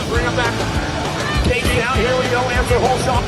Bring him back. KG out, here we go, answer whole shot.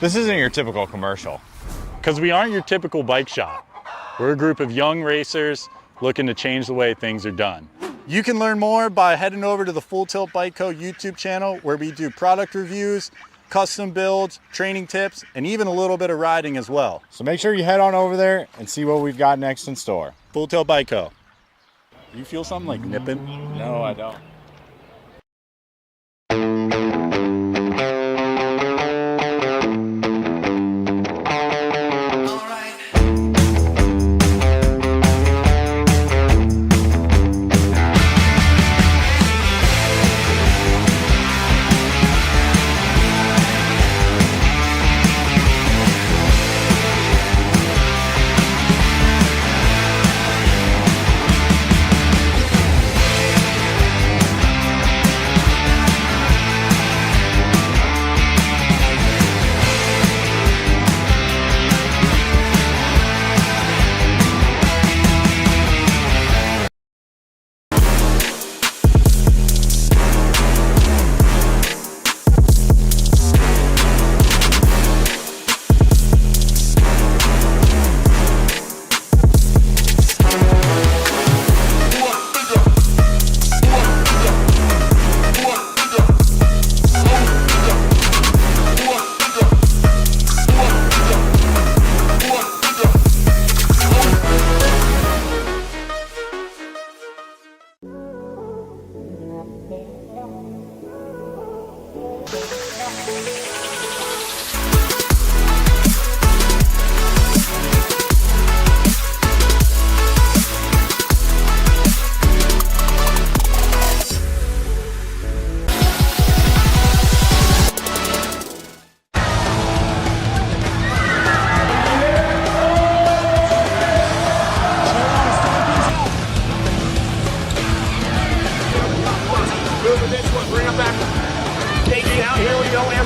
This isn't your typical commercial, because we aren't your typical bike shop. We're a group of young racers looking to change the way things are done. You can learn more by heading over to the Full Tilt Bike Co. YouTube channel, where we do product reviews, custom builds, training tips, and even a little bit of riding as well. So make sure you head on over there and see what we've got next in store. Full Tilt Bike Co. You feel something like nipping? No, I don't.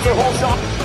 their whole shot.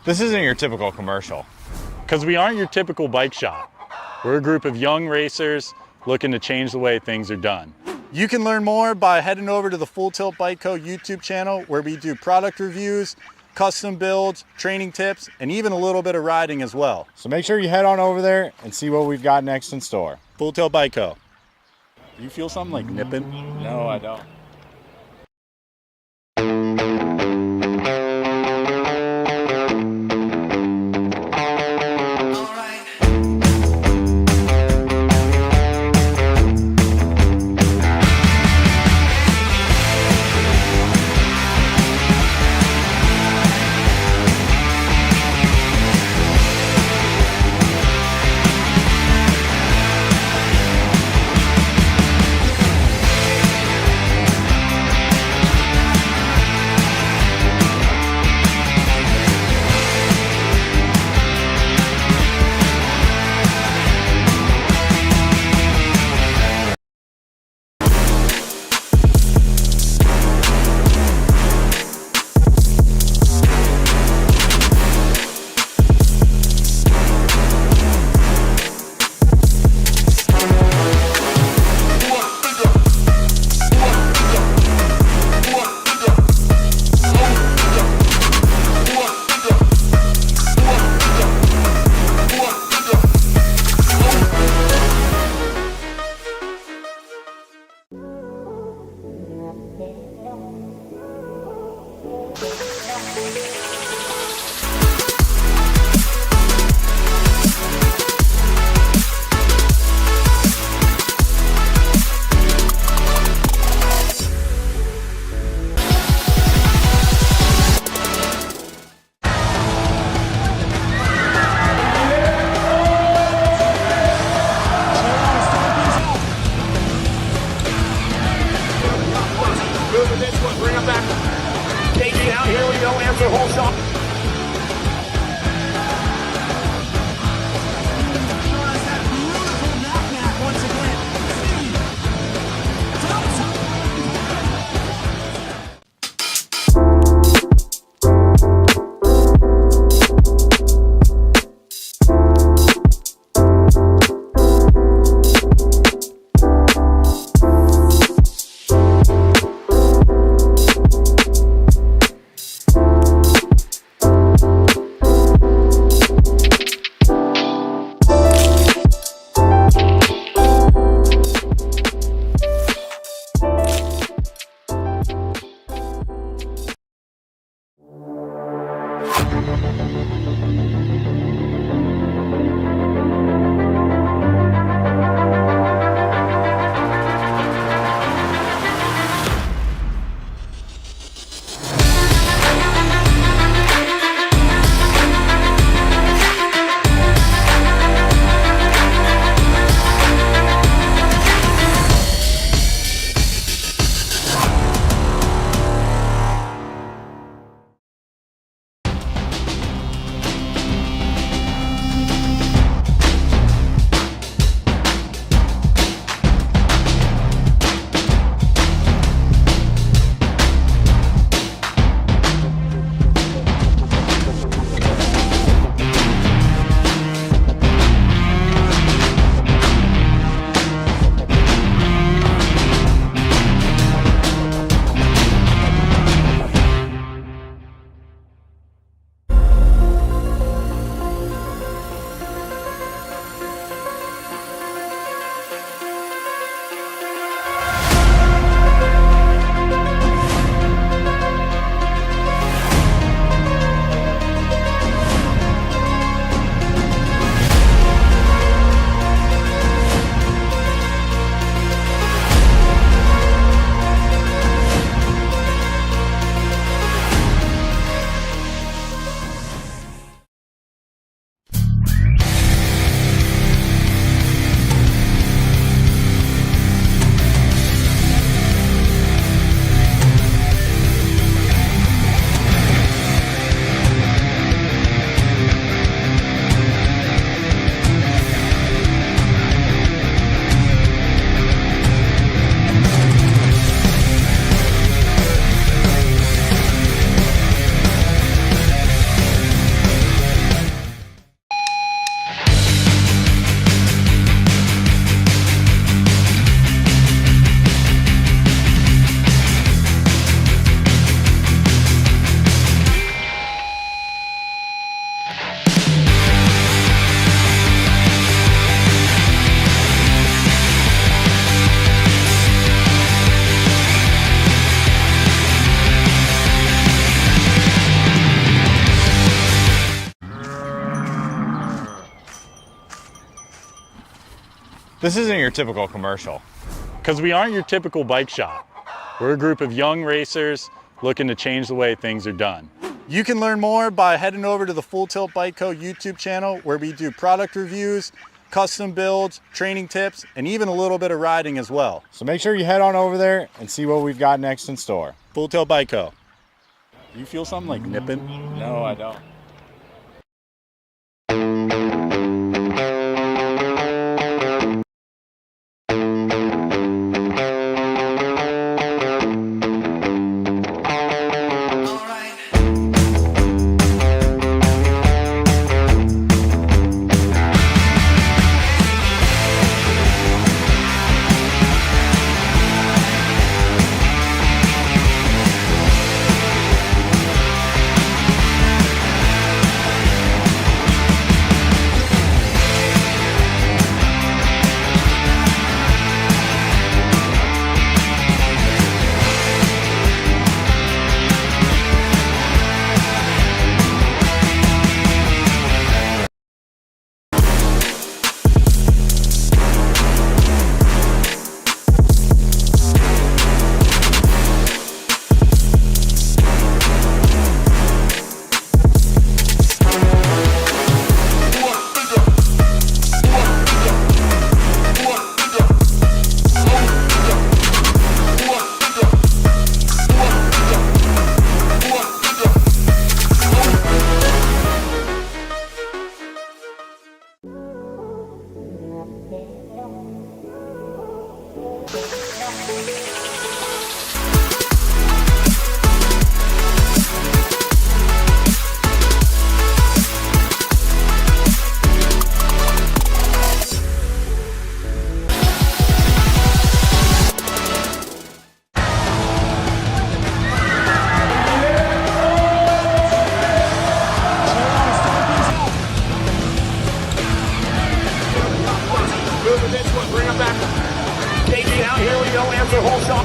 This isn't your typical commercial, because we aren't your typical bike shop. We're a group of young racers looking to change the way things are done. You can learn more by heading over to the Full Tilt Bike Co. YouTube channel, where we do product reviews, custom builds, training tips, and even a little bit of riding as well. So make sure you head on over there and see what we've got next in store. Full Tilt Bike Co. Do you feel something like nipping? No, I don't. This isn't your typical commercial, because we aren't your typical bike shop. We're a group of young racers looking to change the way things are done. You can learn more by heading over to the Full Tilt Bike Co. YouTube channel, where we do product reviews, custom builds, training tips, and even a little bit of riding as well. So make sure you head on over there and see what we've got next in store. Full Tilt Bike Co. You feel something like nipping? No, I don't. Bring him back. KG out, here we go, answer whole shot.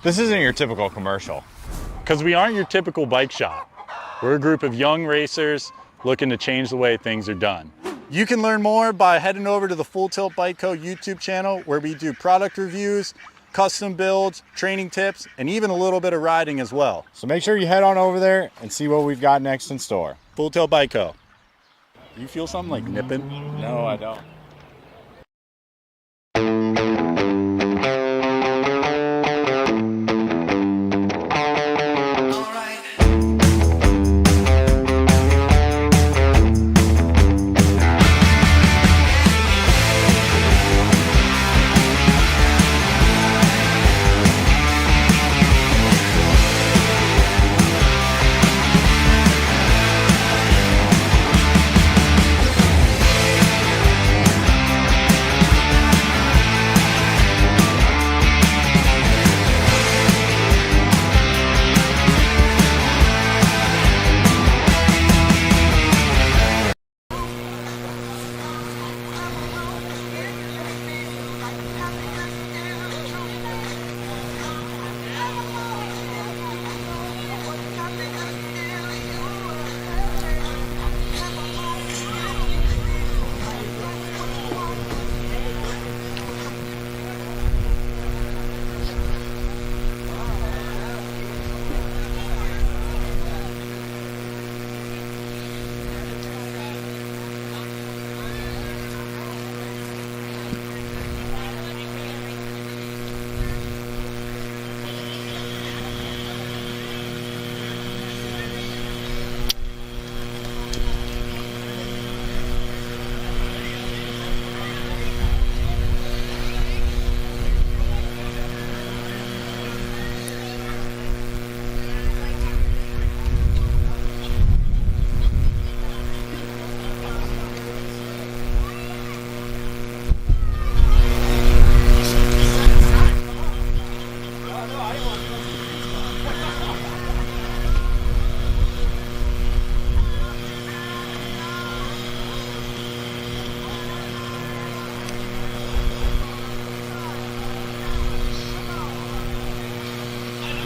This isn't your typical commercial, because we aren't your typical bike shop. We're a group of young racers looking to change the way things are done. You can learn more by heading over to the Full Tilt Bike Co. YouTube channel, where we do product reviews, custom builds, training tips, and even a little bit of riding as well. So make sure you head on over there and see what we've got next in store. Full Tilt Bike Co. You feel something like nipping? No, I don't.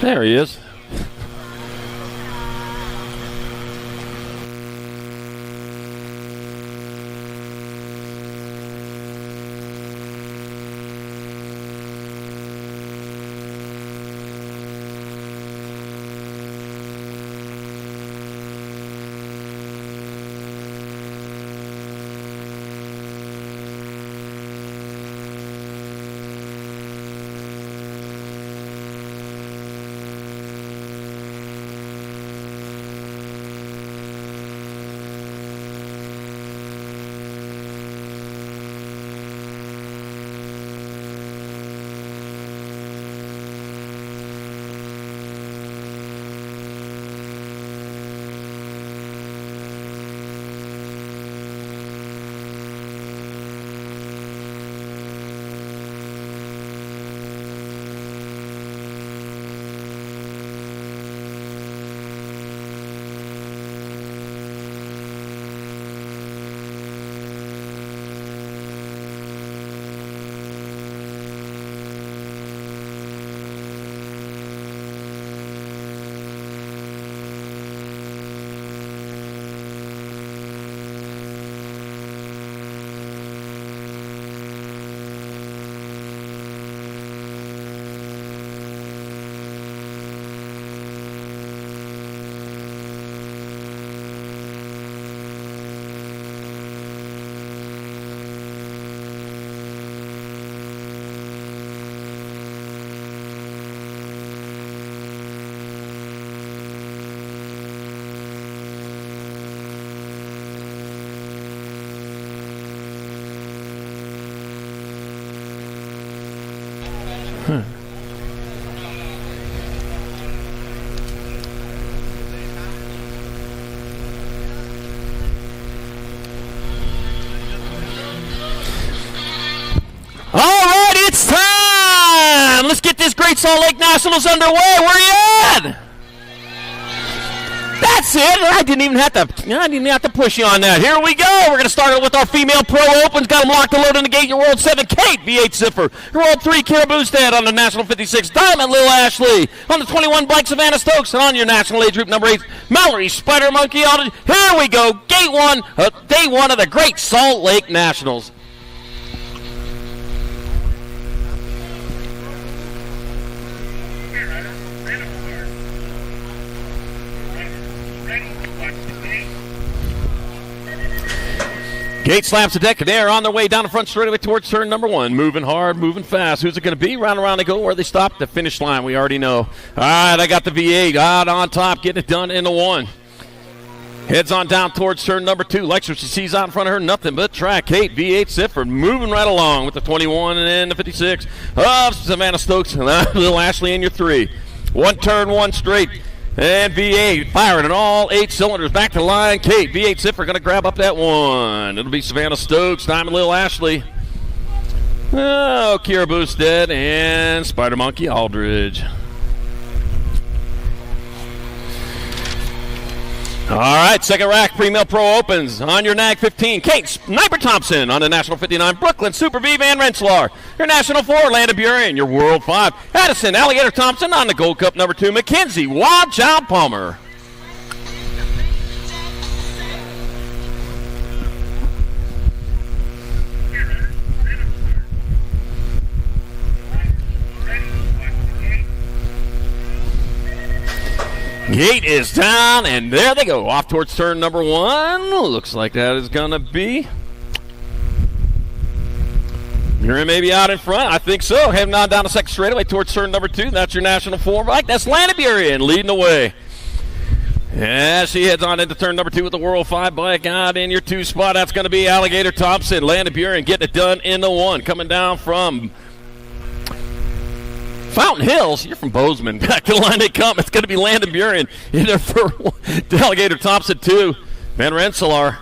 There he is. All right, it's time. Let's get this Great Salt Lake Nationals underway. Where are you at? That's That's it. I didn't even have to push you on that. Here we go. We're going to start it with our female pro opens. Got them locked and loaded in the gate. Your World 7, Kate, V8 Ziffer. Your World 3, Kira Boostad. On the National 56, Diamond, Lil Ashley. On the 21, Blake Savannah Stokes. And on your National Age Group number 8, Mallory Spider Monkey. Here we go. Gate 1, day 1 of the Great Salt Lake Nationals. Gate slaps the deck, and they're on their way down the front straightaway towards turn number 1. Moving hard, moving fast. Who's it going to be? Round and round they go. Where they stop? The finish line, we already know. All right, I got the V8 out on top, getting it done in the 1. Heads on down towards turn number 2. Likes what she sees out in front of her. Nothing but track. Kate, V8 Ziffer, moving right along with the 21 and the 56 of Savannah Stokes. And Lil Ashley in your 3. 1 turn, 1 straight. And V8 firing on all 8 cylinders. Back to the line. Kate, V8 Ziffer going to grab up that 1. It'll be Savannah Stokes, Diamond, Lil Ashley. Oh, Kira Boostad and Spider Monkey Aldridge. All right, second rack, pre-mill pro opens. On your NAG 15, Kate Sniper Thompson. On the National 59, Brooklyn Super V Van Rensselaer. Your National 4, Landon Buren. Your World 5, Addison Alligator Thompson. On the Gold Cup number 2, Mackenzie Wild Child Palmer. Gate is down, and there they go. Off towards turn number 1. Looks like that is going to be Buren maybe out in front. I think so. Heading on down the second straightaway towards turn number 2. That's your National 4 bike. That's Landon Buren leading the way. As she heads on into turn number 2 with the World 5 bike out in your 2 spot. That's going to be Alligator Thompson. Landon Buren getting it done in the 1. Coming down from Fountain Hills, you're from Bozeman. Back to the line they come. It's going to be Landon Buren in there for Alligator Thompson, 2. Van Rensselaer,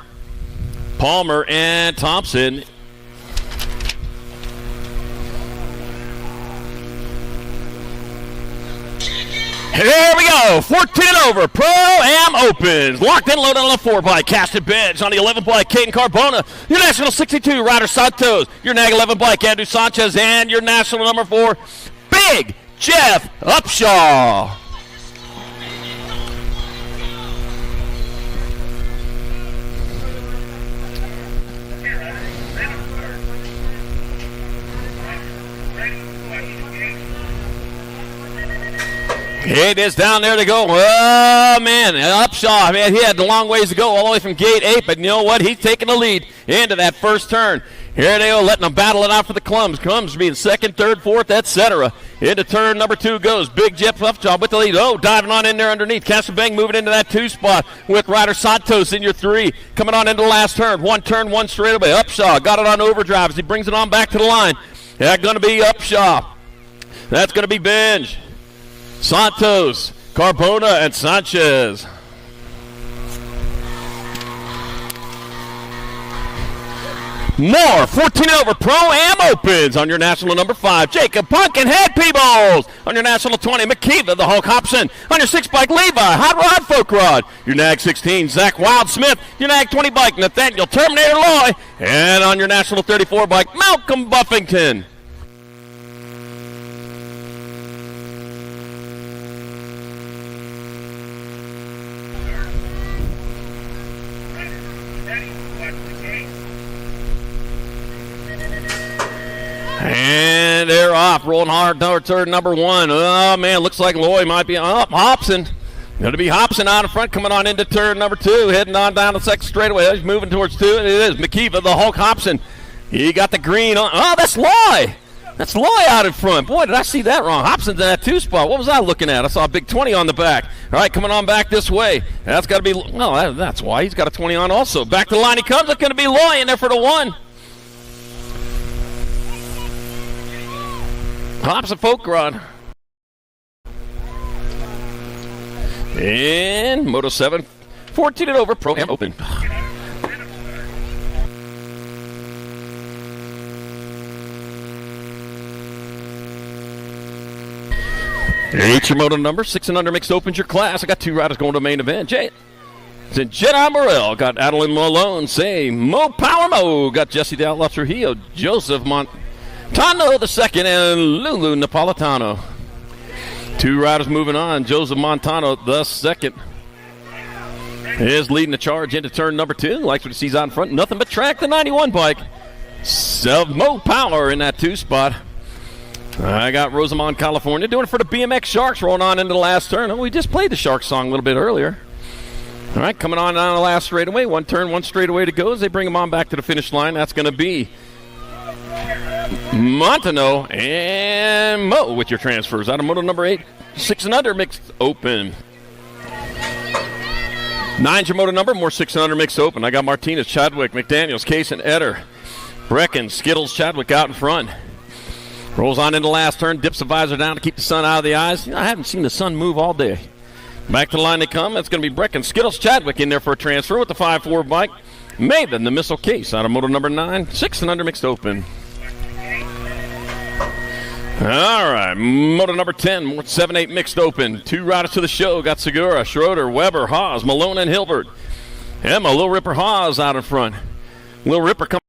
Palmer, and Thompson. Here we go. 14 over. Pro-Am opens. Locked in, loaded on the 4 bike. Casted Bench on the 11 bike. Caden Carbona. Your National 62, Ryder Santos. Your NAG 11 bike, Andrew Sanchez. And your National number 4, Big Jeff Upshaw. It is down there to go. Oh, man, Upshaw, man, he had a long ways to go all the way from gate 8, but you know what? He's taking the lead into that first turn. Here they go, letting them battle it out for the clumps. Clumps being second, third, fourth, etc. Into turn number 2 goes Big Jeff Upshaw with the lead. Oh, diving on in there underneath. Castlebang moving into that 2 spot with Ryder Santos in your 3. Coming on into the last turn. 1 turn, 1 straightaway. Upshaw got it on overdrive as he brings it on back to the line. That's going to be Upshaw. That's going to be Benj. Santos, Carbona, and Sanchez. More 14 over Pro-Am opens on your National number 5. Jacob Pumpkinhead Peebles. On your National 20, McKeeva, the Hulk Hobson. On your 6 bike, Levi, Hot Rod Folk Rod. Your NAG 16, Zach Wildsmith. Your NAG 20 bike, Nathaniel Terminator Loy. And on your National 34 bike, Malcolm Buffington. And they're off, rolling hard towards turn number 1. Oh, man, looks like Loy might be up. Hobson. Going to be Hobson out in front, coming on into turn number 2, heading on down the second straightaway. He's moving towards 2, and it is McKeeva, the Hulk Hobson. He got the green on. Oh, that's Loy. That's Loy out in front. Boy, did I see that wrong. Hobson's in that 2 spot. What was I looking at? I saw a big 20 on the back. All right, coming on back this way. That's got to be, no, that's why. He's got a 20 on also. Back to the line he comes. It's going to be Loy in there for the 1. Hobson Folk Rod. And Moto 7, 14 and over, Pro-Am open. It's your moto number, 6 and under mixed opens your class. I got 2 riders going to the main event. Jay, Then Jedi Morrell got Adeline Malone. Say Mo Power Mo got Jesse De La Trujillo, Joseph Montano the second, and Lulu Napolitano. 2 riders moving on. Joseph Montano the second is leading the charge into turn number 2. Likes what he sees out in front. Nothing but track, the 91 bike. Mo Power in that 2 spot. I got Rosamond, California, doing it for the BMX Sharks, rolling on into the last turn. Oh, we just played the Sharks song a little bit earlier. All right, coming on down the last straightaway. 1 turn, 1 straightaway to go as they bring them on back to the finish line. That's going to be Montano and Mo with your transfers. Out of moto number 8, 6 and under mixed open. 9's your moto number, more 6 and under mixed open. I got Martinez, Chadwick, McDaniels, Case, and Eder. Brecken, Skittles, Chadwick out in front. Rolls on into the last turn, dips the visor down to keep the sun out of the eyes. I haven't seen the sun move all day. Back to the line they come. That's going to be Brecken, Skittles, Chadwick in there for a transfer with the 5-4 bike. Maven, the missile Case, out of moto number 9, 6 and under mixed open. All right, moto number 10, 7-8 mixed open. 2 riders to the show. Got Segura, Schroeder, Weber, Haas, Malone, and Hilbert. Emma, Lil Ripper, Haas out in front. Lil Ripper comes.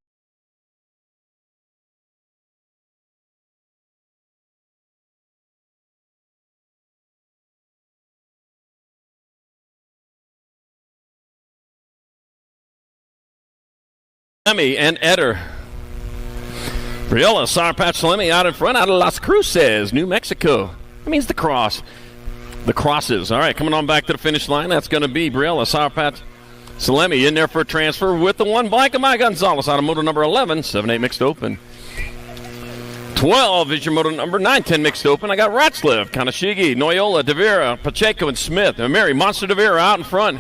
Lemmy and Eder. Briella, Sour Patch Lemmy out in front, out of Las Cruces, New Mexico. That means the cross. The crosses. All right, coming on back to the finish line. That's going to be Briella, Sour Patch Salemi in there for a transfer with the 1 bike of Mike Gonzalez out of moto number 11, 7-8 mixed open. 12 is your moto number 9-10 mixed open. I got Ratzliff, Kanashigi, Noyola, Devera, Pacheco, and Smith. And Mary Monster Devera out in front.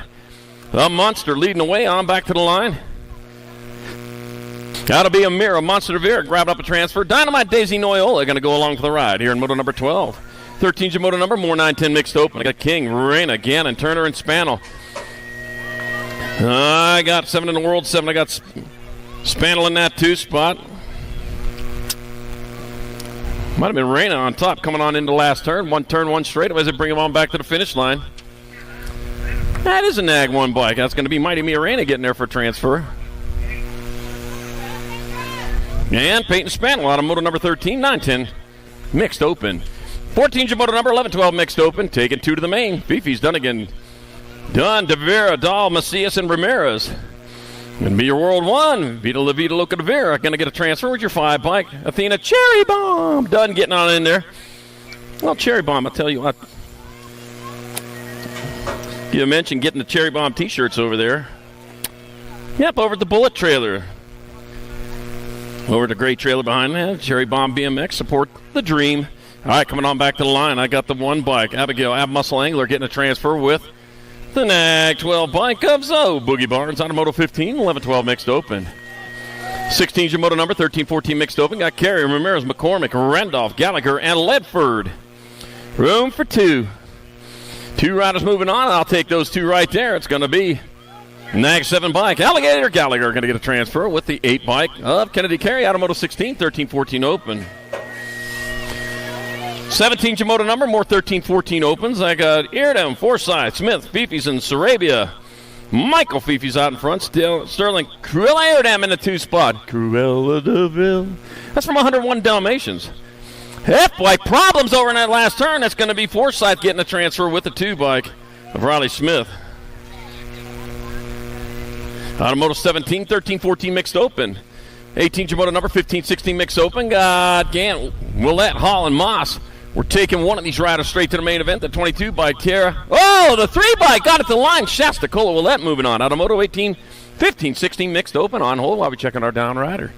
The Monster leading the way on back to the line. That'll be Amira, Monster Devere, grabbed up a transfer. Dynamite Daisy Noyola going to go along for the ride here in moto number 12. 13's your moto number, more 9-10 mixed open. I got King, Reyna, Gannon, Turner, and Spannel. I got 7 in the world, 7. I got Spannel in that 2 spot. Might have been Reyna on top coming on into the last turn. 1 turn, 1 straight as they bring him on back to the finish line. That is a Nag 1 bike. That's going to be Mighty Mia Reyna getting there for a transfer. And Peyton Spannel out of moto number 13, 9-10 mixed open. 14's your moto number, 11-12 mixed open. Taking 2 to the main. Fifi's done again. Dunn, De Vera, Dahl, Macias, and Ramirez. Going to be your World 1. Vita La Vida Loca De Vera. Going to get a transfer with your 5 bike. Athena Cherry Bomb. Dunn getting on in there. Well, Cherry Bomb, I'll tell you what. You mentioned getting the Cherry Bomb t-shirts over there. Yep, over at the Bullet trailer. Over the great trailer behind me, Cherry Bomb BMX, support the dream. All right, coming on back to the line, I got the 1 bike. Abigail Ab Muscle Angler getting a transfer with the Nag 12 bike of Zoe. Boogie Barnes out of moto 15, 11-12 mixed open. 16's your moto number, 13-14 mixed open. Got Carey, Ramirez, McCormick, Randolph, Gallagher, and Ledford. Room for 2. 2 riders moving on. I'll take those 2 right there. It's going to be Nag 7 bike. Alligator Gallagher going to get a transfer with the 8 bike of Kennedy Carey out of moto 16, 13-14 open. 17's your moto number, more 13-14 opens. I got Eardem, Forsyth, Smith, Fifi's, and Sarabia. Michael Fifi's out in front. Still Sterling Cruella Eardem in the 2 spot. Cruella de Vil. That's from 101 Dalmatians. F-bike problems over in that last turn. That's going to be Forsyth getting a transfer with the 2 bike of Riley Smith. Out of moto 17, 13-14 mixed open. 18's your moto number, 15-16 mixed open. Got Gant, Willette, Hall, and Moss. We're taking one of these riders straight to the main event, the 22 bike, Tara. Oh, the 3 bike got it to the line. Shasta Cola Willette moving on. Out of moto 18, 15-16 mixed open on hold while we're checking our down rider.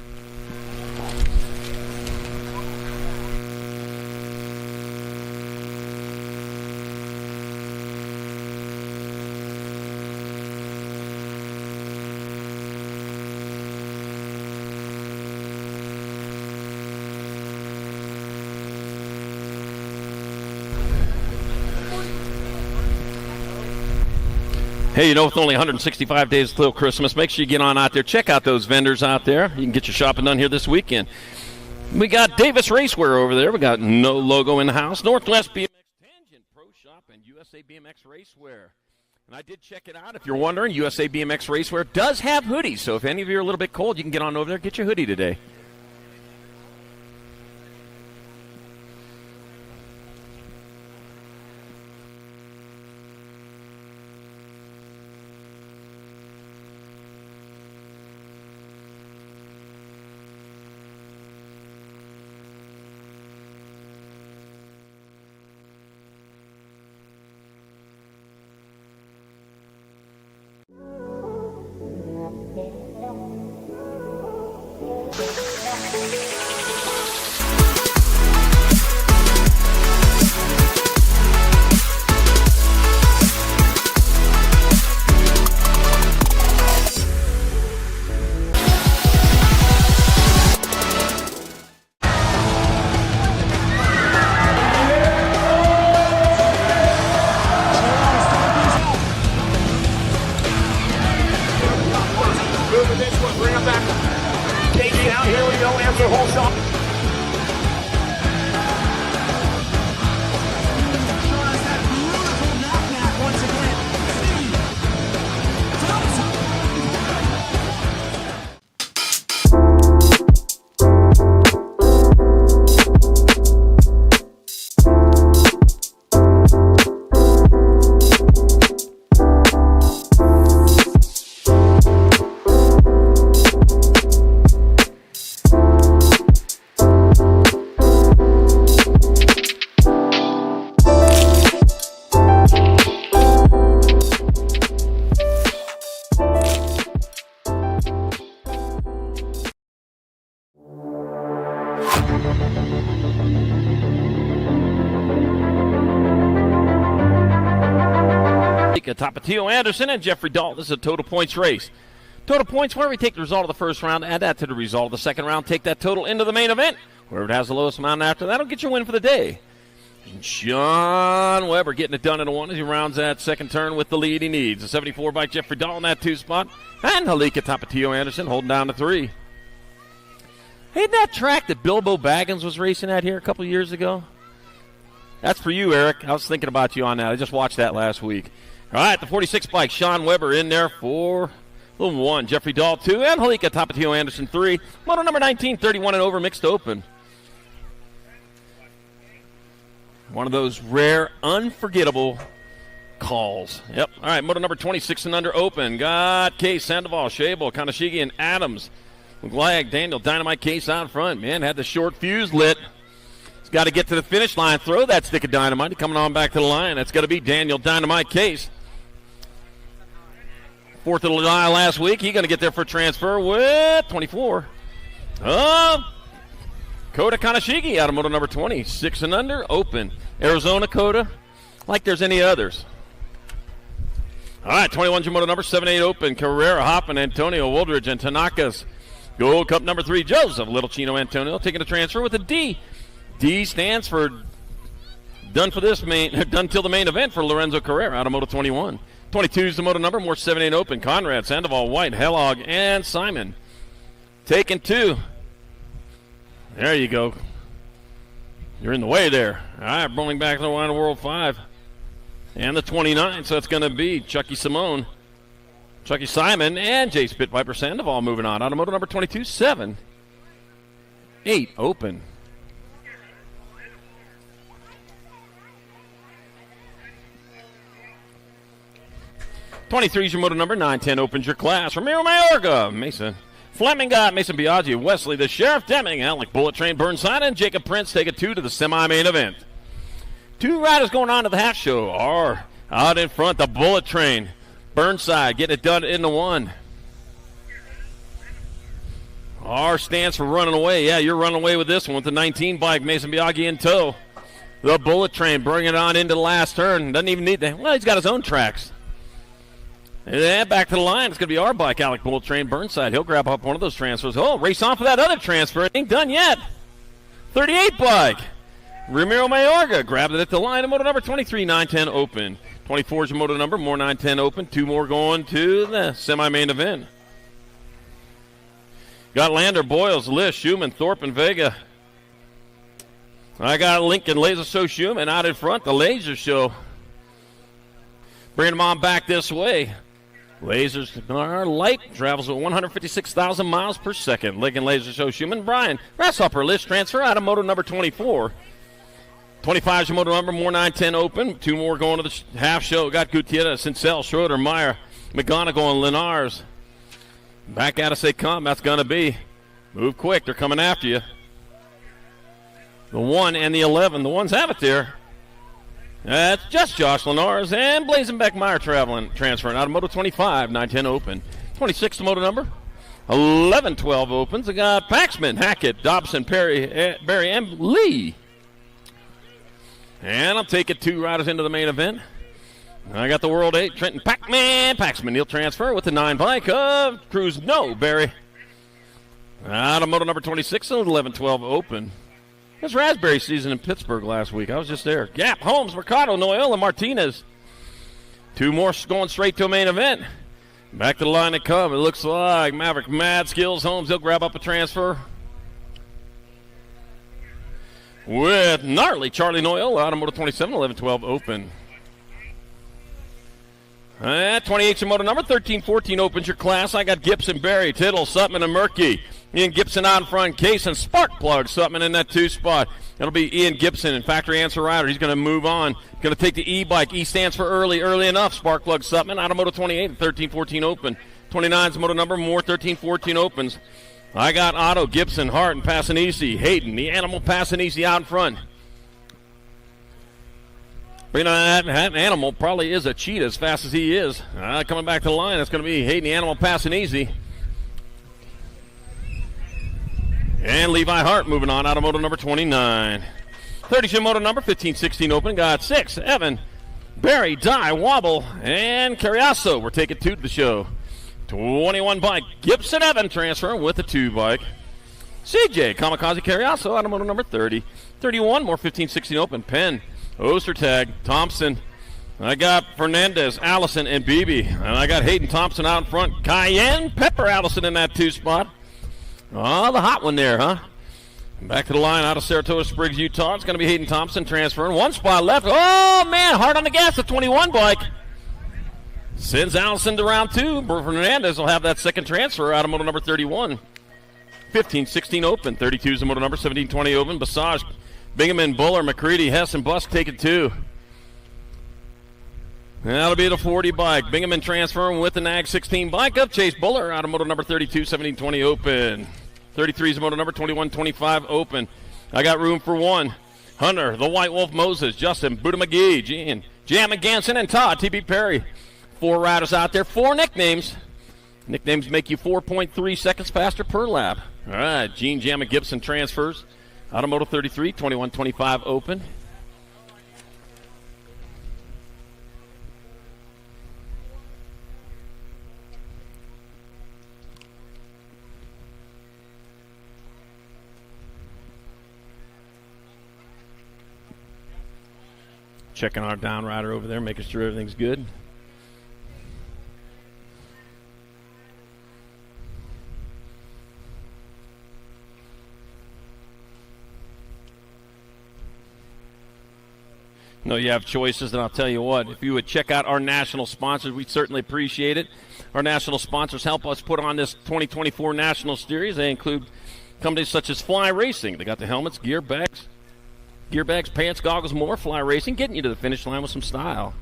Hey, you know, with only 165 days till Christmas, make sure you get on out there. Check out those vendors out there. You can get your shopping done here this weekend. We got Davis Racewear over there. We got No Logo in the house. Northwest BMX Tangent Pro Shop and USA BMX Racewear. And I did check it out. If you're wondering, USA BMX Racewear does have hoodies. So if any of you are a little bit cold, you can get on over there, get your hoodie today. Moving this one, bring him back. Casey out, here we go, answer whole shot. Tapatio Anderson and Jeffrey Dalton. This is a total points race. Total points where we take the result of the first round, add that to the result of the second round, take that total into the main event. Whoever has the lowest amount after that will get your win for the day. And John Weber getting it done in a one as he rounds that second turn with the lead he needs. A 74 by Jeffrey Dalton, that 2 spot. And Halika Tapatio Anderson holding down the 3. Hey, that track that Bilbo Baggins was racing at here a couple years ago? That's for you, Eric. I was thinking about you on that. I just watched that last week. All right, the 46 bike, Sean Weber in there for the 1. Jeffrey Dahl 2, and Halika Tapatio Anderson 3. Moto number 19, 31 and over, mixed open. One of those rare, unforgettable calls. Yep. All right, moto number 26 and under open. Got Case, Sandoval, Shable, Kanashigi, and Adams. McGlag, Daniel, Dynamite Case out front. Man, had the short fuse lit. He's got to get to the finish line, throw that stick of dynamite. Coming on back to the line. That's got to be Daniel Dynamite Case. 4th of July last week. He's going to get there for transfer with 24. Kota Kanashigi out of moto number 20. 6 and under, open. Arizona Kota, like there's any others. All right, 21's your moto number, 7-8 open. Carrera, Hoffman, Antonio, Woldridge, and Tanaka's Gold Cup number 3. Joseph Littlechino Antonio taking a transfer with a D. D stands for done till the main event for Lorenzo Carrera out of moto 21. 22 is the moto number, more 7-8 open. Conrad, Sandoval, White, Hellog, and Simon. Taking 2. There you go. You're in the way there. All right, rolling back to the line of World 5. And the 29, so it's going to be Chucky Simone, Chucky Simon, and Jay Spitviper Sandoval moving on. Out of moto number 22, 7-8 open. '23 is your moto number, 9-10 opens your class. Ramiro Mayorga, Mason Fleming got Mason Biaggi, Wesley, the Sheriff Deming, Alec Bullet Train Burnside, and Jacob Prince take a 2 to the semi-main event. 2 riders going on to the half show are out in front, the Bullet Train. Burnside getting it done in the 1. R stands for running away. Yeah, you're running away with this one with the 19 bike, Mason Biaggi in tow. The Bullet Train bringing it on into the last turn. Doesn't even need that. Well, he's got his own tracks. And then back to the line. It's going to be our bike, Alec Bullet Train Burnside. He'll grab up one of those transfers. Oh, race on for that other transfer. It ain't done yet. 38 bike. Ramiro Mayorga grabbed it at the line of moto number 23, 9-10 open. 24 is your moto number, more 9-10 open. 2 more going to the semi-main event. Got Lander, Boyles, Lish, Schumann, Thorpe, and Vega. I got Lincoln Laser Show Schumann out in front, the Laser Show. Bring them on back this way. Lasers are light, travels at 156,000 miles per second. Lincoln Laser Show Schumann. Brian, Grasshopper list transfer out of moto number 24. 25 is your moto number, more 910 open. 2 more going to the half show. Got Gutierrez, Sincel, Schroeder, Meyer, McGonigal, and Lenars. Back at us they come. That's going to be. Move quick. They're coming after you. The 1 and the 11. The 1s have it there. That's just Josh Lenars and Blazenbeck Meyer transferring out of moto 25, 910 open. 26 the moto number. 11-12 opens. I got Paxman, Hackett, Dobson, Perry, Barry, and Lee. And I'll take it 2 riders into the main event. I got the World 8, Trenton Paxman. He'll transfer with the 9 bike of Cruz No, Barry. Out of moto number 26, 11-12 open. It was raspberry season in Pittsburgh last week. I was just there. Gap, Holmes, Mercado, Noel, and Martinez. 2 more going straight to a main event. Back to the line to come. It looks like Maverick, Mad Skills, Holmes. He'll grab up a transfer. With Gnarly, Charlie Noel, out of moto 27, 11-12 open. 28's your moto number, 13-14 opens your class. I got Gibson, Barry, Tittle, Sutman, and Murky. Ian Gibson out in front, Case, and Sparkplug Sutman in that 2 spot. It'll be Ian Gibson and factory answer rider. He's going to move on. Going to take the E-bike. E stands for early enough. Sparkplug Sutman out of moto 28, 13-14 open. 29's moto number, more 13-14 opens. I got Otto, Gibson, Hart, and Passanisi. Hayden, the Animal Passanisi out in front. But, that Animal probably is a cheat as fast as he is. Coming back to the line, it's going to be Hayden, the Animal Passanisi. And Levi Hart moving on out of moto number 29. 32 moto number, 15-16 open. Got 6, Evan, Barry, Dye, Wobble, and Carriazo. We're taking 2 to the show. 21 bike, Gibson Evan transferring with the 2 bike. CJ, Kamikaze Carriazo out of moto number 30. 31 more, 15-16 open. Penn, Ostertag, Thompson. I got Fernandez, Allison, and Beebe. And I got Hayden Thompson out in front. Cayenne, Pepper Allison in that 2 spot. Oh, the hot one there, huh? Back to the line out of Saratoga Springs, Utah. It's going to be Hayden Thompson transferring. 1 spot left. Oh, man, hard on the gas, the 21 bike. Sends Allison to round 2. Fernandez will have that second transfer out of moto number 31. 15-16 open. 32 is the moto number, 17-20 open. Basage, Bingaman, Buller, McCready, Hess, and Busk take it 2. That'll be the 40 bike. Bingaman transferring with the NAG 16 bike of Chase Buller out of moto number 32, 17-20 open. 33 is the moto number, 21-25 open. I got room for 1. Hunter, the White Wolf Moses, Justin, Buddha McGee, Gene, Jam Ganson, and Todd, T.B. Perry. 4 riders out there, 4 nicknames. Nicknames make you 4.3 seconds faster per lap. All right, Gene, Jam, and Gibson transfers out of moto 33, 21-25 open. Checking our down rider over there, making sure everything's good. No, you have choices, and I'll tell you what, if you would check out our national sponsors, we'd certainly appreciate it. Our national sponsors help us put on this 2024 National Series. They include companies such as Fly Racing. They got the helmets, gear bags, pants, goggles, more. Fly Racing, getting you to the finish line with some style.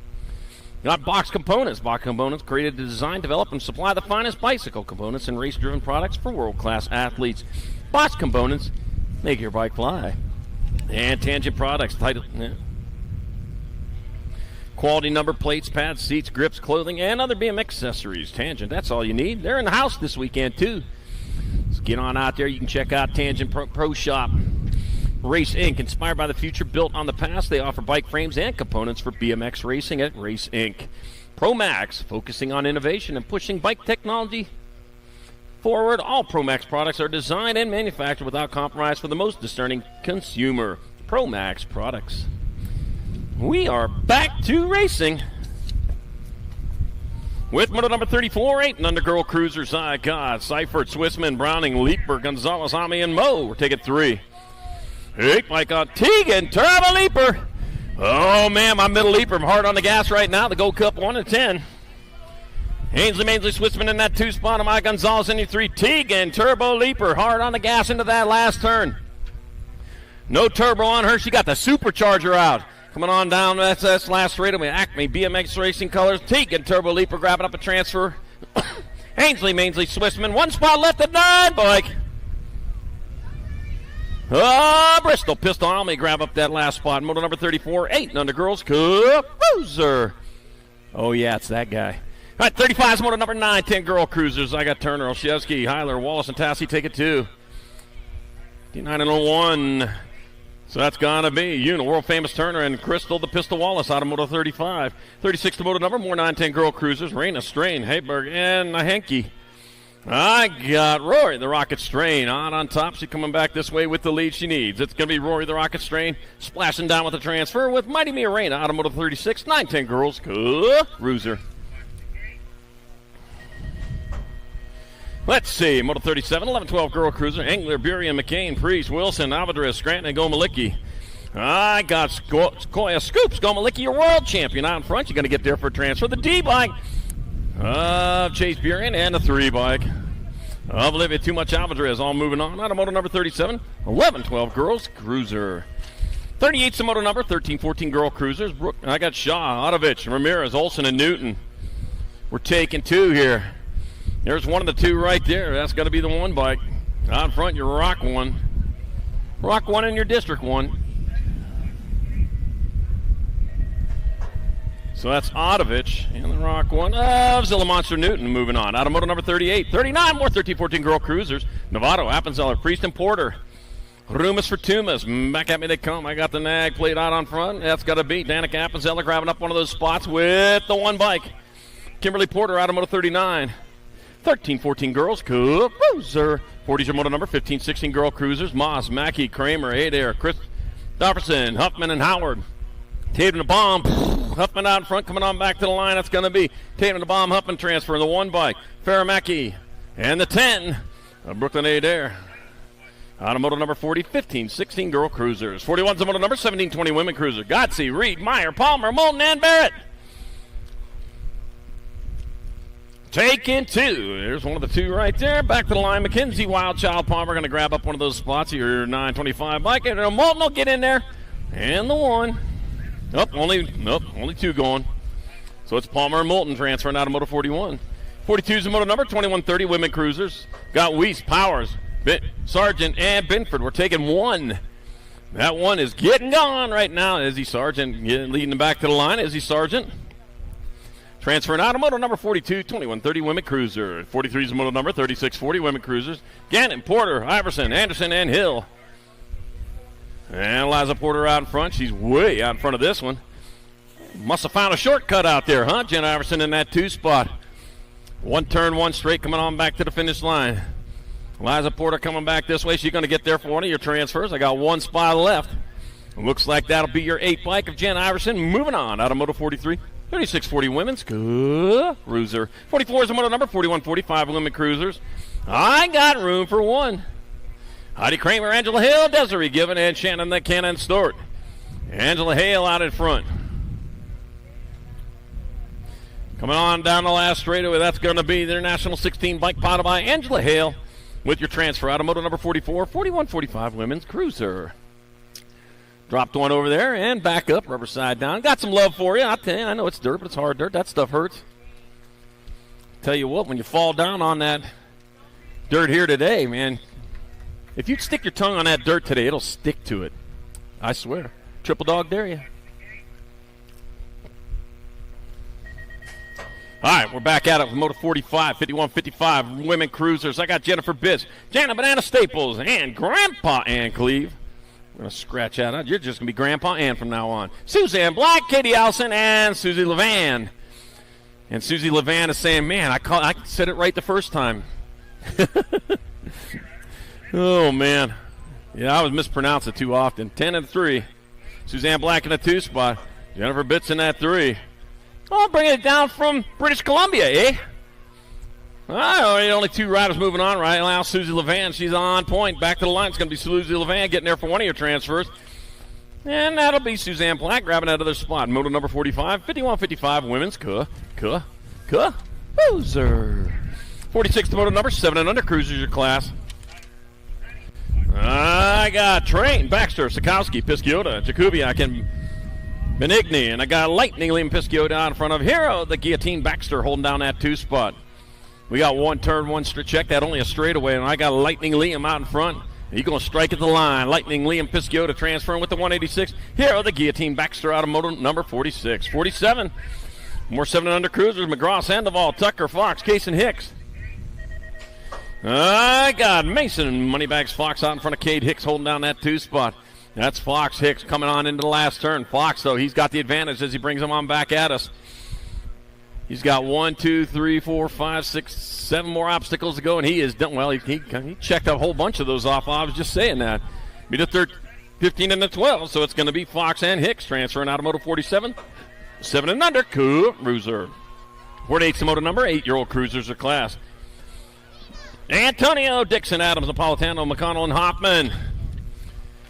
Got Box Components. Box Components created to design, develop, and supply the finest bicycle components and race-driven products for world-class athletes. Box Components, make your bike fly. And Tangent Products, quality number plates, pads, seats, grips, clothing, and other BMX accessories. Tangent, that's all you need. They're in the house this weekend, too. So get on out there. You can check out Tangent Pro Shop. Race Inc., inspired by the future, built on the past. They offer bike frames and components for BMX racing at Race Inc. ProMax, focusing on innovation and pushing bike technology forward. All ProMax products are designed and manufactured without compromise for the most discerning consumer. ProMax products. We are back to racing with moto number 34, 8 and Undergirl Cruisers. I got Seifert, Swissman, Browning, Leaper, Gonzalez, Ami, and Moe. We're taking 3. 8 bike on Teagan, Turbo Leaper. Oh, man, my middle leaper. I'm hard on the gas right now. The Gold Cup 1 and 10. Ainsley Switzman in that 2 spot. Amaya Gonzalez in your 3. Teagan, turbo leaper, hard on the gas into that last turn. No turbo on her. She got the supercharger out. Coming on down, that's last straightaway. Acme BMX Racing Colors. Teagan, turbo leaper, grabbing up a transfer. Ainsley Switzman, 1 spot left at 9, bike. Bristol Pistol Army grab up that last spot. Moto number 34, 8 and under girls. Cruiser. Oh, yeah, it's that guy. All right, 35 is moto number 9, 10 girl cruisers. I got Turner, Olszewski, Heiler, Wallace, and Tassie take it 2. 9 and 01. So that's going to be Una, world famous Turner, and Crystal the Pistol Wallace out of moto 35. 36 to moto number, more 9, 10 girl cruisers. Raina, Strain, Hayberg, and Henke. I got Rory the Rocket Strain on top. She's coming back this way with the lead she needs. It's going to be Rory the Rocket Strain splashing down with the transfer with Mighty Mia Raina out of moto 36. 9, 10 girls. Cruiser. Let's see. Moto 37, 11, 12 girl cruiser. Engler, Burian, McCain, Priest, Wilson, Alvarez, Scranton, and Gomalicki. I got Scoops. Gomalicki, your world champion out in front. You're going to get there for a transfer. The D bike of Chase Burian and the 3 bike of Olivia Too Much Alvarez. All moving on. Out of moto number 37, 11, 12 girls cruiser. 38's the moto number, 13, 14 girl cruisers. I got Shaw, Otovich, Ramirez, Olson, and Newton. We're taking 2 here. There's one of the 2 right there. That's got to be the 1 bike. Out in front, your Rock 1. Rock 1 and your District 1. So that's Otovich and the Rock 1 of Zilla Monster Newton moving on. Out of moto number 38. 39 more 13, 14 girl cruisers. Novato, Appenzeller, Priest, and Porter. Rumus for Tumas. Back at me they come. I got the nag played out on front. That's got to be Danica Appenzeller grabbing up one of those spots with the 1 bike. Kimberly Porter out of moto 39. 13, 14 girls, cruiser. 40's your moto number, 15, 16 girl cruisers. Moss, Mackey, Kramer, Adair, Chris Dofferson, Huffman, and Howard. Tatum the bomb. Huffman out in front, coming on back to the line. That's going to be Tatum the bomb, Huffman transfer in the 1 bike. Farrah Mackey and the 10 of Brooklyn Adair. Out of moto number 40, 15, 16 girl cruisers. 41's the moto number, 17, 20 women cruiser. Godsey, Reed, Meyer, Palmer, Moulton, and Barrett. Taking 2. There's one of the 2 right there. Back to the line. McKenzie, Wildchild, Palmer going to grab up one of those spots. Your 925 bike. And Moulton will get in there. And the 1. Only 2 going. So it's Palmer and Moulton transferring out of moto 41. 42's the moto number, 2130 women cruisers. Got Weiss, Powers, Sargent, and Binford. We're taking 1. That 1 is getting gone right now. Izzy Sargent leading them back to the line. Izzy Sargent. Transferring out of moto number 42, 2130 women cruiser. 43 is the moto number, 3640 women cruisers. Gannon, Porter, Iverson, Anderson, and Hill. And Liza Porter out in front. She's way out in front of this one. Must have found a shortcut out there, huh? Jen Iverson in that 2 spot. 1 turn, 1 straight, coming on back to the finish line. Liza Porter coming back this way. She's going to get there for one of your transfers. I got 1 spot left. Looks like that'll be your 8 bike of Jen Iverson. Moving on out of moto 43. 3640 women's cruiser. 44 is the moto number, 4145 women cruisers. I got room for 1. Heidi Kramer, Angela Hale, Desiree Given, and Shannon the Cannon Stewart. Angela Hale out in front. Coming on down the last straightaway, that's going to be the International 16 bike potted by Angela Hale with your transfer out of moto number 44, 4145 women's cruiser. Dropped 1 over there and back up, rubber side down. Got some love for you. I tell you, I know it's dirt, but it's hard dirt. That stuff hurts. Tell you what, when you fall down on that dirt here today, man, if you stick your tongue on that dirt today, it'll stick to it. I swear. Triple dog dare you. All right, we're back at it with Moto 45, 51-55 women cruisers. I got Jennifer Bitts, Jana Banana Staples, and Grandpa Ann Cleve. We're going to scratch out. You're just going to be Grandpa Ann from now on. Suzanne Black, Katie Allison, and Susie Levan. And Susie Levan is saying, man, I said it right the first time. Oh, man. Yeah, I was mispronouncing it too often. 10 and 3. Suzanne Black in the 2 spot. Jennifer Bitts in that 3. Oh, bringing it down from British Columbia, eh? All right, only 2 riders moving on right now. Susie Levan, she's on point. Back to the line. It's going to be Susie Levan getting there for one of your transfers. And that'll be Suzanne Platt grabbing that other spot. Moto number 45, 51-55, women's Boozer. 46 to moto number 7 and under cruisers your class. I got Train, Baxter, Sikowski, Pisciota, Jakubiak, and Benigni. And I got Lightning Liam Pisciota out in front of Hero, the Guillotine Baxter holding down that 2 spot. We got one turn, one check that, only a straightaway, and I got Lightning Liam out in front. He's going to strike at the line. Lightning Liam Pisciota transferring with the 186. Hero, the Guillotine Baxter out of moto number 46. 47, more 7 and under cruisers. McGraw, Sandoval, Tucker, Fox, Case, and Hicks. I got Mason and Moneybags Fox out in front of Cade Hicks holding down that 2 spot. That's Fox Hicks coming on into the last turn. Fox, though, he's got the advantage as he brings them on back at us. He's got 1, 2, 3, 4, 5, 6, 7 more obstacles to go, and he is done. Well, he checked a whole bunch of those off. I was just saying that. Be the 15 and the 12, so it's going to be Fox and Hicks transferring out of moto 47. 7 and under, cruiser. 48's the moto number, 8-year-old cruisers are class. Antonio, Dixon, Adams, Napolitano, McConnell, and Hoffman.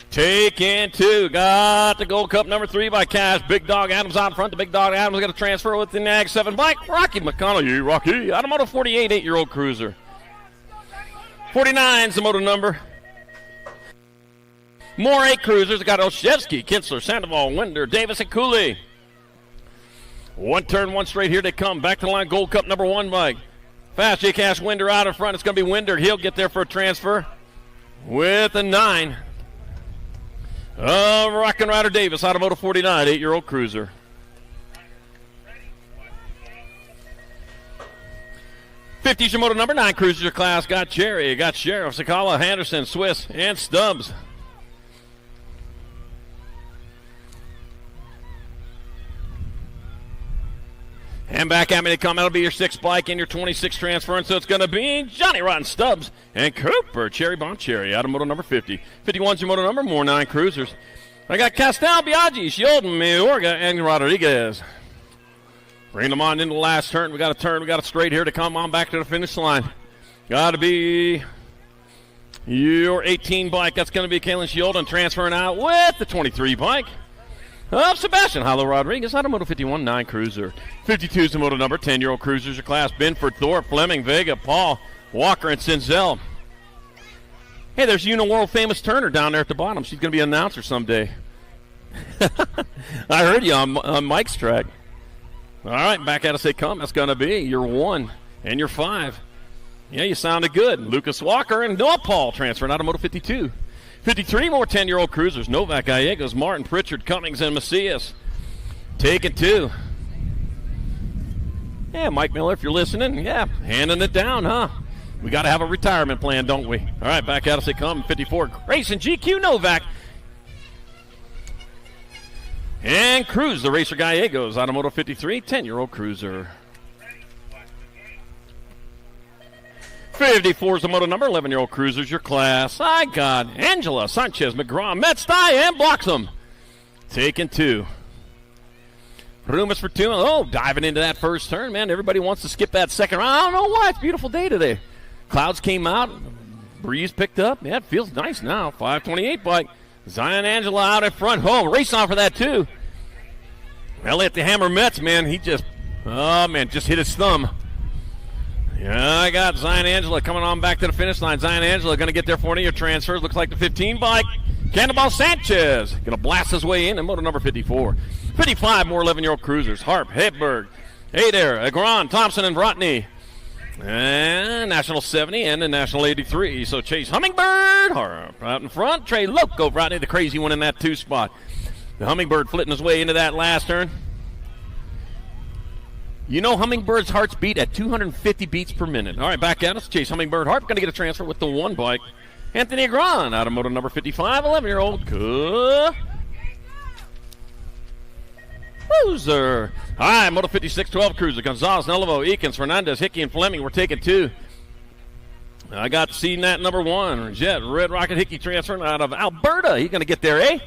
Taking 2. Got the Gold Cup number 3 by Cash. Big Dog Adams out in front. The Big Dog Adams got to transfer with the Nag 7 bike. Rocky McConnell, Rocky. Out of moto 48, 8-year-old cruiser. 49's the moto number. More 8 cruisers. Got Olszewski, Kinsler, Sandoval, Winder, Davis, and Cooley. One turn, one straight. Here they come. Back to the line. Gold Cup number 1 bike. Fast J Cash Winder out in front. It's going to be Winder. He'll get there for a transfer with a 9. Rockin' Rider Davis out of moto 49, 8-year-old cruiser. '50's your moto number 9 cruiser class. Got Cherry, got Sheriff, Sakala, Henderson, Swiss, and Stubbs. And back at me they come. That'll be your 6 bike and your 26 transfer. And so it's going to be Johnny Rotten Stubbs and Cooper Cherry Bomb Cherry out of moto number 50. 51's your moto number, more 9 cruisers. I got Castel, Biaggi, Shilden, Mayorga, and Rodriguez. Bring them on into the last turn. We got a straight here to come on back to the finish line. Got to be your 18 bike. That's going to be Kalen Shilden transferring out with the 23 bike of Sebastian Hilo Rodriguez out of moto 51, 9 cruiser. 52's the moto number, 10-year-old cruisers your class. Binford, Thorpe, Fleming, Vega, Paul, Walker, and Sinzel. Hey, there's world famous Turner down there at the bottom. She's going to be an announcer someday. I heard you on Mike's track. All right, back at us they come. That's going to be your 1 and your 5. Yeah, you sounded good. Lucas Walker and Noah Paul transferring out of moto 52. 53 more 10-year-old cruisers. Novak, Gallegos, Martin, Pritchard, Cummings, and Macias. Taking 2. Yeah, Mike Miller, if you're listening, yeah, handing it down, huh? We got to have a retirement plan, don't we? All right, back at us they come. 54, Grayson, GQ, Novak. And Cruz, the racer Gallegos, out of moto 53, 10-year-old cruiser. 54 is the moto number, 11-year-old cruisers, your class. I got Angela, Sanchez, McGraw, Metz-Dye, and Bloxham. Taking 2. Rumas for 2. Oh, diving into that first turn, man. Everybody wants to skip that second round. I don't know why. It's a beautiful day today. Clouds came out. Breeze picked up. Yeah, it feels nice now. 528 bike. Zion Angela out in front. Oh, race on for that, too. Elliot the Hammer Metz, man. He just hit his thumb. Yeah, I got Zion Angela coming on back to the finish line. Zion Angela going to get there for one of your transfers. Looks like the 15 bike. Cannonball Sanchez going to blast his way in moto number 54. 55 more 11-year-old cruisers. Harp, Hedberg, Adair, Agron, Thompson, and Brotney. And National 70 and the National 83. So Chase Hummingbird, Harp out in front. Trey Loco, Brotney, the crazy one in that 2 spot. The Hummingbird flitting his way into that last turn. You know Hummingbird's hearts beat at 250 beats per minute. All right, back at us. Chase Hummingbird Harp going to get a transfer with the 1 bike. Anthony Agron out of moto number 55, 11-year-old cruiser. All right, moto 56, 12 cruiser. Gonzalez, Nellivo, Eakins, Fernandez, Hickey, and Fleming. We're taking 2. I got CNAT number 1. Jet, Red Rocket Hickey transferring out of Alberta. He's going to get there, eh?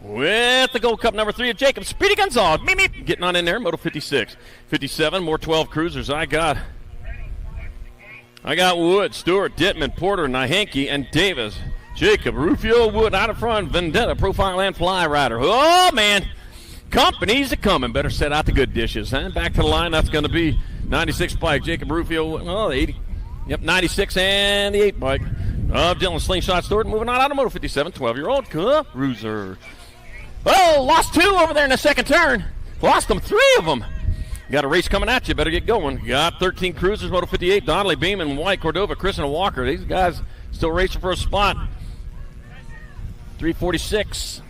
With the Gold Cup number 3 of Jacob Speedy Gonzalez. Getting on in there, moto 56. 57, more 12 cruisers. I got Wood, Stewart, Dittman, Porter, Nahenke, and Davis. Jacob Rufio Wood out in front. Vendetta Profile and Fly Rider. Oh, man. Company's a-coming. Better set out the good dishes. Huh? Back to the line. That's going to be 96 bike. Jacob Rufio. Oh, 80. Yep, 96 and the 8 bike. Dylan Slingshot Stewart moving on. Automotive 57, 12-year-old Cruiser. Oh, lost 2 over there in the second turn. Lost them 3 of them. Got a race coming at you. Better get going. Got 13 Cruisers, Moto 58, Donnelly, Beeman, White, Cordova, Chris, and Walker. These guys still racing for a spot. 346.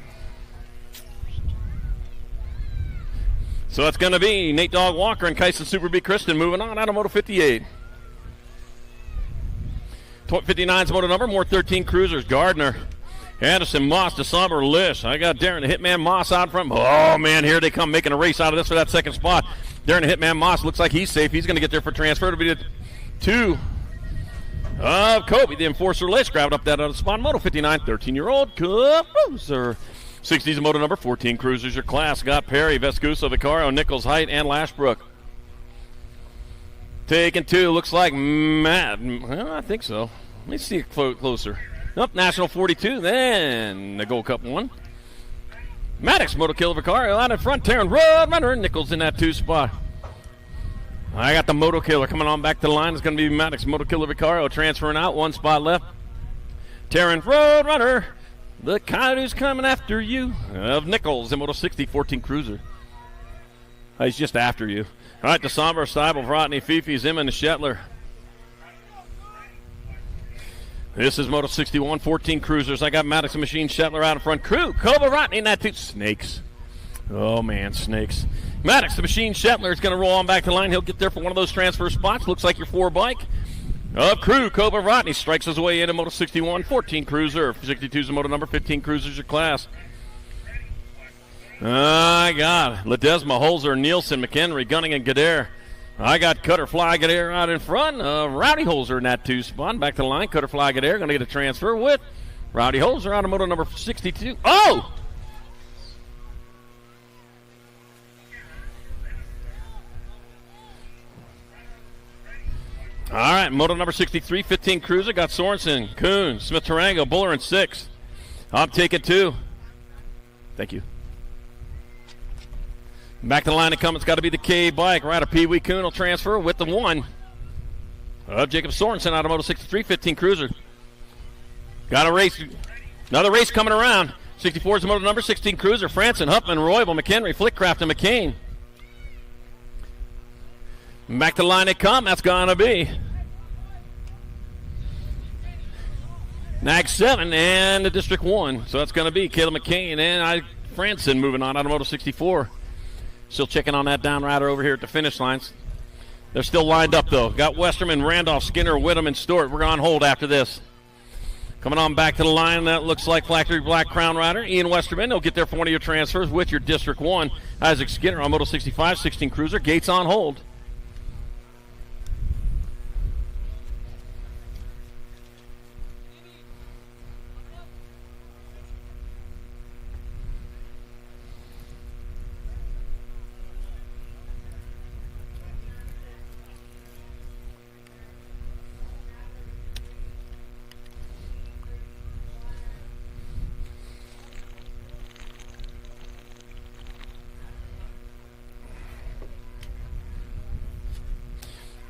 So it's going to be Nate Dog Walker and Kyson Super B. Kristen moving on out of Moto 58. 59's moto number, more 13 Cruisers. Gardner, Anderson, Moss, DeSomber, Lish. I got Darren the Hitman Moss out front. Oh, man, here they come making a race out of this for that second spot. Darren the Hitman Moss looks like he's safe. He's going to get there for transfer. It'll be the 2 of Kobe. The Enforcer Lish grabbed up that other spot. Moto 59, 13-year-old Cruiser. 60's moto number, 14 Cruisers your class. Got Perry, Vescuso, Vicario, Nichols, Height, and Lashbrook. Taking 2, looks like Matt. Well, I think so. Let me see it closer. Nope, National 42, then the Gold Cup 1. Maddox, Moto Killer Vicario out in front. Taryn Roadrunner, Nichols in that 2 spot. I got the Moto Killer coming on back to the line. It's going to be Maddox, Moto Killer Vicario transferring out. 1 spot left. Taryn Roadrunner, the kind who's coming after you. Of Nichols in Moto 60, 14 Cruiser. He's just after you. All right, DeSomber, Steibel, Vrotny, Fifi, Zimmerman, and Shetler. This is Moto 61, 14 Cruisers. I got Maddox and Machine Shetler out in front. Crew, Koba, Rodney, and that 2. Snakes. Oh, man, snakes. Maddox, the Machine Shetler is going to roll on back to the line. He'll get there for one of those transfer spots. Looks like your 4 bike. Crew, Koba, Rodney strikes his way into Moto 61, 14 Cruiser. 62's the moto number, 15 Cruisers your class. I got Ledesma, Holzer, Nielsen, McHenry, Gunning, and Gadare. I got Cutter Fly Gadare out in front. Rowdy Holzer in that 2 spot. Back to the line. Cutter Fly Gadare going to get a transfer with Rowdy Holzer out of moto number 62. Oh! All right, moto number 63, 15 Cruiser. Got Sorensen, Kuhn, Smith Tarango, Buller in 6. I'm taking 2. Thank you. Back to the line it comes. It's got to be the K bike. Rider Pee Wee Kuhn will transfer with the 1 of Jacob Sorensen out of Moto 63, 15 Cruiser. Got a race. Another race coming around. 64 is the moto number, 16 Cruiser. Franson, Huffman, Roybal, McHenry, Flickcraft, and McCain. Back to the line it comes. That's going to be NAG 7 and the District 1. So that's going to be Caleb McCain and Franson moving on out of Moto 64. Still checking on that down rider over here at the finish lines. They're still lined up, though. Got Westerman, Randolph, Skinner, Whittam, and Stewart. We're on hold after this. Coming on back to the line, that looks like Factory Black Crown Rider. Ian Westerman, he'll get there for one of your transfers with your District 1. Isaac Skinner on Moto 65, 16 Cruiser. Gates on hold.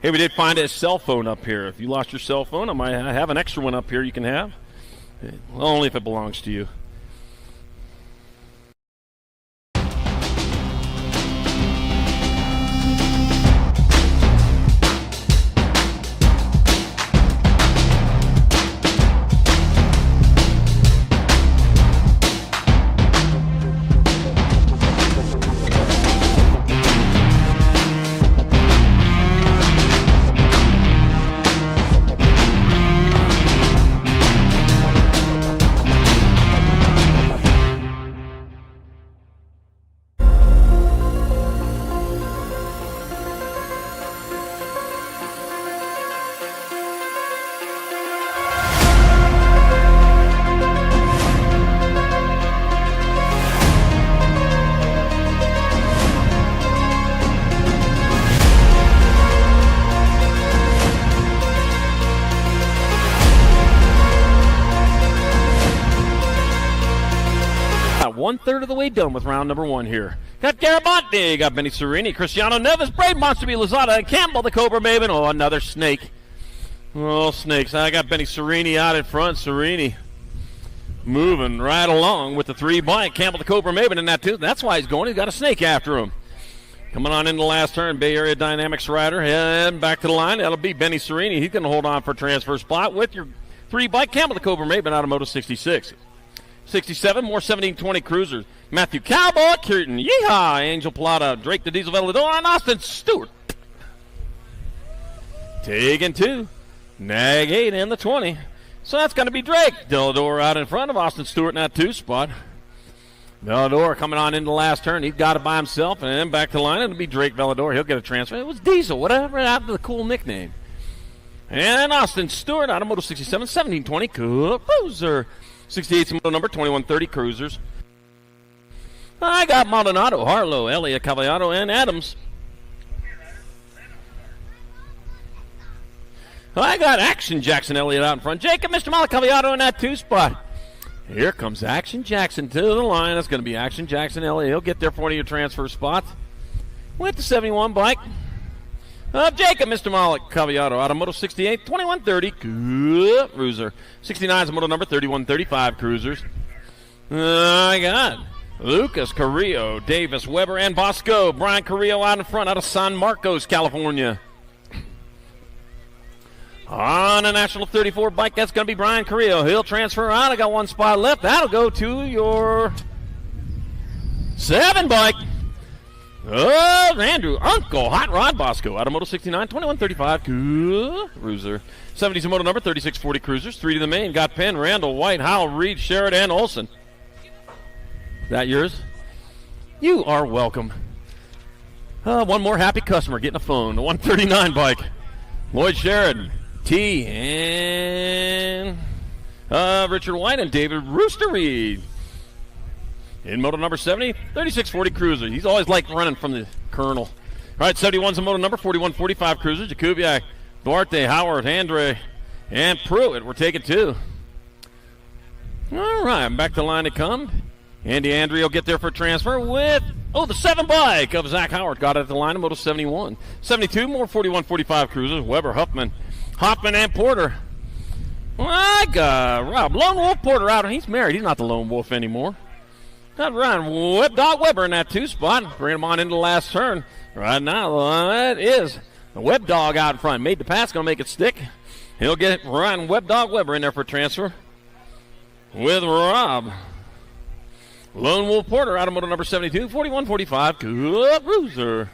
Hey, we did find a cell phone up here. If you lost your cell phone, I have an extra one up here you can have. Well, only if it belongs to you. 1/3 of the way done with round number 1 here. Got Garibaldi, got Benny Serini, Cristiano Novice, Brave Monster B. Lozada, and Campbell the Cobra Maven. Oh, another snake. Oh, snakes. I got Benny Serini out in front. Serini moving right along with the 3 bike. Campbell the Cobra Maven in that too. That's why he's going. He's got a snake after him. Coming on in the last turn, Bay Area Dynamics rider. And back to the line. That'll be Benny Serini. He's going to hold on for transfer spot with your 3 bike. Campbell the Cobra Maven out of Moto 66. 67, more 1720 cruisers. Matthew Cowboy, Curtin, Yeehaw, Angel Plata, Drake the Diesel Velador, and Austin Stewart. Taking 2. Nag 8 in the 20. So that's going to be Drake. Velador out in front of Austin Stewart in that 2 spot. Velador coming on into the last turn. He's got it by himself, and then back to the line. It'll be Drake Velador. He'll get a transfer. It was Diesel, whatever happened to the cool nickname. And then Austin Stewart out of Moto 67, 1720 cruiser. 68's Moto number 2130 cruisers. I got Maldonado, Harlow, Elliott, Cavallado, and Adams. I got Action Jackson Elliott out in front. Jacob, Mr. Malacavallado in that 2 spot. Here comes Action Jackson to the line. That's going to be Action Jackson Elliott. He'll get there for one of your transfer spots with the 71 bike. Jacob, Mr. Malacavallado out of Moto 68, 2130 cruiser. 69 is the Moto number 3135 cruisers. I got Lucas Carrillo, Davis Weber, and Bosco. Brian Carrillo out in front out of San Marcos, California. On a National 34 bike, that's going to be Brian Carrillo. He'll transfer out. I got 1 spot left. That'll go to your 7 bike. Oh, Andrew Uncle Hot Rod Bosco out of Moto 69, 2135 cruiser. 70's a Moto number 3640 cruisers. 3 to the main. Got Penn, Randall, White, Howell, Reed, Sheridan, Olson. That yours? You are welcome. One more happy customer getting a phone. The 139 bike. Lloyd Sheridan, T, and Richard White and David Rooster Reed. In Moto number 70, 3640 cruiser. He's always liked running from the Colonel. All right, 71's a Moto number 4145 cruiser. Jakubiak, Duarte, Howard, Andre, and Pruitt. We're taking 2. All right, back to the line to come. Andy Andre will get there for transfer with, the 7 bike of Zach Howard. Got it at the line of Moto 71. 72, more 4145 cruisers. Weber, Huffman, Hoffman, and Porter. Well, I got Rob Lone Wolf Porter out. He's married. He's not the Lone Wolf anymore. Got Ryan Web Dog Weber in that 2 spot. Bring him on into the last turn. Right now, that is the Web Dog out in front. Made the pass, going to make it stick. He'll get Ryan Web Dog Weber in there for transfer with Rob Lone Wolf Porter out of Moto number 72, 4145 cruiser.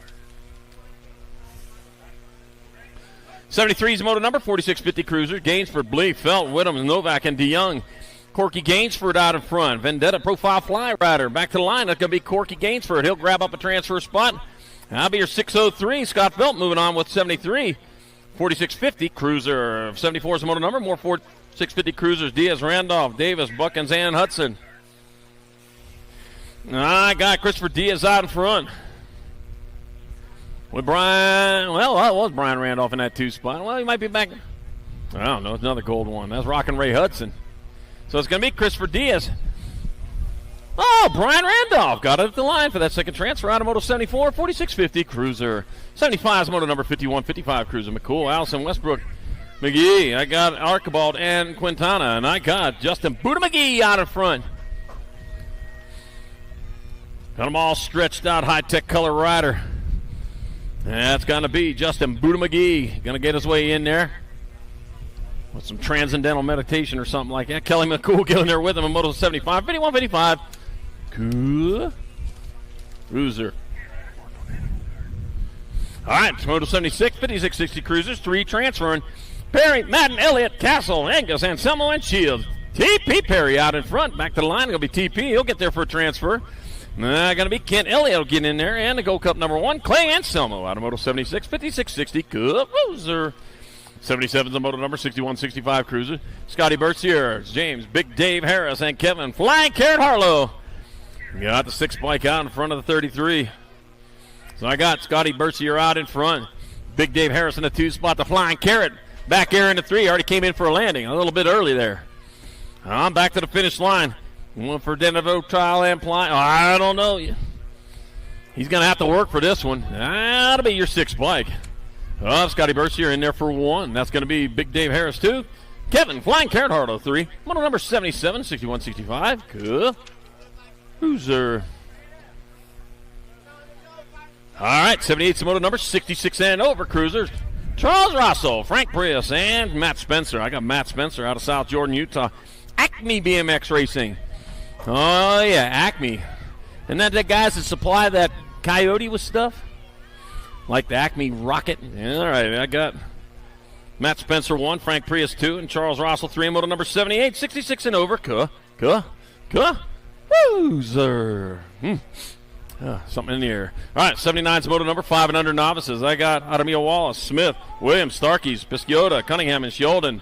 73's Moto number 4650 cruiser. Gainsford, Blee, Felt, Whittam, Novak, and DeYoung. Corky Gainsford out in front. Vendetta Profile Fly Rider. Back to the line. That's going to be Corky Gainsford. He'll grab up a transfer spot. That'll be your 603. Scott Felt moving on with 73. 4650 cruiser. 74 is the Moto number. More 4650 cruisers. Diaz, Randolph, Davis, Buckins, and Hudson. I got Christopher Diaz out in front. With Brian, well, that was Brian Randolph in that 2 spot. Well, he might be back. I don't know. It's another gold one. That's Rockin' Ray Hudson. So it's going to be Christopher Diaz. Oh, Brian Randolph got it at the line for that second transfer out of Moto 74, 4650 cruiser. 75 is Moto number 5155 cruiser. McCool, Allison, Westbrook, McGee. I got Archibald and Quintana, and I got Justin Buddha McGee out in front. Got them all stretched out, high-tech color rider. That's going to be Justin Buddha McGee. Going to get his way in there with some transcendental meditation or something like that. Kelly McCool getting there with him in Moto 75, 5155. Cool. Cruiser. All right, Moto 76, 5660 cruisers, 3 transferring. Perry, Madden, Elliott, Castle, Angus, Anselmo, and Shields. TP Perry out in front. Back to the line. It'll be TP. He'll get there for a transfer. Going to be Kent Elliott will get in there. And the Gold Cup number 1, Clay Anselmo out of Moto 76, 5660 cruiser. 77's the Moto number 6165 cruiser. Scotty Bertier, James, Big Dave Harris, and Kevin Flying Carrot Harlow. Got the 6 bike out in front of the 33. So I got Scotty Bertier out in front. Big Dave Harris in the 2 spot. The Flying Carrot back here in the 3. Already came in for a landing a little bit early there. I'm back to the finish line. One for Denevo trial and ply. I don't know. He's going to have to work for this one. That'll be your 6th bike. Oh, Scotty Bercier in there for 1. That's going to be Big Dave Harris, 2. Kevin Flying Carrot Heart 3. Moto number 77, 6165. Cool. Who's there? All right, 78's moto number 66 and over. Cruisers. Charles Rosso, Frank Prius, and Matt Spencer. I got Matt Spencer out of South Jordan, Utah. Acme BMX Racing. Oh, yeah, Acme. Isn't that the guys that supply that Coyote with stuff? Like the Acme Rocket? Yeah, all right, I got Matt Spencer 1, Frank Prius 2, and Charles Rosso 3, moto number 78, 66 and over. Loser. Something in the air. All right, 79's moto number 5 and under novices. I got Adamia Wallace, Smith, Williams, Starkeys, Pisciota, Cunningham, and Sheldon.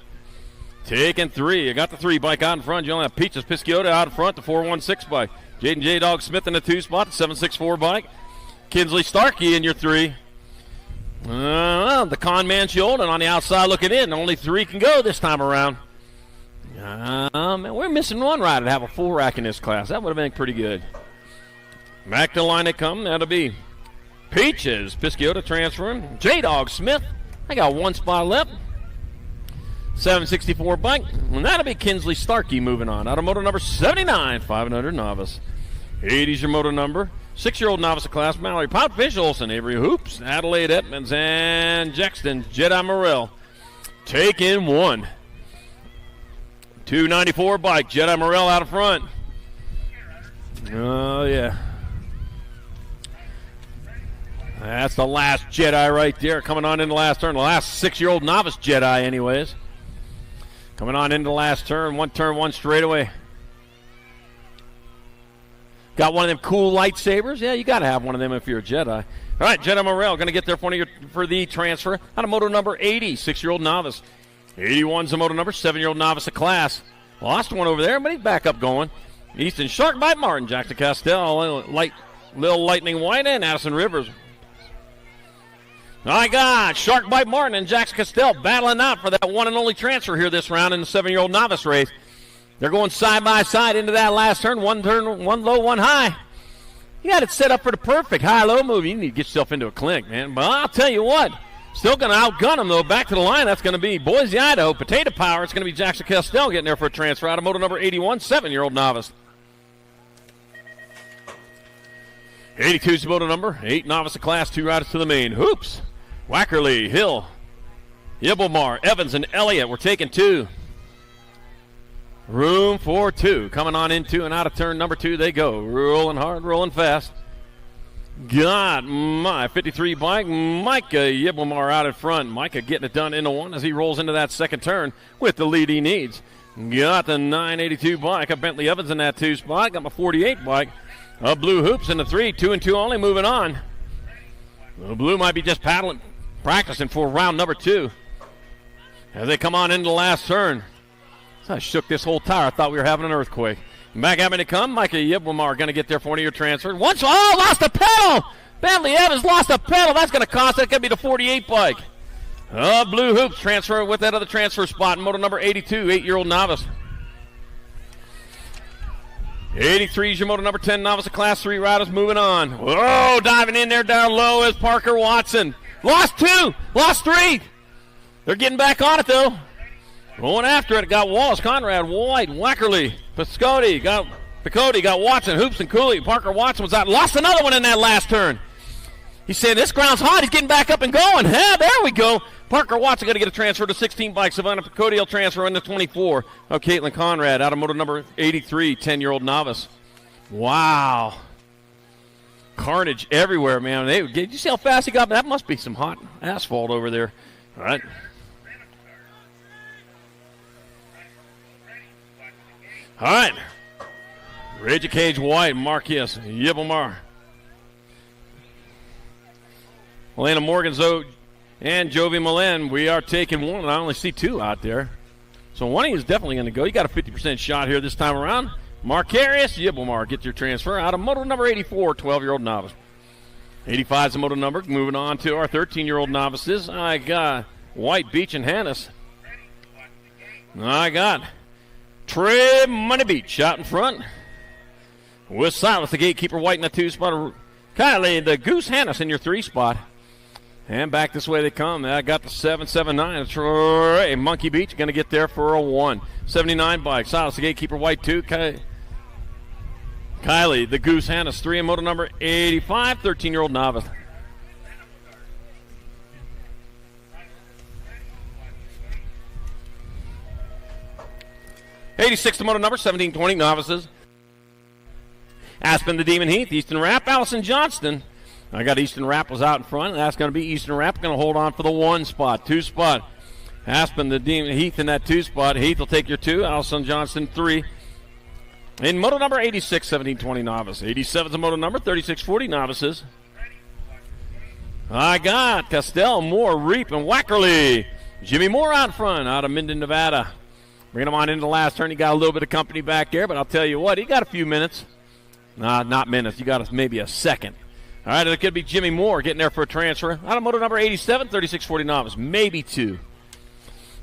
Taking 3. I got the 3 bike out in front. You only have Peaches, Pisciota out in front, the 416 bike. Jaden J-Dog Smith in the 2 spot, the 764 bike. Kinsley Starkey in your 3. The con man Sheldon on the outside looking in. Only 3 can go this time around. Man, we're missing one rider to have a full rack in this class. That would have been pretty good. Back to the line they come. That'll be Peaches, Pisciota transferring. J-Dog Smith. I got 1 spot left. 764 bike. And that'll be Kinsley Starkey moving on. Out of moto number 79, 500 novice. 80's your moto number. 6-year-old novice class. Mallory Pout, Fish Olson, Avery Hoops, Adelaide Edmonds, and Jackson Jedi Morrell. Take in 1. 294 bike. Jedi Morrell out of front. Oh, yeah. That's the last Jedi right there. Coming on in the last turn. The last 6-year-old novice Jedi, anyways. Coming on into the last turn. 1 turn, 1 straightaway. Got one of them cool lightsabers? Yeah, you got to have one of them if you're a Jedi. All right, Jedi Morrell going to get there for the transfer. Out of moto number 80, 6-year-old novice. 81's the moto number, 7-year-old novice of class. Lost one over there, but he's back up going. Easton Shark Bite Martin, Jack DeCastell, Lil Lightning White, and Addison Rivers. My God, Shark Bite Martin and Jack DeCastell battling out for that one and only transfer here this round in the 7-year-old novice race. They're going side by side into that last turn, one low, one high. You got it set up for the perfect high-low move. You need to get yourself into a clinic, man. But I'll tell you what, still going to outgun them, though. Back to the line, that's going to be Boise, Idaho. Potato Power, it's going to be Jackson Castell getting there for a transfer out of moto number 81, 7-year-old novice. 82's moto number, 8 novice of class, 2 riders to the main. Hoops, Wackerly, Hill, Yibblemar, Evans, and Elliott. We're taking 2. Room for 2. Coming on into and out of turn number 2 they go. Rolling hard, rolling fast. Got my 53 bike, Micah Yibblemar out in front. Micah getting it done into 1 as he rolls into that second turn with the lead he needs. Got the 982 bike. Got Bentley Evans in that 2 spot. Got my 48 bike. Blue Hoops in the 3. 2 and 2 only moving on. Blue might be just paddling, practicing for round number 2. As they come on into the last turn. I shook this whole tire. I thought we were having an earthquake. Back at me to come. Micah Yibblemar going to get there for one of your transfers. Lost a pedal. Bentley Evans lost a pedal. That's going to cost. That's going to be the 48 bike. Blue Hoops transfer with that other transfer spot in moto number 82, 8-year-old novice. 83 is your moto number 10 novice of class 3 riders moving on. Whoa, diving in there down low is Parker Watson. Lost 2. Lost 3. They're getting back on it, though. Going after it, got Wallace, Conrad, White, Wackerly, Piscotti, got Watson, Hoops, and Cooley. Parker Watson was out. Lost another one in that last turn. He said, this ground's hot. He's getting back up and going. Yeah, there we go. Parker Watson got to get a transfer to 16 bikes. Savannah Piscotti will transfer into 24. Oh, Caitlin Conrad out of moto number 83, 10-year-old novice. Wow. Carnage everywhere, man. Did you see how fast he got? That must be some hot asphalt over there. All right. All right. Reggie Cage White, Marquez, Yibblemar. Elena Morganzo and Jovi Milan. We are taking 1, and I only see 2 out there. So one of you is definitely going to go. You got a 50% shot here this time around. Marcarius Yibblemar gets your transfer out of moto number 84, 12-year-old novice. 85 is the moto number. Moving on to our 13-year-old novices. I got White, Beach, and Hannes. I got Trey Money Beach out in front. With Silas, the gatekeeper, white in the 2 spot. Kylie, the Goose Hannes in your 3 spot. And back this way they come. I got the 779. Troy Monkey Beach going to get there for a 1. 79 bike. Silas, the gatekeeper, white 2. Kylie, the Goose Hannes, 3 and moto number 85. 13-year-old novice. '86 the moto number 1720 novices. Aspen the Demon Heath, Easton Rapp, Allison Johnston. I got Easton Rapp was out in front. That's going to be Easton Rapp going to hold on for the 1 spot. 2 spot. Aspen the Demon Heath in that 2 spot. Heath will take your 2. Allison Johnston 3. In moto number 86, 1720 novice. 87 is the moto number 3640 novices. I got Castell, Moore, Reap, and Wackerly. Jimmy Moore out front, out of Minden, Nevada. Bringing him on into the last turn. He got a little bit of company back there, but I'll tell you what, he got a few minutes. Nah, not minutes. You got maybe a second. All right, it could be Jimmy Moore getting there for a transfer. Out of moto number 87, 3640 novice. Maybe 2.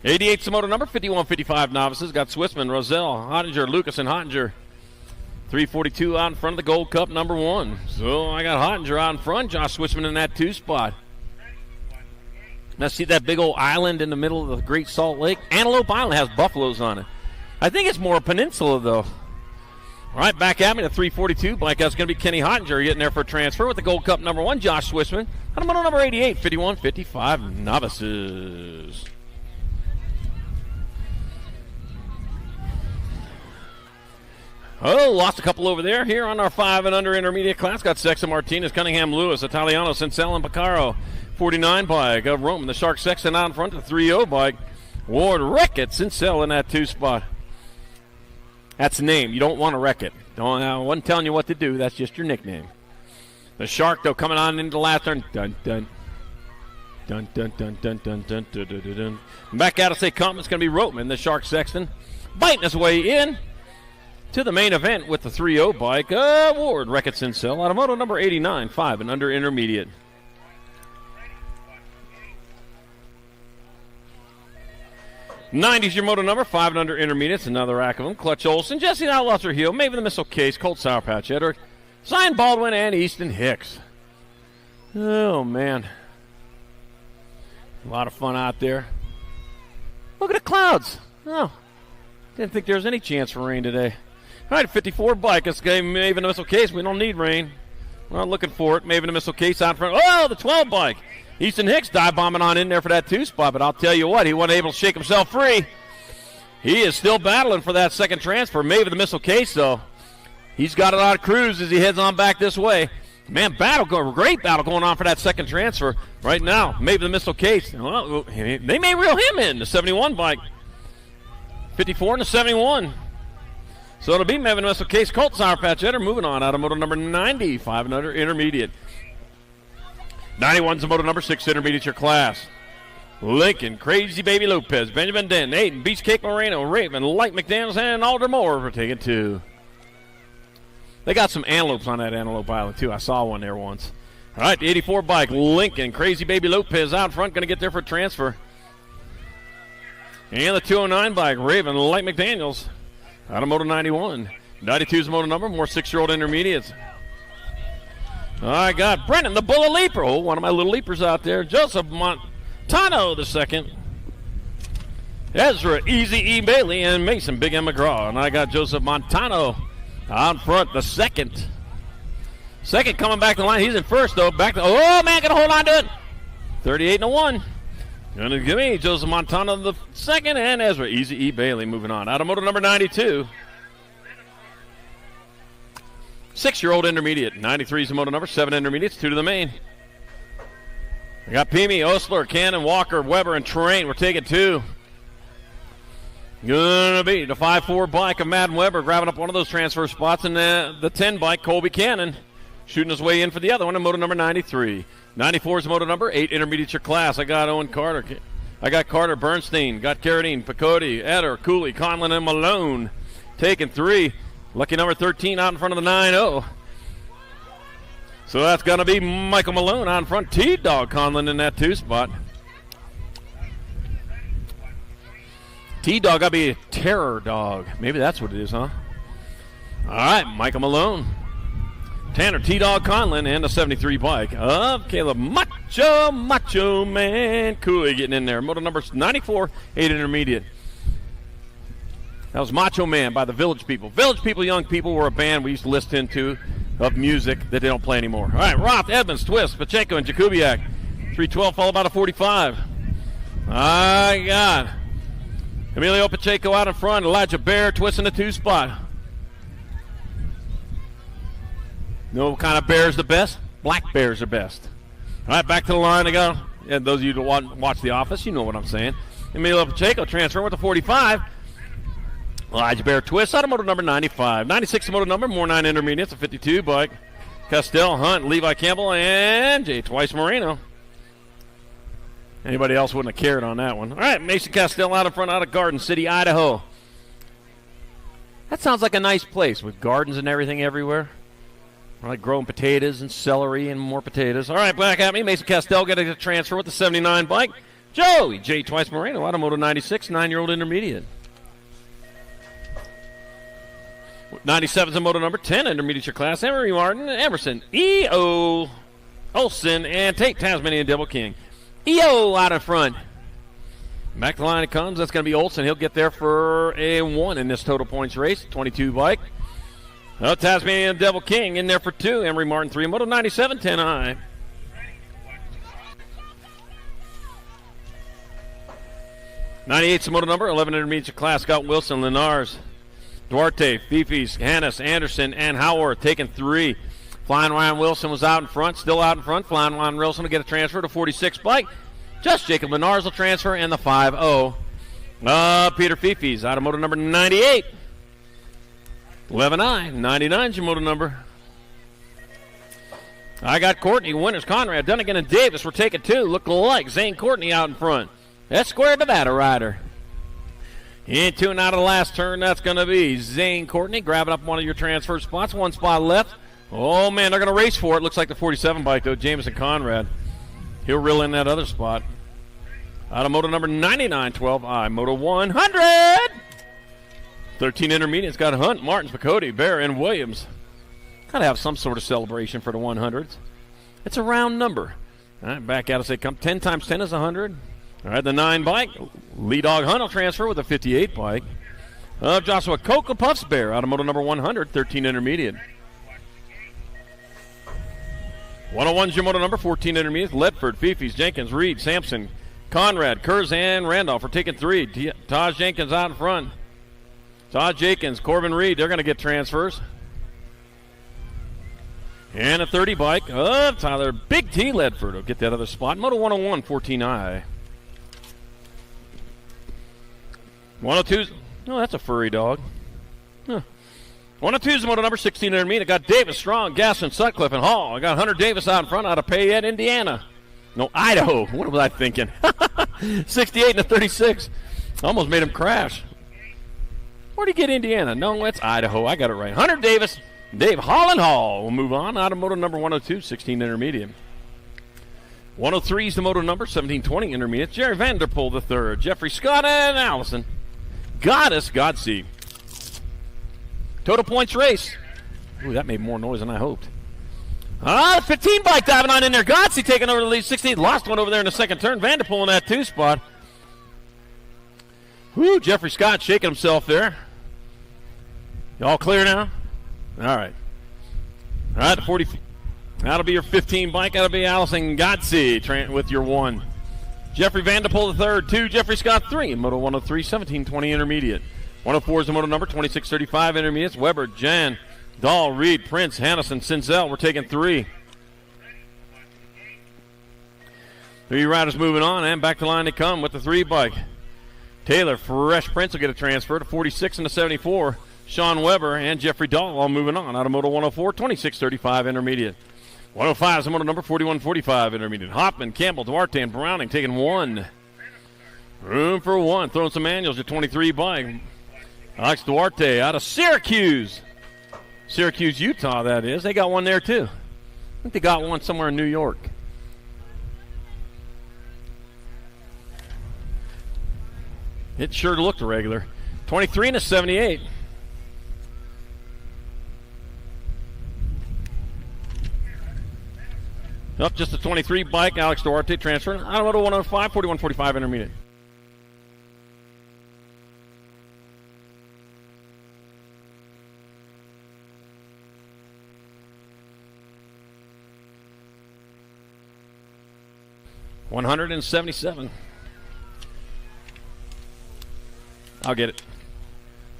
88's the moto number 5155 novices. Got Swissman, Roselle, Hottinger, Lucas, and Hottinger. 342 out in front of the Gold Cup number 1. So I got Hottinger out in front. Josh Swissman in that 2 spot. Now see that big old island in the middle of the Great Salt Lake? Antelope Island has buffaloes on it. I think it's more a peninsula, though. All right, back at me, the 342 bike. That's going to be Kenny Hottinger getting there for a transfer with the Gold Cup number 1, Josh Swissman. On moto number 88, 51-55 novices. Oh, lost a couple over there. Here on our 5 and under intermediate class, got Sexton Martinez, Cunningham Lewis, Italiano, Cincel, and Piccaro. 49 bike of Roman, the Shark Sexton out in front, the 3-0 bike. Ward Rickett, Cincel in that 2 spot. That's the name. You don't want to wreck it. I wasn't telling you what to do. That's just your nickname. The Shark, though, coming on into the last turn. Dun, dun. Dun, dun, dun, dun, dun, dun, dun, dun, dun, dun. Back out to say come. It's going to be Roteman, the Shark Sexton, biting his way in to the main event with the 3-0 bike. Ward Rickett Cincel out of moto number 89, 5 and under intermediate. '90's your moto number, 5 and under intermediates, another rack of them. Clutch Olson, Jesse Outlaws Heel, Maven the Missile Case, Colt Sour Patch Edric, Zion Baldwin, and Easton Hicks. Oh, man. A lot of fun out there. Look at the clouds. Oh, didn't think there was any chance for rain today. All right, 54 bike. Let's get Maven the Missile Case. We don't need rain. We're not looking for it. Maven the Missile Case out front. Oh, the 12 bike. Easton Hicks dive bombing on in there for that 2 spot, but I'll tell you what, he wasn't able to shake himself free. He is still battling for that second transfer. Maven the Missile Case, though. He's got it on cruise as he heads on back this way. Man, great battle going on for that second transfer right now. Maven the Missile Case. Well, they may reel him in, the 71 bike. 54 and the 71. So it'll be Maven the Missile Case. Colt Sour Patch Eder moving on out of moto number 90, 5 and under intermediate. 91's the moto number 6 intermediate your class. Lincoln, Crazy Baby Lopez, Benjamin Den, Aiden, Beachcake Moreno, Raven, Light McDaniels, and Alder Moore for taking 2. They got some antelopes on that Antelope Island, too. I saw one there once. All right, the 84 bike, Lincoln, Crazy Baby Lopez out front, going to get there for transfer. And the 209 bike, Raven, Light McDaniels, out of moto 91. 92's the moto number, more 6-year-old intermediates. I got Brennan, the Bullet Leaper. Oh, one of my little leapers out there. Joseph Montano, the second. Ezra, Easy E. Bailey, and Mason, Big M. McGraw. And I got Joseph Montano out front, the second. Second coming back to the line. He's in first, though. Oh, man, going to hold on to it. 38-1. Going to give me Joseph Montano the second, and Ezra, Easy E. Bailey moving on. Out of moto number 92. 6-year-old intermediate. 93 is the moto number. 7 intermediates, 2 to the main. I got Peamy, Osler, Cannon, Walker, Weber, and Terrain. We're taking 2. Gonna be the 5-4 bike of Madden Weber grabbing up one of those transfer spots, and the 10 bike, Colby Cannon, shooting his way in for the other one in moto number 93. 94 is the moto number. 8 intermediate your class. I got Owen Carter. I got Carter, Bernstein, got Carradine, Picotti, Eder, Cooley, Conlon, and Malone. Taking 3. Lucky number 13 out in front of the 9-0. So that's going to be Michael Malone out in front. T-Dog Conlon in that 2 spot. T-Dog got to be a terror dog. Maybe that's what it is, huh? All right, Michael Malone. Tanner T-Dog Conlon and the 73 bike of Caleb Macho Man Cooley getting in there. Moto number 94, 8 intermediate. That was Macho Man by the Village People. Village People, Young People were a band we used to listen to of music that they don't play anymore. All right, Roth, Evans, Twist, Pacheco, and Jakubiak. 312 followed by the 45. My God. Emilio Pacheco out in front. Elijah Bear twisting the 2 spot. Know what kind of bear is the best? Black bears are best. All right, back to the line they go. And those of you who watch The Office, you know what I'm saying. Emilio Pacheco transfer with the 45. Elijah Bear twist out of motor number 95. 96 motor number, more 9 intermediates, a 52 bike. Castell, Hunt, Levi Campbell, and Jay Twice Moreno. Anybody else wouldn't have cared on that one. All right, Mason Castell out in front out of Garden City, Idaho. That sounds like a nice place with gardens and everything everywhere. I like growing potatoes and celery and more potatoes. All right, back at me. Mason Castell getting a transfer with the 79 bike. Joey J. Twice Moreno, Automoto 96, 9-year-old intermediate. 97 is a moto number 10, intermediate class. Emery Martin, Emerson, E.O. Olson, and Tate Tasmanian Devil King. E.O. out in front. Back to the line it comes. That's going to be Olson. He'll get there for a 1 in this total points race. 22 bike. Oh, Tasmanian Devil King in there for 2. Emery Martin 3. Moto 97, 10i. '98's the moto number 11 intermediate class. Scott Wilson, Lenars, Duarte, Fifis, Hannes, Anderson, and Howard taking 3. Flying Ryan Wilson was out in front, still out in front. Flying Ryan Wilson will get a transfer to 46 bike. Just Jacob Lenars will transfer and the 5-0. Peter Fifis out of moto number 98. 11-9, 99's your moto number. I got Courtney, Winters, Conrad, Dunnigan, and Davis. We're taking 2. Look alike. Zane Courtney out in front. That's Square Nevada rider. Into and out of the last turn, that's going to be Zane Courtney grabbing up one of your transfer spots. 1 spot left. Oh, man, they're going to race for it. Looks like the 47 bike, though, Jameson Conrad. He'll reel in that other spot. Out of moto number 99, 12i, moto 100. 13 intermediates got Hunt, Martins, Picotti, Bear, and Williams. Got to have some sort of celebration for the 100s. It's a round number. All right, back out and say, come 10 times 10 is 100. All right, the 9 bike. Lee Dog Hunt will transfer with a 58 bike. Joshua Coca Puffs Bear out of moto number 100, 13 intermediate. 101's your moto number, 14 intermediate. Ledford, Fifis, Jenkins, Reed, Sampson, Conrad, Kurz, and Randolph are taking 3. Taj Jenkins out in front. Todd Jenkins, Corbin Reed, they're going to get transfers. And a 30 bike of Tyler Big T Ledford will get that other spot. Moto 101, 14i. 102's, oh, that's a furry dog. Huh. 102's moto number 16 intermediate. I got Davis, Strong, Gaston, Sutcliffe, and Hall. I got Hunter Davis out in front out of Payette, Indiana. No, Idaho. What was I thinking? 68 and a 36. Almost made him crash. Where'd he get Indiana? No, it's Idaho. I got it right. Hunter Davis, Dave Holland Hall will move on. Out of moto number 102, 16 intermediate. 103 is the moto number, 1720 intermediate. Jerry Vanderpool the third. Jeffrey Scott and Allison. Goddess Godsey. Total points race. Ooh, that made more noise than I hoped. 15 bike diving on in there. Godsey taking over the lead. 16. Lost one over there in the second turn. Vanderpool in that 2 spot. Whoo, Jeffrey Scott shaking himself there. You all clear now? All right. All right, the 40. That'll be your 15 bike. That'll be Allison Godsey with your 1. Jeffrey Vanderpool the third. 2. Jeffrey Scott 3. Moto 103, 1720 intermediate. 104 is the moto number, 2635 intermediates. Weber, Jan, Dahl, Reed, Prince, Hannison, Sinzel. We're taking 3. 3 riders moving on, and back to line they come with the 3 bike. Taylor, Fresh Prince will get a transfer to 46 and the 74. Sean Weber and Jeffrey Dahl all moving on. Out of moto 104, 2635 intermediate. 105 is the moto number, 4145 intermediate. Hoffman, Campbell, Duarte, and Browning taking 1. Room for 1. Throwing some manuals at 23 bike. Alex Duarte out of Syracuse. Syracuse, Utah, that is. They got one there, too. I think they got one somewhere in New York. It sure looked regular. 23 and a 78. Up just a 23 bike, Alex Duarte transferring. Automoto 105, 41-45 intermediate. $177. I'll get it.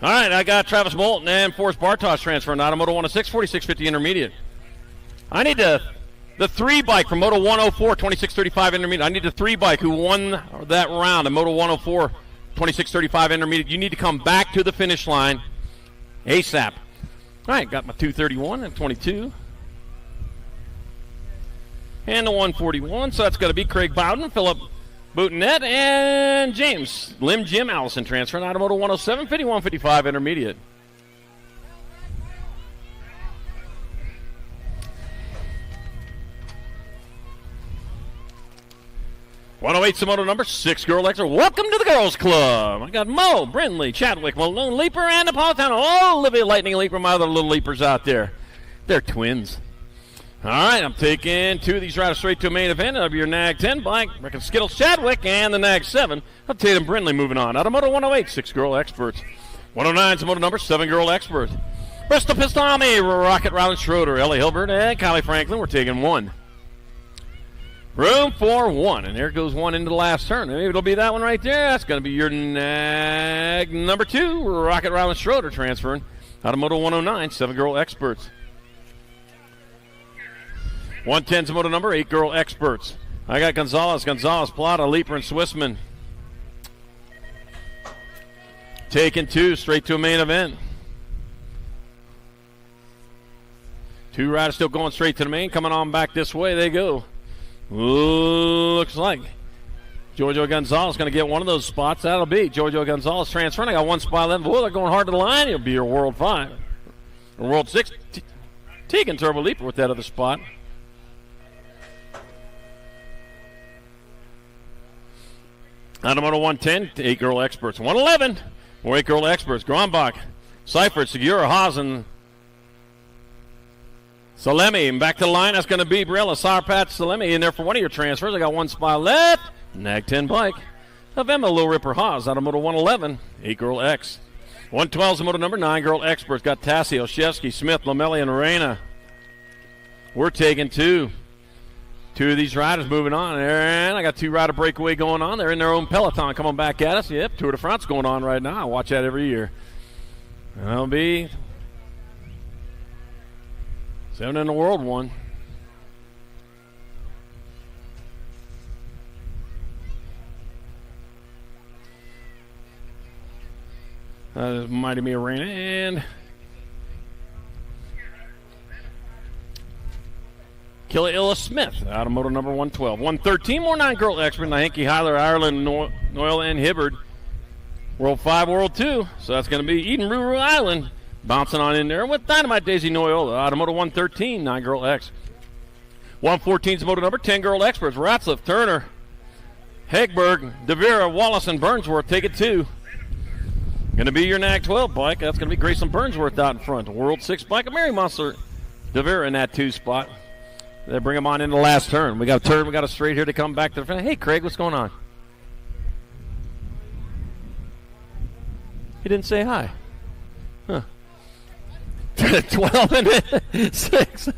All right, I got Travis Moulton and Forrest Bartosh transferring. Automoto 106, 46-50 intermediate. I need the 3 bike from Moto 104, 26-35 intermediate. I need the 3 bike who won that round in Moto 104, 26-35 intermediate. You need to come back to the finish line ASAP. All right, got my 231 and 22. And the 141, so that's going to be Craig Bowden, Philip Boutonette, and James Lim Jim Allison transferring. Automoto 107, 51-55 intermediate. Moto number 6 girl Xer. Welcome to the girls club. I got Mo, Brindley, Chadwick, Malone Leaper, and Napolitano. Oh, Olivia Lightning Leaper, my other little leapers out there. They're twins. All right, I'm taking 2 of these riders straight to a main event of your NAG 10 bike. Reckon Skittles Chadwick and the NAG 7 of Tatum Brindley moving on. Automoto 108, 6 girl experts. 109 Moto number 7 girl expert. Bristol Pistami, Rocket Ryland Schroeder, Ellie Hilbert, and Kylie Franklin. We're taking 1. Room for 1, and there goes 1 into the last turn. Maybe it'll be that one right there. That's going to be your NAG number 2, Rocket Ryland Schroeder transferring. Automoto 109, 7 girl experts. 110's Moto number 8 girl experts. I got Gonzalez, Plata, Leaper, and Swissman. Taking 2 straight to a main event. 2 riders still going straight to the main. Coming on back this way, they go. Ooh, looks like Giorgio Gonzalez going to get one of those spots. That'll be Giorgio Gonzalez transferring. I got 1 spot left. Boy, they're going hard to the line. He'll be your World 5. Or World 6. Tegan Turbo Leaper with that other spot. Automoto 110, 8 girl experts. 111, more 8 girl experts. Grombach, Seifert, Segura, Haas, and Salemi. And back to the line, that's going to be Briella, Sarpat, Salemi in there for one of your transfers. I got 1 spot left. NAG 10 bike of Emma Lil Ripper Haas. Automoto 111, 8 girl X. 112 is the Moto number 9 girl experts. Got Tassi, Olszewski, Smith, Lomelli, and Arena. We're taking 2. 2 of these riders moving on. And I got 2 rider breakaway going on. They're in their own peloton coming back at us. Yep, Tour de France going on right now. I watch that every year. That'll be 7 in the world 1. That is Mighty Me Arena. And Killa Smith, Automoto number 112. 113, more 9 girl expert. Nahanke, Heiler, Ireland, Noel, and Hibbard. World 5, World 2. So that's going to be Eden Ruru Island bouncing on in there with Dynamite Daisy Noel, Automoto 113, 9 girl X. 114 is Moto number 10 girl experts. Ratzliff, Turner, Hegberg, DeVera, Wallace, and Burnsworth. Take it 2. Going to be your NAG 12 bike. That's going to be Grayson Burnsworth out in front. World 6 bike of Mary Monster, DeVera in that 2 spot. They bring him on in the last turn. We got a turn. We got a straight here to come back to the front. Hey, Craig, what's going on? He didn't say hi. Huh. 12 and 6.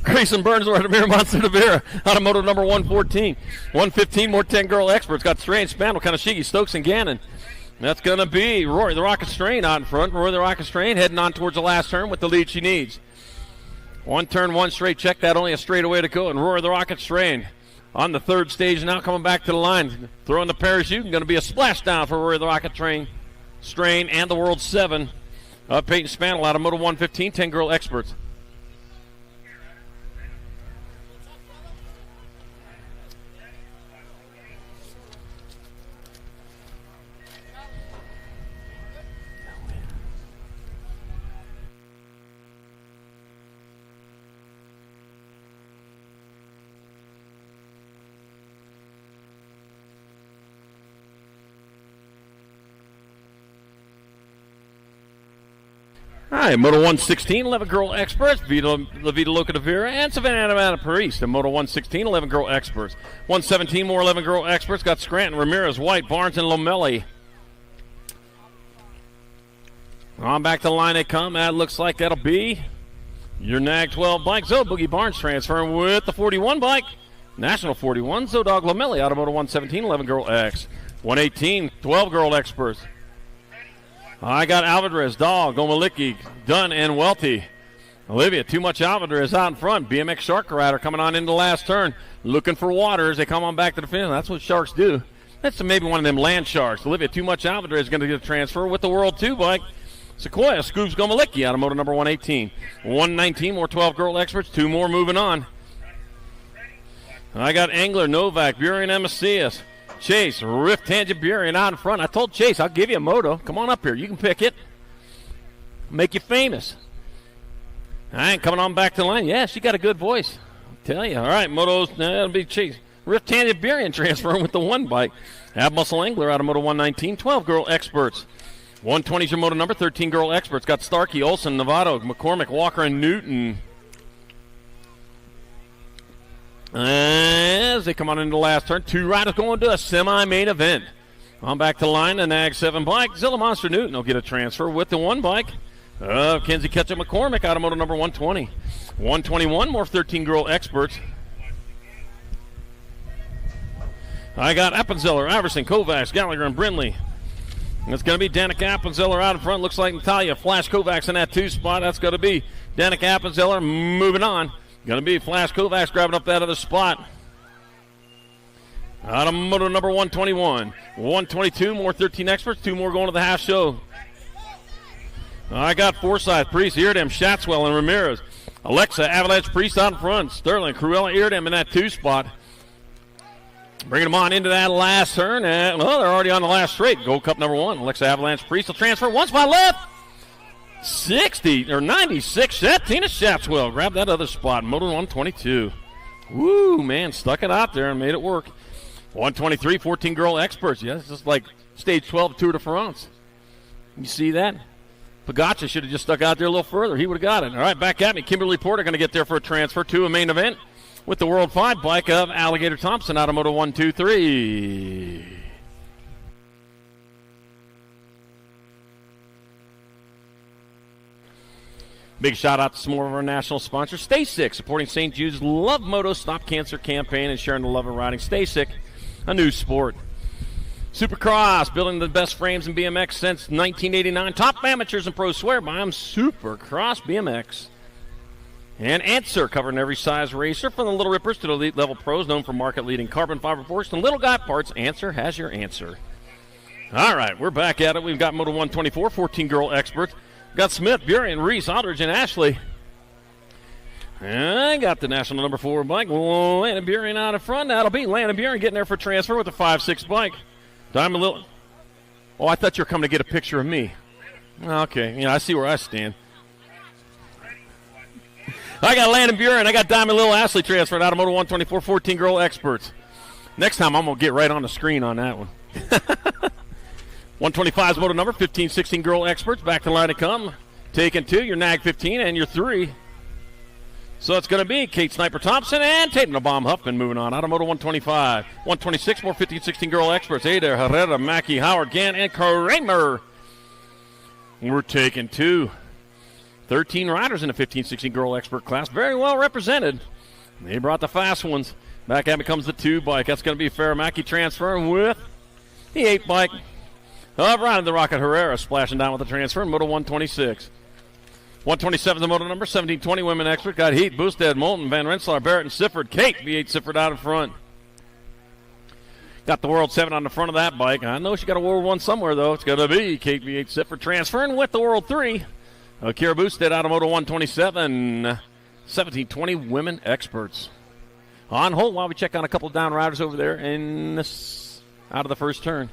Grayson Burnsworth, Amir Monster Devera, Automoto number 114. 115, more 10 girl experts. Got Strain, Spandel, Kanashigi, Stokes, and Gannon. That's going to be Rory the Rocket Strain out in front. Rory the Rocket Strain heading on towards the last turn with the lead she needs. 1 turn, 1 straight. Check that. Only a straightaway to go. And Rory the Rocket Strain on the 3rd stage now, coming back to the line. Throwing the parachute. Going to be a splashdown for Rory the Rocket Strain and the World 7. Peyton Spandel, Automoto 115, 10 girl experts. All right, Moto 116, 11 girl experts, Levita Loca de Vera, and Savannah Anna Paris. The Moto 116, 11 girl experts. 117, more 11 girl experts. Got Scranton, Ramirez, White, Barnes, and Lomelli. On back to the line they come. That looks like that'll be your NAG 12 bike. Zo Boogie Barnes transferring with the 41 bike. National 41, Zodog Lomelli, Automoto 117, 11 girl X. 118, 12 girl experts. I got Alvarez, Dog, Gomalicki, Dunn, and Welty. Olivia, too much Alvarez out in front. BMX Shark Rider coming on into the last turn. Looking for water as they come on back to the finish. That's what sharks do. That's maybe one of them land sharks. Olivia, too much Alvarez is going to get a transfer with the World 2 bike. Sequoia, Scoops Gomalicki, Automoto number 118. 119, more 12 girl experts. 2 more moving on. I got Angler, Novak, Burian, and Macias. Chase, Rift Tangent Burian out in front. I told Chase, I'll give you a moto. Come on up here. You can pick it. Make you famous. All right, coming on back to the line. Yeah, she got a good voice. I'll tell you. All right, motos, that'll be Chase. Rift Tangent Burian transferring with the 1 bike. Ab Muscle Angler out of Moto 119. 12 girl experts. 120 is your moto number. 13 girl experts. Got Starkey, Olsen, Novato, McCormick, Walker, and Newton. As they come on into the last turn, 2 riders going to a semi-main event. On back to the line, the NAG 7 bike. Zilla Monster Newton will get a transfer with the 1 bike. Kenzie Ketchup McCormick, Automoto number 120. 121, more 13 girl experts. I got Appenzeller, Iverson, Kovacs, Gallagher, and Brindley. And it's going to be Danica Appenzeller out in front. Looks like Natalia Flash Kovacs in that 2 spot. That's going to be Danica Appenzeller moving on. Going to be Flash Kovacs grabbing up that other spot. Automoto number 121. 122, more 13 experts. 2 more going to the half show. I got Forsyth, Priest, Irdem, Shatswell, and Ramirez. Alexa, Avalanche, Priest out in front. Sterling, Cruella, Irdem in that 2 spot. Bringing them on into that last turn. And, well, they're already on the last straight. Gold Cup number 1. Alexa, Avalanche, Priest will transfer. 1 spot left. 60 or 96. Tina Shatswell grabbed that other spot. Moto 122. Woo, man, stuck it out there and made it work. 123, 14 girl experts. Yeah, it's just like stage 12 Tour de France. You see that? Pagacha should have just stuck out there a little further. He would have got it. All right, back at me. Kimberly Porter going to get there for a transfer to a main event with the World 5 bike of Alligator Thompson, Automoto 123. Big shout out to some more of our national sponsors. Stay Sick, supporting St. Jude's Love Moto Stop Cancer campaign and sharing the love of riding. Stay Sick, a new sport. Supercross, building the best frames in BMX since 1989. Top amateurs and pros swear by them. Supercross BMX. And Answer, covering every size racer from the Little Rippers to the elite level pros, known for market-leading carbon fiber forks and little guy parts. Answer has your answer. All right, we're back at it. We've got Moto 124, 14 girl experts. Got Smith, Burian, Reese, Aldridge, and Ashley. And I got the national number 4 bike. Landon Burian out in front. That'll be Landon Burian getting there for transfer with the 5-6 bike. Diamond Little. Oh, I thought you were coming to get a picture of me. Okay, yeah, I see where I stand. I got Landon Burian. I got Diamond Little Ashley transferred out of Moto 124, 14 girl experts. Next time I'm going to get right on the screen on that one. 125's moto number, 15, 16 girl experts. Back to the line to come. Taking 2, your NAG 15 and your 3. So it's going to be Kate Sniper Thompson and Tatum Bomb Huffman moving on. Automoto 125. 126, more 15, 16 girl experts. Ada, Herrera, Mackey, Howard, Gann, and Kramer. We're taking 2. 13 riders in the 15, 16 girl expert class. Very well represented. They brought the fast ones. Back at me comes the 2 bike. That's going to be Farrah Mackey transferring with the 8 bike. Ryan the Rocket Herrera splashing down with the transfer in Moto 126. 127 the moto number, 1720 women expert. Got Heat, Boosted, Moulton, Van Rensselaer, Barrett, and Sifford. Kate, V8 Sifford out in front. Got the World 7 on the front of that bike. I know she got a World 1 somewhere, though. It's going to be Kate, V8 Sifford transferring with the World 3. Kira Boosted out of Moto 127. 1720 women experts. On hold while we check on a couple of down riders over there in this, out of the first turn.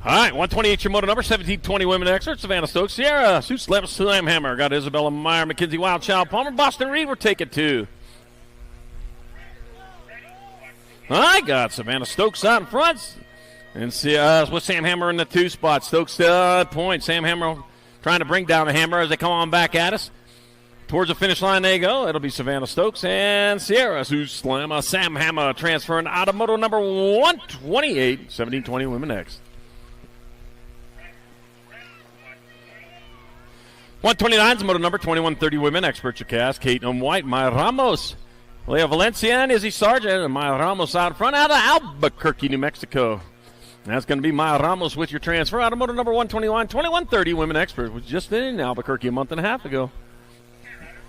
All right, 128 your motor number, 1720 women experts, Savannah Stokes, Sierra, Sue Slamhammer, got Isabella Meyer, Mackenzie Wildchild, Palmer, Boston Reed, we're taking 2. I got Savannah Stokes out in front. And see with Sam Hammer in the 2 spot. Stokes point. Sam Hammer trying to bring down the hammer as they come on back at us. Towards the finish line they go. It'll be Savannah Stokes and Sierra Sam Hammer transferring out of moto number 128, 1720 women next. 129 is moto number 2130 women expert Chacas, Caitlin White, Maya Ramos, Leah Valencia, and Izzy Sargent, and Maya Ramos out front out of Albuquerque, New Mexico. That's going to be Maya Ramos with your transfer out of moto number 121, 2130 women expert, was just in Albuquerque a month and a half ago.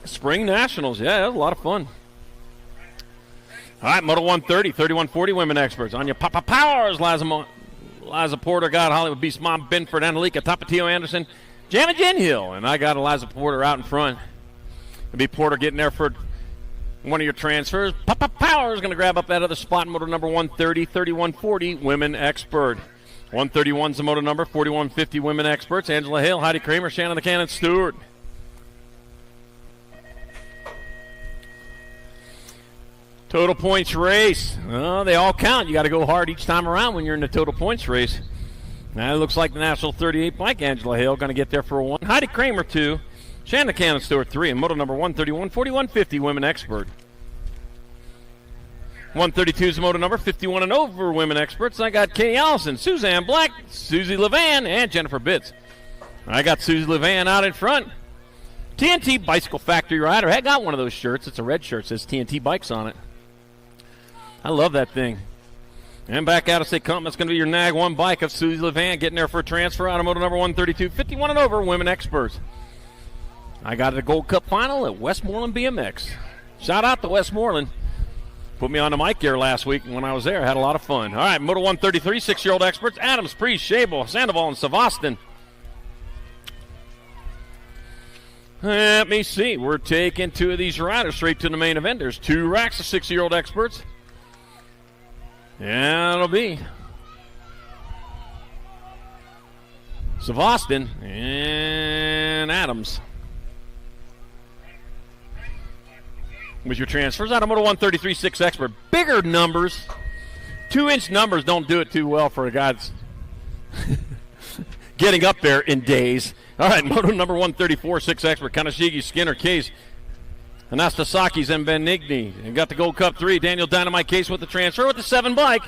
Spring Nationals, yeah, that was a lot of fun. All right, moto 130, 3140 women experts. Anya Papa Powers, Liza Porter got Hollywood Beast Mom Benford, Annalika Tapatio Anderson, Jamie Hill, and I got Eliza Porter out in front. It'll be Porter getting there for one of your transfers. Papa Power is going to grab up that other spot in motor number 130, 3140 women expert. 131 is the motor number, 4150 women experts. Angela Hale, Heidi Kramer, Shannon the Cannon Stewart. Total points race. They all count. You got to go hard each time around when you're in the total points race. Now it looks like the National 38 bike. Angela Hale going to get there for a 1. Heidi Kramer 2. Shannon Cannon Stewart 3. And moto number 131, 4150 women expert. 132 is the moto number, 51 and over women experts. I got Katie Allison, Suzanne Black, Susie Levan, and Jennifer Bitts. I got Susie Levan out in front. TNT Bicycle Factory Rider. I got one of those shirts. It's a red shirt. It says TNT Bikes on it. I love that thing. And back out as they come, that's going to be your Nag 1 bike of Susie Levan getting there for a transfer out of moto number 132, 51 and over women experts. I got a Gold Cup final at Westmoreland BMX. Shout out to Westmoreland. Put me on the mic here last week when I was there. Had a lot of fun. All right, moto 133, 6-year-old experts. Adams, Priest, Shable, Sandoval, and Savastin. Let me see. We're taking 2 of these riders straight to the main event. There's 2 racks of 6-year-old experts. Yeah, it'll be Savastin and Adams. With your transfers out of moto 133, 6 expert. Bigger numbers. 2-inch numbers don't do it too well for a guy that's getting up there in days. All right, moto number 134, 6 expert. Kanashigi, Skinner, Case, Anastasaki's, and Benigni. And got the Gold Cup 3. Daniel Dynamite Case with the transfer with the 7 bike.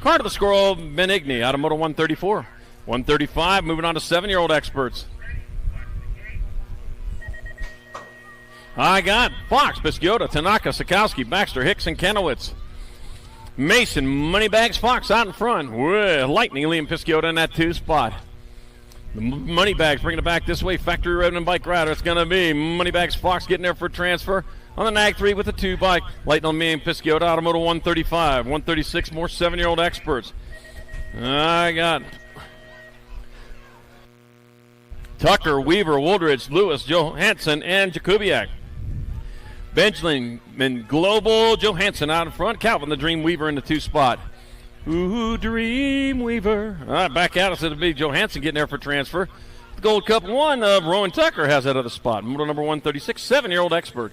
Car to the squirrel, Benigni out of moto 134. 135, moving on to 7-year-old experts. I got Fox, Pisciota, Tanaka, Sikowski, Baxter, Hicks, and Kenowitz. Mason, Moneybags, Fox out in front. Whoa, Lightning, Liam Pisciota in that 2 spot. The Moneybags bringing it back this way. Factory Road and Bike Rider. It's going to be Moneybags, Fox getting there for a transfer on the Nag 3 with the 2 bike. Lightning, Liam Pisciota, Automoto 135. 136, more 7-year-old experts. I got Tucker, Weaver, Woldridge, Lewis, Johansson, and Jakubiak. Benjamin Global, Johansson out in front. Calvin the Dream Weaver in the 2 spot. Ooh, Dream Weaver. All right, back out. It'll be Johansson getting there for transfer. The Gold Cup 1 of Rowan Tucker has that other spot. Moto number 136, 7-year-old expert.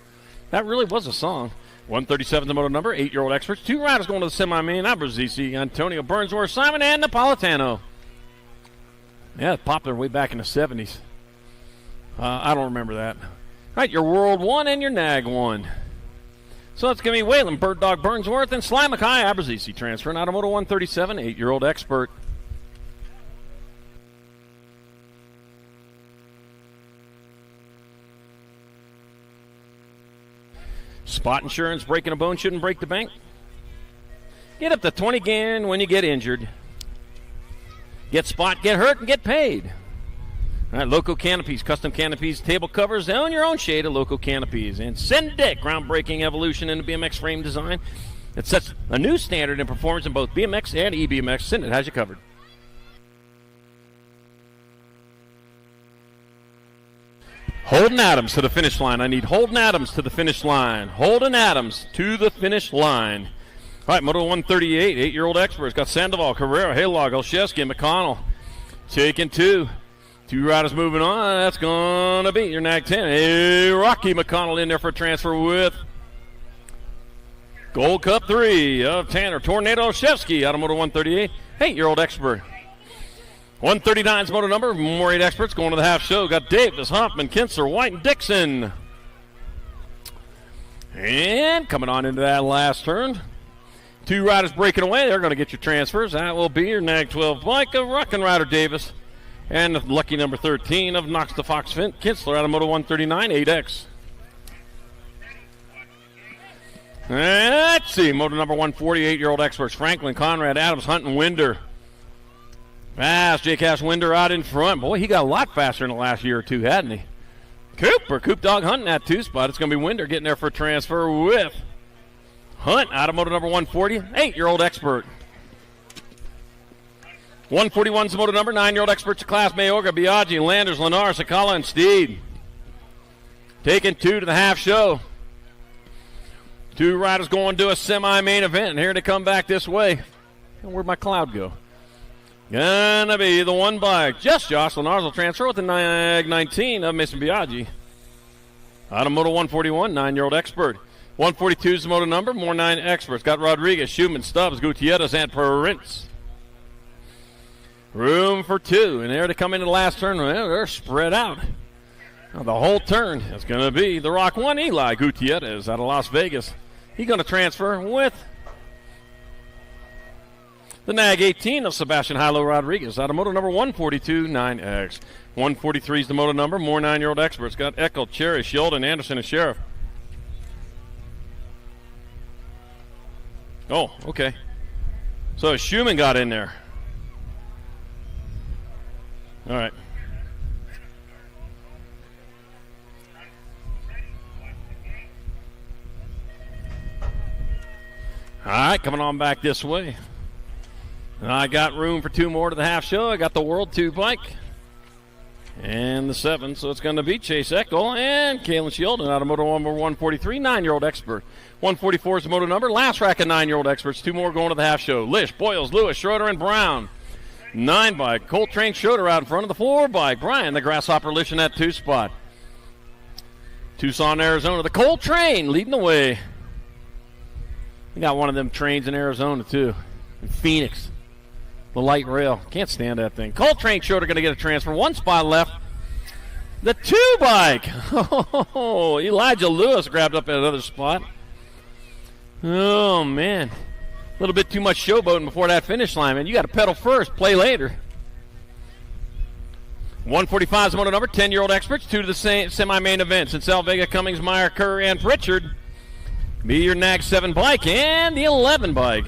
That really was a song. 137 the moto number, 8-year-old experts. 2 riders going to the semi-main. Abruzzese, Antonio Burnsworth, Simon, and Napolitano. Yeah, it popped their way back in the 70s. I don't remember that. All right, your World 1 and your Nag 1. So it's going to be Waylon, Bird Dog Burnsworth, and Sly Mackay Abruzzese transferring out of moto 137, 8-year-old expert. Spot insurance, breaking a bone shouldn't break the bank. Get up to 20 again when you get injured. Get spot, get hurt, and get paid. All right, Loco Canopies, custom canopies, table covers, own your own shade of Loco Canopies. And Sendet, groundbreaking evolution in the BMX frame design. It sets a new standard in performance in both BMX and EBMX. Sendet has you covered. Holden Adams to the finish line. I need Holden Adams to the finish line. Holden Adams to the finish line. All right, Moto 138, 8-year-old experts. Got Sandoval, Carrera, Haylog, Olszewski, McConnell. Taking 2. 2 riders moving on. That's going to be your nag 10. Hey, Rocky McConnell in there for a transfer with Gold Cup 3 of Tanner Tornado Shevsky, Automotive 138, 8-year-old expert. 139's motor number, more 8 experts going to the half show. Got Davis, Hoffman, Kinsler, White, and Dixon. And coming on into that last turn, 2 riders breaking away. They're going to get your transfers. That will be your nag 12 bike of Rockin' Rider Davis. And the lucky number 13 of Knox the Fox Kinsler, Automotive 139, 8X. Let's see, motor number 148-year-old experts, Franklin, Conrad, Adams, Hunt, and Winder. Fast, J. Cash Winder out in front. Boy, he got a lot faster in the last year or two, hadn't he? Coop Dog hunting that 2 spot. It's going to be Winder getting there for a transfer with Hunt, Automotive number 140, 8-year-old expert. 141's the motor number, 9-year-old experts of class, Mayorga, Biaggi, Landers, Lennar, Sakala, and Steed. Taking 2 to the half show. 2 riders going to a semi-main event, and here they come back this way. Where'd my cloud go? Gonna be the 1 bike. Just Josh Lenars will transfer with the nag 19 of Mason Biaggi. Automotive 141, 9-year-old expert. 142 is the motor number, more 9 experts. Got Rodriguez, Schumann, Stubbs, Gutierrez, and Prince. Room for 2, and there to come into the last turn. Well, they're spread out. Now, the whole turn is going to be the Rock 1 Eli Gutierrez out of Las Vegas. He's going to transfer with the nag 18 of Sebastian Hilo Rodriguez out of motor number 142, 9X. 143 is the motor number, more 9-year-old experts. Got Eckel, Cherry, Sheldon, Anderson, and Sheriff. Oh, okay. So Schumann got in there. All right. All right, coming on back this way. I got room for 2 more to the half show. I got the World 2 bike and the 7, so it's going to be Chase Eckel and Kalen Sheldon out of motor number 143, 9-year-old expert. 144 is the motor number. Last rack of 9-year-old experts. 2 more going to the half show. Lish, Boyles, Lewis, Schroeder, and Brown. 9 bike. Coltrane Schroeder out in front of the 4 bike. Brian, the Grasshopper, Lish in that 2 spot. Tucson, Arizona. The Coltrane leading the way. We got one of them trains in Arizona, too. In Phoenix. The light rail. Can't stand that thing. Coltrane Schroeder going to get a transfer. 1 spot left. The 2 bike. Oh, Elijah Lewis grabbed up at another spot. Oh, man. A little bit too much showboating before that finish line, man. You got to pedal first, play later. 145 is the motor number, 10-year-old experts, 2 to the semi-main events. In Sal Vega, Cummings, Meyer, Kerr, and Pritchard. Be your nag 7 bike and the 11 bike.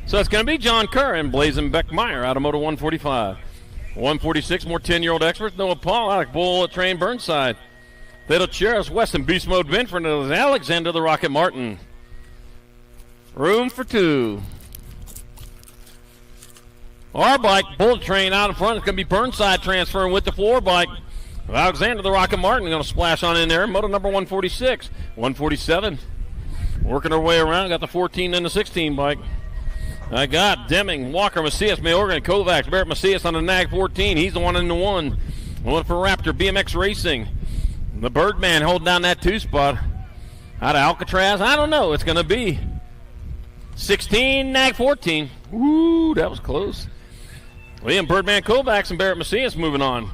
So it's going to be John Kerr and Blazin Beck-Meyer out of motor 145. 146, more 10-year-old experts. Noah Paul, Alec Bull, Train Burnside. Little Cheris, Weston, Beast Mode Benford, and Alexander the Rocket Martin. Room for 2. Our bike, Bullet Train out in front. It's going to be Burnside transferring with the 4 bike. Alexander the Rocket Martin going to splash on in there. Motor number 146. 147. Working our way around. Got the 14 and the 16 bike. I got Deming, Walker, Macias, Mayorga, and Kovacs. Barrett Macias on the nag 14. He's the 1 in the 1. One for Raptor, BMX Racing. The Birdman holding down that 2 spot. Out of Alcatraz, I don't know. It's going to be 16, nag 14. Ooh, that was close. Liam Birdman Kovacs and Barrett Macias moving on.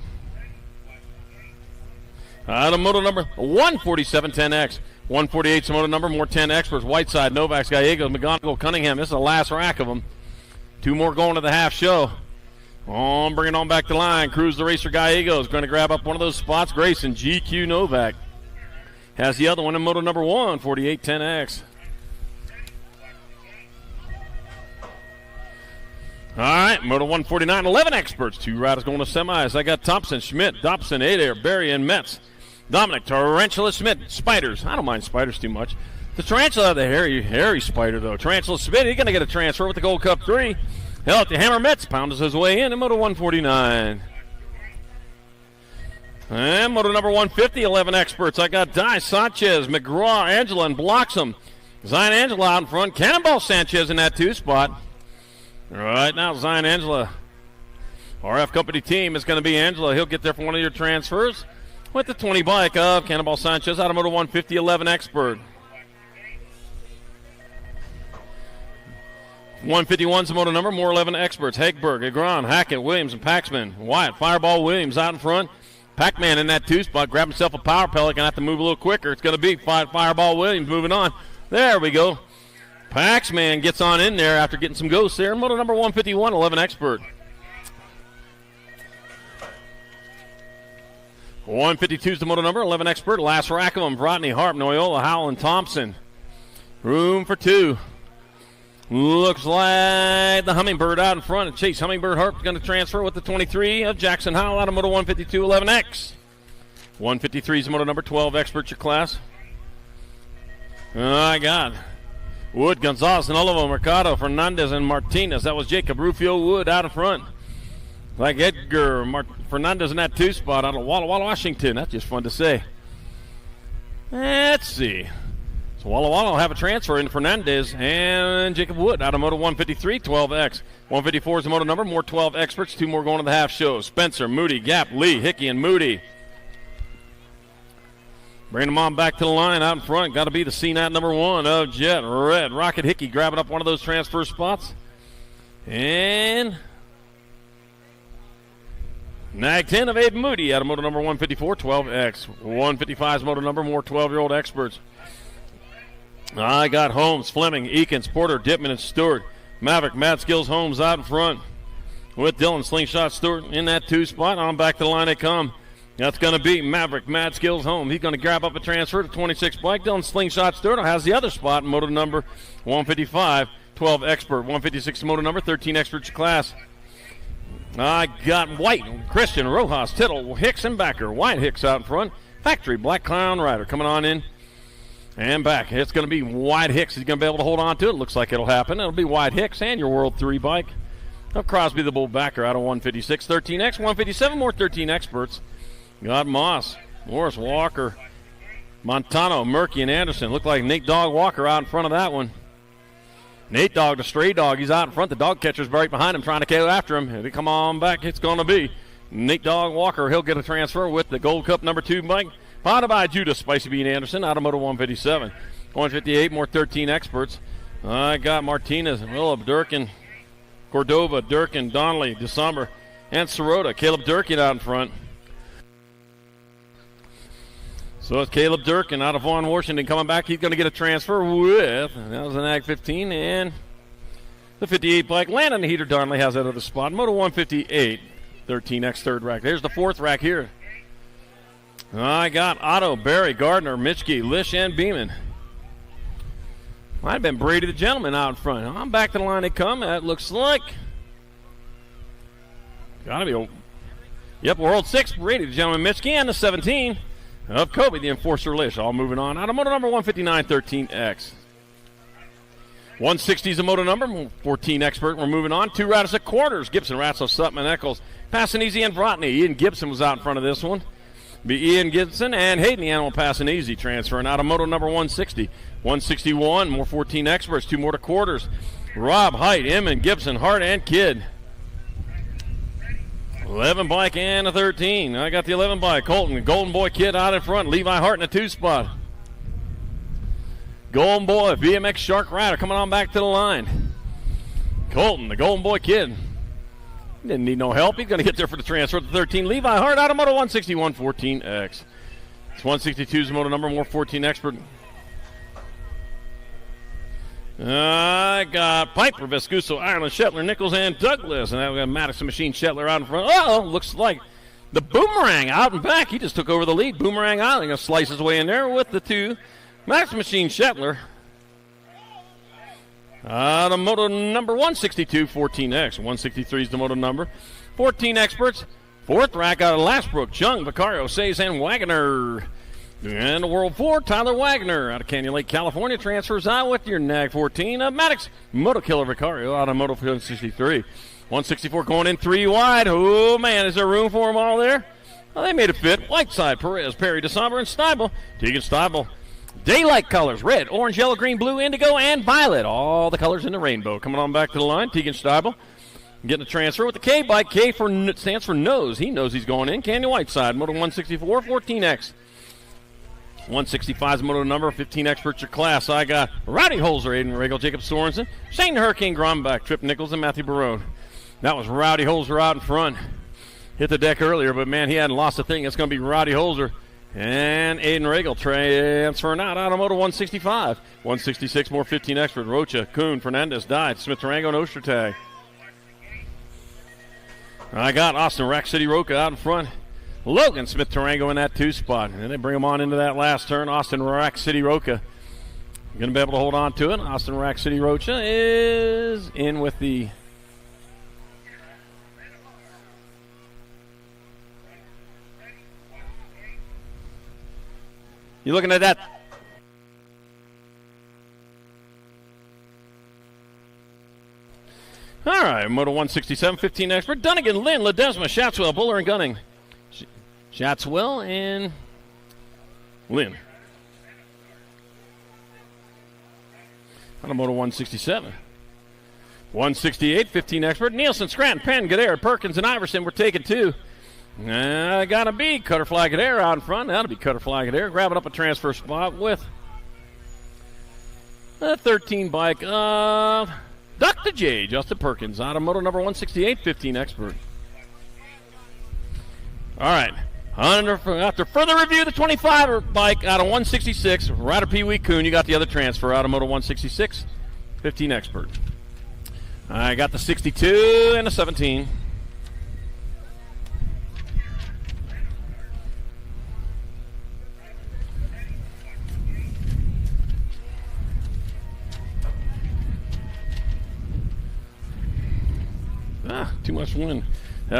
The motor number 147, 10X. 148's the motor number, more 10 experts. Whiteside, Novak, Gallegos, McGonigal, Cunningham. This is the last rack of them. 2 more going to the half show. Oh, bringing on back the line. Cruz the Racer Gallegos going to grab up one of those spots. Grayson, GQ Novak has the other one in motor number 148, 10X. All right, motor 149, 11 experts. 2 riders going to semis. I got Thompson, Schmidt, Dobson, Adair, Berry, and Metz. Dominic, Tarantula, Schmidt, Spiders. I don't mind Spiders too much. The Tarantula, the hairy Spider, though. Tarantula Schmidt, he's going to get a transfer with the Gold Cup 3. Hell, the Hammer Metz pounds his way in motor 149. And motor number 150, 11 experts. I got Di, Sanchez, McGraw, Angela, and Bloxham. Zion Angela out in front. Cannonball Sanchez in that 2 spot. Right now, Zion Angela RF Company team is going to be Angela. He'll get there for one of your transfers with the 20 bike of Cannonball Sanchez, Automotive 150 11 Expert. 151's the moto number, more 11 Experts. Hegberg, Agron, Hackett, Williams, and Paxman. Wyatt, Fireball, Williams out in front. Pac-Man in that 2 spot, grab himself a power pellet, gonna have to move a little quicker. It's gonna be Fireball Williams moving on. There we go. Paxman gets on in there after getting some ghosts there. Moto number 151, 11 Expert. 152 is the moto number, 11 Expert. Last rack of them, Rodney, Harp, Noyola, Howell, and Thompson. Room for 2. Looks like the Hummingbird out in front. Chase Hummingbird Harp going to transfer with the 23 of Jackson Howell out of Moto 152 11X. 153 is Moto number 12 Expert your class. I got Wood, Gonzalez, and all of them. Mercado, Fernandez, and Martinez. That was Jacob Rufio Wood out in front. Like Edgar Fernandez in that 2 spot out of Walla Walla, Washington. That's just fun to say. Let's see. So Walla Walla will have a transfer in Fernandez and Jacob Wood out of Moto 153, 12X. 154 is the moto number, more 12 Experts, 2 more going to the half show. Spencer, Moody, Gap, Lee, Hickey, and Moody. Bring them on back to the line out in front. Got to be the CNAT number 1 of Jet Red. Rocket Hickey grabbing up one of those transfer spots. And Nag 10 of Abe Moody out of Moto number 154, 12X. 155 is moto number, more 12-year-old Experts. I got Holmes, Fleming, Eakins, Porter, Dittman, and Stewart. Maverick, Mad Skills, Holmes out in front with Dylan, Slingshot, Stewart in that 2 spot. On back to the line they come. That's going to be Maverick, Mad Skills, Holmes. He's going to grab up a transfer to 26 bike. Dylan, Slingshot, Stewart has the other spot, moto number 155, 12 Expert. 156 moto number, 13 Expert class. I got White, Christian, Rojas, Tittle, Hicks, and Backer. White, Hicks out in front. Factory, Black Clown Rider coming on in. And back. It's going to be Wyatt Hicks. He's going to be able to hold on to it. Looks like it'll happen. It'll be Wyatt Hicks and your World 3 bike. Now Crosby, the Bull Backer out of 156. 13X, 157, more 13 Experts. Got Moss, Morris, Walker, Montano, Murky, and Anderson. Look like Nate Dog Walker out in front of that one. Nate Dog, the stray dog, he's out in front. The dog catcher's right behind him trying to go after him. If he come on back, it's going to be Nate Dog Walker. He'll get a transfer with the Gold Cup number 2 bike. Followed by Judah Spicy Bean Anderson out of Moto 157. 158, more 13 Experts. I got Martinez, Willem, Durkin, Cordova, Durkin, Donnelly, DeSomber, and Sirota. Caleb Durkin out in front. So it's Caleb Durkin out of Vaughan, Washington coming back. He's going to get a transfer with, that was an Ag 15, and the 58 bike. Landon Heater Donnelly has that other spot. Moto 158, 13X third rack. There's the 4th rack here. I got Otto, Barry, Gardner, Mitchke, Lish, and Beeman. Might have been Brady the Gentleman out in front. I'm back to the line they come. That looks like gotta be World 6, Brady the Gentleman, Mitchke, and the 17 of Kobe, the Enforcer Lish. All moving on. Out of moto number 159, 13X. 160 is the moto number, 14 Expert. We're moving on. 2 riders at quarters. Gibson, Ratzel, Sutton, and Eccles. Passing easy and Vrotny. Ian Gibson was out in front of this one. Be Ian Gibson and Hayden the Animal passing easy, transferring out of moto number 160. 161, more 14 Experts, 2 more to quarters. Rob, Height, Emmon, Gibson, Hart, and Kidd. 11 bike and a 13. I got the 11 bike. Colton, the Golden Boy Kid out in front. Levi Hart in a 2 spot. Golden Boy, BMX Shark Rider coming on back to the line. Colton, the Golden Boy Kid. Didn't need no help. He's going to get there for the transfer to 13. Levi Hart out of moto 161, 14X. It's 162's moto number, more 14 Expert. I got Piper, Vescuso, Ireland, Shetler, Nichols, and Douglas. And I've got Madison Machine Shetler out in front. Oh, looks like the Boomerang out and back. He just took over the lead. Boomerang out. He's going to slice his way in there with the 2. Madison Machine Shetler. The moto number 162, 14X. 163 is the moto number. 14 Experts. 4th rack out of Lastbrook. Chung, Vicario, Says, and Wagner. And the World 4, Tyler Wagner out of Canyon Lake, California. Transfers out with your Nag 14. Maddox, Moto Killer Vicario out of Moto 163. 164 going in 3 wide. Oh, man, is there room for them all there? Well, they made it fit. Whiteside, Perez, Perry, DeSomber, and Steibel. Tegan Steibel. Daylight colors, red, orange, yellow, green, blue, indigo, and violet. All the colors in the rainbow. Coming on back to the line, Tegan Steibel. Getting a transfer with the K bike. K stands for nose. He knows he's going in. Canyon Whiteside, Moto 164, 14X. 165 is moto number, 15 experts your class. I got Rowdy Holzer, Aiden Regal, Jacob Sorensen, Shane Hurricane Gromback, Trip Nichols, and Matthew Barone. That was Rowdy Holzer out in front. Hit the deck earlier, but man, he hadn't lost a thing. It's going to be Rowdy Holzer and Aiden Regal transferring out of Moto 165. 166, more 15 expert. Rocha, Kuhn, Fernandez, Dyed, Smith, Tarango, and Ostertag. I got Austin Rack City Roca out in front. Logan Smith Tarango in that 2 spot. And they bring him on into that last turn. Austin Rack City Roca going to be able to hold on to it. Austin Rack City Rocha is in with the... You looking at that? All right, Moto 167, 15 expert. Dunnigan, Lynn, Ledesma, Shatswell, Buller, and Gunning. Shatswell and Lynn. On a Moto 167. 168, 15 expert. Nielsen, Scranton, Penn, Gadare, Perkins, and Iverson were taken 2. Gotta be Cutterfly Gadare out in front. That'll be Cutterfly Gadare. Grabbing up a transfer spot with a 13 bike of Dr. J, Justin Perkins, out of Moto number 168, 15 expert. All right. After further review, the 25 bike out of 166, Ryder Pee Wee Kuhn. You got the other transfer out of Moto 166, 15 expert. I got the 62 and a 17. Too much wind.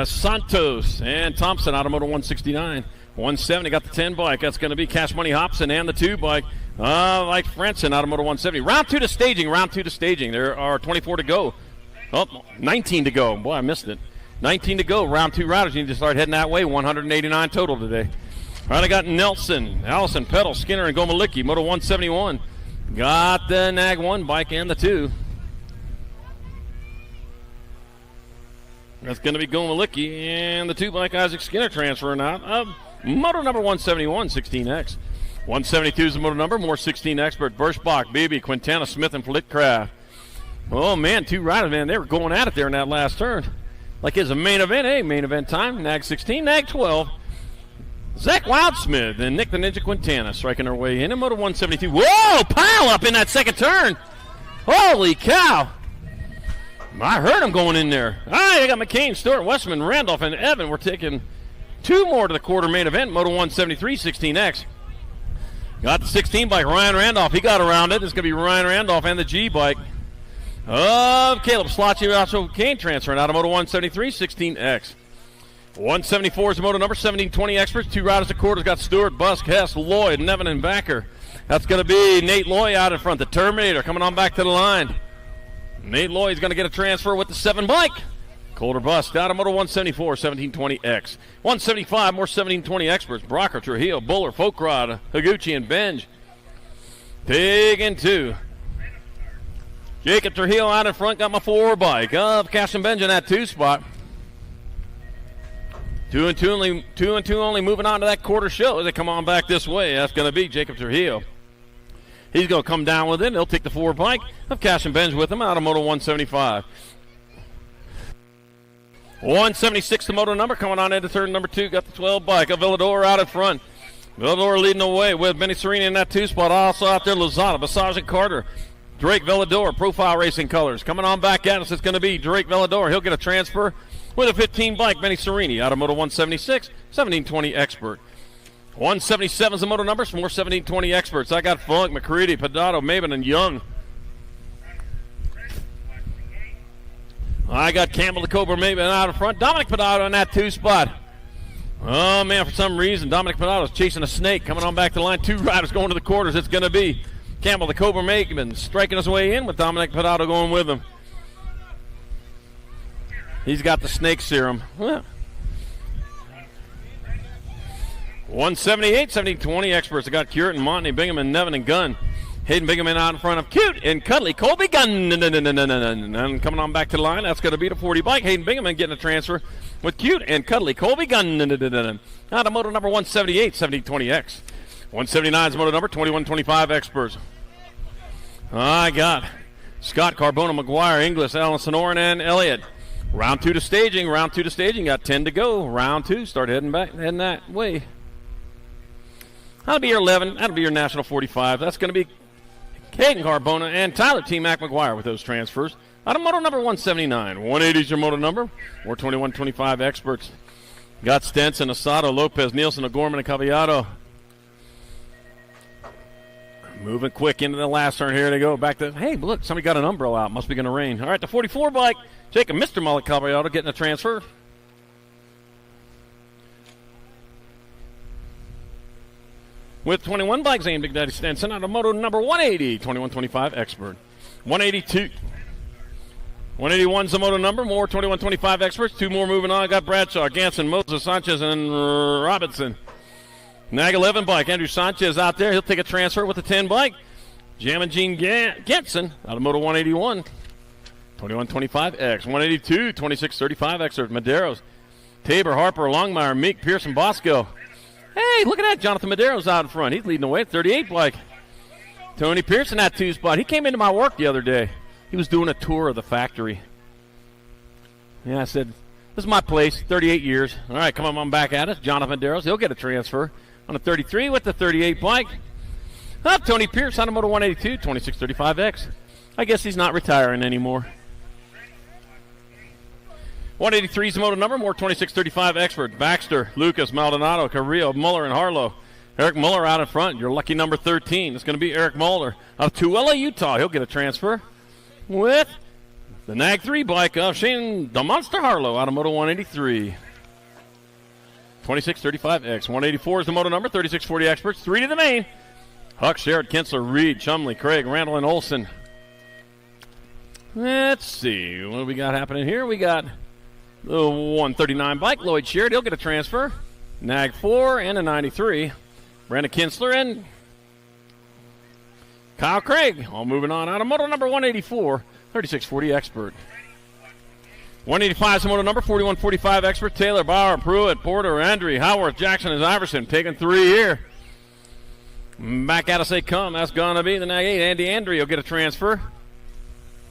Santos and Thompson out of Moto 169. 170 got the 10 bike. That's going to be Cash Money Hobson and the 2 bike. Like Frenson out of Moto 170. Round 2 to staging. There are 24 to go. Oh, 19 to go. Boy, I missed it. 19 to go. Round 2 riders. You need to start heading that way. 189 total today. All right, I got Nelson, Allison, Peddle, Skinner, and Gomalicki. Moto 171. Got the Nag 1 bike and the 2. That's going to be Gomalicki and the 2 bike Isaac Skinner transferring out of Moto number 171, 16X. 172 is the moto number, more 16 expert. Birschbach, Beebe, Quintana, Smith, and Flitcraft. Oh, man, 2 riders, man, they were going at it there in that last turn. Like it's a main event, main event time. Nag 16, Nag 12. Zach Wildsmith and Nick the Ninja Quintana striking their way in Moto 172. Whoa, pile up in that second turn. Holy cow. I heard him going in there. All right, I got McCain, Stewart, Westman, Randolph, and Evan. We're taking 2 more to the quarter main event, Moto 173, 16X. Got the 16 bike, Ryan Randolph. He got around it. It's going to be Ryan Randolph and the G bike of Caleb Slotchy, also McCain transferring out of Moto 173, 16X. 174 is the moto number, 1720 experts. 2 riders at quarters got Stewart, Busk, Hess, Lloyd, Nevin, and Backer. That's going to be Nate Loy out in front, the Terminator, coming on back to the line. Nate Lloyd's going to get a transfer with the 7 bike. Colder Bust out of Moto 174, 1720X. 175, more 1720 experts. Brocker, Trujillo, Buller, Folkrod, Higuchi, and Benj. Taking 2. Jacob Trujillo out in front, got my 4 bike of Cash and Benj in that 2 spot. 2 and 2 only moving on to that quarter show as they come on back this way. That's going to be Jacob Trujillo. He's going to come down with it. He'll take the 4 bike of Cash and Benj with him out of Moto 175. 176 the moto number, coming on into turn number 2. Got the 12 bike of Villador out in front. Villador leading the way with Benny Serena in that 2 spot. Also out there, Lozada, Basage, and Carter. Drake Villador, Profile Racing Colors. Coming on back at us, it's going to be Drake Villador. He'll get a transfer with a 15 bike, Benny Serini out of Moto 176, 1720 expert. 177 is the moto number, some more 1720 experts. I got Funk, McCready, Pedato, Maven, and Young. I got Campbell, the Cobra, Maven out in front. Dominic Pedato in that 2 spot. Oh, man, for some reason, Dominic Pedato's chasing a snake. Coming on back to the line, 2 riders going to the quarters. It's going to be Campbell, the Cobra, Maven, striking his way in with Dominic Pedato going with him. He's got the snake serum. 178, 1720 experts. I got Curtin, Monty, Bingham, and Nevin, and Gunn. Hayden Bingaman out in front of Cute and Cuddly. Colby Gunn. And coming on back to the line, that's going to be the 40 bike. Hayden Bingaman getting a transfer with Cute and Cuddly. Colby Gunn. Out of moto number 178, 7020X. 179 is moto number 2125 Experts. I got Scott, Carbona, McGuire, Inglis, Allison Oren, and Elliott. Round 2 to staging. Got 10 to go. Round 2. Start heading that way. That'll be your 11. That'll be your National 45. That's going to be Caden Carbona and Tyler T-Mac McGuire with those transfers. Out of moto number 179. 180 is your moto number. Or 2125 Experts. Got Stenson, Asado, Lopez, Nielsen, O'Gorman, and Cavallado. Moving quick into the last turn here. They go back to, hey, look, somebody got an umbrella out. Must be going to rain. All right, the 44 bike. Jacob Mr. Mullet Cavallado getting a transfer. With 21 bikes, Zane Big Daddy Stenson out of moto number 180, 2125 Expert. 182. 181's the moto number, more 2125 Experts. 2 more moving on. Got Bradshaw, Ganson, Moses, Sanchez, and Robinson. Nag 11 bike, Andrew Sanchez out there. He'll take a transfer with the 10 bike. Jam and Gene Getson out of moto 181, 2125X. 182, 2635 Expert. Maderos, Tabor, Harper, Longmire, Meek, Pearson, Bosco. Hey, look at that. Jonathan Madero's out in front. He's leading the way at 38 bike. Tony Pearson at 2 spot. He came into my work the other day. He was doing a tour of the factory. Yeah, I said, this is my place, 38 years. All right, come on back at us. Jonathan Madero's. He'll get a transfer on a 33 with the 38 bike. Tony Pierce on a moto 182, 2635X. I guess he's not retiring anymore. 183 is the moto number, more 2635 Expert. Baxter, Lucas, Maldonado, Carrillo, Muller, and Harlow. Eric Muller out in front, your lucky number 13. It's going to be Eric Muller of Tooele, Utah. He'll get a transfer with the Nag 3 bike of Shane the Monster Harlow out of moto 183. 2635X. 184 is the moto number, 3640 Experts. 3 to the main. Huck, Sherrod, Kinsler, Reed, Chumley, Craig, Randall, and Olson. Let's see. What do we got happening here? We got the 139 bike, Lloyd Sherrod. He'll get a transfer. Nag 4 and a 93. Brandon Kinsler and Kyle Craig. All moving on out of moto number 184, 3640 Expert. 185 is the moto number, 4145 Expert. Taylor, Bauer, Pruitt, Porter, Andre, Howarth, Jackson, and Iverson. Taking 3 here. Back at us they come. That's going to be the Nag 8. Andy Andre will get a transfer.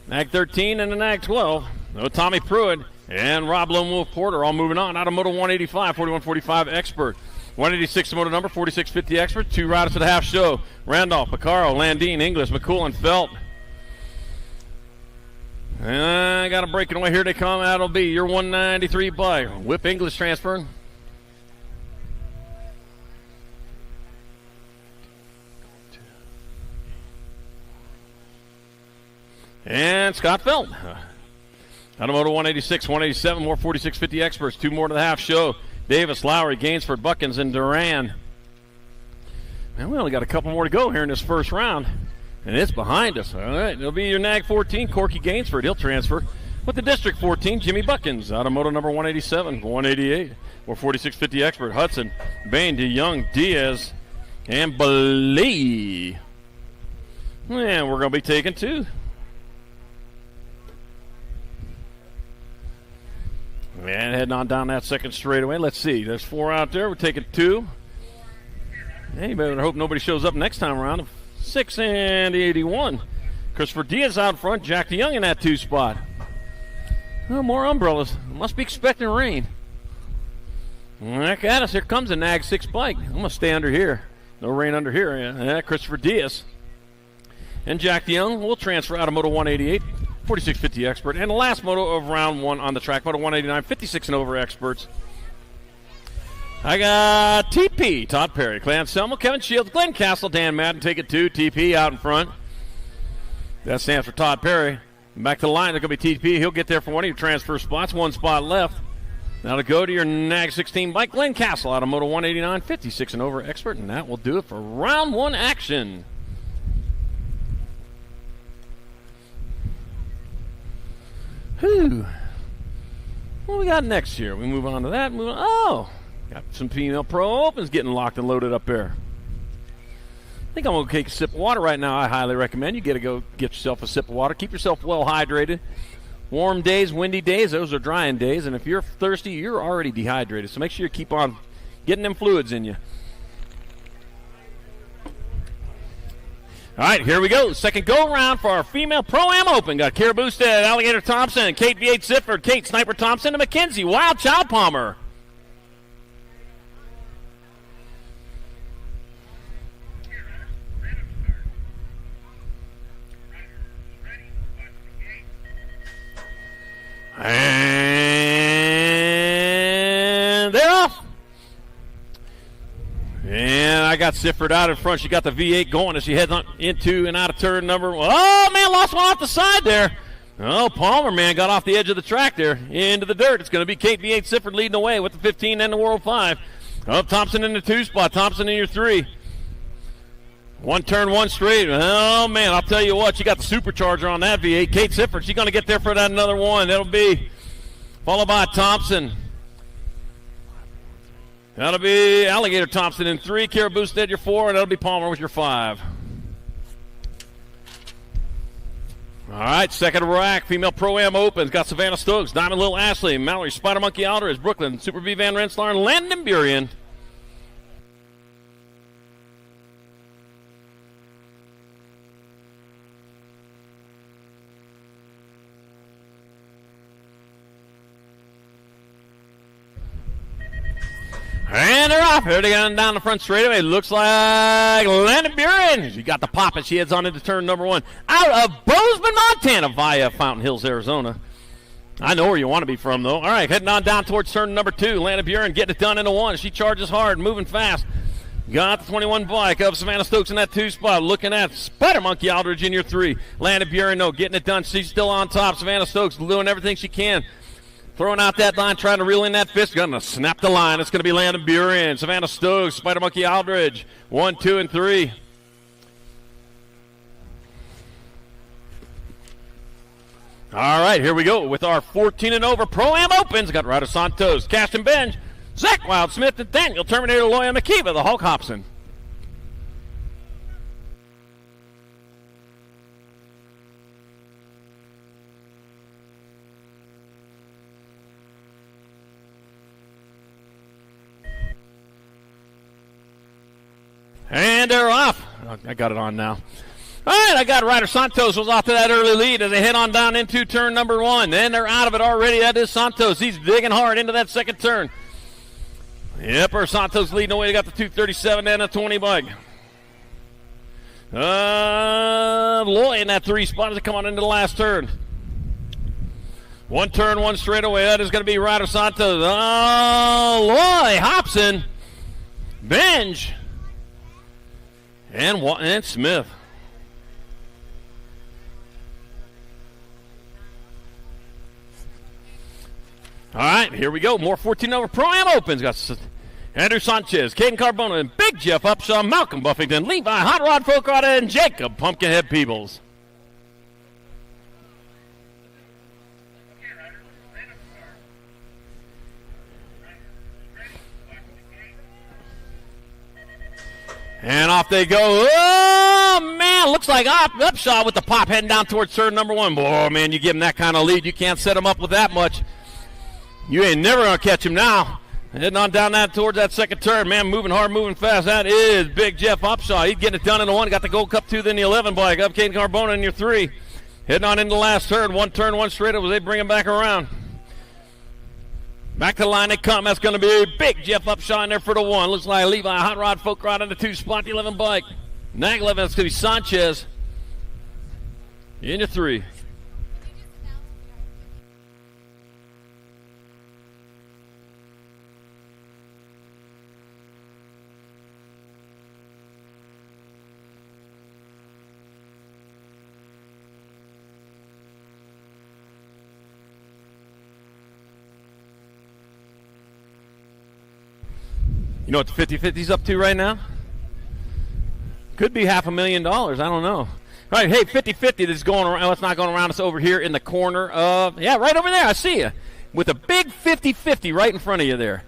Nag 13 and the Nag 12. No Tommy Pruitt and Rob Lone Wolf Porter all moving on out of moto 185, 4145 Expert. 186 the moto number, 4650 Expert. 2 riders for the half show. Randolph, Picaro, Landine, Inglis, McCool, and Felt. I got a breaking away. Here they come. That'll be your 193 bike. Whip English transferring. And Scott Felt. Out of moto 186, 187, more 4650 Experts. 2 more to the half show. Davis, Lowry, Gainsford, Buckins, and Duran. Man, we only got a couple more to go here in this first round. And it's behind us. All right, it'll be your Nag 14, Corky Gainsford. He'll transfer with the District 14, Jimmy Buckins. Out of moto number 187, 188, or 4650 Expert. Hudson, Bain, DeYoung, Diaz, and Bailey. And we're going to be taking 2. And heading on down that second straightaway. Let's see. There's 4 out there. We're taking 2. Hey, you better hope nobody shows up next time around. 6 and the 81. Christopher Diaz out front. Jack DeYoung in that 2 spot. Oh, more umbrellas. Must be expecting rain. Back at us. Here comes the Nag 6 bike. I'm going to stay under here. No rain under here. Yeah, Christopher Diaz. And Jack DeYoung will transfer out of moto 188. 4650 Expert. And the last moto of round 1 on the track, moto 189, 56 and over Experts. I got TP, Todd Perry, Clay Anselmo, Kevin Shields, Glenn Castle, Dan Madden, take it 2. TP out in front. That stands for Todd Perry. Back to the line, there's going to be TP. He'll get there for one of your transfer spots. 1 spot left. Now to go to your Nag 16 bike, Glenn Castle out of moto 189, 56 and over Expert. And that will do it for round 1 action. Whew. What do we got next here? We move on to that. Got some female pro opens getting locked and loaded up there. I think I'm going to take a sip of water right now. I highly recommend you go get yourself a sip of water. Keep yourself well hydrated. Warm days, windy days, those are drying days. And if you're thirsty, you're already dehydrated. So make sure you keep on getting them fluids in you. All right, here we go. Second go-around for our female Pro-Am Open. Got Kara Boosted, Alligator Thompson, Kate V8 Sifford, Kate Sniper Thompson, and Mackenzie Wild Child Palmer. And they're off. And I got Sifford out in front. She got the V8 going as she heads on into and out of turn number one. Oh, man, lost one off the side there. Oh, Palmer, man, got off the edge of the track there into the dirt. It's going to be Kate V8 Sifford leading the way with the 15 and the World 5. Oh, Thompson in the 2 spot. Thompson in your 3. One turn, one straight. Oh, man, I'll tell you what. She got the supercharger on that V8. Kate Sifford, she's going to get there for that another one. That'll be followed by Thompson. That'll be Alligator Thompson in 3. Kara Boosted your 4, and that'll be Palmer with your 5. All right, second rack, female Pro-Am Opens. Got Savannah Stokes, Diamond Little Ashley, Mallory Spider Monkey Aldridge, Brooklyn, Super V Van Rensselaer, and Landon Burien. And they're off. Here they go down the front straightaway. Looks like Landon Burien. She got the pop as she heads on into turn number 1. Out of Bozeman, Montana via Fountain Hills, Arizona. I know where you want to be from, though. All right, heading on down towards turn number 2. Landon Burien getting it done in a 1. She charges hard, moving fast. Got the 21 bike of Savannah Stokes in that 2 spot. Looking at Spider Monkey Aldridge in your 3. Landon Burien, no, getting it done. She's still on top. Savannah Stokes doing everything she can. Throwing out that line, trying to reel in that fist. Going to snap the line. It's going to be Landon Burien, Savannah Stokes, Spider Monkey Aldridge. 1, 2, and 3. All right, here we go with our 14 and over Pro-Am Opens. Got Ryder Santos, Caston Benj, Zach Wildsmith, and Daniel Terminator Loya McKeeva, the Hulk Hobson. And they're off. I got it on now. All right, I got Ryder Santos was off to that early lead as they head on down into turn number 1. Then they're out of it already. That is Santos. He's digging hard into that second turn. Yep, Santos leading the way. They got the 237 and a 20 bike. Loy in that 3 spot as they come on into the last turn. One turn, one straightaway. That is going to be Ryder Santos. Oh, Loy, Hobson, Benj, and Smith. All right, here we go. More 14 over Pro-Am Opens. Got Andrew Sanchez, Caden Carbona, and Big Jeff Upshaw, Malcolm Buffington, Levi Hot Rod Folkrod, and Jacob Pumpkinhead Peebles. And off they go. Oh, man, looks like Upshaw with the pop heading down towards turn number 1. Boy, man, you give him that kind of lead. You can't set him up with that much. You ain't never going to catch him now. Heading on down that towards that second turn. Man, moving hard, moving fast. That is Big Jeff Upshaw. He's getting it done in the 1. Got the Gold Cup 2, then the 11 bike. Up Caden Carbona in your 3. Heading on into the last turn. One turn, one straight up as they bring him back around. Back to the line they come. That's going to be Big Jeff Upshaw in there for the 1. Looks like Levi Hot Rod Folkrod in the 2 spot, the 11 bike. Nag 11, that's going to be Sanchez in your 3. You know what the 50-50's up to right now? Could be $500,000. I don't know. All right, hey, 50-50 that's going around. Well, it's not going around. It's over here in the corner of, yeah, right over there. I see you. With a big 50-50 right in front of you there.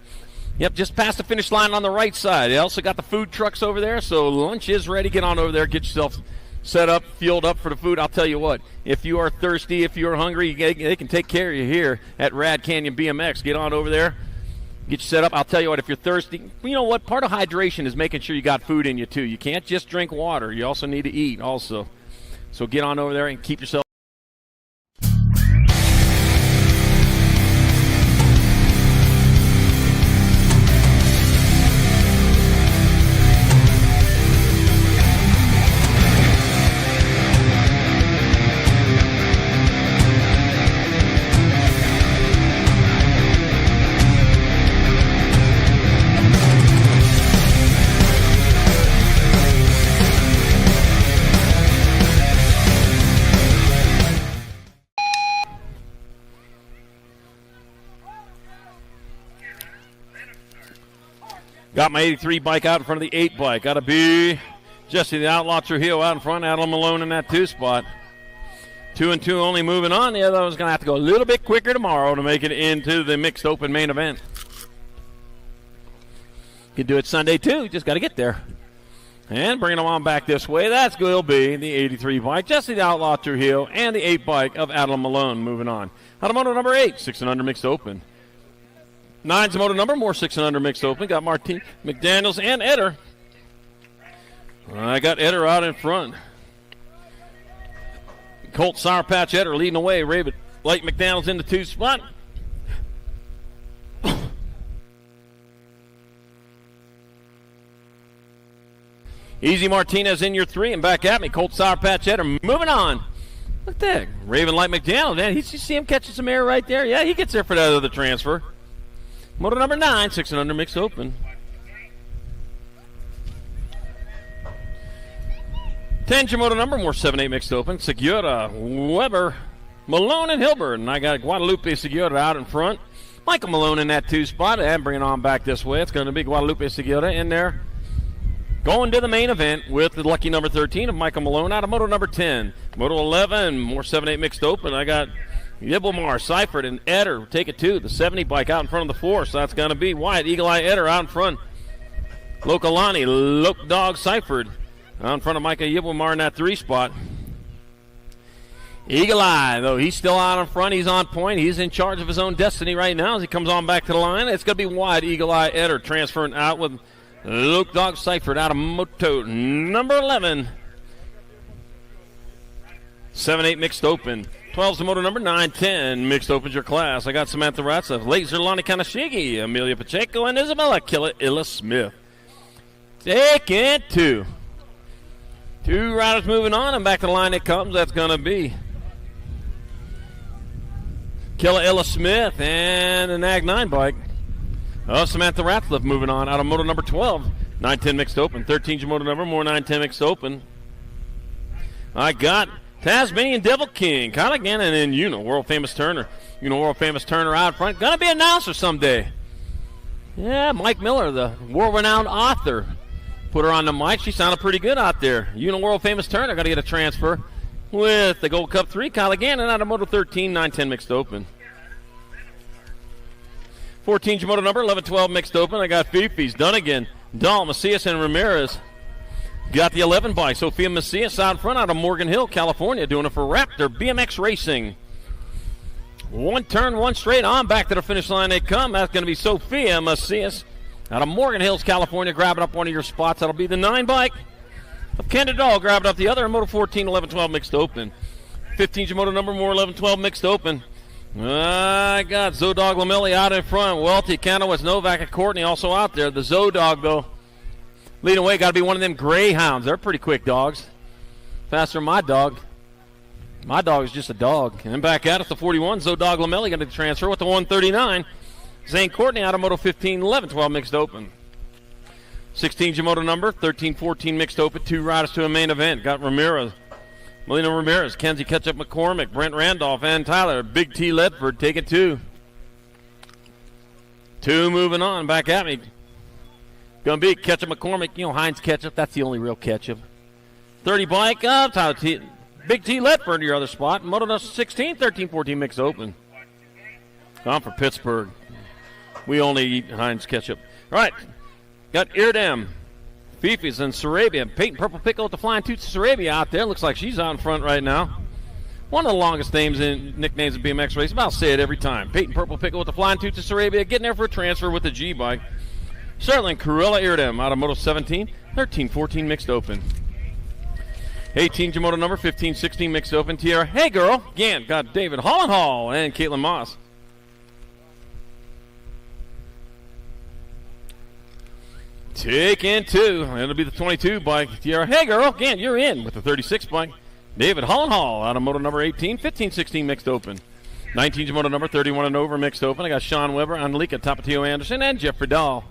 Yep, just past the finish line on the right side. They also got the food trucks over there, so lunch is ready. Get on over there, get yourself set up, fueled up for the food. I'll tell you what, if you are thirsty, if you're hungry, they can take care of you here at Rad Canyon BMX. Get on over there, get you set up. I'll tell you what, if you're thirsty, you know what, part of hydration is making sure you got food in you too. You can't just drink water. You also need to eat also. So get on over there and keep yourself. Got my 83 bike out in front of the 8 bike. Got to be Jesse the Outlaw Trujillo out in front. Adam Malone in that 2 spot. 2 and 2 only moving on. The other one's going to have to go a little bit quicker tomorrow to make it into the mixed open main event. You can do it Sunday too. Just got to get there. And bringing them on back this way. That's going to be the 83 bike. Jesse the Outlaw Trujillo and the 8 bike of Adam Malone moving on. Automoto number 8, 6 and under mixed open. 9's the motor number, more 6 and under mixed open. Got Martin McDaniels and Eder. I got Eder out in front. Colt Sour Patch Eder leading away. Raven Light McDaniels in the 2 spot. Easy Martinez in your 3 and back at me. Colt Sour Patch Eder moving on. Look at that. Raven Light McDaniels, man. You see him catching some air right there? Yeah, he gets there for that other transfer. Motor number 9, 6 and under mixed open. 10's your motor number, more 7-8 mixed open. Segura, Weber, Malone, and Hilbert. And I got Guadalupe Segura out in front. Michael Malone in that 2 spot. And bringing on back this way, it's going to be Guadalupe Segura in there. Going to the main event with the lucky number 13 of Michael Malone out of motor number 10. Motor 11, more 7-8 mixed open. I got Yibelmar, Seifert, and Eder take it to the 70 bike out in front of the 4. So that's going to be Wyatt Eagle Eye Eder out in front. Lokalani, Loke Dog, Seifert out in front of Micah Yibelmar in that 3 spot. Eagle Eye, though, he's still out in front. He's on point. He's in charge of his own destiny right now as he comes on back to the line. It's going to be Wyatt Eagle Eye Eder transferring out with Loke Dog, Seifert out of moto number 11. 7-8 mixed open. 12's the motor number 9, 10 mixed opens your class. I got Samantha Ratzev, Laser Lonnie Kanashigi, Amelia Pacheco, and Isabella Illa Smith. Taking 2. 2 riders moving on, and back to the line it comes. That's going to be Illa Smith and the Nag 9 bike. Samantha Ratzev moving on out of motor number 12. 9-10 mixed open. 13's your motor number, more 9-10 mixed open. I got Tasmanian Devil King, Kyle Gannon, and World Famous Turner. World Famous Turner out front. Gonna be an announcer someday. Yeah, Mike Miller, the world-renowned author, put her on the mic. She sounded pretty good out there. World Famous Turner got to get a transfer with the Gold Cup 3. Kyle Gannon out of Moto 13, 9-10 mixed open. 14's your motor number, 11-12 mixed open. I got Fifi's, Dunnigan, Dahl, Macias, and Ramirez. Got the 11 bike, Sophia Macias out front out of Morgan Hill, California, doing it for Raptor BMX Racing. 1 turn, 1 straight on, back to the finish line they come. That's going to be Sophia Macias out of Morgan Hills, California, grabbing up one of your spots. That'll be the 9 bike of Canada Dahl, grabbing up the other. Moto 14, 11-12 mixed open. 15's your motor number, more 11-12 mixed open. I got Zodog Lamelli out in front. Welty, Kanowitz, Novak, and Courtney also out there. The Zodog, though, leading away. Got to be one of them Greyhounds. They're pretty quick dogs. Faster than my dog. My dog is just a dog. And back at it, the 41. Zodog Lamelli going to transfer with the 139. Zane Courtney out of Moto 15, 11-12 mixed open. 16's your moto number, 13-14 mixed open. 2 riders to a main event. Got Ramirez, Melina Ramirez, Kenzie Ketchup McCormick, Brent Randolph, and Tyler. Big T Ledford taking 2. 2 moving on. Back at me. Going to be Ketchup McCormick. Heinz Ketchup. That's the only real ketchup. 30 bike up. Tyler T. Big T Ledford to your other spot. Moto 16, 13-14 mixed open. Gone for Pittsburgh. We only eat Heinz ketchup. All right, got Irdam, Fifi's, and Sarabia. Peyton Purple Pickle with the Flying Toots of Sarabia out there. Looks like she's out in front right now. One of the longest nicknames in BMX race. I'll say it every time. Peyton Purple Pickle with the Flying Toots of Sarabia, getting there for a transfer with the G-Bike. Sterling Corella Irdam out of Moto 17, 13-14 mixed open. 18 Jamoto number, 15-16 mixed open. Tierra, hey girl, Gant got David Hollenhall and Caitlin Moss. Take in 2. It'll be the 22 bike. Tierra, hey girl, Gant, you're in with the 36 bike. David Hollenhall out of moto number 18, 15-16 mixed open. 19 Jamoto number, 31 and over mixed open. I got Sean Weber, Annalika Tapatio Anderson, and Jeffrey Dahl.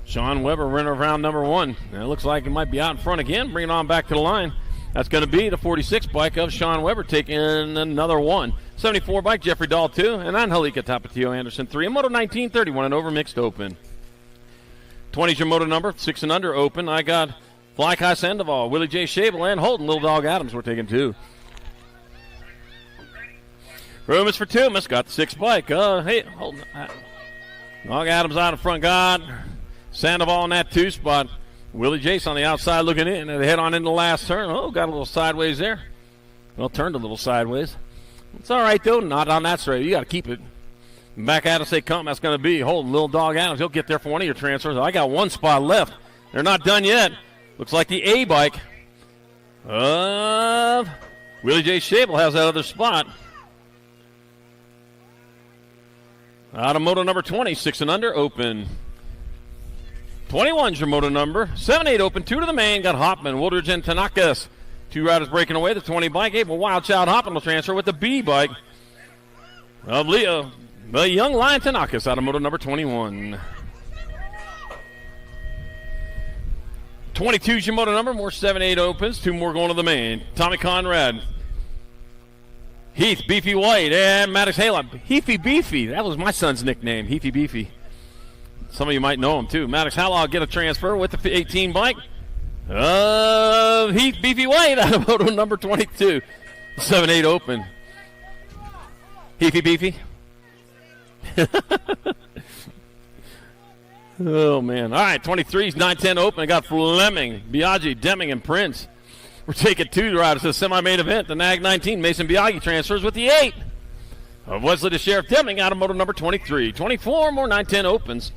Sean Weber running around number 1. It looks like he might be out in front again. Bring it on back to the line. That's going to be the 46 bike of Sean Weber taking another 1. 74 bike, Jeffrey Dahl 2, and Annalika Tapatio Anderson 3. And moto 19, 31 and over mixed open. 20's your moto number, 6 and under open. I got Fly Kai Sandoval, Willie J. Shable, and Holden Little Dog Adams. We're taking 2. Room is for 2. Miss got the 6 bike. Hey, Holden. Dog Adams out in front. Got Sandoval in that 2 spot. Willie Jace on the outside looking in. And they head on into the last turn. Oh, got a little sideways there. Well, turned a little sideways. It's all right, though. Not on that straight. You got to keep it. Back at us they come. That's going to be Holden Little Dog Adams. He'll get there for one of your transfers. I got 1 spot left. They're not done yet. Looks like the A bike. Willie J. Shable has that other spot. Out of moto number 20, 6 and under, open. 21's your moto number. 7-8 open, 2 to the main. Got Hoppman, Woodridge, and Tanakas. 2 riders breaking away. The 20 bike. Abel Wild Child Hoppman will transfer with the B bike of Leo. The young Lion Tanakas out of moto number 21. 22's your moto number. More 7-8 opens. 2 more going to the main. Tommy Conrad. Heath Beefy White and Maddox Halon. Heafy Beefy. That was my son's nickname, Heafy Beefy. Some of you might know him too. Maddox Halon get a transfer with the 18 bike. Heath Beefy White out of moto number 22. 7-8 open. Heafy Beefy. Oh, man. All right, 23's 9-10 open. I got Fleming, Biaggi, Deming, and Prince. We're taking 2 riders to the semi-main event. The NAG 19, Mason Biaggi transfers with the 8. Of Wesley to Sheriff Deming out of moto number 23. 24 more 9-10 opens.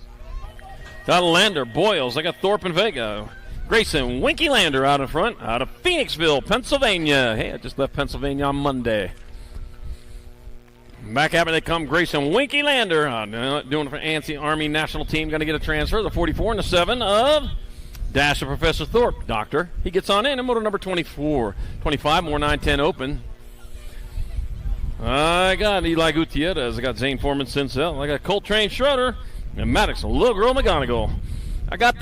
Got Lander, Boyles. I got Thorpe and Vega. Grayson, Winky Lander out in front, out of Phoenixville, Pennsylvania. Hey, I just left Pennsylvania on Monday. Back at me they come, Grayson Winky Lander, doing it for ANSI Army National Team, going to get a transfer. The 44 and the 7 of Dash of Professor Thorpe, Doctor. He gets on in moto number 24. 25, more 9-10 open. I got Eli Gutierrez. I got Zane Foreman Sincel. I got Coltrane Schroeder and Maddox Little Girl McGonigal. I got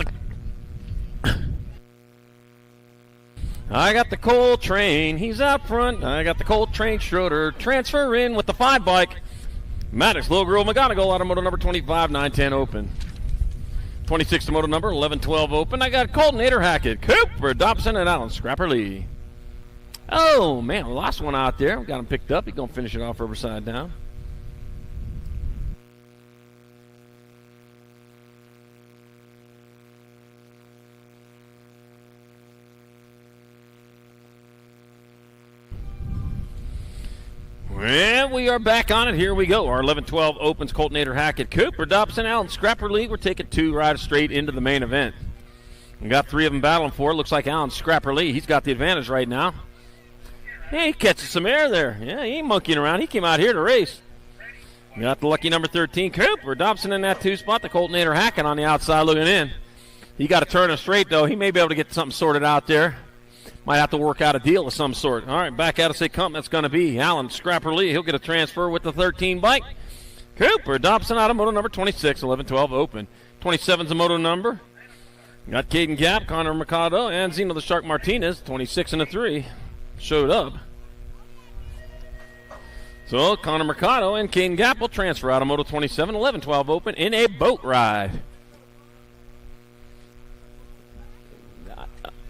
the Coltrane. He's out front. I got the Coltrane Schroeder. Transfer in with the 5 bike. Maddox, Little Girl McGonigal out of moto number 25, 9-10 open. 26 to moto number 11-12 open. I got Colton Nader Hackett, Cooper Dobson, and Alan Scrapper Lee. Oh, man, lost one out there. Got him picked up. He's going to finish it off Riverside down. And we are back on it. Here we go. Our 11-12 opens. Colton Nader Hackett, Cooper Dobson, Alan Scrapper Lee. We're taking 2 riders straight into the main event. We got 3 of them battling for it. Looks like Alan Scrapper Lee. He's got the advantage right now. Yeah, he catches some air there. Yeah, he ain't monkeying around. He came out here to race. We got the lucky number 13, Cooper Dobson in that 2 spot. The Colton Nader Hackett on the outside looking in. He got to turn him straight, though. He may be able to get something sorted out there. Might have to work out a deal of some sort. All right, back at us they come. That's going to be Alan Scrapper Lee. He'll get a transfer with the 13 bike. Cooper Dobson out of moto number 26, 11-12 open. 27's the moto number. Got Caden Gap, Connor Mercado, and Zeno the Shark Martinez, 26 and a 3, showed up. So Connor Mercado and Caden Gap will transfer out of moto 27, 11-12 open in a boat ride.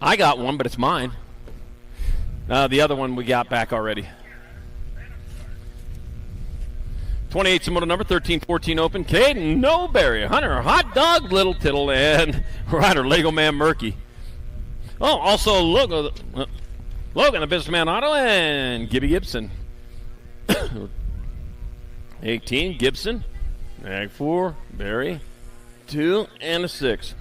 I got one, but it's mine. The other one we got back already. 28's the moto number, 13-14 open. Caden Noberry, Hunter Hot Dog Little Tittle, and rider Lego Man Murky. Oh, also Logan the Businessman Auto, and Gibby Gibson. 18 Gibson, Mag 4, Barry, 2, and a 6.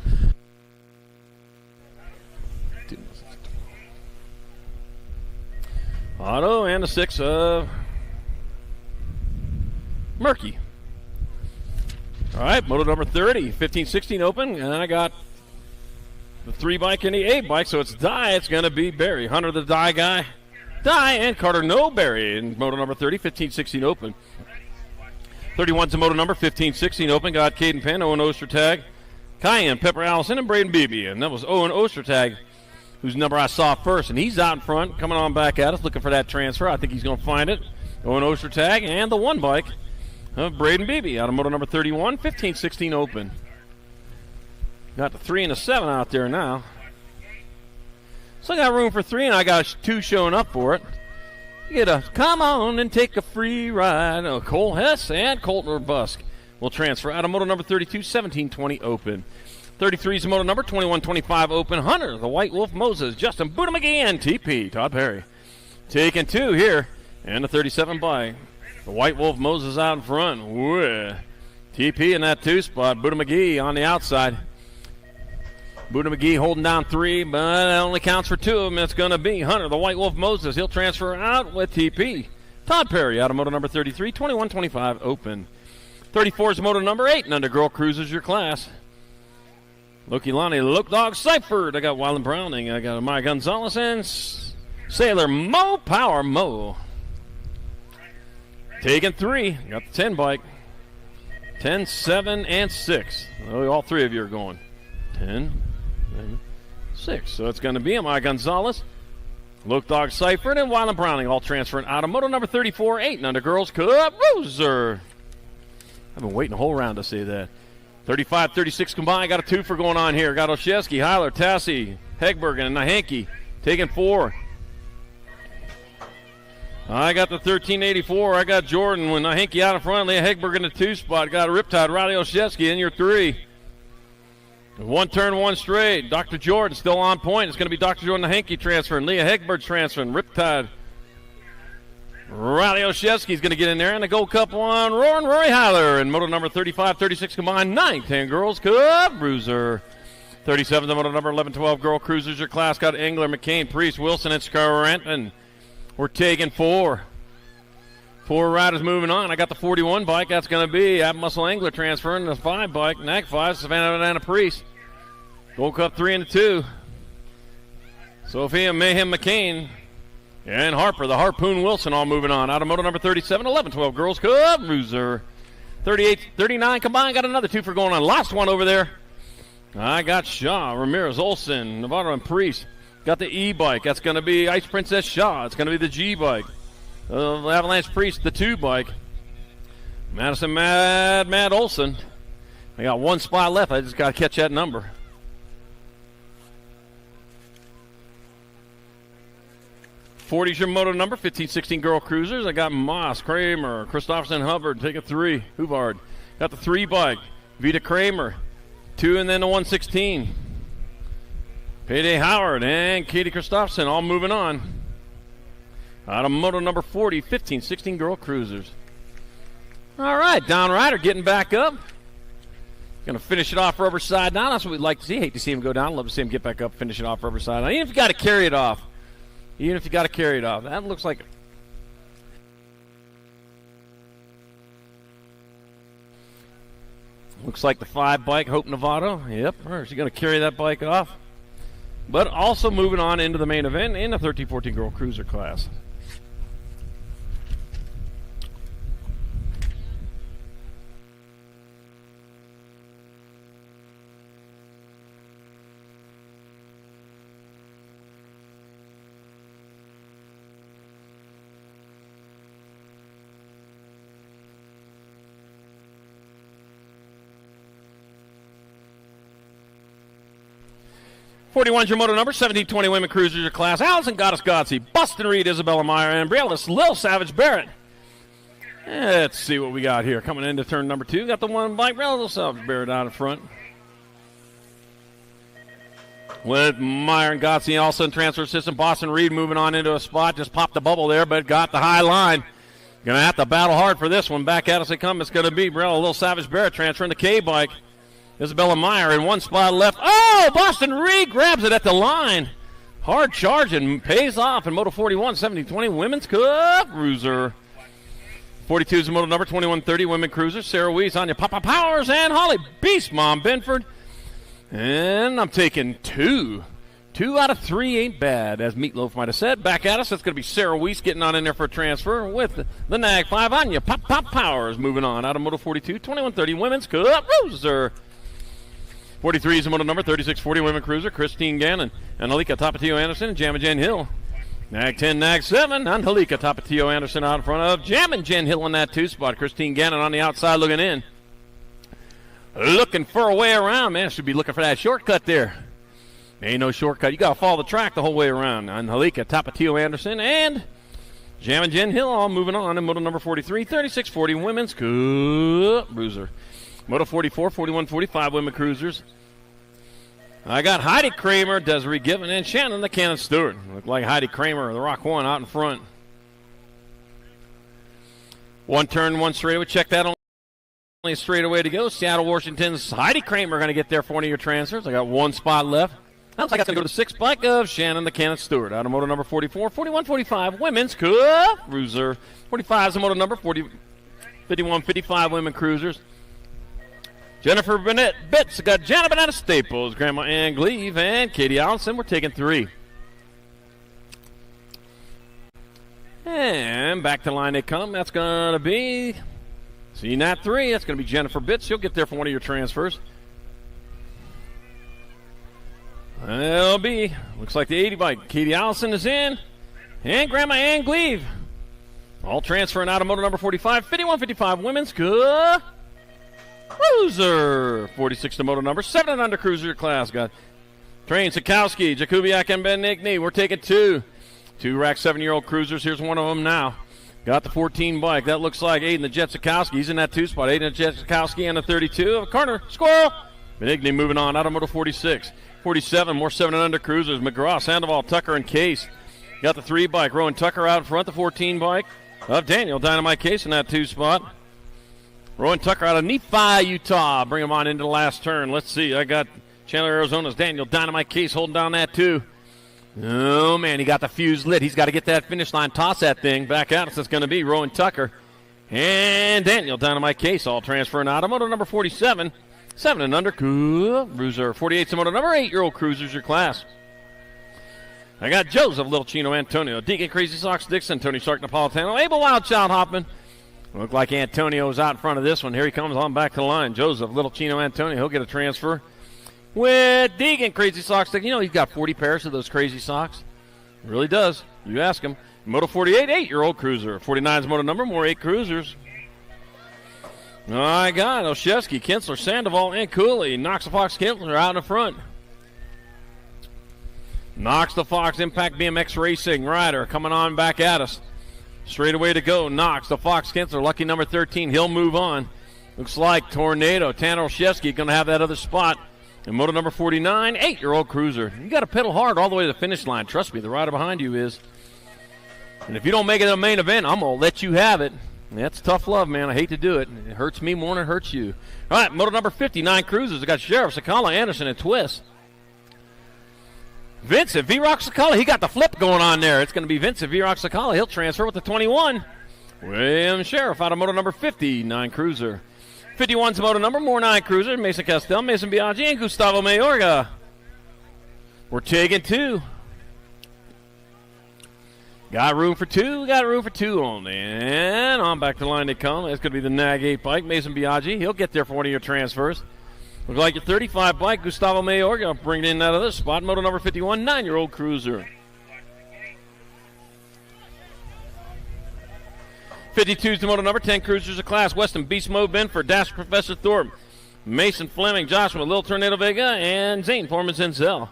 Auto and a 6 of Murky. All right, moto number 30, 15-16 open, and I got the 3 bike and the 8 bike, so it's Die. It's going to be Barry. Hunter the Die guy. Die and Carter Noberry in moto number 30, 15-16 open. 31's the moto number, 15-16 open. Got Caden Penn, Owen Ostertag, Cayenne, Pepper Allison, and Braden Beebe. And that was Owen Ostertag, whose number I saw first. And he's out in front, coming on back at us, looking for that transfer. I think he's going to find it. Owen Ostertag and the 1 bike of Braden Beebe out of moto number 31, 15-16 open. Got the 3 and the 7 out there now. Still got room for 3, and I got 2 showing up for it. You get a come on and take a free ride. Cole Hess and Colton Busk will transfer out of moto number 32, 17-20 open. 33 is the moto number, 21-25 open. Hunter, the White Wolf Moses, Justin Buddha McGee, and TP, Todd Perry. Taking 2 here, and the 37 bike. The White Wolf Moses out in front. Whoa. TP in that 2 spot. Buddha McGee on the outside. Buddha McGee holding down 3, but it only counts for 2 of them. It's going to be Hunter, the White Wolf Moses. He'll transfer out with TP. Todd Perry out of moto number 33, 21-25 open. 34 is moto number 8, and under Girl Cruisers your class. Loki Lonnie, Loke Dog Seifert. I got Wyland Browning. I got Amaya Gonzalez and Sailor Mo Power Mo. Taking 3. Got the 10 bike. 10, 7, and 6. Oh, all 3 of you are going. 10, 7, 6. So it's going to be Amaya Gonzalez, Loke Dog Seifert, and Wyland Browning all transferring out of moto number 34, 8, and under Girls Cup Roser. I've been waiting a whole round to see that. 35, 36 combined. Got a 2 for going on here. Got Olszewski, Heiler, Tassie, Hegberg, and Nahanke taking 4. I got the 1384. I got Jordan when Nahanke out in front. Leah Hegberg in the 2 spot. Got a Riptide, Riley Olszewski in your 3. 1 turn, 1 straight. Dr. Jordan still on point. It's going to be Dr. Jordan Nahanke transferring. Leah Hegberg transferring. Riptide. Riley Olszewski's going to get in there. And the Gold Cup 1, Roaring Rory Heiler. And moto number 35, 36 combined. 9-10 Girls Cup Bruiser. 37, the moto number 11, 12 Girl Cruisers. Your class got Engler, McCain, Priest, Wilson, and Scarrenton. We're taking 4. 4 riders moving on. I got the 41 bike. That's going to be Ab Muscle Angler transferring. The 5 bike, NAC 5, Savannah Banana Priest. Gold Cup 3 and 2. Sophia Mayhem McCain and Harper, the Harpoon Wilson, all moving on. Out of moto number 37, 11, 12 Girls Cup Bruiser. 38, 39 combined. Got another 2 for going on. Last one over there. I got Shaw, Ramirez, Olson, Navarro, and Priest. Got the E-bike. That's going to be Ice Princess Shaw. It's going to be the G-bike. Avalanche Priest, the 2 bike. Madison Mad Olson. I got 1 spot left. I just got to catch that number. '40's your moto number. 15-16 Girl Cruisers. I got Moss, Kramer, Christopherson, Hubbard. Take a 3. Huvard. Got the 3 bike. Vita Kramer. 2 and then the 116. Payday Howard and Katie Christopherson all moving on. Out of moto number 40, 15-16 Girl Cruisers. All right, Don Ryder getting back up. Going to finish it off rubber side down. That's what we'd like to see. Hate to see him go down. Love to see him get back up, finish it off rubber side down. Even if you got to carry it off. That looks like... Looks like the 5 bike, Hope Novato. Yep, she's going to carry that bike off. But also moving on into the main event in the 13-14 Girl Cruiser class. '41's your moto number, 17-20 Women Cruisers your class. Allison Goddess Godsey, Bustin Reed, Isabella Meyer, and Briellis Lil Savage Barrett. Let's see what we got here. Coming into turn number 2, got the one bike, relative salvage Barrett out in front. With Meyer and Gotzi also in transfer system. Boston Reed moving on into a spot. Just popped the bubble there, but got the high line. Going to have to battle hard for this one. Back at us they come. It's going to be Brella, a little Savage Barrett transferring the K-bike. Isabella Meyer in one spot left. Oh, Boston Reed grabs it at the line. Hard charging, pays off in Moto 41, 70-20 Women's Cup Cruiser. 42 is the Moto number, 21-30 Women Cruiser. Sarah Weiss, Anya Papa Powers, and Holly Beast Mom Benford. And I'm taking 2. 2 out of 3 ain't bad, as Meatloaf might have said. Back at us, it's going to be Sarah Weiss getting on in there for a transfer with the Nag 5. Anya Pop Powers moving on out of Moto 42, 21-30 Women's Cup Cruiser. 43 is the Moto number, 36-40 Women Cruiser. Christine Gannon and Halika Tapatio Anderson and Jammin' Jen Hill. Nag 10, Nag 7, and Halika Tapatio Anderson out in front of Jammin' Jen Hill in that 2 spot. Christine Gannon on the outside looking in. Looking for a way around, man. Should be looking for that shortcut there. Ain't no shortcut. You got to follow the track the whole way around. And Halika Tapatio Anderson and Jammin' Jen Hill all moving on in Moto number 43, 36-40 Women's Cup Cruiser. Moto 44, 41-45 Women Cruisers. I got Heidi Kramer, Desiree Given, and Shannon the Cannon Stewart. Look like Heidi Kramer, the Rock 1 out in front. One turn, one straightaway. Check that on. Only a straightaway to go. Seattle, Washington's Heidi Kramer going to get there for one of your transfers. I got one spot left. Looks like that's going to go to 6 bike of Shannon the Cannon Stewart. Out of Moto number 44, 41-45 Women's Cup Cruiser. 45 is the Moto number, 51-55 Women Cruisers. Jennifer Bennett Bitts. Got Janet Banana Staples, Grandma Ann Gleave, and Katie Allison. We're taking 3. And back to line they come. That's going to be CNAT 3. That's going to be Jennifer Bitts. She'll get there for one of your transfers. That'll be, looks like the 80 bike. Katie Allison is in. And Grandma Ann Gleave. All transferring out of Moto number 45. 51-55 Women's Cup Cruiser. 46 to Moto number 7 and under Cruiser class. Got Train, Sikowski, Jakubiak, and Ben Nickney. We're taking 2. 2 rack 7-year-old Cruisers. Here's one of them now. Got the 14 bike. That looks like Aiden the Jet Sikowski. He's in that 2 spot. Aiden the Jet Sikowski and the 32. Carter, Squirrel. Benigni moving on out of Moto 46. 47, more 7 and under Cruisers. McGraw, Sandoval, Tucker, and Case. Got the 3 bike. Rowan Tucker out in front. The 14 bike of Daniel Dynamite Case in that 2 spot. Rowan Tucker out of Nephi, Utah. Bring him on into the last turn. Let's see. I got Chandler, Arizona's Daniel Dynamite Case holding down that 2. Oh, man, he got the fuse lit. He's got to get that finish line, toss that thing. Back out. It's going to be Rowan Tucker and Daniel Dynamite Case all transferring out of Moto number 47. 7 and under Cruiser. 48 to Moto number 8-year-old Cruisers your class. I got Joseph Little Chino Antonio, Deacon Crazy Sox Dixon, Tony Stark Napolitano, Abel Wildchild Hoffman. Look like Antonio's out in front of this one. Here he comes on back to the line. Joseph Little Chino Antonio, he'll get a transfer with Deacon Crazy Sox Dixon. You know he's got 40 pairs of those Crazy Socks. He really does. You ask him. Moto 48, 8-year-old Cruiser. 49's Moto number, more 8 Cruisers. I got Olszewski, Kinsler, Sandoval, and Cooley. Knox the Fox Kinsler out in front. Knox the Fox Impact BMX Racing rider coming on back at us. Straight away to go. Knox the Fox Kinsler, lucky number 13. He'll move on. Looks like Tornado. Tanner Olszewski going to have that other spot. And Moto number 49, 8-year-old Cruiser. You got to pedal hard all the way to the finish line. Trust me, the rider behind you is. And if you don't make it to the main event, I'm going to let you have it. That's tough love, man. I hate to do it. It hurts me more than it hurts you. All right, Moto number 59 Cruisers. I got Sheriff, Sakala, Anderson, and Twist. Vincent V-Rock Sakala, he got the flip going on there. It's going to be Vincent V-Rock Sakala. He'll transfer with the 21. William Sheriff out of Moto number 59 Cruiser. 51's Moto number, more 9 Cruiser. Mason Castell, Mason Biaggi, and Gustavo Mayorga. We're taking 2. Got room for 2. Got room for 2 only. And on back to the line they come. It's going to be the Nag 8 bike, Mason Biaggi. He'll get there for one of your transfers. Looks like your 35 bike, Gustavo Mayorga, bring it in that other spot. Moto number 51, 9-year-old Cruiser. 52's the Moto number 10 Cruisers of class. Weston Beast Mode Benford, Dash Professor Thorpe, Mason Fleming, Joshua Little Tornado Vega, and Zane Foreman Zenzel.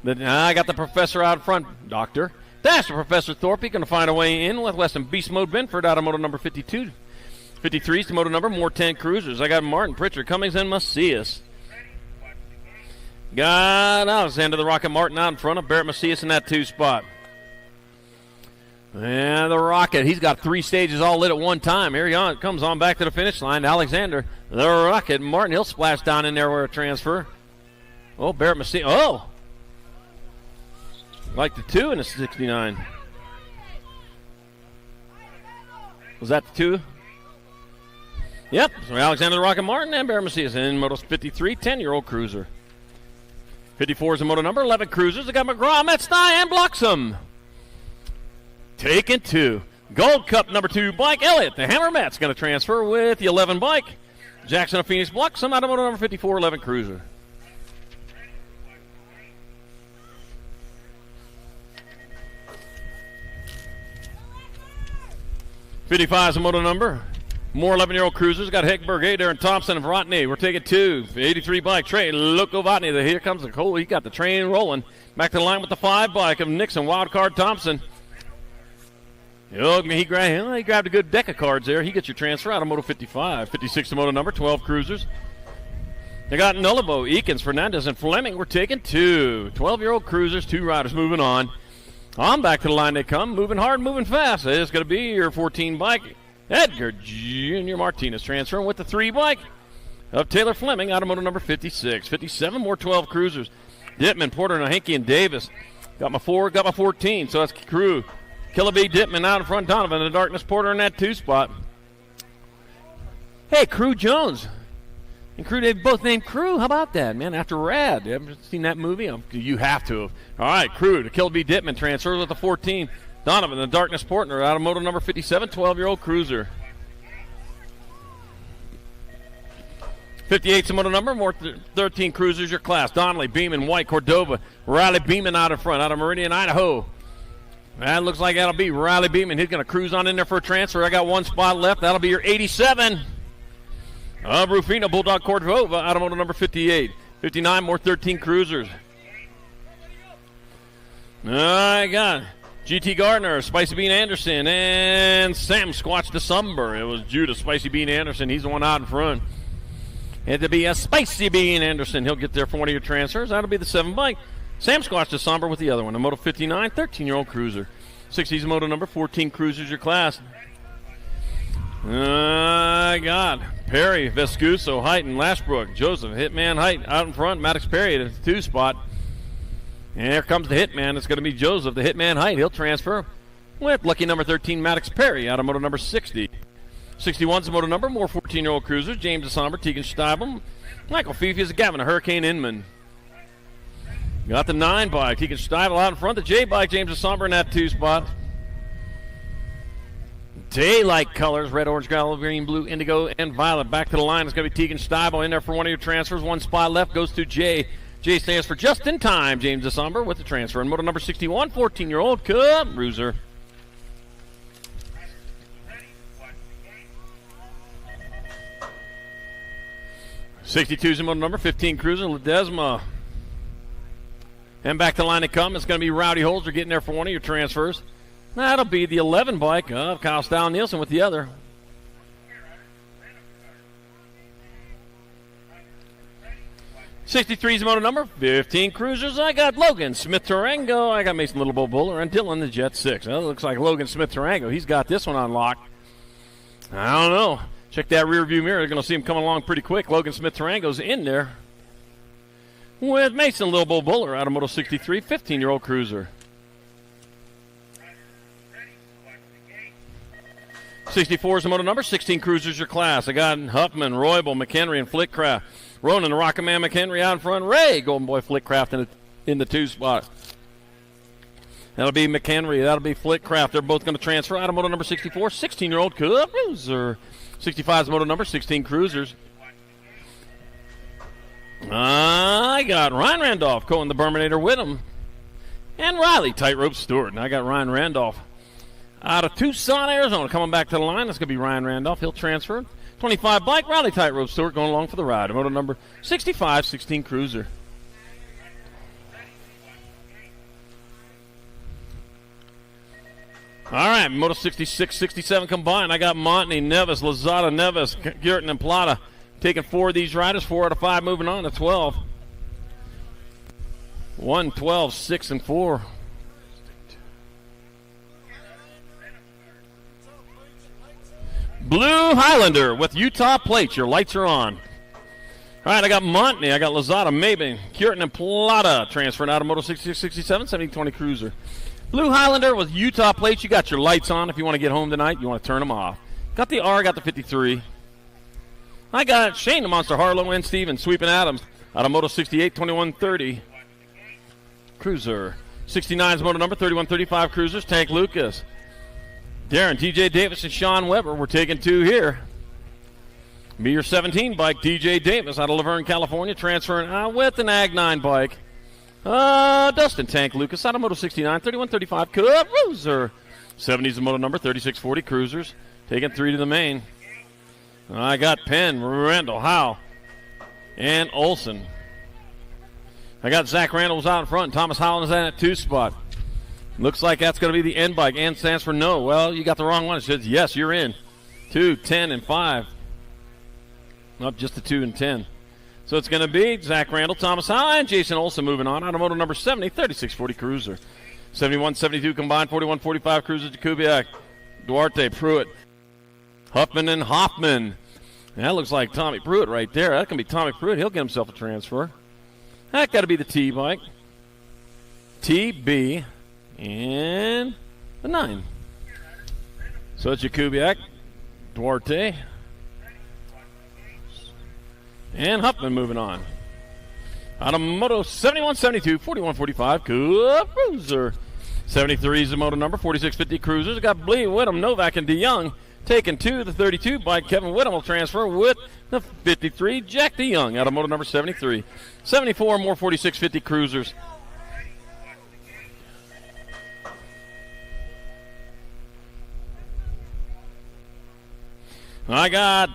I got the professor out front, Doctor. Dash Professor Thorpe, he going to find a way in with Weston Beast Mode Benford out of Moto number 52. 53 is the moto number, more 10 cruisers. I got Martin, Pritchard, Cummings, and Macias. Got Alexander the Rocket Martin out in front of Barrett Macias in that 2 spot. And the Rocket, he's got 3 stages all lit at one time. Here he comes on back to the finish line. Alexander the Rocket Martin, he'll splash down in there where a transfer. Oh, Barrett Macias. Oh! Like the 2 in the 69. Was that the 2? Yep. So Alexander the Rocket Martin and Barrett Macias in Moto 53, 10-year-old cruiser. 54 is the moto number, 11 cruisers. They got McGraw, Metzny, and Bloxham. Taking 2. Gold Cup number 2 bike, Elliott. The Hammer Met's going to transfer with the 11 bike. Jackson of Phoenix Bloxham out of moto number 54, 11 cruiser. $55 is the moto number. More 11-year-old cruisers. Got Hegberg, Adair, Thompson, and Vrotny. We're taking 2. 83 bike, Trey Lokovotny. Here comes the Cole. He got the train rolling. Back to the line with the 5 bike of Nixon, Wildcard Thompson. He grabbed a good deck of cards there. He gets your transfer out of Moto 55. 56 the moto number, 12 cruisers. They got Nullivo, Eakins, Fernandez, and Fleming. We're taking 2. 12-year-old cruisers, 2 riders moving on. On back to the line they come. Moving hard, moving fast. It's going to be your 14 bike. Edgar Jr. Martinez transferring with the 3 bike of Taylor Fleming out of moto number 56. 57, more 12 cruisers. Dittman, Porter, Nahanke, and Davis. Got my 4, got my 14, so that's crew. Killaby, Dittman out in front, Donovan, and Darkness Porter in that 2 spot. Hey, Crew Jones. And Crew, they both named Crew. How about that, man? After Rad. You haven't seen that movie? You have to. All right, Crew to Killaby, Dittman transfers with the 14. Donovan, the Darkness Portner, out of moto number 57, 12-year-old cruiser. 58's the moto number, more 13 cruisers, your class. Donnelly, Beeman, White, Cordova. Riley Beeman out in front, out of Meridian, Idaho. That looks like that'll be Riley Beeman. He's going to cruise on in there for a transfer. I got 1 spot left. That'll be your 87. Rufino, Bulldog, Cordova, out of moto number 58. 59, more 13 cruisers. I got GT Gardner, Spicy Bean Anderson, and Sam Squatch DeSumber. It was Judah Spicy Bean Anderson. He's the one out in front. Had to be a Spicy Bean Anderson. He'll get there for one of your transfers. That'll be the 7 bike. Sam Squatch DeSumber with the other one. A Moto 59, 13-year-old cruiser. 60's moto number, 14 cruisers your class. I got Perry, Vescuso, Heighton, Lashbrook, Joseph, Hitman Height out in front. Maddox Perry at the 2 spot. And here comes the Hitman. It's going to be Joseph, the Hitman Height. He'll transfer with lucky number 13, Maddox Perry, out of moto number 60. 61's the moto number, more 14-year-old cruisers. James DeSomber, Tegan Steibel, Michael Fifi is a Gavin, a Hurricane Inman. Got the 9 bike, Tegan Steibel out in front. The J bike, James DeSomber in that 2 spot. Daylight colors, red, orange, green, blue, indigo, and violet. Back to the line. It's going to be Tegan Steibel in there for one of your transfers. 1 spot left goes to J. J stands for just in time. James DeSomber with the transfer. And moto number 61, 14-year-old Cub Bruiser. '62's moto number 15 cruiser Ledesma. And back to the line they come. It's going to be Rowdy Holzer getting there for one of your transfers. That'll be the 11 bike of Kyle Style Nielsen with the other. '63's moto number, 15 cruisers. I got Logan Smith-Tarango. I got Mason Little Bo Buller and Dylan the Jet 6. Well, it looks like Logan Smith-Tarango. He's got this one unlocked. I don't know. Check that rear view mirror. You're going to see him coming along pretty quick. Logan Smith-Tarango's in there with Mason Little Bo Buller out of Moto 63, 15-year-old cruiser. 64 is the moto number, 16 cruisers your class. I got Huffman, Roybal, McHenry, and Flickcraft. Ronan, the Rocket Man McHenry out in front. Ray, Golden Boy Flickcraft in the 2 spot. That'll be McHenry. That'll be Flickcraft. They're both going to transfer out of moto number 64, 16-year-old cruiser. 65 is moto number, 16 cruisers. I got Ryan Randolph, Cohen the Burminator with him. And Riley Tightrope Stewart. And I got Ryan Randolph out of Tucson, Arizona. Coming back to the line, that's going to be Ryan Randolph. He'll transfer. 25 bike, Riley Tightrope Stewart going along for the ride. Moto number 65, 16 cruiser. All right, Moto 66, 67 combined. I got Montney, Nevis, Lozada, Nevis, Gurton, and Plata taking 4 of these riders. 4 out of 5 moving on to 12. 1, 12, 6, and 4. Blue Highlander with Utah plates. Your lights are on. All right, I got Montney, I got Lozada, Maben, Curtin, and Plata transferring out of Moto 66, 67, 70-20 Cruiser. Blue Highlander with Utah plates. You got your lights on if you want to get home tonight. You want to turn them off. Got the R, got the 53. I got Shane the Monster Harlow and Steven sweeping Adams out of Moto 68, 21-30 Cruiser. 69's moto number, 31-35 Cruisers. Tank Lucas. Darren, TJ Davis, and Sean Weber. We're taking 2 here. Be your 17 bike, TJ Davis out of Laverne, California, transferring out with an Ag 9 bike. Dustin Tank Lucas out of Moto 69, 31-35 Cruiser. 70's the moto number, 36-40 Cruisers. Taking 3 to the main. I got Penn, Randall, Howe, and Olson. I got Zach Randall was out in front. Thomas Howland is at that 2 spot. Looks like that's going to be the N bike. N stands for no. Well, you got the wrong one. It says yes, you're in. 2, 10, and 5. Not just the 2 and 10. So it's going to be Zach Randall, Thomas Howland, and Jason Olson moving on. Automoto number 70, 36-40 Cruiser. 71-72 combined, 41-45 Cruiser. Jakubiak, Duarte, Pruitt, Huffman, and Hoffman. And that looks like Tommy Pruitt right there. That can be Tommy Pruitt. He'll get himself a transfer. That got to be the T bike. TB. And the 9. So it's Jakubiak, Duarte, and Huffman moving on. Out of Moto 71-72, 41-45 Cruiser. 73 is the moto number, 46-50 Cruisers. Got Blee, Whittam, Novak, and DeYoung taking 2. The 32 by Kevin Whittam will transfer with the 53, Jack DeYoung out of moto number 73. 74 more 46-50 Cruisers. I got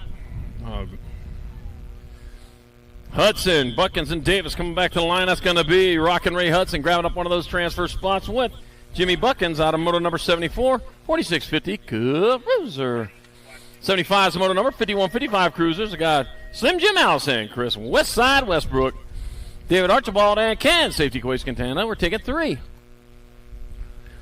Hudson, Buckins, and Davis coming back to the line. That's going to be Rockin' Ray Hudson grabbing up one of those transfer spots with Jimmy Buckins out of moto number 74, 46-50 Cruiser. 75 is the moto number, 51-55 Cruisers. I got Slim Jim Allison, Chris Westside Westbrook, David Archibald, and Ken Safety Quays Quintana. We're taking 3.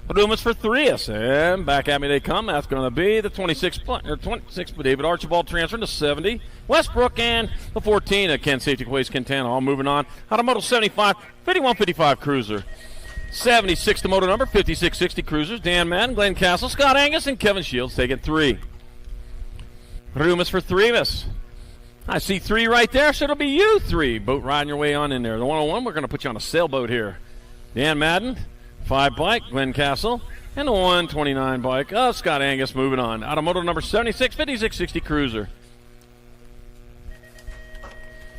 Padumas for 3. And back at me they come. That's going to be the 26 for David Archibald transferring to 70. Westbrook and the 14 at Ken Safety Quays Quintana all moving on. Out of moto 75, 51-55 Cruiser. 76 the moto number, 56-60 Cruisers. Dan Madden, Glenn Castle, Scott Angus, and Kevin Shields taking 3. Padumas for 3 of us. I see 3 right there, so it'll be you 3. Boat riding your way on in there. The 101, we're going to put you on a sailboat here. Dan Madden, 5 bike, Glenn Castle, and the 129 bike of Scott Angus moving on. Out of moto number 76, 56-60 Cruiser.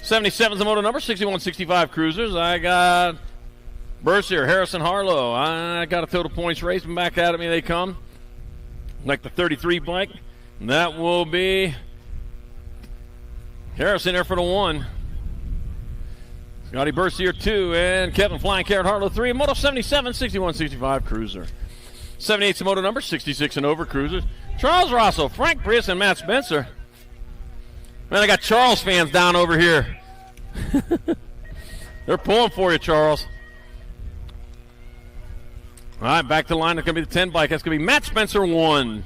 77 is the moto number, 61-65 Cruisers. I got Bercier, Harrison Harlow. I got a total points race, and back at me they come. Like the 33 bike. That will be Harrison there for the 1. Scotty Bercier 2, and Kevin Flying Carrot Harlow 3. Moto 77, 61-65 Cruiser. 78's the moto number, 66 and over Cruisers. Charles Rosso, Frank Prius, and Matt Spencer. Man, I got Charles fans down over here. They're pulling for you, Charles. All right, back to the line. It's going to be the 10 bike. That's going to be Matt Spencer 1.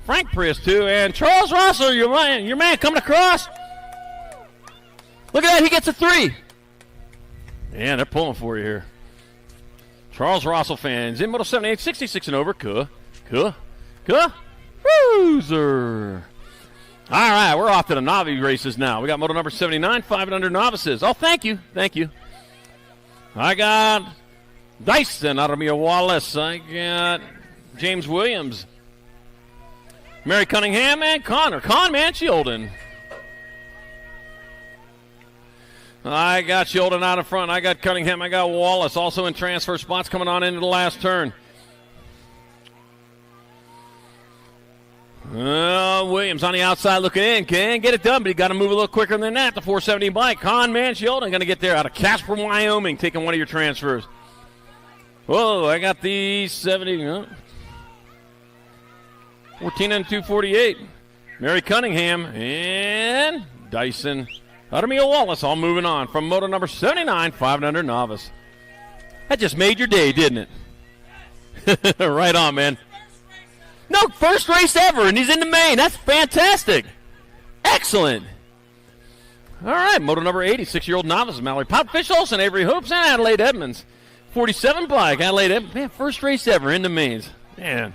Frank Prius 2, and Charles Rosso, your man coming across. Look at that, he gets a 3. Yeah, they're pulling for you here. Charles Rosso fans in Moto 78, 66 and over. Cruiser. All right, we're off to the Novice races now. We got Moto number 79, 5 and under novices. Oh, thank you. I got Dyson out of Mia Wallace. I got James Williams, Mary Cunningham, and Connor Mancholden. I got Shilden out in front. I got Cunningham. I got Wallace also in transfer spots coming on into the last turn. Williams on the outside looking in. Can't get it done, but he got to move a little quicker than that. The 470 bike. Mancholden going to get there out of Casper, Wyoming, taking one of your transfers. Whoa, I got the 70. 14 and 248. Mary Cunningham and Dyson Adamio Wallace all moving on from moto number 79, 500 novice. That just made your day, didn't it? Right on, man. No, first race ever, and he's in the main. That's fantastic. Excellent. All right, moto number 80, 6-year-old novice, Mallory Pop, Fish Olsen, Avery Hoops, and Adelaide Edmonds. 47 bike, Adelaide Edmonds. Man, first race ever in the mains. Man.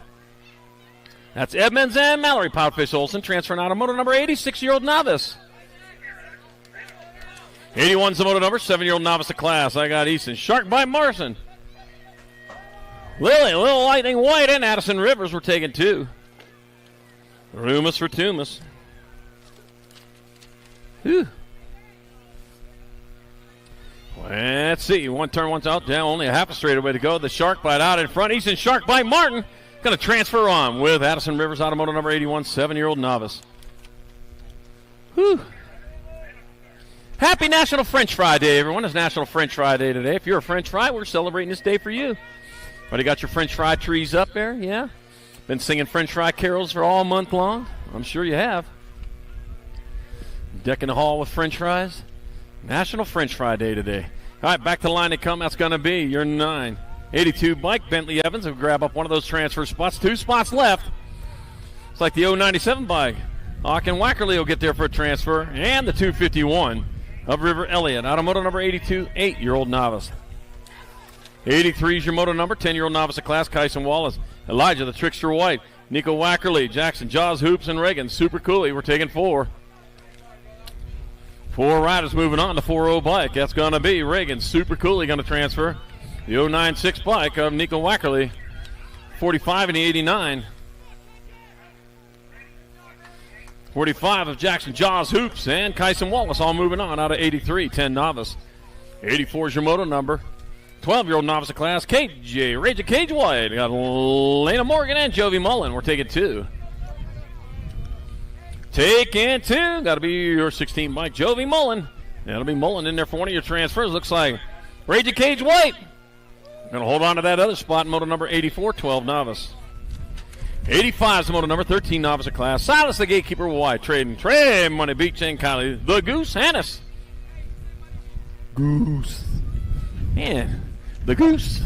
That's Edmonds and Mallory Pop, Fish Olsen, transferring out of moto number 80, 6-year-old novice. 81's the moto number, 7-year-old novice of class. I got Easton Shark by Morrison. Lily, Little Lightning White, and Addison Rivers were taking 2. Rumus for Tumas. Whew. Let's see. One turn, one's out. Down, only a half a straightaway to go. The Shark Bite out in front. Easton Shark by Martin. Going to transfer on with Addison Rivers, automotive number 81, 7-year-old novice. Whew. Happy National French Fry Day, everyone. It's National French Fry Day today. If you're a French fry, we're celebrating this day for you. Already got your French fry trees up there? Yeah? Been singing French fry carols for all month long? I'm sure you have. Decking the hall with French fries. National French Fry Day today. All right, back to the line to come. That's going to be your 9. 82 bike, Bentley Evans will grab up one of those transfer spots. 2 spots left. It's like the 097 bike. Hawken Wackerly will get there for a transfer. And the 251 of River Elliott. Automotive number 82, 8-year-old novice. 83 is your moto number, 10-year-old novice of class, Kyson Wallace. Elijah, the Trickster White. Nico Wackerly, Jackson, Jaws, Hoops, and Reagan. Super Cooley, we're taking 4. 4 riders moving on to 4-0 bike. That's going to be Reagan. Super Cooley going to transfer. The 096 bike of Nico Wackerly. 45 and the 89. 45 of Jackson Jaws Hoops and Kyson Wallace all moving on out of 83, 10 novice. 84 is your moto number. 12-year-old novice of class, KJ, Rage Cage White. Got Lena Morgan and Jovi Mullen. We're taking 2. Taking 2. Got to be your 16 bike, Jovi Mullen. That'll be Mullen in there for one of your transfers. Looks like Rage Cage White. Going to hold on to that other spot, moto number 84, 12 novice. 85 is the moto number 13 novice of class. Silas the gatekeeper White. Trading Trey Money Beach and Kylie the Goose Hannes. Goose. Man, the Goose.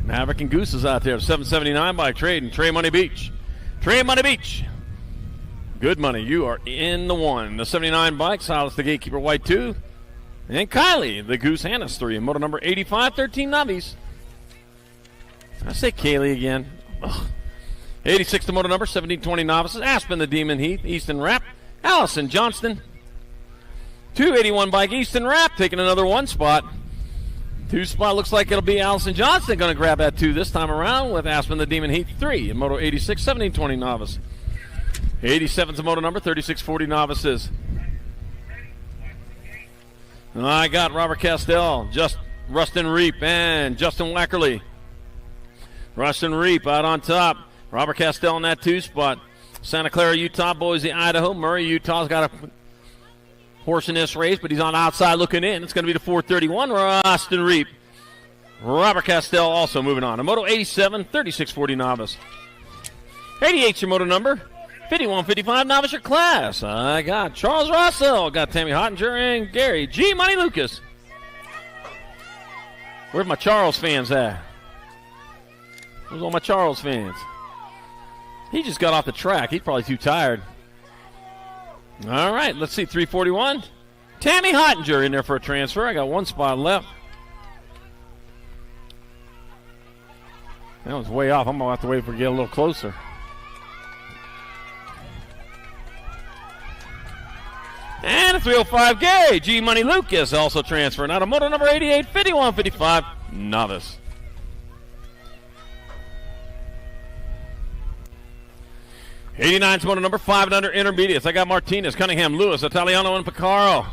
Maverick and Goose is out there. 779 by trading Trey Money Beach. Trey Money Beach. Good money. You are in the 1. The 79 bike. Silas the gatekeeper White 2. And Kylie the Goose Hannes 3. And moto number 85, 13 novice. I say Kaylee again. Ugh. 86 the moto number, 1720 novices. Aspen the Demon Heath, Easton Rapp, Allison Johnston. 281 bike, Easton Rapp taking another 1 spot. 2 spot looks like it'll be Allison Johnston going to grab that 2 this time around with Aspen the Demon Heath 3 in moto 86, 1720 novice. 87's the moto number, 3640 novices. And I got Robert Castell, Rustin Reap, and Justin Wackerly. Rustin Reap out on top. Robert Castell in that 2 spot. Santa Clara, Utah, Boise, Idaho. Murray, Utah's got a horse in this race, but he's on the outside looking in. It's going to be the 431, Rustin Reap. Robert Castell also moving on. A moto 87, 3640 novice. 88's your moto number. 5155 novice your class. I got Charles Russell. Got Tammy Hottinger and Gary G. Money Lucas. Where's my Charles fans at? Where's all my Charles fans? He just got off the track. He's probably too tired. All right, let's see. 341. Tammy Hottinger in there for a transfer. I got 1 spot left. That was way off. I'm going to have to wait for it to get a little closer. And a 305 Gary G. Money Lucas also transferring out of moto number 88, 5155 novice. 89's moto number 5 and under intermediates. I got Martinez, Cunningham, Lewis, Italiano, and Picaro.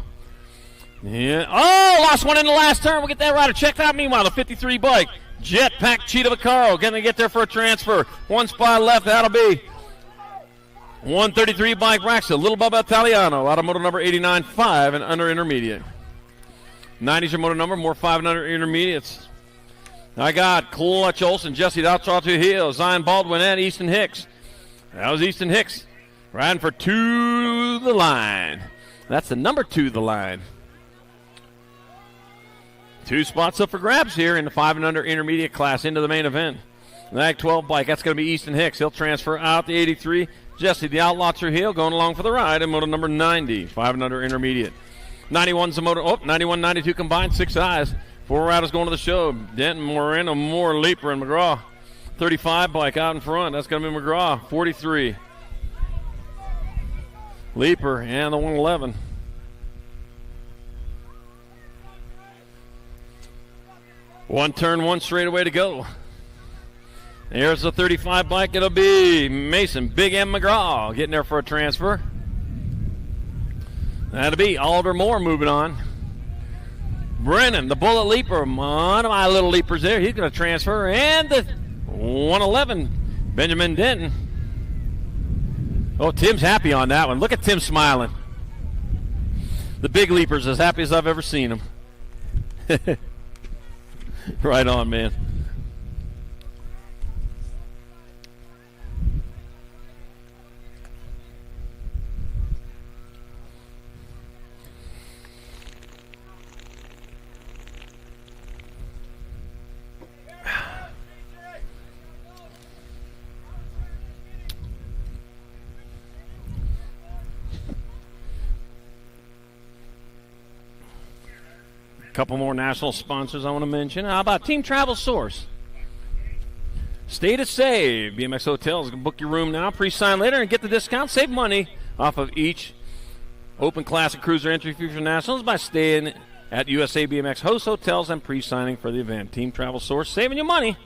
Yeah. Oh, lost one in the last turn. We'll get that rider checked out. Meanwhile, the 53 bike, Jetpack Cheetah Picaro, going to get there for a transfer. 1 spot left. That'll be 133 bike Raxa, Little Bubba Italiano, out of moto number 89, 5 and under intermediate. 90's your moto number, more 5 and under intermediates. I got Clutch Olson, Jesse Doutrell Hill, Zion Baldwin, and Easton Hicks. That was Easton Hicks riding for To the Line. That's the number 2 the line. 2 spots up for grabs here in the 5 and under intermediate class into the main event. The Ag 12 bike, that's going to be Easton Hicks. He'll transfer out the 83. Jesse the Outlaw Trujillo going along for the ride in moto number 90, 5 and under intermediate. 91's the moto, 91, 92 combined, 6 eyes. 4 riders going to the show. Denton, Moreno, Moore, Leaper, and McGraw. 35 bike out in front. That's going to be McGraw. 43. Leaper and the 111. One turn, one straightaway to go. There's the 35 bike. It'll be Mason, Big M McGraw getting there for a transfer. That'll be Oliver Moore moving on. Brennan, the Bullet Leaper, one of my little leapers there. He's going to transfer. And the 111, Benjamin Denton. Oh, Tim's happy on that one. Look at Tim smiling. The big leaper's as happy as I've ever seen him. Right on, man. Couple more national sponsors I want to mention. How about Team Travel Source? Stay to save. BMX Hotels can book your room now, pre-sign later, and get the discount. Save money off of each Open Classic Cruiser entry fee for nationals by staying at USA BMX host hotels and pre-signing for the event. Team Travel Source, saving you money.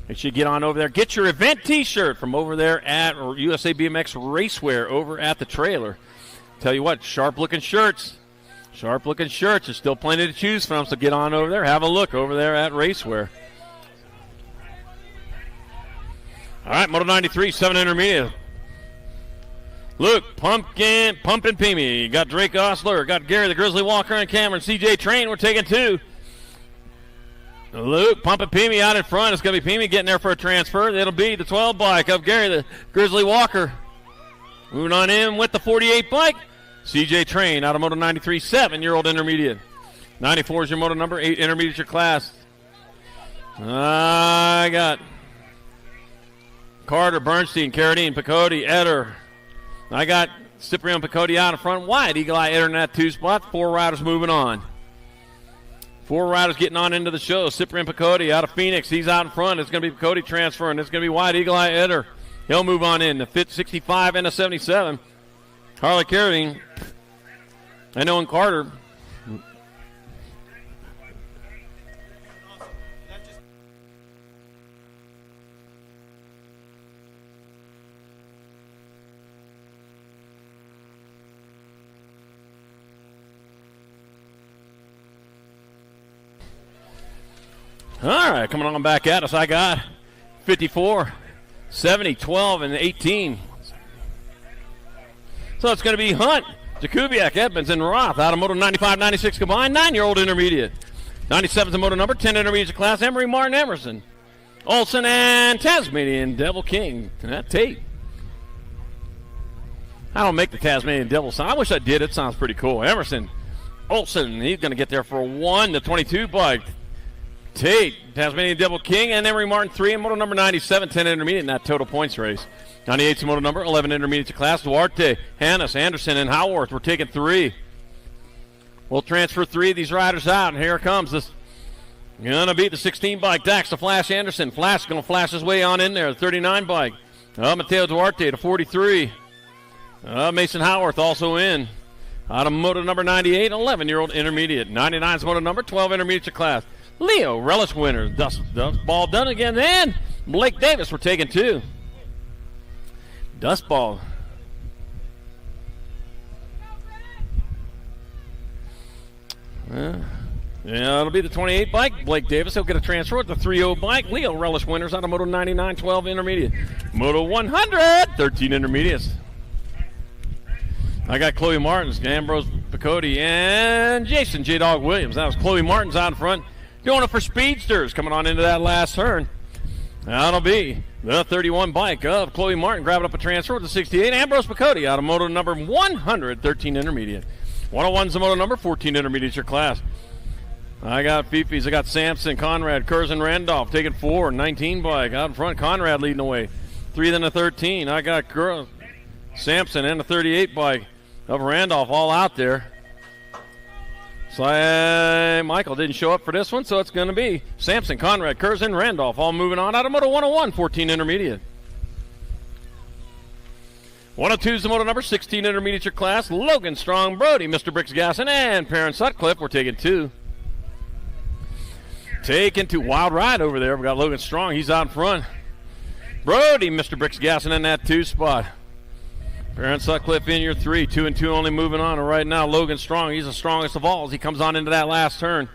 Make sure you get on over there. Get your event T-shirt from over there at USA BMX Racewear over at the trailer. Tell you what, sharp-looking shirts. Sharp-looking shirts. There's still plenty to choose from, so get on over there. Have a look over there at Racewear. All right, Moto 93, 7 intermediate. Luke, Pumpkin Peamy. Got Drake Osler. Got Gary the Grizzly Walker and Cameron. CJ Train, we're taking 2. Luke, Pumpkin Peamy out in front. It's going to be Peamy getting there for a transfer. It'll be the 12 bike of Gary the Grizzly Walker. Moving on in with the 48 bike. CJ Train out of Moto 93, 7-year-old intermediate. 94 is your moto number, 8 intermediate your class. I got Carter, Bernstein, Carradine, Picotti, Eder. I got Cyprian Picotti out in front. Wide Eagle Eye Eder in that 2 spot. 4 riders moving on. 4 riders getting on into the show. Cyprian Picotti out of Phoenix. He's out in front. It's going to be Picotti transferring. It's going to be Wide Eagle Eye Eder. He'll move on in. The 65 and the 77. Harley Carradine. I know in Carter. All right, coming on back at us, I got 54, 70, 12, and 18. So it's going to be Hunt, Jakubiak, Edmonds, and Roth out of Moto 95, 96 combined, 9-year-old intermediate. 97 is the Moto number, 10 intermediate class, Emery, Martin, Emerson, Olson, and Tasmanian Devil King. And that Tate. I don't make the Tasmanian Devil sign. I wish I did. It sounds pretty cool. Emerson, Olson, he's going to get there for a 1 to 22 bike. Tate, Tasmanian Devil King, and Emery Martin 3 in Moto number 97, 10 intermediate in that total points race. 98 Moto number, 11 intermediate to class. Duarte, Hannes, Anderson, and Howarth. We're taking 3. We'll transfer 3 of these riders out, and here it comes. This gonna beat the 16 bike. Dax to Flash Anderson. Flash gonna flash his way on in there. The 39 bike. Mateo Duarte to 43. Mason Howarth also in. Out of Moto number 98, 11-year-old intermediate. 99 is Moto number, 12 intermediate to class. Leo, relish winner. Dust ball done again. And Blake Davis, we're taking 2. Dust ball. Yeah, it'll be the 28 bike. Blake Davis, he'll get a transfer with the 3-0 bike. Leo relish winners out of Moto 99, 12 intermediate. Moto 100, 13 intermediates. I got Chloe Martins, Ambrose Picotti, and Jason J-Dog Williams. That was Chloe Martins out in front. Doing it for speedsters coming on into that last turn. That'll be the 31 bike of Chloe Martin. Grabbing up a transfer with the 68. Ambrose Picotti out of moto number 113 intermediate. 101's the moto number 14 intermediate your class. I got Fifi's. I got Sampson, Conrad, Curzon, Randolph taking 4. 19 bike out in front. Conrad leading the way. 3 then a 13. I got Sampson and a 38 bike of Randolph all out there. So Michael didn't show up for this one, so it's going to be Sampson, Conrad, Curzon, Randolph all moving on out of moto 101, 14 intermediate. 102 is the moto number 16 intermediate your class. Logan Strong, Brody, Mr. Bricks Gasson, and Perrin Sutcliffe. We're taking 2. Taking to Wild Ride over there. We got Logan Strong. He's out in front. Brody, Mr. Bricks Gasson in that 2 spot. Perrin Sutcliffe in your 3. 2 and 2 only moving on. And right now, Logan Strong. He's the strongest of all as he comes on into that last turn.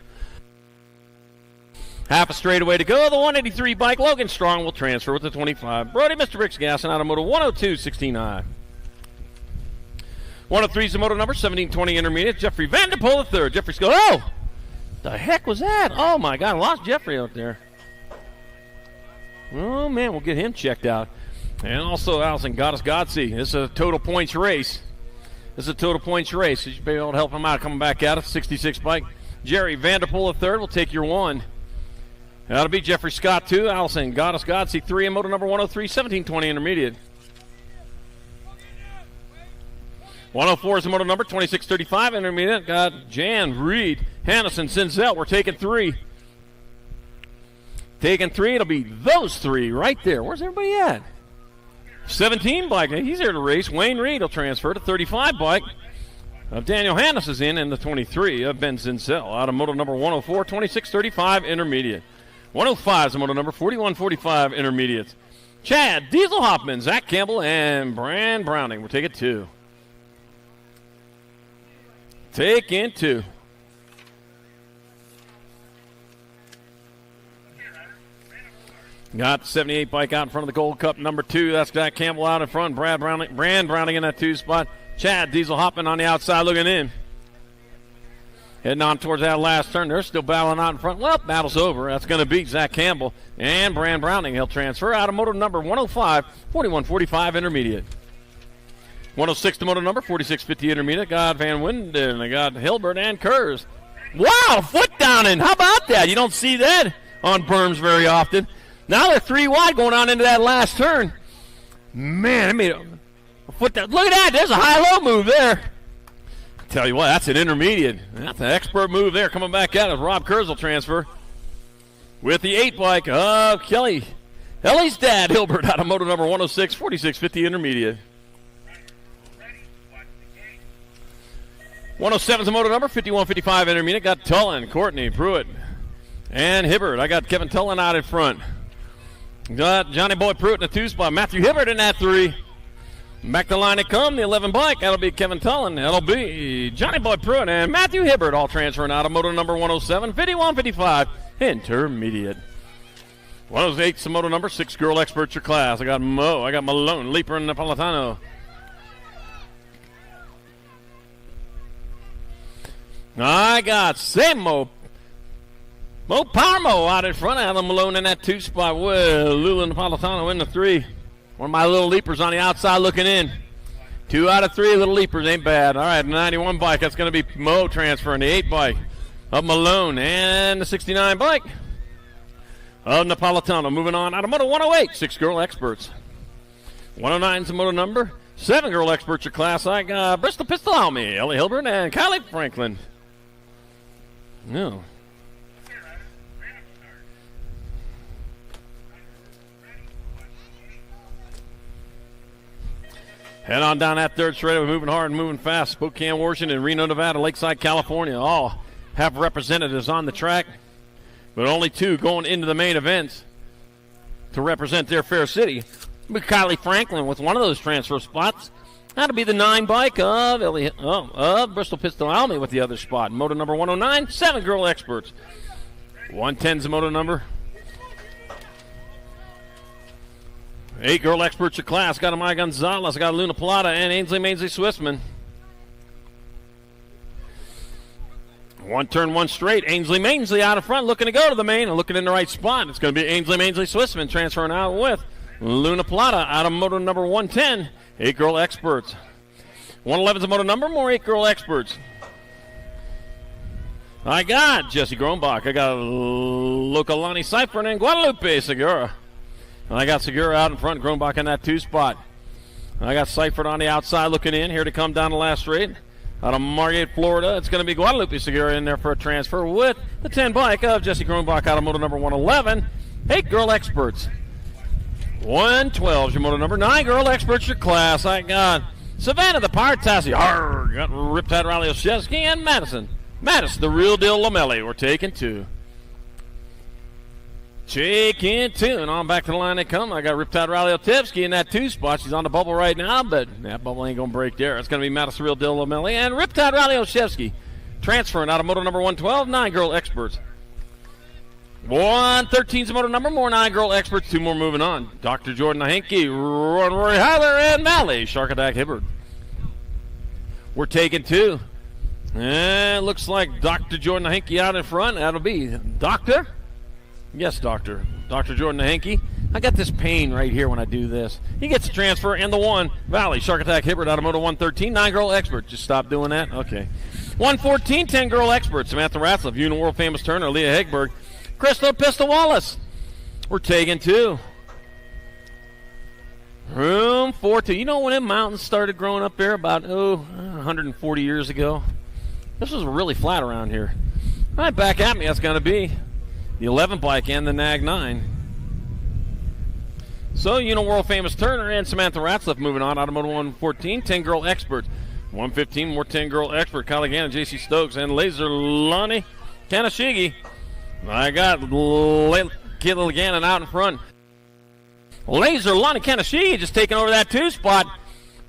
Half a straightaway to go. The 183 bike. Logan Strong will transfer with the 25. Brody, Mr. Bricks Gasson out of moto 102, 16-9. 103 is the moto number 1720 intermediate. Jeffrey Vanderpool the third. Jeffrey goes, oh! The heck was that? Oh, my God. I lost Jeffrey out there. Oh, man. We'll get him checked out. And also Allison Godsey. This is a total points race. You should be able to help him out coming back out. It's 66 bike. Jerry Vanderpool the third will take your 1. That'll be Jeffrey Scott 2. Allison Godsey 3 in moto number 103, 1720 intermediate. 104 is the moto number 2635 intermediate. Got Jan, Reed, Hannison, Sinzel. We're taking 3. Taking 3. It'll be those 3 right there. Where's everybody at? 17 bike. He's here to race. Wayne Reed will transfer to 35 bike of Daniel Hannes is in, and the 23 of Ben Sinzel out of moto number 104, 2635 intermediate. 105 is the moto number 4145 intermediate. Chad Diesel Hoffman, Zach Campbell, and Brand Browning. We'll take it 2. Taking 2. Got the 78 bike out in front of the Gold Cup number 2. That's Zach Campbell out in front. Brand Browning in that 2 spot. Chad Diesel Hoffman on the outside looking in. Heading on towards that last turn. They're still battling out in front. Well, battle's over. That's going to be Zach Campbell and Brand Browning. He'll transfer out of moto number 105, 4145 intermediate. 106 to moto number 4650 intermediate. Got Van Winden. I got Hilbert and Kurz. Wow, foot downing. How about that? You don't see that on berms very often. Now they're 3 wide going on into that last turn. Man, I made a foot down. Look at that. There's a high-low move there. Tell you what, that's an intermediate. That's an expert move there. Coming back out as Rob Kurz will transfer with the 8 bike of Kelly. Ellie's dad, Hilbert, out of moto number 106, 4650 intermediate. 107 is the moto number 5155 intermediate. Got Tullen, Courtney, Pruitt, and Hibbert. I got Kevin Tullen out in front. Got Johnny Boy Pruitt in the 2 spot. Matthew Hibbert in that 3. Back the line to come, the 11 bike. That'll be Kevin Tullen. That'll be Johnny Boy Pruitt and Matthew Hibbert all transferring out of moto number 107, 5155 intermediate. 108 is the moto number 6 girl experts your class. I got Mo. I got Malone, Leaper, and Napolitano. I got Mo Parmo out in front. Adam Malone in that 2 spot. Well, Lula Napolitano in the 3. One of my little leapers on the outside looking in. 2 out of 3 little leapers ain't bad. All right, 91 bike. That's going to be Mo transferring the 8 bike of Malone and the 69 bike of Napolitano. Moving on out of moto 108, 6 girl experts. 109 is the moto number 7 girl experts your class. I got Bristol Pistol Almy, Ellie Hilbert, and Kylie Franklin. No. Head on down that 3rd straight. We're moving hard and moving fast. Spokane, Washington, Reno, Nevada, Lakeside, California. All have representatives on the track, but only 2 going into the main events to represent their fair city. Kylie Franklin with one of those transfer spots. That'll be the 9 bike of Bristol Pistol Almy with the other spot. Moto number 109, 7 girl experts. 110's the moto number. 8 girl experts your class. Got Amaya Gonzalez. Got Luna Plata and Ainsley Swissman. One turn, one straight. Ainsley out in front, looking to go to the main and looking in the right spot. It's going to be Ainsley Swissman transferring out with Luna Plata out of moto number 110. 8-girl experts. 111's a moto number, more 8-girl experts. I got Jesse Grombach. I got Localani Seifert and Guadalupe Segura. And I got Segura out in front, Grombach in that 2 spot. I got Seifert on the outside looking in, here to come down the last straight. Out of Margate, Florida, it's going to be Guadalupe Segura in there for a transfer with the 10 bike of Jesse Grombach out of moto number 111. 8-girl experts. 112 is your moto number. 9-girl experts your class. I got Savannah the Pirate Tassie. Got Riptide Riley Oshevsky and Madison. Madison, the real deal Lamelli. We're taking 2. Taking 2. And on back to the line they come. I got Riptide Riley Oshevsky in that 2 spot. She's on the bubble right now, but that bubble ain't going to break there. It's going to be Madison, real deal Lamelli. And Riptide Riley Oshevsky transferring out of moto number 112. 9-girl experts. 113's a moto number, more 9-girl experts, 2 more moving on. Dr. Jordan Ahenke, Roy Heiler, and Mally Sharkadak Hibbard. We're taking 2. And it looks like Dr. Jordan Ahenke out in front. That'll be Doctor. Yes, Doctor. Dr. Jordan Ahenke. I got this pain right here when I do this. He gets the transfer and the 1. Valley Sharkadak Hibbard out of moto 113. 9-girl expert. Just stop doing that? Okay. 114, 10-girl experts. Samantha Ratzlaff, Union World Famous Turner, Leah Hegberg. Crystal Pistol Wallace. We're taking 2. Room 42. You know when them mountains started growing up there about, 140 years ago? This was really flat around here. All right, back at me. That's going to be the 11 bike and the Nag 9. So, Union World Famous Turner and Samantha Ratzlaff moving on. Automotive 114, 10-girl experts. 115, more 10-girl expert. Kyle Gannon, J.C. Stokes, and Laser Lonnie Kanashigi. I got Kayla Gannon out in front. Laser Lonnie Kanashigi just taking over that 2 spot.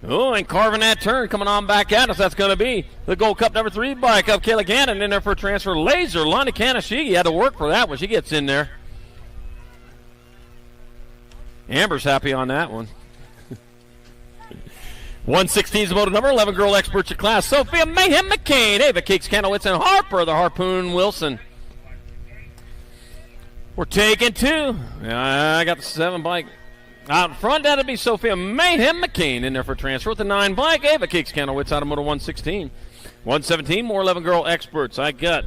Oh, and carving that turn, coming on back at us. That's going to be the Gold Cup number 3 bike of Kayla Gannon in there for a transfer. Laser Lonnie Kanashigi had to work for that when she gets in there. Amber's happy on that one. 116 is the motor number, 11-girl experts your class. Sophia Mayhem McCain, Ava Cakes Kanowitz, and Harper, the Harpoon Wilson. We're taking 2. I got the 7 bike out in front. That'll be Sophia Mayhem McCain in there for transfer with the 9 bike. Ava Cakes Kanowitz out of motor 116. 117, more 11-girl experts. I got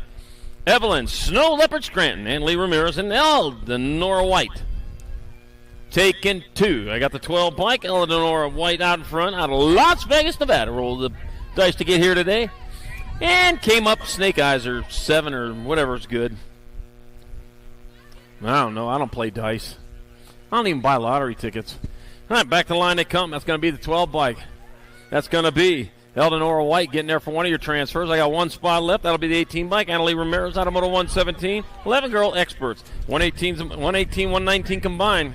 Evelyn Snow Leopard Scranton and Lee Ramirez and Eldonora White. Taking 2. I got the 12 bike. Eldonora White out in front out of Las Vegas, Nevada. Rolled the dice to get here today. And came up Snake Eyes or 7 or whatever's good. I don't know. I don't play dice. I don't even buy lottery tickets. All right, back to the line they come. That's going to be the 12 bike. That's going to be Eldonora White getting there for one of your transfers. I got 1 spot left. That'll be the 18 bike. Annalie Ramirez out of moto 117. 11-girl experts. 118, 119 combined.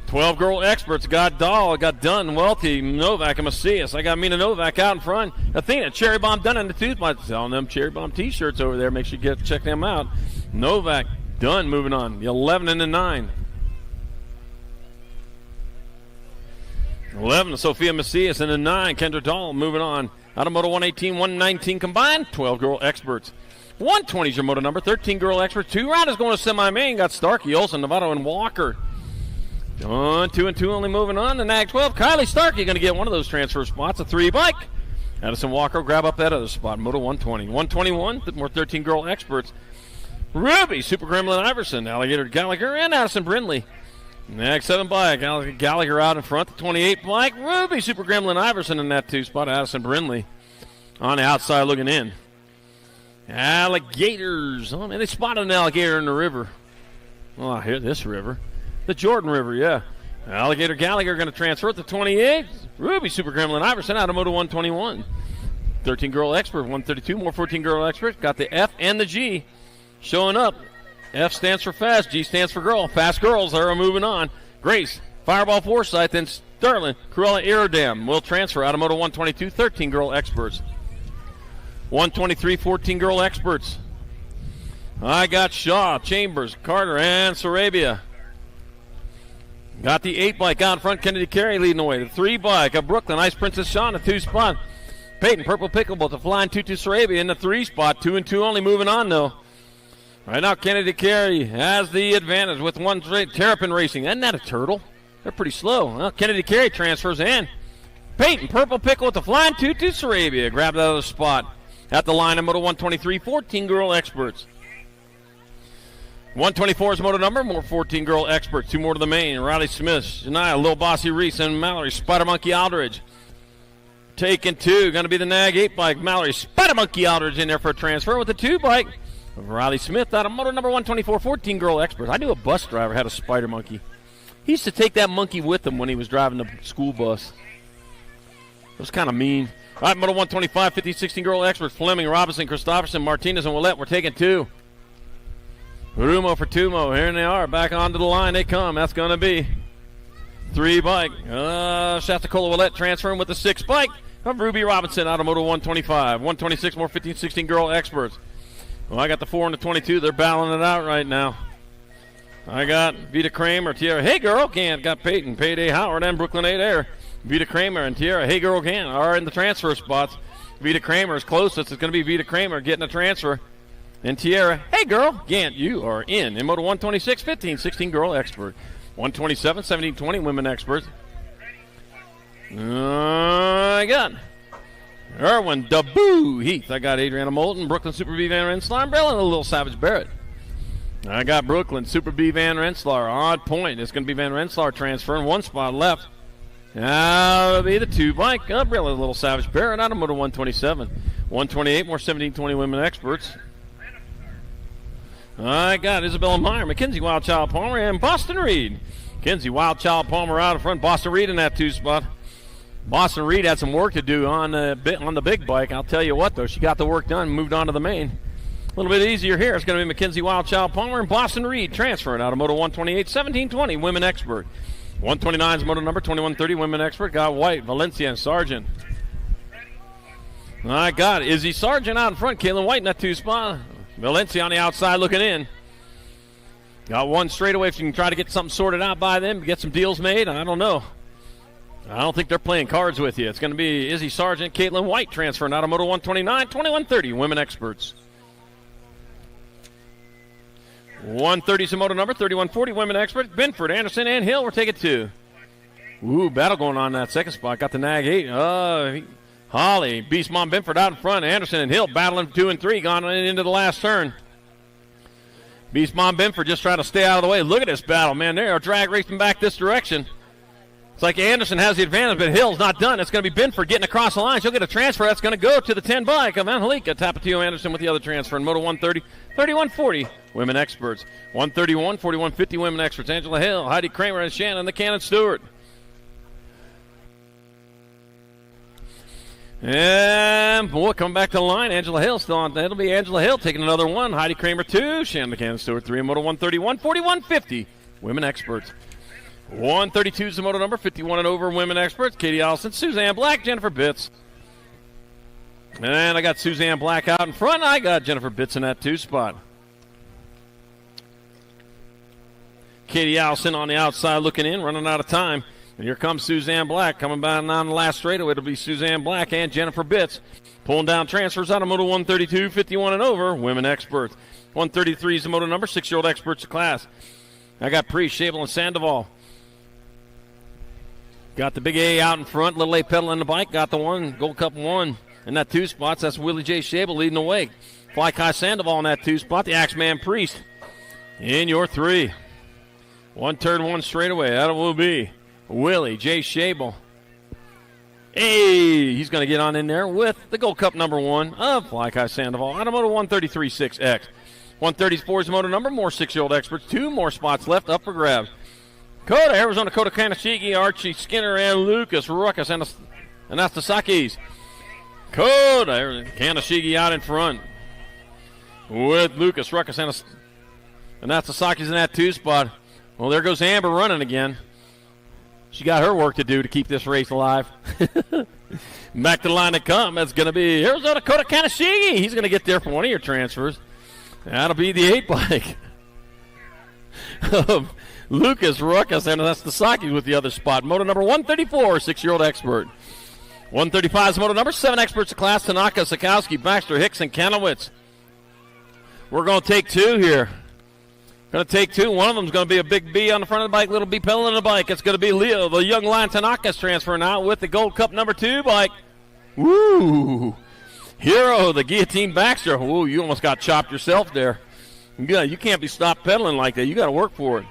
Twelve-girl experts. Got Dahl, got Dunn, Welty, Novak, and Macias. I got Mina Novak out in front. Athena, Cherry Bomb Dunn in the 2 spot. Selling them Cherry Bomb T-shirts over there. Make sure you check them out. Novak, Dunn moving on. The 11 and the 9. 11, Sophia Macias, and the 9, Kendra Dahl moving on. Out of moto 118, 119 combined. 12-girl experts. 120 is your moto number. 13-girl experts. 2 riders going to semi-main. Got Starkey, Olsen, Novato, and Walker. 2 and 2 only moving on. The Nag 12. Kylie Starkey going to get one of those transfer spots. A 3 bike. Addison Walker grab up that other spot. Moto 120. 121. More 13-girl experts. Ruby, Super Gremlin Iverson, Alligator Gallagher, and Addison Brindley. Nag 7 bike. Gallagher out in front. The 28 bike. Ruby, Super Gremlin Iverson in that 2 spot. Addison Brindley on the outside looking in. Alligators. Oh, man, they spotted an alligator in the river. Oh, I hear this river. The Jordan River, yeah. Alligator Gallagher going to transfer it to 28. Ruby Super Gremlin Iverson out of moto 121. 13-girl expert, 132. More 14-girl expert. Got the F and the G showing up. F stands for fast. G stands for girl. Fast girls are moving on. Grace, Fireball Forsyth, and Sterling Cruella Irodam will transfer out of moto 122. 13-girl experts. 123, 14-girl experts. I got Shaw, Chambers, Carter, and Sarabia. Got the 8 bike out in front. Kennedy Carey leading the way. The 3 bike of Brooklyn. Ice Princess Shawn, a 2 spot. Peyton, Purple Pickleball, the Flying Tutu Sarabia in the 3 spot. 2 and 2 only, moving on though. Right now, Kennedy Carey has the advantage with 1 straight. Terrapin Racing. Isn't that a turtle? They're pretty slow. Well, Kennedy Carey transfers in. Peyton, Purple Pickle with the Flying Tutu Sarabia. Grab that other spot. At the line of Moto 123, 14 girl experts. 124 is moto number, more 14 girl experts. 2 more to the main. Riley Smith, Shania, Lil Bossy Reese, and Mallory, Spider Monkey Aldridge. Taking 2, going to be the Nag 8 bike. Mallory, Spider Monkey Aldridge in there for a transfer with the 2 bike. Riley Smith out of moto number 124, 14 girl experts. I knew a bus driver had a Spider Monkey. He used to take that monkey with him when he was driving the school bus. It was kind of mean. All right, moto 125, 15, 16 girl experts. Fleming, Robinson, Christopherson, Martinez, and Willette. We're taking 2. Rumo for Tumo. Here they are. Back onto the line they come. That's going to be 3 bike. Shastacola Willette transferring with the 6 bike of Ruby Robinson out of moto 125. 126 more 15, 16 girl experts. Well, I got the 4 and the 22. They're battling it out right now. I got Vita Kramer, Tierra Hey Girl Can. Got Peyton, Payday Howard, and Brooklyn 8 Air. Vita Kramer and Tierra Hey Girl Can are in the transfer spots. Vita Kramer is closest. It's going to be Vita Kramer getting a transfer. And Tierra, hey girl, Gant, you are in moto 126, 15, 16 girl expert. 127, 17, 20 women experts. I got Erwin Daboo Heath. I got Adriana Moulton, Brooklyn Super B Van Rensselaer, Umbrella, and a little Savage Barrett. I got Brooklyn Super B Van Rensselaer on point. It's going to be Van Rensselaer transferring 1 spot left. Now it'll be the 2 bike. Umbrella, a little Savage Barrett out of moto 127. 128 more 17, 20 women experts. I got Isabella Meyer, Mackenzie Wildchild Palmer, and Boston Reed. Mackenzie Wildchild Palmer out in front. Boston Reed in that 2 spot. Boston Reed had some work to do on the big bike. I'll tell you what, though. She got the work done and moved on to the main. A little bit easier here. It's going to be Mackenzie Wildchild Palmer and Boston Reed transferring out of moto 128, 1720, women expert. 129 is moto number, 2130, women expert. Got White, Valencia, and Sargent. I got Izzy Sargent out in front. Kaylin White in that 2 spot. Valencia on the outside looking in. Got 1 straightaway if you can try to get something sorted out by them, get some deals made. I don't know. I don't think they're playing cards with you. It's going to be Izzy Sargent, Caitlin White transferring out of moto 129, 2130, women experts. 130 is the moto number, 3140, women experts. Benford, Anderson, and Hill. We're taking 2. Ooh, battle going on in that 2nd spot. Got the Nag 8. Holly, Beast Mom Benford out in front. Anderson and Hill battling 2 and 3, gone into the last turn. Beast Mom Benford just trying to stay out of the way. Look at this battle, man. They are drag racing back this direction. It's like Anderson has the advantage, but Hill's not done. It's going to be Benford getting across the line. She'll get a transfer. That's going to go to the 10 bike of Angelica Tapatio Anderson with the other transfer in moto 130, 3140, women experts. 131, 4150, women experts. Angela Hill, Heidi Kramer, and Shannon the Cannon Stewart. And boy, coming back to the line, Angela Hill still on. That'll be Angela Hill taking another 1. Heidi Kramer 2, Shannon McCann Stewart 3 in moto 131, 4150, women experts. 132 is the moto number, 51 and over, women experts. Katie Allison, Suzanne Black, Jennifer Bitts. And I got Suzanne Black out in front. I got Jennifer Bitts in that 2 spot. Katie Allison on the outside looking in, running out of time. And here comes Suzanne Black coming down on the last straightaway. It'll be Suzanne Black and Jennifer Bitts pulling down transfers out of moto 132, 51 and over, women experts. 133 is the moto number, 6-year-old experts of class. I got Priest, Shable, and Sandoval. Got the big A out in front, little A pedaling the bike. Got the 1, Gold Cup 1 in that 2 spots. That's Willie J. Shable leading the way. Fly Kai Sandoval in that 2 spot. The Axeman Priest in your 3. 1 turn, 1 straightaway. That will be Willie J. Shable. Hey, he's going to get on in there with the Gold Cup number 1 of Fly Kai Sandoval out of moto 133.6X. 134 is the moto number, more 6-year-old experts. 2 more spots left up for grabs. Coda, Arizona Coda Kanashigi, Archie Skinner, and Lucas Ruckus, and that's the Sakis. Coda, Kanashigi out in front with Lucas Ruckus, and that's the Sakis in that 2 spot. Well, there goes Amber running again. She got her work to do to keep this race alive. Back to the line to come. That's going to be Arizona Coda Kanashigi. He's going to get there for one of your transfers. That'll be the 8 bike Lucas Ruckus, and that's the Sakis with the other spot. Moto number 134, 6-year-old expert. 135 is moto number 7 experts of class. Tanaka, Sikowski, Baxter, Hicks, and Kanowitz. We're going to take 2 here. Going to take 2. One of them is going to be a big B on the front of the bike, little B pedal on the bike. It's going to be Leo, the young lion Tanaka's transferring out with the Gold Cup number 2 bike. Woo! Hero, the guillotine Baxter. Woo, you almost got chopped yourself there. You can't be stopped pedaling like that. You got to work for it.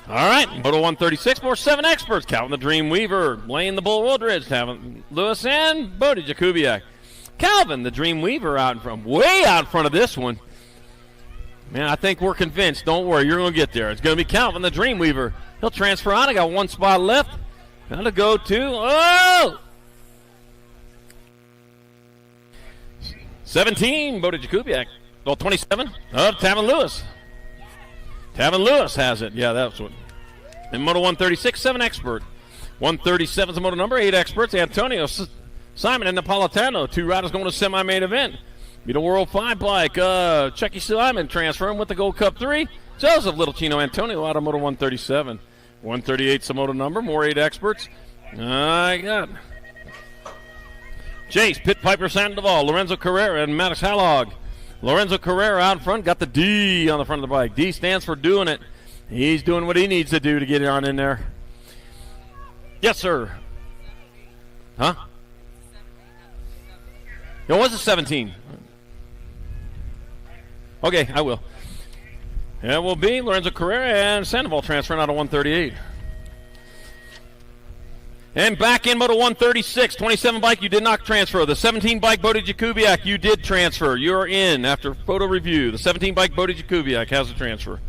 All right, Moto 136, more 7 experts. Calvin the Dream Weaver, Blaine the Bull Woodridge, Calvin Lewis, and Bodie Jakubiak. Calvin the Dream Weaver out in front, way out in front of this one. Man, I think we're convinced. Don't worry, you're going to get there. It's going to be Calvin the Dream Weaver. He'll transfer on. I got 1 spot left. Now to go to, 17, Bodie Jakubiak. 27 of Tavin Lewis. Tavin Lewis has it. Yeah, that's what. In Moto 136, 7 expert. 137 is the moto number, 8 experts. Antonio Simon and Napolitano, 2 riders going to semi-main event. Be the World 5 bike. Chucky Simon transferring with the Gold Cup 3. Joseph Littlecino Antonio out of Moto 137. 138 is the moto number, more 8 experts. I got Jace, Pit Piper Sandoval, Lorenzo Carrera, and Maddox Hallog. Lorenzo Carrera out in front, got the D on the front of the bike. D stands for doing it. He's doing what he needs to do to get it on in there. Yes, sir. Huh? It was a 17. Okay, I will. It will be Lorenzo Carrera and Sandoval transferring out of 138. And back in Moto 136, 27 bike, you did not transfer. The 17 bike, Bodie Jakubiak, you did transfer. You're in after photo review. The 17 bike, Bodie Jakubiak has a transfer.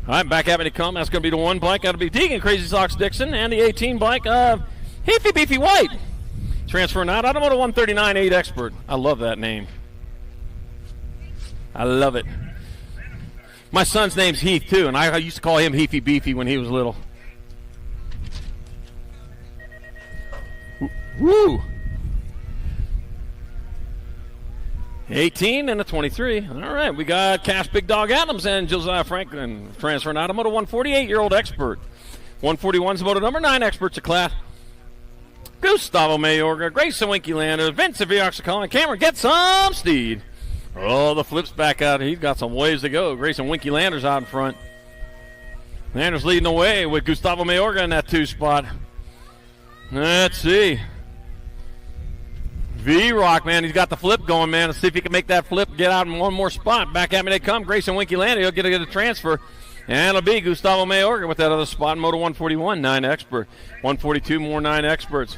All right, back at me to come. That's going to be the 1 bike. That'll be Deegan Crazy Socks Dixon. And the 18 bike, Heafy Beefy White. Transferring out of Moto 139, 8 expert. I love that name. I love it. My son's name's Heath, too, and I used to call him Heafy Beefy when he was little. Woo! 18 and a 23. All right, we got Cash Big Dog Adams and Josiah Franklin transferring out of Moto 148-year-old expert. 141 is Moto number 9 experts of class. Gustavo Mayorga, Grayson Winkylander, Vincent Vioxicon, Cameron Get Some Steed. Oh, the flip's back out. He's got some ways to go. Grayson Winkylander's out in front. Landers leading the way with Gustavo Mayorga in that 2 spot. Let's see. V-Rock, man, he's got the flip going, man. Let's see if he can make that flip, get out in 1 more spot. Back at me they come. Grayson Winkylander, he'll get a transfer. And it'll be Gustavo Mayorga with that other spot in Moto 141, 9 expert. 142, more 9 experts.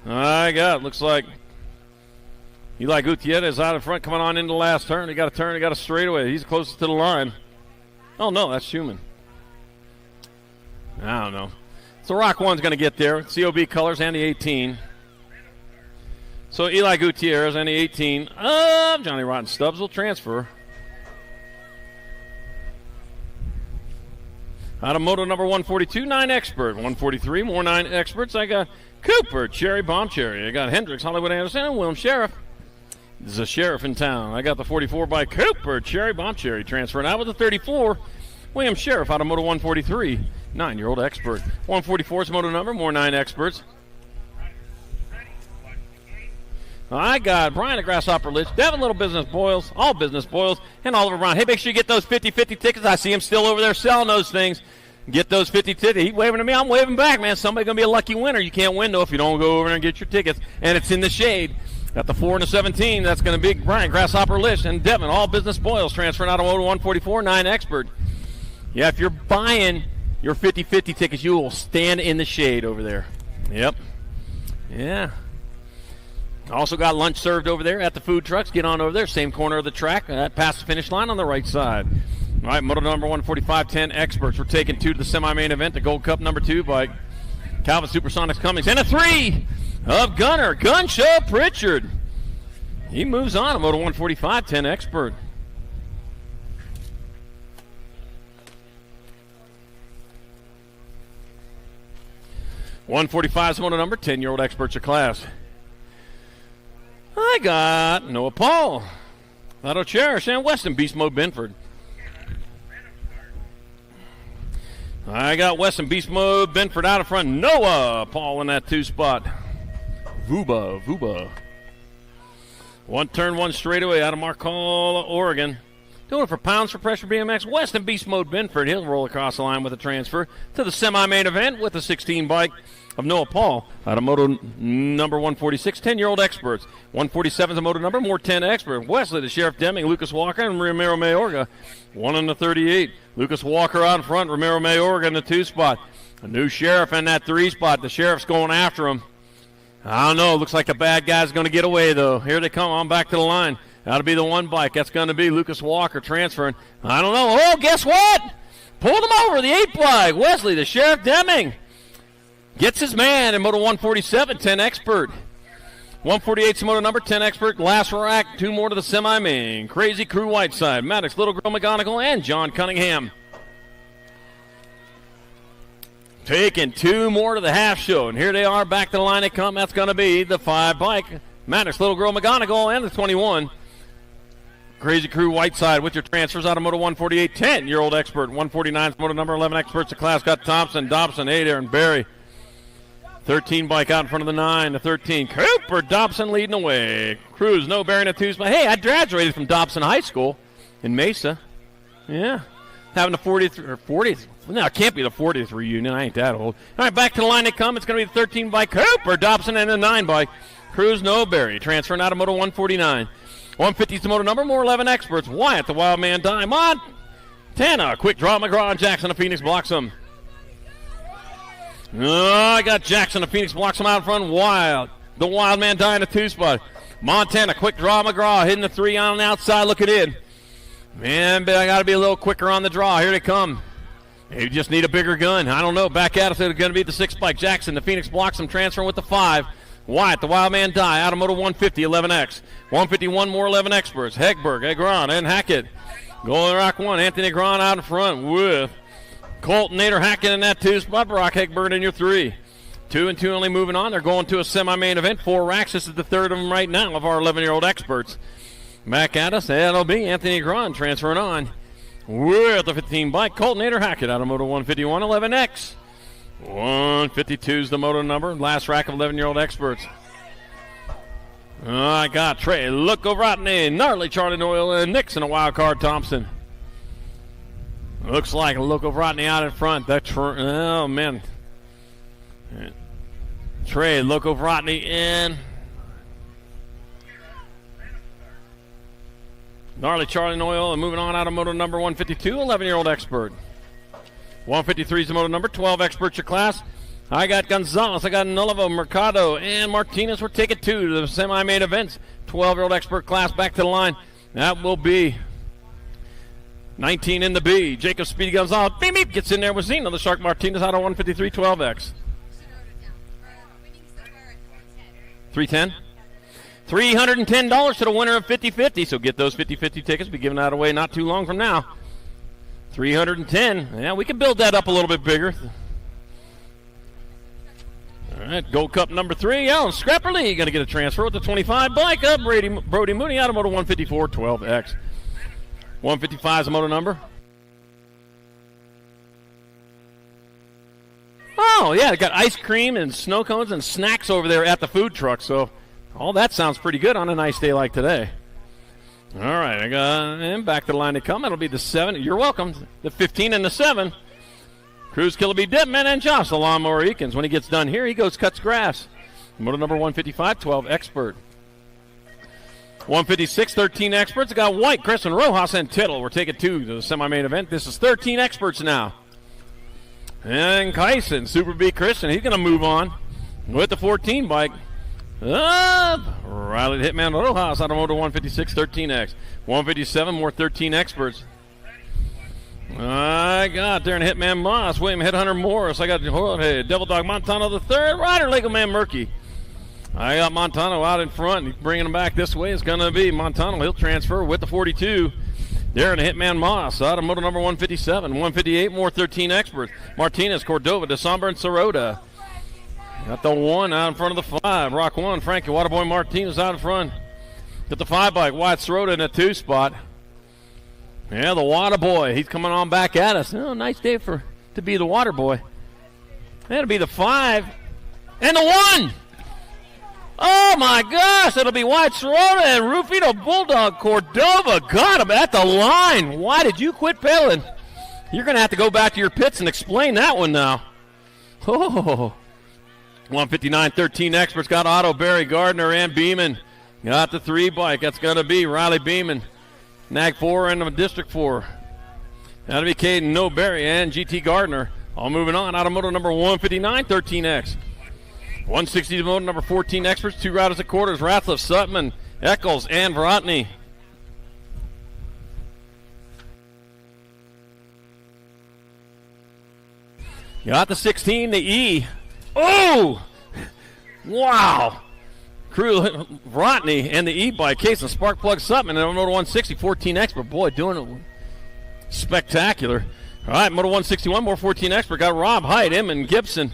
I got, looks like Eli Gutierrez out in front, coming on into the last turn. He got a turn, he got a straightaway. He's closest to the line. Oh, no, that's Schumann. I don't know. So Rock 1's going to get there. COB colors and the 18. So Eli Gutierrez and the 18 of Johnny Rotten Stubbs will transfer. Out of Moto number 142, 9 expert. 143, more 9 experts. I got Cooper, Cherry Bomb Cherry. I got Hendricks, Hollywood Anderson, and William Sheriff. This is a sheriff in town. I got the 44 by Cooper, Cherry Bomb Cherry. Transferring out with the 34. William Sheriff out of Moto 143, 9-year-old expert. 144 is Moto number, more 9 experts. I got Brian the Grasshopper Lich, Devin Little Business Boyles, All Business Boyles, and Oliver Brown. Hey, make sure you get those 50-50 tickets. I see him still over there selling those things. Get those 50 tickets. He's waving at me. I'm waving back, man. Somebody's going to be a lucky winner. You can't win, though, if you don't go over there and get your tickets. And it's in the shade. Got the 4 and the 17. That's going to be Brian Grasshopper Lich and Devin, All Business Boyles, transferring out of Moto 144, 9 expert. Yeah, if you're buying your 50-50 tickets, you will stand in the shade over there. Yep. Yeah. Also got lunch served over there at the food trucks. Get on over there, same corner of the track, past the finish line on the right side. All right, Moto number 145, 10 experts. We're taking 2 to the semi-main event, the Gold Cup number 2 by Calvin Supersonics Cummings. And a 3 of Gunner, Gun Show Pritchard. He moves on to Moto 145, 10 expert. .145 is Moto number, 10-year-old experts of class. I got Noah Paul Auto Cherish and Weston Beast Mode Benford. I got Weston Beast Mode Benford out in front. Noah Paul in that 2 spot. Vuba. 1 turn, 1 straightaway out of Marcola, Oregon. Doing it for Pounds for Pressure BMX. Weston Beast Mode Benford. He'll roll across the line with a transfer to the semi-main event with the 16 bike of Noah Paul out of moto number 146. 10-year-old experts. 147 is the moto number. More 10 expert. Wesley, the Sheriff Deming, Lucas Walker, and Ramiro Mayorga. 1 in the 38. Lucas Walker out in front. Ramiro Mayorga in the 2 spot. A new Sheriff in that 3 spot. The Sheriff's going after him. I don't know. Looks like the bad guy's going to get away, though. Here they come on back to the line. That'll be the 1 bike. That's going to be Lucas Walker transferring. I don't know. Oh, guess what? Pulled him over, the 8 bike. Wesley, the Sheriff Deming, gets his man in moto 147, 10 expert. 148's the moto number, 10 expert. Last rack, 2 more to the semi-main. Crazy Crew Whiteside, Maddox, Little Girl McGonigal, and John Cunningham. Taking 2 more to the half show, and here they are, back to the line they come. That's going to be the 5 bike. Maddox, Little Girl McGonigal, and the 21. Crazy Crew Whiteside with your transfers out of moto 148, 10-year-old expert. 149's moto number 11 experts. The class got Thompson, Dobson, Adair, and Barry. 13 bike out in front of the 9, the 13. Cooper Dobson leading away. Cruz, no Barry in a 2 spot. Hey, I graduated from Dobson High School in Mesa. Yeah. Having the 40th, or 40th. No, it can't be the 40th reunion. I ain't that old. All right, back to the line they come. It's going to be the 13 bike. Cooper Dobson and the 9 bike. Cruz, no Barry. Transferring out of moto 149. 150's the moto number. More 11 experts. Wyatt, the Wild Man Dime. Montana. Quick draw. McGraw and Jackson of Phoenix blocks him. Oh, I got Jackson of Phoenix blocks him out in front. Wild. The Wild Man Dime in the 2 spot. Montana. Quick draw. McGraw hitting the 3 on the outside. Looking in. Man, but I got to be a little quicker on the draw. Here they come. Maybe just need a bigger gun. I don't know. Back at us. It's going to be the 6 bike. Jackson. The Phoenix blocks him. Transferring with the 5. Wyatt, the Wild Man Die, out of moto 150, 11X. 151 more 11 experts. Hegberg, Egron, and Hackett. Going Rock 1, Anthony Egron out in front with Colton Nader Hackett in that 2 spot. Brock Hegberg in your 3. 2 and 2 only moving on. They're going to a semi-main event. 4 racks. This is the 3rd of them right now of our 11-year-old experts. Back at us, that'll be Anthony Egron transferring on with the 15 bike. Colton Nader Hackett out of moto 151, 11X. 152's the moto number. Last rack of 11-year-old experts. I got Trey Look-O-Rodney, Gnarly Charlie Noyle, and Nixon, a wild card Thompson. Looks like Look-O-Rodney out in front. Oh, man. Trey Look-O-Rodney in. Gnarly Charlie Noyle, and moving on out of moto number 152, 11-year-old expert. 153 is the moto number, 12 experts your class. I got Gonzalez, I got Nullavo, Mercado, and Martinez. We're taking 2 to the semi-main events. 12-year-old expert class back to the line. That will be 19 in the B. Jacob Speedy Gonzalez, beep, beep, gets in there with Zeno, the Shark Martinez out of 153, 12X. 310? $310 to the winner of 50-50. So get those 50-50 tickets. Be giving that away not too long from now. 310. Yeah, we can build that up a little bit bigger. All right, Gold Cup number 3. Alan Scrapperly going to get a transfer with the 25 bike up. Brody Mooney out of moto 154, 12X. 155 is the moto number. Oh, yeah, they got ice cream and snow cones and snacks over there at the food truck. So all that sounds pretty good on a nice day like today. All right, I got him back to the line to come. It'll be the 7. You're welcome. The 15 and the 7. Cruz Killaby Dipman and Josh the Lawnmower Eakins. When he gets done here, he goes cuts grass. Moto number 155, 12 expert. 156, 13 experts. I got White, Chris, and Rojas and Tittle. We're taking 2 to the semi-main event. This is 13 experts now. And Kyson, Super B Christian, he's going to move on with the 14 bike. Riley Hitman Rojas out of moto 156, 13X. 157, more 13 experts. I got Darren Hitman Moss, William Headhunter Morris. I got Devil Dog Montano the 3rd, Ryder Lego Man Murky. I got Montano out in front. He's bringing him back this way. It's going to be Montano. He'll transfer with the 42. Darren Hitman Moss out of moto number 157. 158, more 13 experts. Martinez, Cordova, DeSomber, and Sirota. Got the 1 out in front of the 5. Rock 1, Frankie Waterboy Martinez out in front. Got the 5 bike, Wyatt Sirota in a 2 spot. Yeah, the water boy. He's coming on back at us. Oh, nice day to be the water boy. That'll be the 5. And the 1! Oh, my gosh. It'll be Wyatt Sirota and Rufino Bulldog Cordova. Got him at the line. Why did you quit pedaling? You're going to have to go back to your pits and explain that one now. Oh. 159.13 experts got Otto, Barry, Gardner, and Beeman. Got the 3 bike. That's going to be Riley Beeman. NAG 4 and District 4. That'll be Caden, No Barry, and GT Gardner. All moving on. Automoto number 159.13X. 160 motor number 14 experts. 2 riders at quarters. Ratliff, Sutman, Eccles, and Vrotny. Got the 16, the E. Oh! Wow! Crew Vrotny and the E-bike, Case and Sparkplug Sutman, and Moto 160, 14 expert. Boy, doing it spectacular. All right, Moto 161, more 14 expert. Got Rob Height, Eamon Gibson.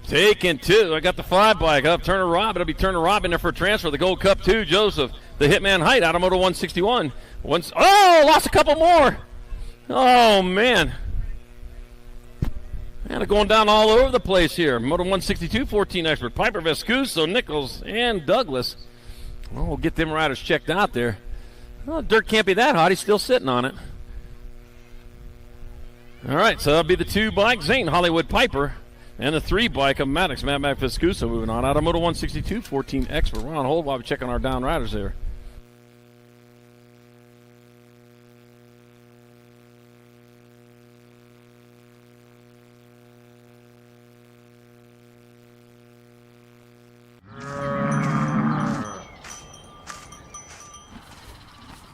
Taking 2. I got the 5 bike. Up Turner Rob. It'll be Turner Rob in there for a transfer. The Gold Cup 2, Joseph. The Hitman Height out of Moto 161. Lost a couple more. Oh, man. And going down all over the place here. Moto 162, 14 expert. Piper, Vescuso, Nichols, and Douglas. Well, we'll get them riders checked out there. Well, dirt can't be that hot. He's still sitting on it. All right, so that'll be the 2 bike, Zane Hollywood Piper, and the 3 bike of Maddox, Matt Vescuso moving on. Out of Moto 162, 14 expert. We're on hold while we check on our down riders there.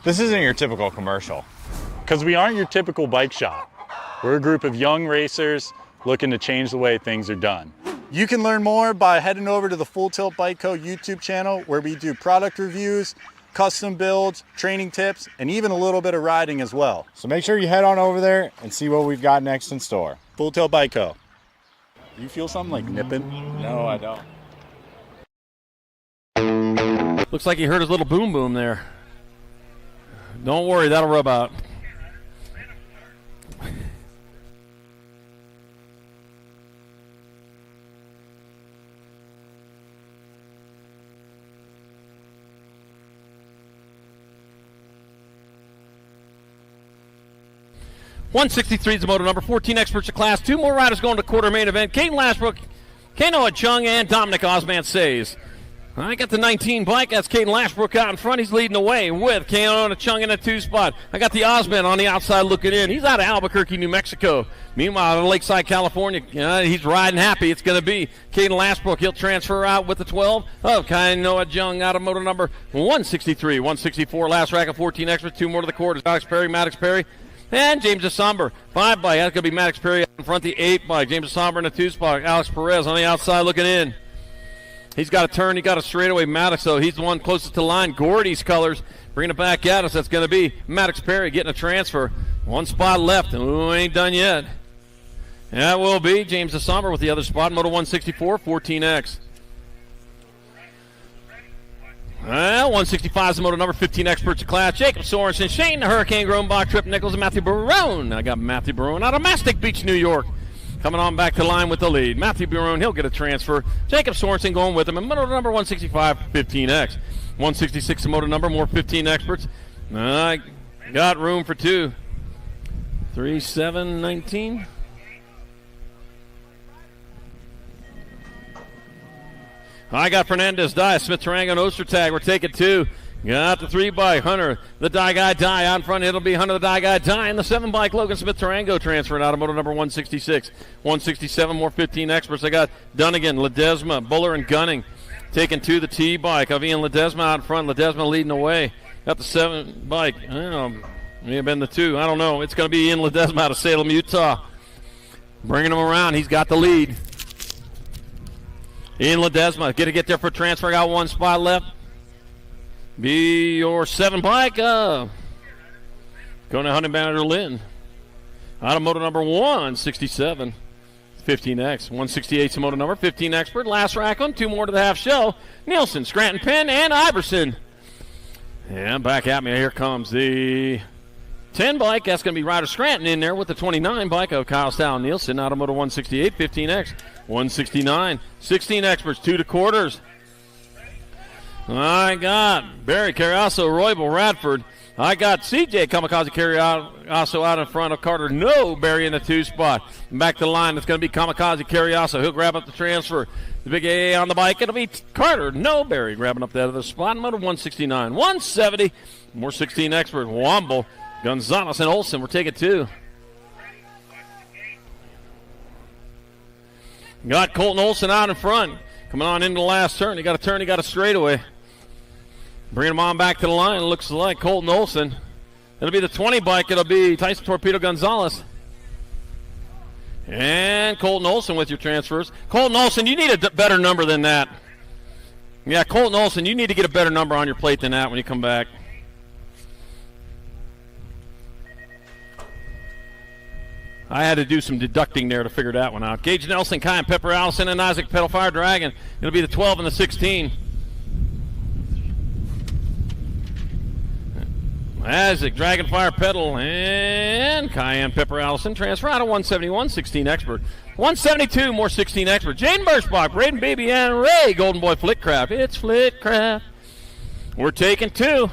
This isn't your typical commercial, because we aren't your typical bike shop. We're a group of young racers looking to change the way things are done. You can learn more by heading over to the Full Tilt Bike Co. YouTube channel, where we do product reviews, custom builds, training tips, and even a little bit of riding as well. So make sure you head on over there and see what we've got next in store. Full Tilt Bike Co. You feel something like nipping? No, I don't. Looks like he heard his little boom boom there. Don't worry, that'll rub out. .163 is the moto number, 14 experts of class. 2 more riders going to quarter main event. Caden Lashbrook, Kano Chung, and Dominic Osman Says. I got the 19 bike. That's Caden Lashbrook out in front. He's leading the way with Kano Chung in a 2 spot. I got the Osman on the outside looking in. He's out of Albuquerque, New Mexico. Meanwhile, in Lakeside, California, he's riding happy. It's going to be Caden Lashbrook. He'll transfer out with the 12 of Kano Chung out of moto number 163. 164, last rack of 14 experts. 2 more to the quarters. Alex Perry, Maddox Perry, and James DeSomber. 5 bike. That's going to be Maddox Perry out in front. The 8 bike. James DeSomber in a 2 spot. Alex Perez on the outside looking in. He's got a turn. He got a straightaway Maddox, so he's the one closest to the line. Gordy's colors bringing it back at us. That's going to be Maddox Perry getting a transfer. 1 spot left, and we ain't done yet. That will be James DeSomber with the other spot. Moto 164, 14X. 165 is the moto number, 15 experts of class. Jacob Sorensen, Shane the Hurricane, Groenbach, Tripp Nichols, and Matthew Barone. I got Matthew Barone out of Mastic Beach, New York. Coming on back to line with the lead. Matthew Barone, he'll get a transfer. Jacob Sorensen going with him. And moto number 165, 15X. 166 the moto number, more 15 experts. I got room for 2. 3, 7, 19. I got Fernandez, Dias, Smith, Tarango, and Ostertag. We're taking 2. Got the 3 bike, Hunter, the Die Guy Die. Out in front, it'll be Hunter, the Die Guy Die. And the 7 bike, Logan Smith Tarango transferring out of moto number 166. 167, more 15 experts. I got Dunnigan, Ledesma, Buller, and Gunning. Taking 2, the T bike of Ian Ledesma out in front. Ledesma leading the way. Got the 7 bike. I don't know, may have been the 2. I don't know. It's going to be Ian Ledesma out of Salem, Utah. Bringing him around. He's got the lead. Ian Ledesma, get there for transfer. Got 1 spot left. Be your 7 bike. Going to Hunting Banner Lynn. Out of moto number 167. 15X. 168's the moto number. 15 expert. Last rack on. 2 more to the half show. Nielsen, Scranton Penn, and Iverson. And back at me. Here comes the 10 bike. That's going to be Ryder Scranton in there with the 29 bike of Kyle Stout Nielsen. Automoto 168. 15X. 169. 16 experts. 2 to quarters. I got Barry Carriasso, Roybal, Radford. I got CJ Kamikaze Carriasso out in front of Carter. No, Barry in the 2 spot. Back to the line. It's going to be Kamikaze Carriasso. He'll grab up the transfer. The big A on the bike. It'll be Carter. No, Barry grabbing up that other spot. Motor 169. 170. More 16 expert. Womble, Gonzalez, and Olsen. We're taking 2. Got Colton Olsen out in front. Coming on into the last turn. He got a turn. He got a straightaway. Bringing him on back to the line. Looks like Colton Olsen. It'll be the 20 bike. It'll be Tyson Torpedo Gonzalez. And Colton Olsen with your transfers. Colton Olsen, you need a better number than that. Yeah, Colton Olsen, you need to get a better number on your plate than that when you come back. I had to do some deducting there to figure that one out. Gage Nelson, Kyan Pepper Allison, and Isaac Pedalfire Dragon. It'll be the 12 and the 16. Isaac, Dragonfire Pedal, and Cayenne Pepper Allison. Transfer out of 171, 16 expert. 172, more 16 expert. Jaden Birchbach, Braden Beebe, and Ray Golden Boy Flitcraft. It's Flitcraft. We're taking 2.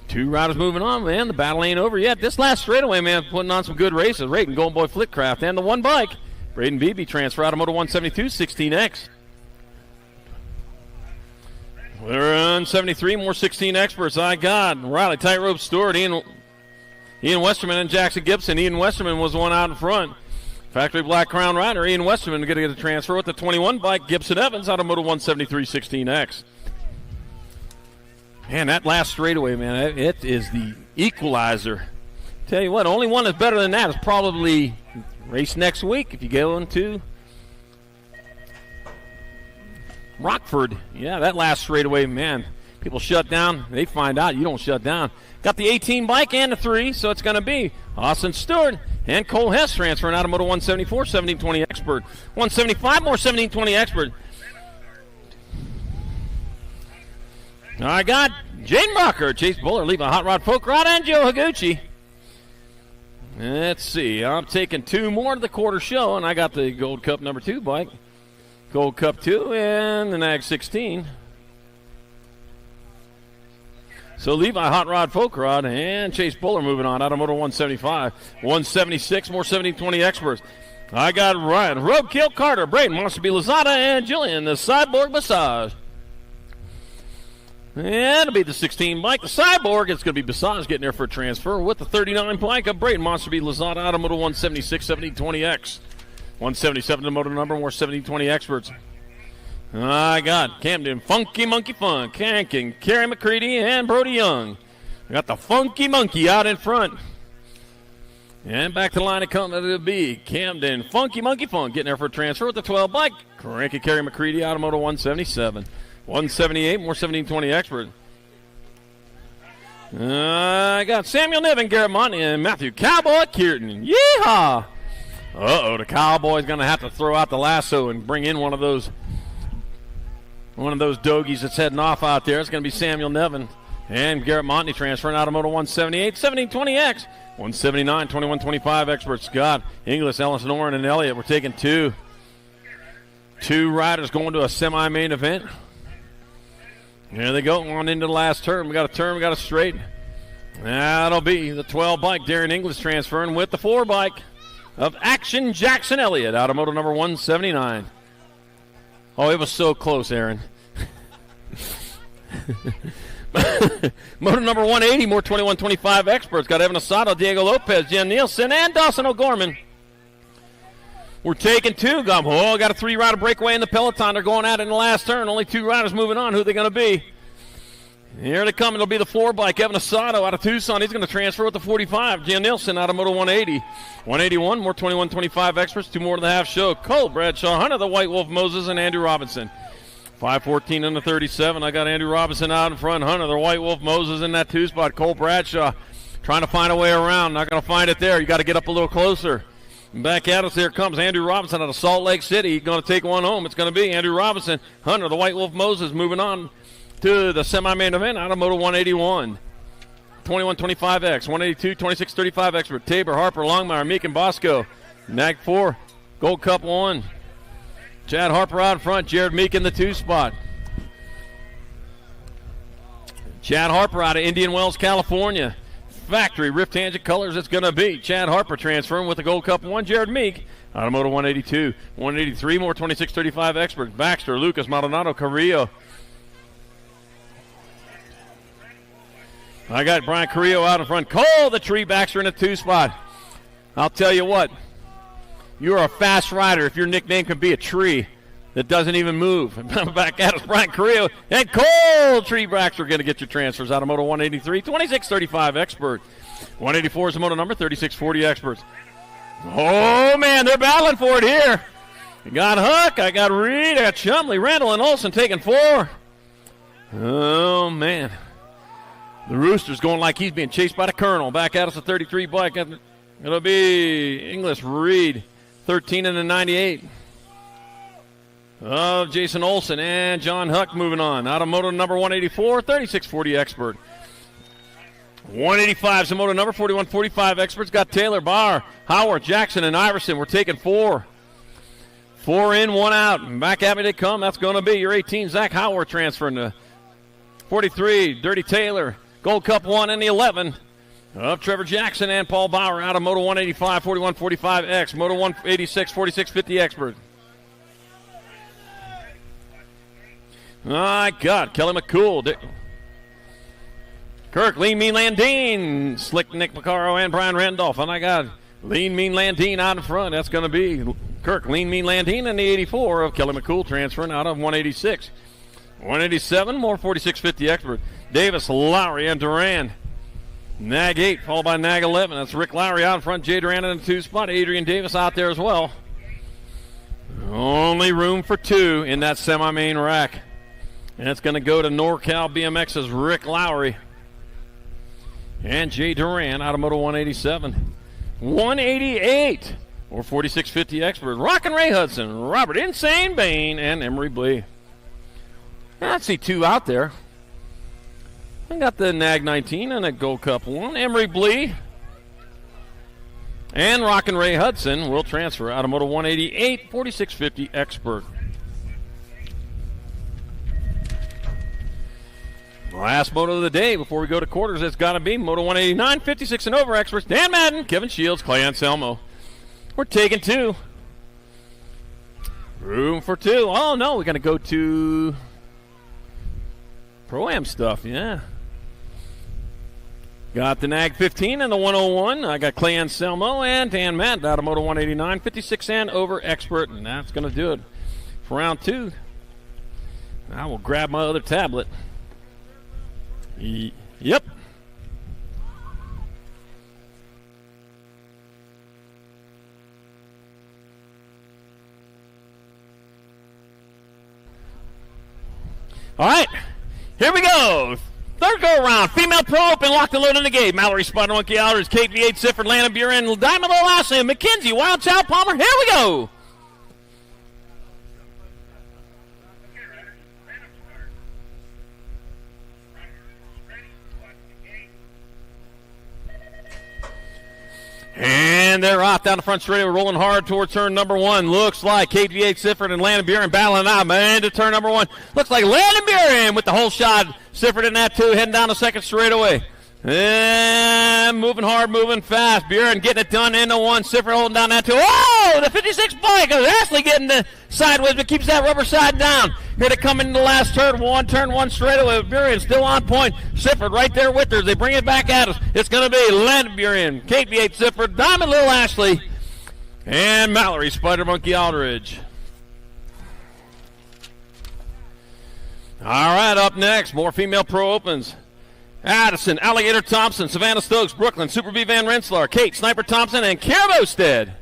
2 riders moving on, man. The battle ain't over yet. This last straightaway, man, putting on some good races. Ray and Golden Boy Flitcraft, and the 1 bike. Braden Beebe, transfer out of Moto 172, 16X. We're on 73, more 16 experts. I got Riley Tightrope Stewart, Ian Westerman, and Jackson Gibson. Ian Westerman was the one out in front. Factory Black Crown rider, Ian Westerman, going to get a transfer with the 21 bike. Gibson Evans out of Moto 173, 16X. Man, that last straightaway, man, it is the equalizer. Tell you what, only one that's better than that is probably race next week if you go into Rockford. Yeah, that last straightaway, man. People shut down. They find out you don't shut down. Got the 18 bike and the 3, so it's going to be Austin Stewart and Cole Hess transferring out of Moto 174, 1720 expert. 175 more 1720 expert. I got Jane Rocker, Chase Buller, Levi Hot Rod Folk Rod, and Joe Higuchi. Let's see. I'm taking 2 more to the quarter show, and I got the Gold Cup number 2 bike. Gold Cup 2 and the NAG 16. So Levi Hot Rod Folk Rod and Chase Buller moving on out of Moto 175. 176, more 1720 experts. I got Ryan Roadkill Carter, Braden Monster B. Lazada, and Jillian, the Cyborg Massage. And it'll be the 16 bike. The Cyborg, it's going to be Massage getting there for a transfer with the 39 bike of Braden Monster B. Lazada out of Moto 176, 1720X. 177 the motor number, more 1720 experts. I got Camden Funky Monkey Fun, Kankin, Kerry McCready, and Brody Young. I got the Funky Monkey out in front. And back to the line it comes to be Camden Funky Monkey Fun getting there for a transfer with the 12 bike. Cranky Kerry McCready out of Moto 177. 178, more 1720 expert. I got Samuel Niven, Garrett Monty, and Matthew Cowboy Kierton. Yeehaw! Uh-oh, the Cowboy's going to have to throw out the lasso and bring in one of those dogies that's heading off out there. It's going to be Samuel Nevin and Garrett Monty transferring out of Moto 178, 1720X. 179, 2125 experts. Scott, Inglis, Ellison, Oren, and Elliott. We're taking 2. 2 riders going to a semi-main event. Here they go on into the last turn. We got a straight. That'll be the 12 bike. Darren Inglis transferring with the 4 bike of Action Jackson Elliott out of Moto number 179. Oh, it was so close, Aaron. Moto number 180, more 2125 experts. Got Evan Asado, Diego Lopez, Jen Nielsen, and Dawson O'Gorman. We're taking 2. Got a 3-rider breakaway in the peloton. They're going at it in the last turn. Only 2 riders moving on. Who are they going to be? Here they come. It'll be the 4 bike. Evan Asado out of Tucson. He's going to transfer with the 45. Jen Nielsen out of Moto 180. 181, more 2125 experts. 2 more to the half show. Cole Bradshaw, Hunter, the White Wolf Moses, and Andrew Robinson. 514 and the 37. I got Andrew Robinson out in front. Hunter, the White Wolf Moses in that 2 spot. Cole Bradshaw trying to find a way around. Not going to find it there. You got to get up a little closer. Back at us, here comes Andrew Robinson out of Salt Lake City. He's going to take one home. It's going to be Andrew Robinson. Hunter, the White Wolf Moses, moving on to the semi-main event out of Moto 181. 21-25X, 182, 26-35 expert. Tabor, Harper, Longmire, Meek, and Bosco. Nag 4, Gold Cup 1. Chad Harper out in front, Jared Meek in the 2 spot. Chad Harper out of Indian Wells, California. Factory Rift Tangent Colors, it's going to be Chad Harper transferring with the Gold Cup 1. Jared Meek out of Moto 182. 183 more 26-35 experts. Baxter, Lucas, Maldonado, Carrillo. I got Brian Carrillo out in front. Cole the Tree, Baxter in the 2 spot. I'll tell you what, you're a fast rider if your nickname can be a tree that doesn't even move. Back at us, Brian Carrillo and Cole Tree. Baxter going to get your transfers out of Moto 183. 26-35 expert. 184 is the Moto number, 36-40 experts. Oh, man, they're battling for it here. I got Huck, I got Reed, I got Chumley, Randall, and Olson taking 4. Oh, man. The Rooster's going like he's being chased by the Colonel. Back at us, a 33 bike. It'll be Inglis, Reed, 13 and a 98. Oh, Jason Olson and John Huck moving on. Out of Moto number 184, 36-40 expert. 185 is the Moto number, 41-45 experts. Got Taylor, Barr, Howard, Jackson, and Iverson. We're taking 4. 4 in, 1 out. And back at me they come. That's going to be your 18, Zach Howard, transferring to 43, Dirty Taylor. Gold Cup 1 and the 11 of Trevor Jackson and Paul Bauer out of Moto 185, 41-45X. Moto 186, 46-50 expert. My God, Kelly McCool. Kirk, Lean Mean Landine, Slick Nick Macaro, and Brian Randolph. And I got Lean Mean Landine out in front. That's going to be Kirk, Lean Mean Landine, and the 84 of Kelly McCool transferring out of 186. 187, more 46-50 expert. Davis, Lowry, and Duran. Nag 8, followed by Nag 11. That's Rick Lowry out in front. Jay Duran in the 2 spot. Adrian Davis out there as well. Only room for 2 in that semi-main rack. And it's going to go to NorCal BMX's Rick Lowry. And Jay Duran out of Moto 187. 188, or 46-50 expert. Rockin' Ray Hudson, Robert Insane Bain, and Emery Blee. I see 2 out there. I got the Nag 19 and a Gold Cup 1. Emery Blee and Rockin' Ray Hudson will transfer out of Moto 188, 46-50 expert. Last moto of the day before we go to quarters, it's got to be Moto 189, 56 and over experts. Dan Madden, Kevin Shields, Clay Anselmo. We're taking 2. Room for 2. Oh, no, we're going to go to Pro-Am stuff, yeah. Got the Nag 15 and the 101. I got Clay Anselmo and Dan Madden out of Moto 189, 56 and over expert. And that's going to do it for round 2. I will grab my other tablet. Yep. All right, here we go. Third go around. Female Pro Open, locked and loaded in the gate. Mallory, Spider Monkey Alders, Kate V8, Sifford, Lana Buren, Diamond Little Ashley, McKenzie, Wild Child Palmer. Here we go. And they're off down the front straight. We're rolling hard towards turn number 1. Looks like KV8 Sifford and Landon Buren battling out, man, to turn number 1. Looks like Landon Buren with the whole shot. Sifford in that 2, heading down the second straightaway. And moving hard, moving fast. Buren getting it done into 1. Sifford holding down that 2. Oh, the 56 bike is Ashley getting the sideways, but keeps that rubber side down. Here to come into the last turn 1 straightaway. Buren still on point. Sifford right there with her. They bring it back at us. It's going to be Landon Buren, KV8 Sifford, Diamond Little Ashley, and Mallory Spider Monkey Aldridge. All right, up next, more female pro opens. Addison, Alligator Thompson, Savannah Stokes, Brooklyn, Super B Van Rensselaer, Kate Sniper Thompson, and Kara Bosted.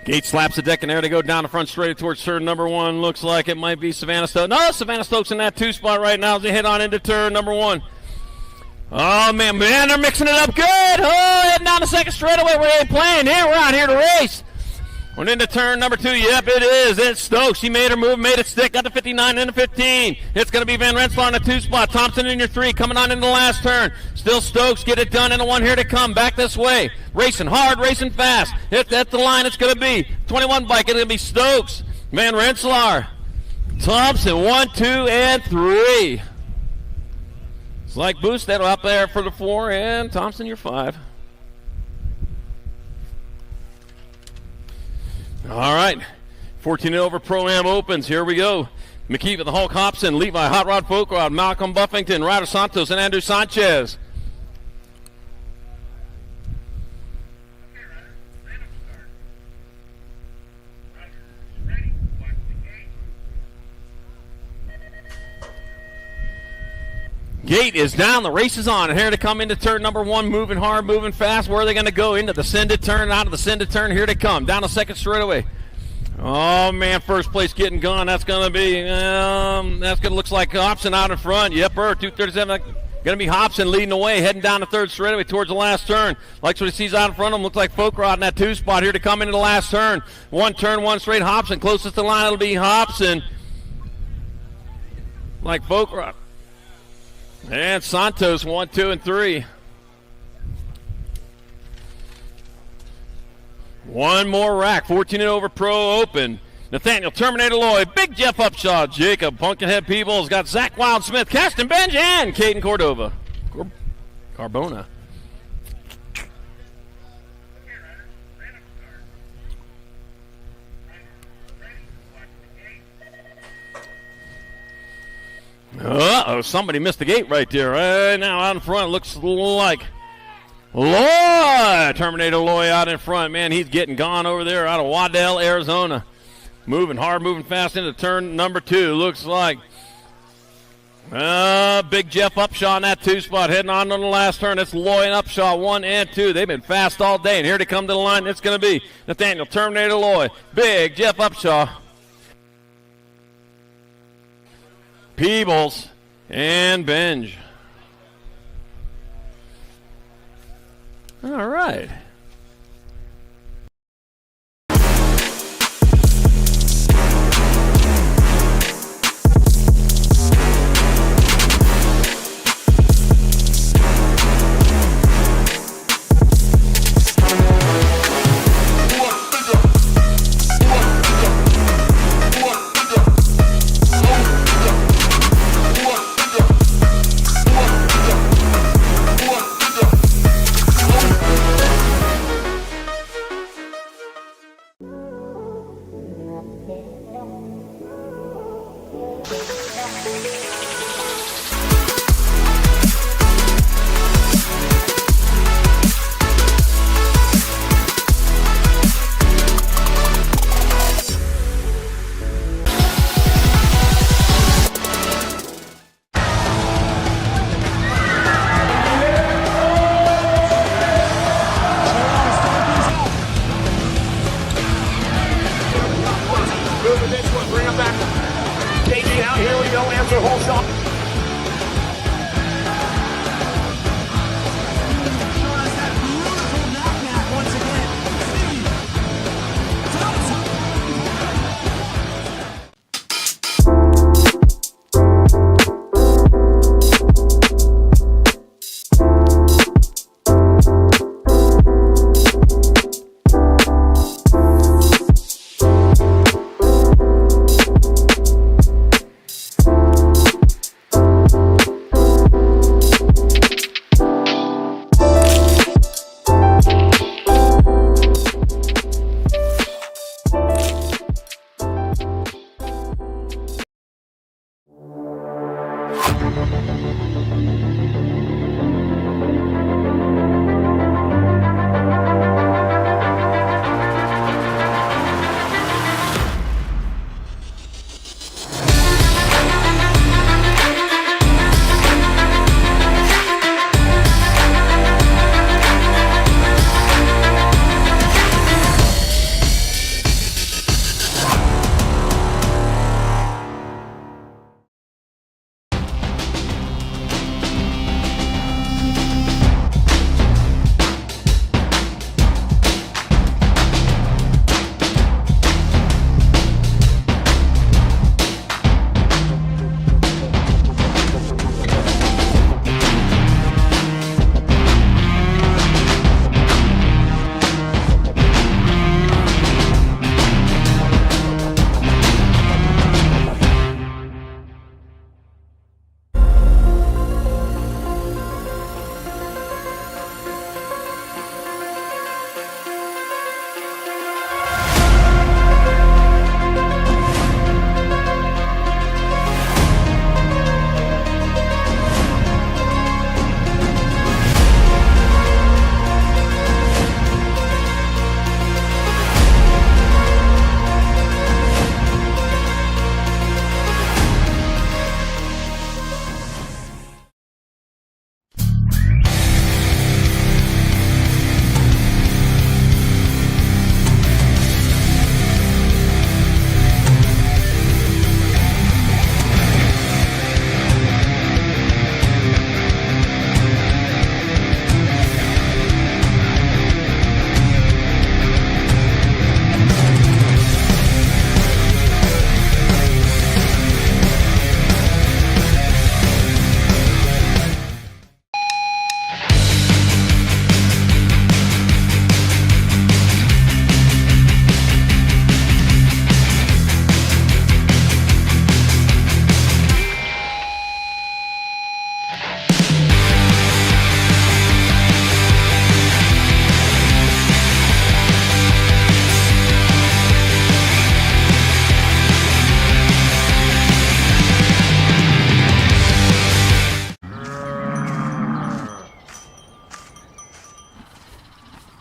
Gate slaps the deck, and there they go down the front straight towards turn number 1. Looks like it might be Savannah Stokes. No, Savannah Stokes in that 2 spot right now as they head on into turn number 1. Oh, man, they're mixing it up good. Oh, heading down the second straightaway. Where they playing here? We're out here to race. We're into turn number 2. Yep, it is. It's Stokes. She made her move, made it stick. Got the 59 and the 15. It's going to be Van Rensselaer in the 2 spot. Thompson in your 3, coming on in the last turn. Still Stokes. Get it done in the 1 here to come. Back this way. Racing hard, racing fast. At the line it's going to be 21 bike. It's going to be Stokes, Van Rensselaer, Thompson, 1, 2, and 3. It's like Boosted up there for the 4, and Thompson, your 5. All right, 14 and over Pro-Am opens. Here we go. McKeever, the Hulk Hobson, Levi, Hot Rod Folkrod, Malcolm Buffington, Ryder Santos, and Andrew Sanchez. Gate is down, the race is on, and here to come into turn number 1, moving hard, moving fast. Where are they going to go? Into the sended turn, out of the sended turn, here they come, down the second straightaway. Oh, man, first place getting gone. That's going to be, looks like Hobson out in front. Yep, 237, going to be Hobson leading the way, heading down the third straightaway towards the last turn. Likes what he sees out in front of him. Looks like Folkrod in that 2 spot here to come into the last turn. 1 turn, 1 straight, Hobson. Closest to the line, it'll be Hobson. Like Folkrod. And Santos, 1, 2, and 3. One more rack, 14 and over Pro Open. Nathaniel Terminator Lloyd, Big Jeff Upshaw, Jacob Pumpkinhead Peebles, got Zach Wildsmith, Caston Benj, and Caden Cordova. Carbona. Uh-oh, somebody missed the gate right there. Right now out in front, looks like Lloyd. Terminator Lloyd out in front. Man, he's getting gone over there out of Waddell, Arizona. Moving hard, moving fast into turn number 2. Looks like Big Jeff Upshaw in that 2 spot. Heading on to the last turn. It's Lloyd and Upshaw, 1 and 2. They've been fast all day, and here to come to the line, it's going to be Nathaniel Terminator Lloyd, Big Jeff Upshaw, Peebles, and Benj. All right.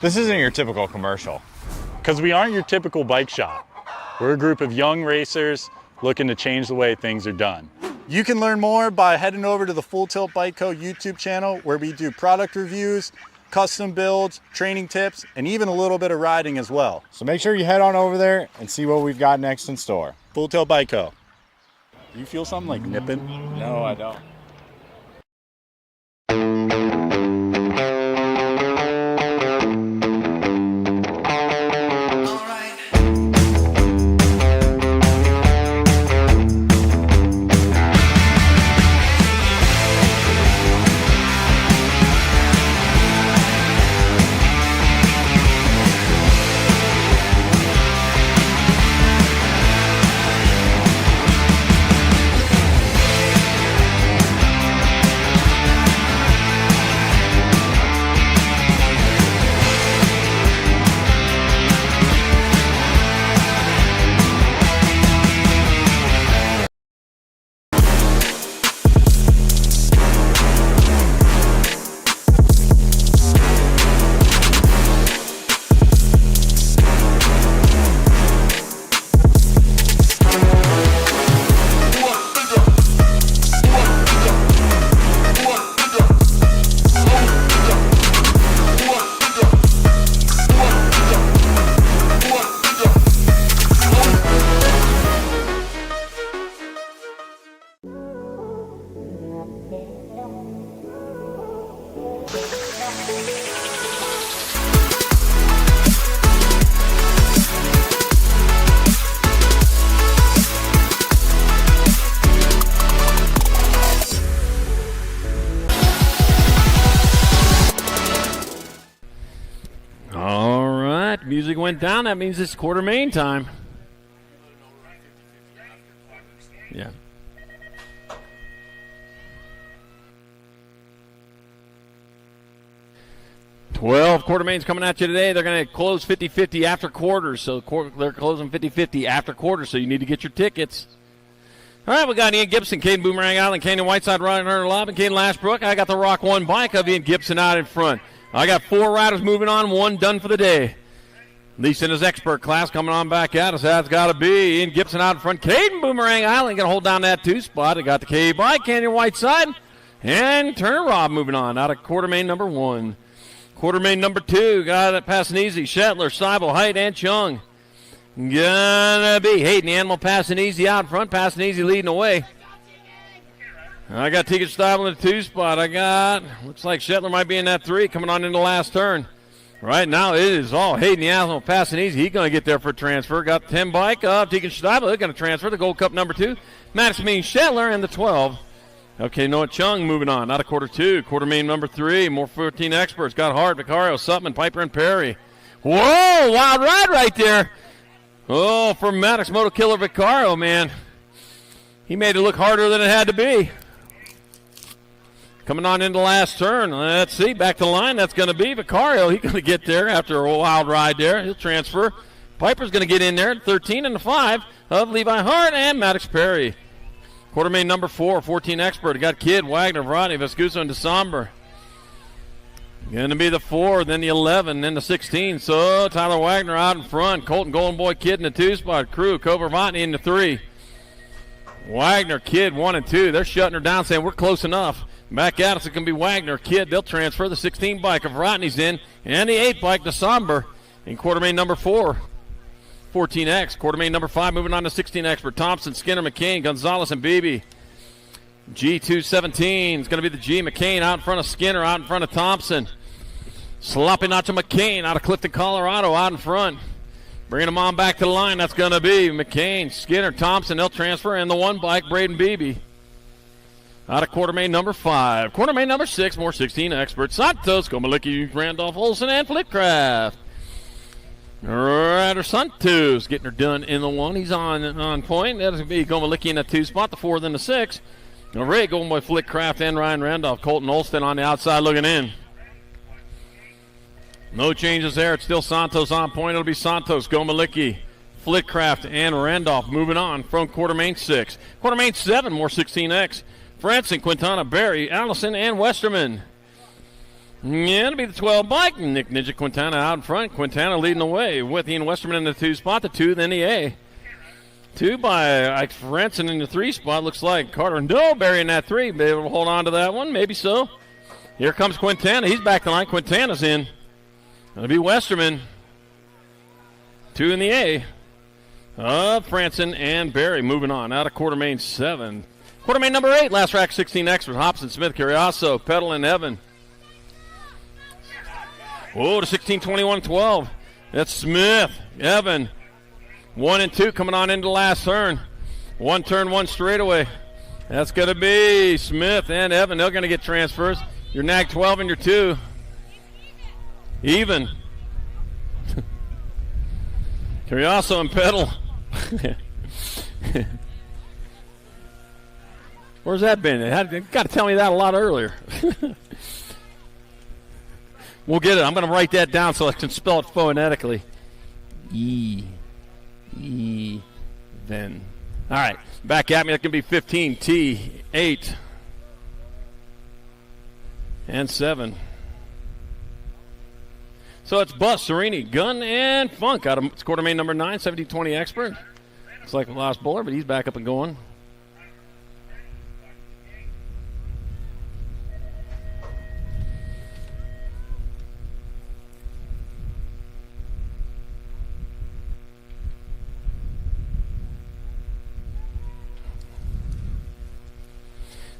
This isn't your typical commercial, because we aren't your typical bike shop. We're a group of young racers looking to change the way things are done. You can learn more by heading over to the Full Tilt Bike Co. YouTube channel, where we do product reviews, custom builds, training tips, and even a little bit of riding as well. So make sure you head on over there and see what we've got next in store. Full Tilt Bike Co. You feel something like nipping? No, I don't. Music went down. That means it's quarter main time. Yeah. Quarter mains coming at you today. They're going to close 50-50 after quarters. So they're closing 50-50 after quarters, so you need to get your tickets. All right, we got Ian Gibson, Caden Boomerang Island, Canyon Whiteside, Ryan Hunter Lobb, and Caden Lashbrook. I got the Rock 1 bike of Ian Gibson out in front. I got 4 riders moving on, 1 done for the day. Lisa in his expert class coming on back at us. That's got to be Ian Gibson out in front. Caden Boomerang Island going to hold down that 2 spot. I got the K bike, Canyon Whiteside, and Turner Rob moving on out of quarter main number 1. Quarter main number 2, got it passing easy. Shetler, Seibel, Height, and Chung. Gonna be Hayden Animal passing easy out in front, passing easy leading away. I got Tegan Seibel in the 2 spot. I got, looks like Shetler might be in that 3 coming on into the last turn. Right now it is all Hayden Animal passing easy. He's going to get there for a transfer. Got the 10 bike up. Tegan Seibel, they're going to transfer the Gold Cup number 2. Maximine Shetler in the 12. Okay, Noah Chung moving on. Out of quarter 2. Quarter main number 3. More 14 experts. Got Hart, Vicario, Sutman, Piper, and Perry. Whoa, wild ride right there. Oh, for Maddox Moto Killer Vicario, man. He made it look harder than it had to be. Coming on into the last turn. Let's see, back to the line. That's going to be Vicario. He's going to get there after a wild ride there. He'll transfer. Piper's going to get in there. 13 and the 5 of Levi Hart and Maddox Perry. Quarter main number 4, 14 expert. Got Kidd, Wagner, Rodney, Vescuso, and DeSomber. Going to be the 4, then the 11, then the 16. So Tyler Wagner out in front. Colton Golden Boy Kidd in the 2 spot. Crew, Kovar-Vatney in the 3. Wagner, Kidd, 1 and 2. They're shutting her down, saying we're close enough. Back at us, it's going to be Wagner, Kidd. They'll transfer the 16 bike of Rodney's in, and the 8 bike to Somber in quarter main number 4. 14X. Quarter main number 5 moving on to 16 expert. Thompson, Skinner, McCain, Gonzalez, and Beebe. G217 is going to be the G. McCain out in front of Skinner, out in front of Thompson. Sloppy Nacho McCain out of Clifton, Colorado, out in front. Bringing them on back to the line. That's going to be McCain, Skinner, Thompson. They'll transfer, and the 1 bike, Braden Beebe. Out of quarter main number 5. Quarter main number 6, more 16 experts. Santos, Gomalicki, Randolph, Olsen, and Flipcraft. Ryder Santos getting her done in the 1. He's on point. That's going to be Gomalicki in the 2 spot, the 4, then the 6. Ray going by Flickcraft and Ryan Randolph. Colton Olston on the outside looking in. No changes there. It's still Santos on point. It'll be Santos, Gomalicki, Flickcraft, and Randolph moving on from quarter main 6. Quarter main 7, more 16X. Franson, Quintana, Barry, Allison, and Westerman. Yeah, it'll be the 12 bike. Nick Ninja Quintana out in front. Quintana leading the way with Ian Westerman in the 2 spot. The 2, then the A. 2 by Ike Franson in the 3 spot. Looks like Carter Ndowberry in that 3. Be able to hold on to that one. Maybe so. Here comes Quintana. He's back the line. Quintana's in. It'll be Westerman. 2 in the A. Franson and Barry moving on. Out of quarter main 7. Quarter main number 8. Last rack 16 expert. Hobson, Smith, Curioso, Peddle, and Evan. Oh, to 16, 21, 12. That's Smith, Evan. 1 and 2 coming on into the last turn. 1 turn, 1 straightaway. That's going to be Smith and Evan. They're going to get transfers. Your nag 12 and your 2. Even. Curioso and Peddle. Where's that been? You got to tell me that a lot earlier. We'll get it. I'm going to write that down so I can spell it phonetically. Then. All right. Back at me. That can be 15. T. 8. And 7. So it's Bus, Serini, Gunn, and Funk out of quarter main number 9, 1720 expert. Looks like a lost bowler, but he's back up and going.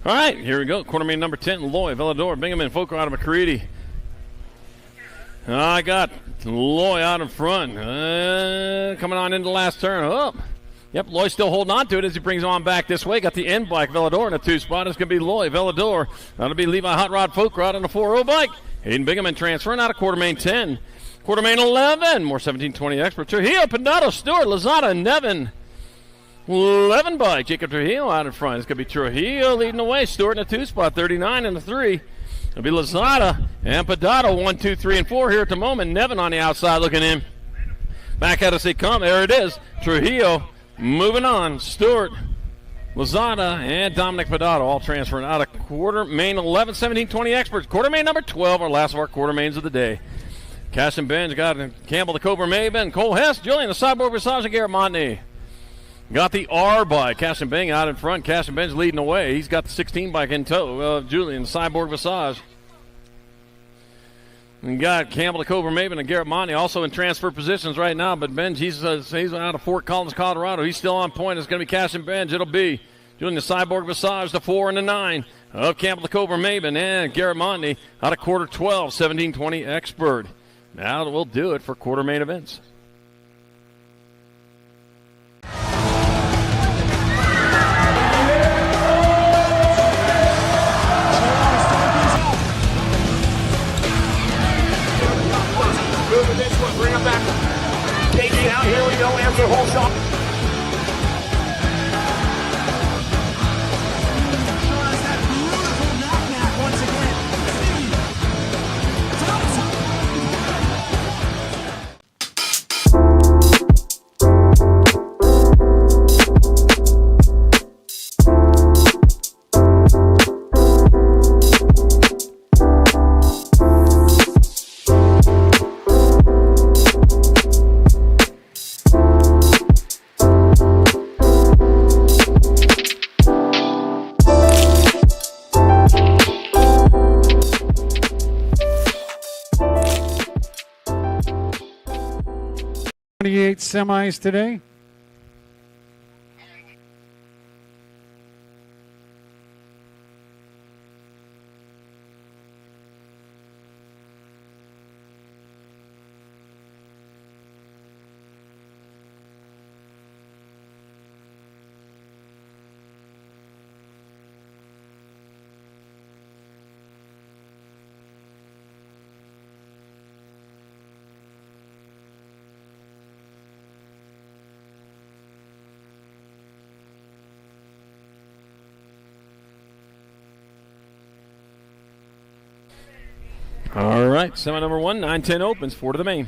All right, here we go. Quarter main number 10, Loy, Velador, Bingham, and Foco out of McCready. I got Loy out in front. Coming on into the last turn. Oh, yep, Loy's still holding on to it as he brings on back this way. Got the end bike, Velador in the 2 spot. It's going to be Loy, Velador. That'll be Levi Hot Rod Folk Rod on the 4-0 bike. Hayden Bingham transferring out of quarter main 10. Quarter main 11, more 1720 expert. Trujillo, Pinado, Stewart, Lozada, Nevin. 11 bike, Jacob Trujillo out in front. It's going to be Trujillo leading the way. Stewart in the 2 spot, 39 in the 3. It'll be Lozada and Pedado, 1, 2, 3, and 4 here at the moment. Nevin on the outside looking in. Back at us they come. There it is. Trujillo moving on. Stewart, Lozada, and Dominic Pedado all transferring out of quarter main 11, 17, 20 experts. Quarter main number 12, our last of our quarter mains of the day. Cash and Benj got Campbell the Cobra Maven, Cole Hess, Julian the Cyborg Visage, and Garrett Montney. Got the R bike. Cash and Bing out in front. Cash and Ben's leading away. He's got the 16 bike in tow. Julian, the Cyborg Visage. And got Campbell, the Cobra Maven, and Garrett Monty also in transfer positions right now. But Benj, he's out of Fort Collins, Colorado. He's still on point. It's going to be Cash and Benj. It'll be Julian, the Cyborg Visage, the 4 and the 9 of Campbell, the Cobra Maven, and Garrett Monty out of quarter 12, 1720 expert. Now we'll do it for quarter main events. Bring him back. Taking out. Here we go. Answer whole shot. Semis today. All right, semi number 1, 9-10 opens, 4 to the main.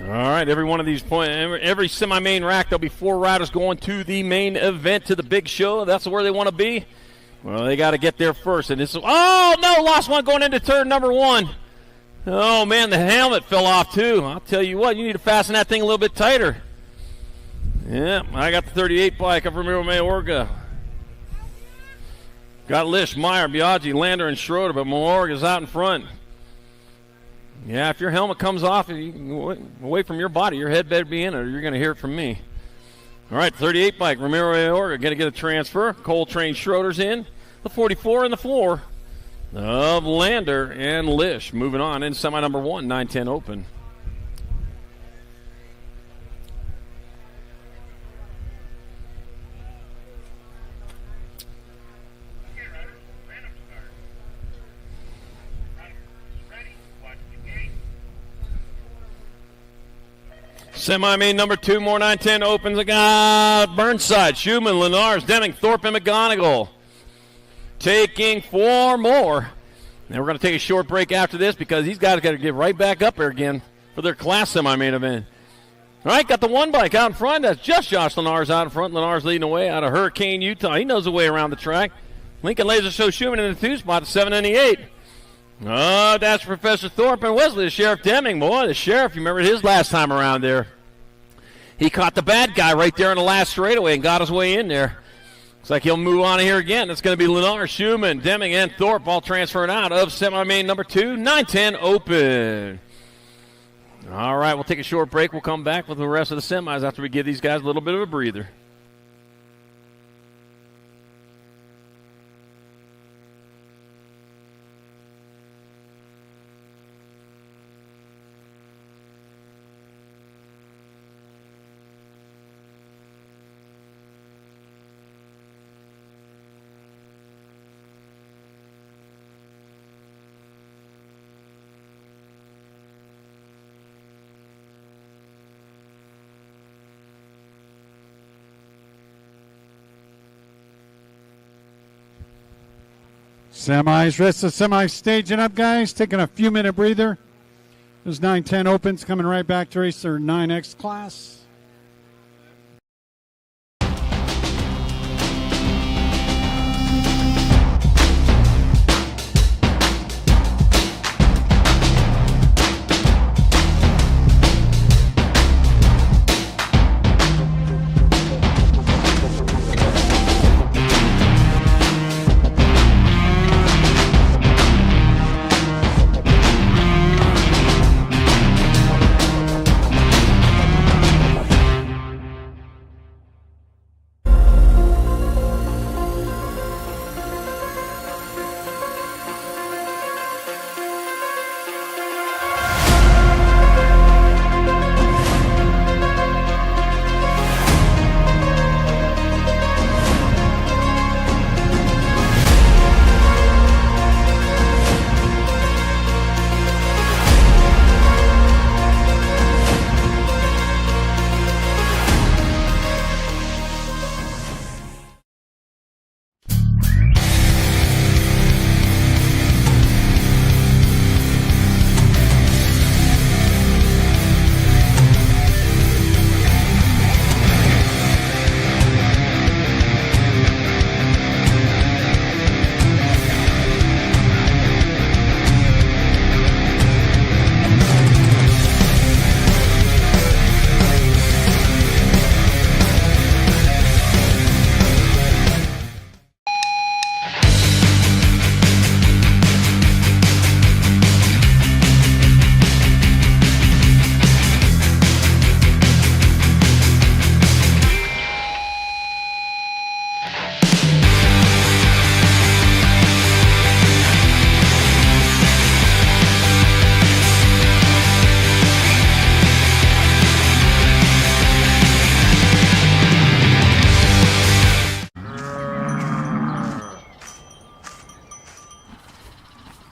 All right, every one of these every semi-main rack, there'll be 4 riders going to the main event, to the big show. That's where they want to be. Well, they got to get there first. And this, oh, no, lost one going into turn number 1. Oh, man, the helmet fell off, too. I'll tell you what, you need to fasten that thing a little bit tighter. Yeah, I got the 38 bike of Ramiro Mayorga. Got Lish, Meyer, Biaggi, Lander, and Schroeder, but Mayorga's out in front. Yeah, if your helmet comes off away from your body, your head better be in it, or you're going to hear it from me. All right, 38 bike, Ramiro Mayorga going to get a transfer. Coltrane Schroeder's in. The 44 and the 4 of Lander and Lish. Moving on in semi number 1, 9-10 open. Semi-main number 2, more 9-10 opens. I got Burnside, Schumann, Lenars, Deming, Thorpe, and McGonigal. Taking 4 more. And we're going to take a short break after this because these guys got to get right back up there again for their class semi-main event. All right, got the 1 bike out in front. That's just Josh Lenars out in front. Lenars leading the way out of Hurricane, Utah. He knows the way around the track. Lincoln Laser Show Schumann in the 2 spot, the 7 and the 8. Oh, that's Professor Thorpe and Wesley, the Sheriff Deming. Boy, the Sheriff, you remember his last time around there. He caught the bad guy right there in the last straightaway and got his way in there. Looks like he'll move on here again. It's going to be Lennar, Schumann, Deming, and Thorpe all transferring out of semi-main number 2, 9-10 open. All right, we'll take a short break. We'll come back with the rest of the semis after we give these guys a little bit of a breather. Semis, rest of the semis staging up, guys. Taking a few minute breather. There's 9-10 opens coming right back to race their 9X class.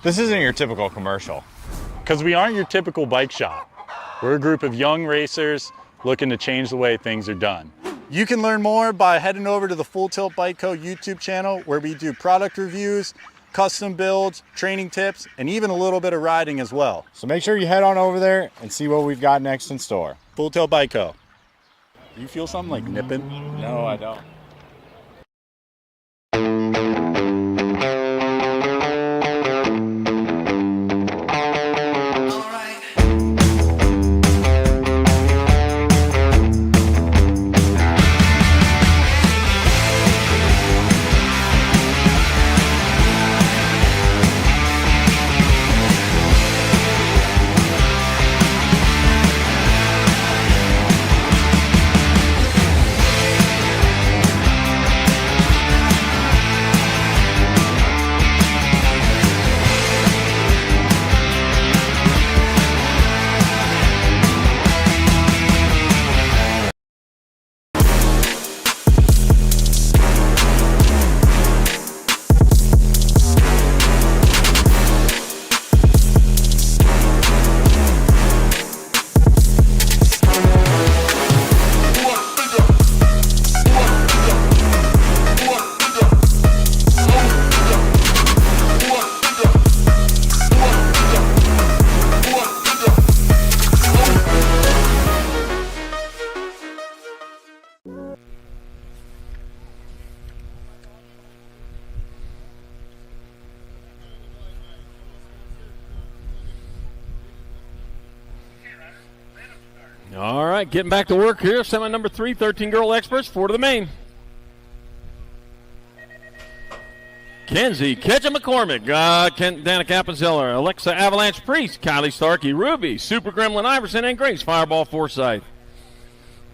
This isn't your typical commercial, because we aren't your typical bike shop. We're a group of young racers looking to change the way things are done. You can learn more by heading over to the Full Tilt Bike Co. YouTube channel, where we do product reviews, custom builds, training tips, and even a little bit of riding as well. So make sure you head on over there and see what we've got next in store. Full Tilt Bike Co. You feel something like nipping? No, I don't. All right, getting back to work here. Semi number 3, 13 girl experts, 4 to the main. Kenzie, Ketchum McCormick, Danica Appenzeller, Alexa Avalanche Priest, Kylie Starkey, Ruby, Super Gremlin Iverson, and Grace Fireball Forsyth.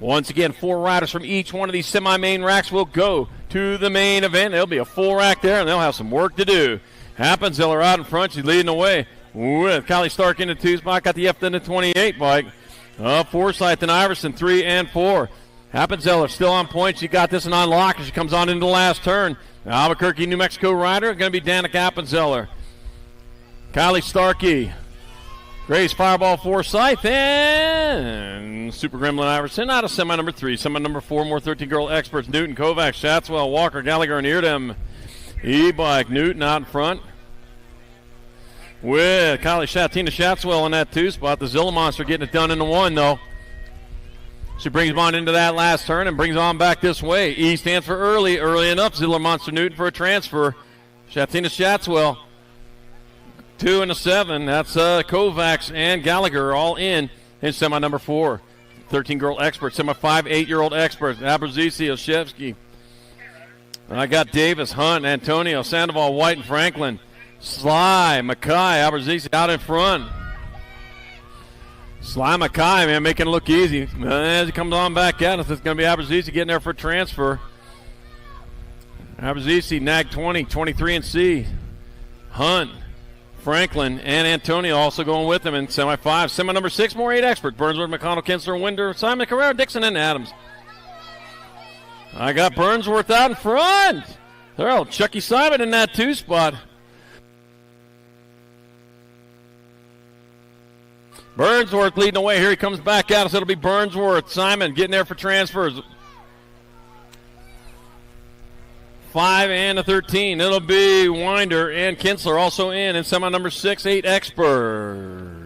Once again, 4 riders from each one of these semi-main racks will go to the main event. There'll be a full rack there, and they'll have some work to do. Appenzeller out in front. She's leading the way with Kylie Stark in the 2 spot. Got the F in the 28 bike. Forsyth and Iverson, 3 and 4. Appenzeller still on point. She got this one on lock as she comes on into the last turn. Albuquerque, New Mexico rider, going to be Danica Appenzeller. Kylie Starkey. Grace Fireball Forsyth and Super Gremlin Iverson out of semi number 3. Semi number 4, more 13 girl experts. Newton, Kovacs, Shatswell, Walker, Gallagher, and Eardham. E-bike, Newton out in front. With Tina Shatswell in that 2 spot. The Zilla Monster getting it done in the 1, though. She brings him on into that last turn and brings on back this way. E stands for early enough. Zilla Monster Newton for a transfer. Tina Shatswell. 2 and a 7. That's Kovacs and Gallagher all in semi number 4. 13 girl expert, semi 5, 8-year-old expert. Abruzzese, Oshevsky. I got Davis, Hunt, Antonio, Sandoval, White, and Franklin. Sly, Mackay, Abruzzese out in front. Sly Mackay, man, making it look easy. As he comes on back at us, it's going to be Abruzzese getting there for a transfer. Abruzzese, nag 20, 23 and C. Hunt, Franklin, and Antonio also going with them in semi 5. Semi number 6, more 8 expert. Burnsworth, McConnell, Kinsler, Winder, Simon, Carrera, Dixon, and Adams. I got Burnsworth out in front. There, Chucky Simon in that 2 spot. Burnsworth leading the way. Here he comes back at us. It'll be Burnsworth. Simon getting there for transfers. 5 and a 13. It'll be Winder and Kinsler also in semi number 6, 8 expert.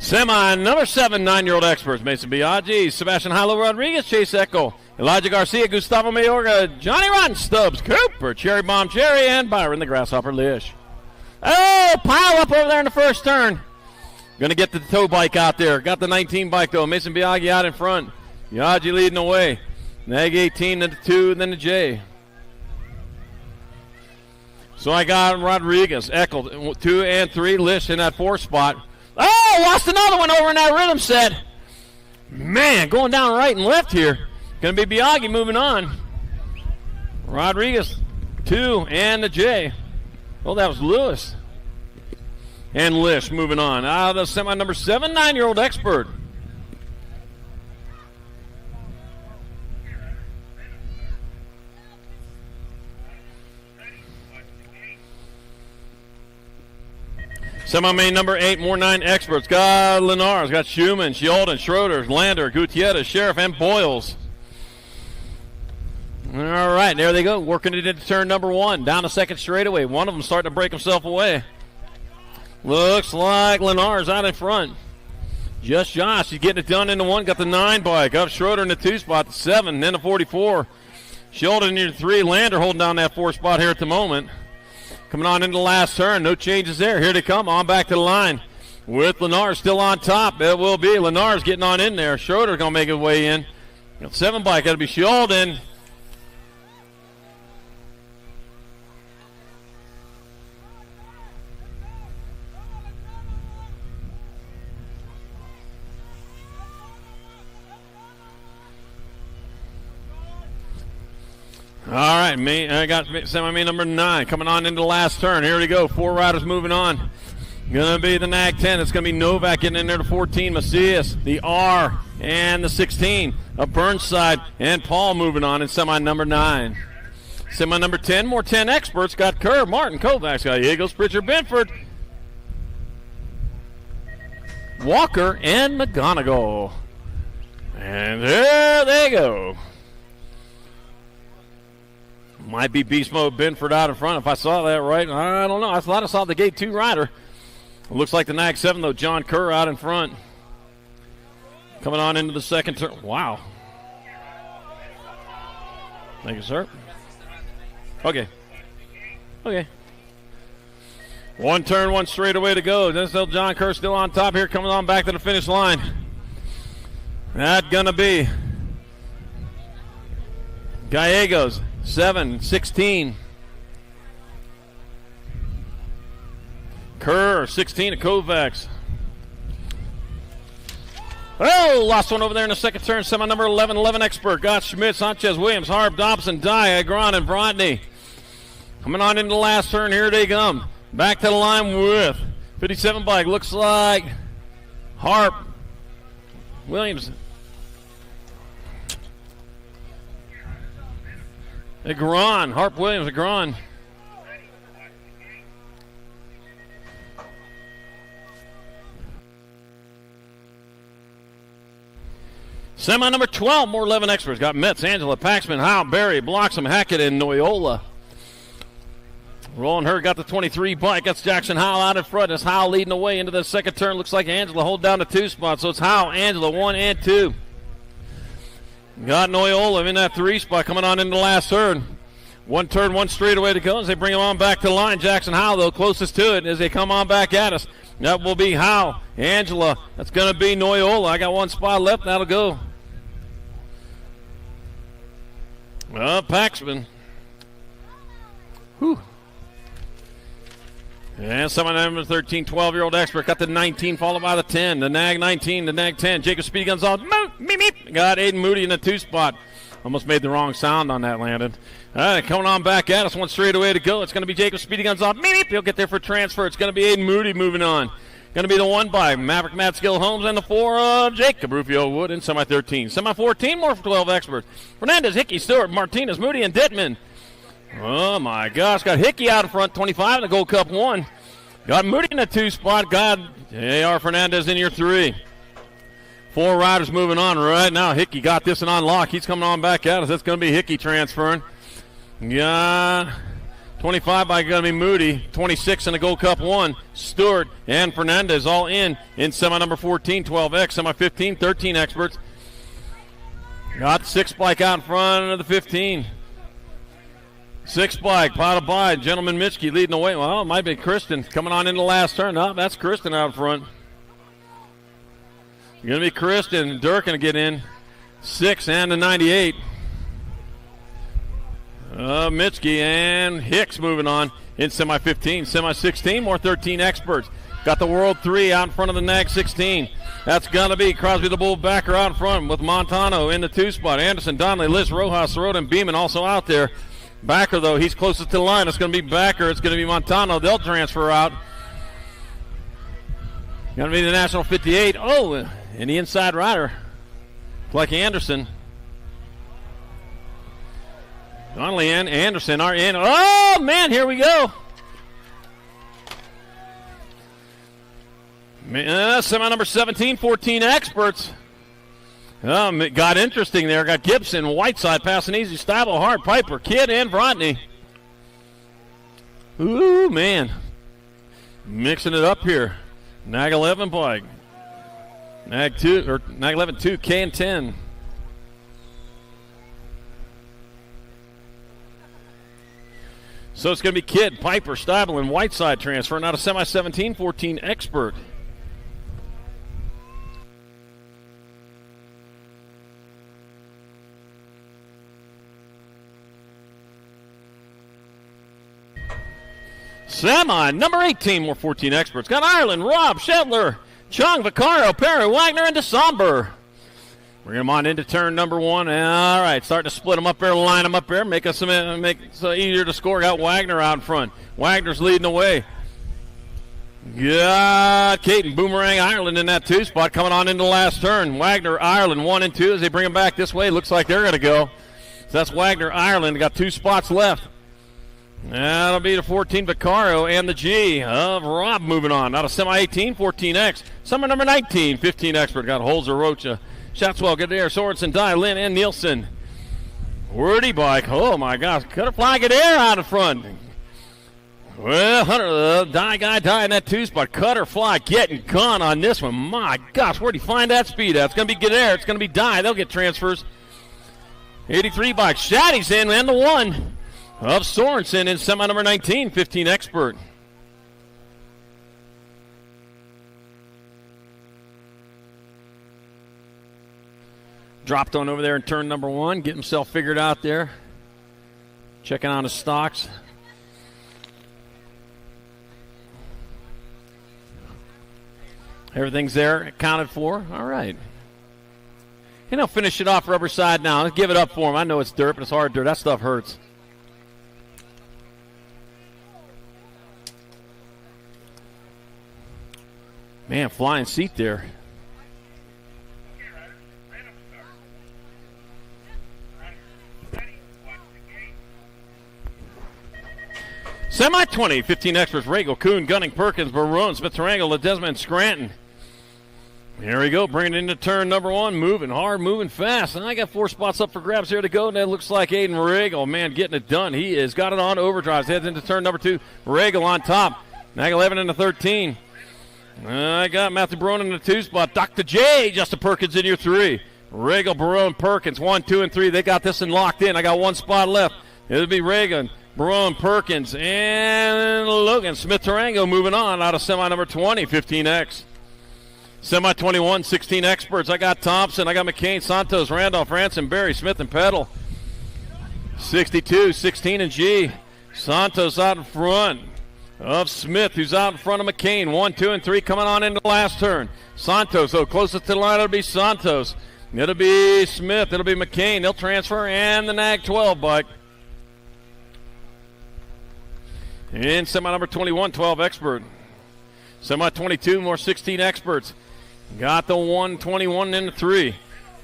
Semi number 7, 9-year-old experts. Mason Biaggi, Sebastian Hilo Rodriguez, Chase Echo, Elijah Garcia, Gustavo Mayorga, Johnny Rotten, Stubbs Cooper, Cherry Bomb Cherry, and Byron the Grasshopper Lish. Oh, pile up over there in the first turn. Going to get the tow bike out there. Got the 19 bike, though. Mason Biaggi out in front. Biaggi leading the way. Nag 18, then the 2, and then the J. So I got Rodriguez, Eckel, 2 and 3, Lish in that 4 spot. Oh, lost another one over in that rhythm set. Man, going down right and left here. Going to be Biaggi moving on. Rodriguez, 2, and the J. Oh, that was Lewis. And Lish moving on. Out of the semi number 7, 9-year-old expert. Semi-main number 8, more 9 experts. Got Lenars, got Schumann, Sheldon, Schroeder, Lander, Gutierrez, Sheriff, and Boyles. All right, there they go. Working it into turn number 1. Down the second straightaway. One of them starting to break himself away. Looks like Lenars out in front. Just Josh, he's getting it done in the 1. Got the 9 bike. Up Schroeder in the 2 spot. The 7, then the 44. Sheldon in the 3. Lander holding down that 4 spot here at the moment. Coming on into the last turn. No changes there. Here they come. On back to the line. With Lenars still on top. It will be. Lenars getting on in there. Schroeder's going to make his way in. Got 7 bike. That'll be Sheldon. All right, I got semi-main number 9 coming on into the last turn. Here we go. 4 riders moving on. Going to be the NAG 10. It's going to be Novak getting in there to 14. Macias, the R, and the 16 of Burnside. And Paul moving on in semi number 9. Semi number 10, more 10 experts. Got Kerr, Martin, Kovacs, got Eagles, Pritchard, Benford, Walker, and McGonigal. And there they go. Might be Beast Mode Benford out in front if I saw that right. I don't know. I thought I saw the Gate 2 rider. It looks like the NAG 7, though. John Kerr out in front. Coming on into the second turn. Wow. Thank you, sir. Okay. One turn, one straightaway to go. This is John Kerr still on top here, coming on back to the finish line. That's gonna be Gallegos, 7-16. Kerr, 16 to Kovacs. Oh, lost one over there in the second turn. Semi number 11, 11 expert. Got Schmidt, Sanchez, Williams, Harp, Dobson, Dye, Agron, and Vrotny. Coming on into the last turn. Here they come. Back to the line with 57 bike. Looks like Harp, Williams, Agron. Harp, Williams, Agron. Semi number 12, more 11 experts. Got Metz, Angela, Paxman, Howe, Barry, Bloxham, Hackett, and Noyola. Rolling her got the 23 bike. That's Jackson Howe out in front. That's Howe leading the way into the second turn. Looks like Angela hold down the 2 spot. So it's Howe, Angela, 1 and 2. Got Noyola in that 3 spot coming on into the last turn. One turn, one straightaway to go as they bring them on back to the line. Jackson Howe, though, closest to it as they come on back at us. That will be Howe, Angela. That's going to be Noyola. I got 1 spot left. That'll go. Paxman. Whew. And someone number 13, 12-year-old expert got the 19, followed by the 10. The Nag 19, the Nag 10. Jacob Speedy Gonzalez. Got Aiden Moody in the 2 spot. Almost made the wrong sound on that, Landon. All right, coming on back at us. 1 straightaway to go. It's going to be Jacob Speedy Gonzalez. He'll get there for transfer. It's going to be Aiden Moody moving on. Going to be the 1 by Maverick Matt Skill Holmes and the 4 of Jacob Rufio Wood in semi 13. Semi 14, more for 12 experts. Fernandez, Hickey, Stewart, Martinez, Moody, and Dittman. Oh, my gosh. Got Hickey out in front, 25 in the Gold Cup 1. Got Moody in the 2 spot. Got J.R. Fernandez in your 3. 4 riders moving on right now. Hickey got this and on lock. He's coming on back at us. That's going to be Hickey transferring. Got 25 by going to be Moody. 26 in the Gold Cup 1. Stewart and Fernandez all in semi number 14, 12X. Semi 15, 13 experts. Got the 6 bike out in front of the 15. 6 bike, Potta by Gentleman Mitchke leading the way. Well, it might be Kristen coming on into the last turn. Oh, that's Kristen out front. Going to be Kristen. Dirk going to get in. 6 and the 98. Mitchke and Hicks moving on in semi 15. Semi 16, more 13 experts. Got the World 3 out in front of the Nag 16. That's going to be Crosby the Bull backer out in front with Montano in the 2 spot. Anderson, Donnelly, Liz, Rojas, Soroda, and Beeman also out there. Backer, though, he's closest to the line. It's going to be Backer. It's going to be Montano. They'll transfer out. Going to be the National 58. Oh, and the inside rider, like Anderson. Donnelly and Anderson are in. Oh, man, here we go. Semi number 17, 14 experts. It got interesting there. Got Gibson, Whiteside, passing easy. Stabile, Hart, Piper, Kidd, and Vrotny. Ooh, man. Mixing it up here. Nag 11 bike. Nag 2, or Nag 11 2, K and 10. So it's going to be Kidd, Piper, Stabile, and Whiteside transferring out of semi 17, 14 expert. Semi, number 18, more 14 experts. Got Ireland, Robb, Shetler, Chung, Vicario, Perry, Wagner, and DeSomber. Bring them on into turn number 1. All right, starting to split them up there, line them up there, make it so easier to score. Got Wagner out in front. Wagner's leading the way. Got Caton, Boomerang, Ireland in that 2 spot, coming on into the last turn. Wagner, Ireland, 1 and 2 as they bring them back this way. Looks like they're going to go. So that's Wagner, Ireland. Got 2 spots left. That'll be the 14 Vicario and the G of Robb moving on. Out of semi 18, 14X. Summer number 19, 15 expert. Got Holzer, Rocha, Shatswell, Gadare, Sorensen, Dye, Lynn, and Nielsen. Wordy bike. Oh my gosh. Cutterfly Gadare out in front. Well, Hunter, Dye guy, Dye in that 2 spot. Cutterfly getting gone on this one. My gosh, where'd he find that speed at? It's going to be Gadare. It's going to be Dye. They'll get transfers. 83 bike. Shaddy's in, and the one of Sorensen in semi number 19, 15 Expert. Dropped on over there in turn number 1, getting himself figured out there. Checking on his stocks. Everything's there, accounted for. All right. And he'll finish it off rubber side now. Let's give it up for him. I know it's dirt, but it's hard dirt. That stuff hurts. Man, flying seat there. Semi 20, 15 extras. Regal, Kuhn, Gunning, Perkins, Barone, Smith, Tarango, Ledesma, and Scranton. Here we go, bringing it into turn number 1, moving hard, moving fast. And I got 4 spots up for grabs here to go, and that looks like Aiden Regal, man, getting it done. He has got it on overdrive. Heads into turn number 2. Regal on top. Nag 11 into 13. I got Matthew Barone in the 2 spot. Dr. J, Justin Perkins in your 3. Regal, Barone, Perkins, 1, 2, and 3. They got this one locked in. I got 1 spot left. It'll be Reagan, Barone, Perkins, and Logan. Smith Tarango moving on out of semi number 20, 15X. Semi 21, 16 Experts. I got Thompson, I got McCain, Santos, Randolph, Ransom, Barry, Smith, and Peddle. 62, 16 and G. Santos out in front of Smith, who's out in front of McCain. 1, 2, and 3 coming on into the last turn. Santos, closest to the line, it'll be Santos. It'll be Smith, it'll be McCain. They'll transfer, and the Nag 12 bike. In semi number 21, 12 Expert. Semi 22, more 16 Experts. Got the 121 in the 3.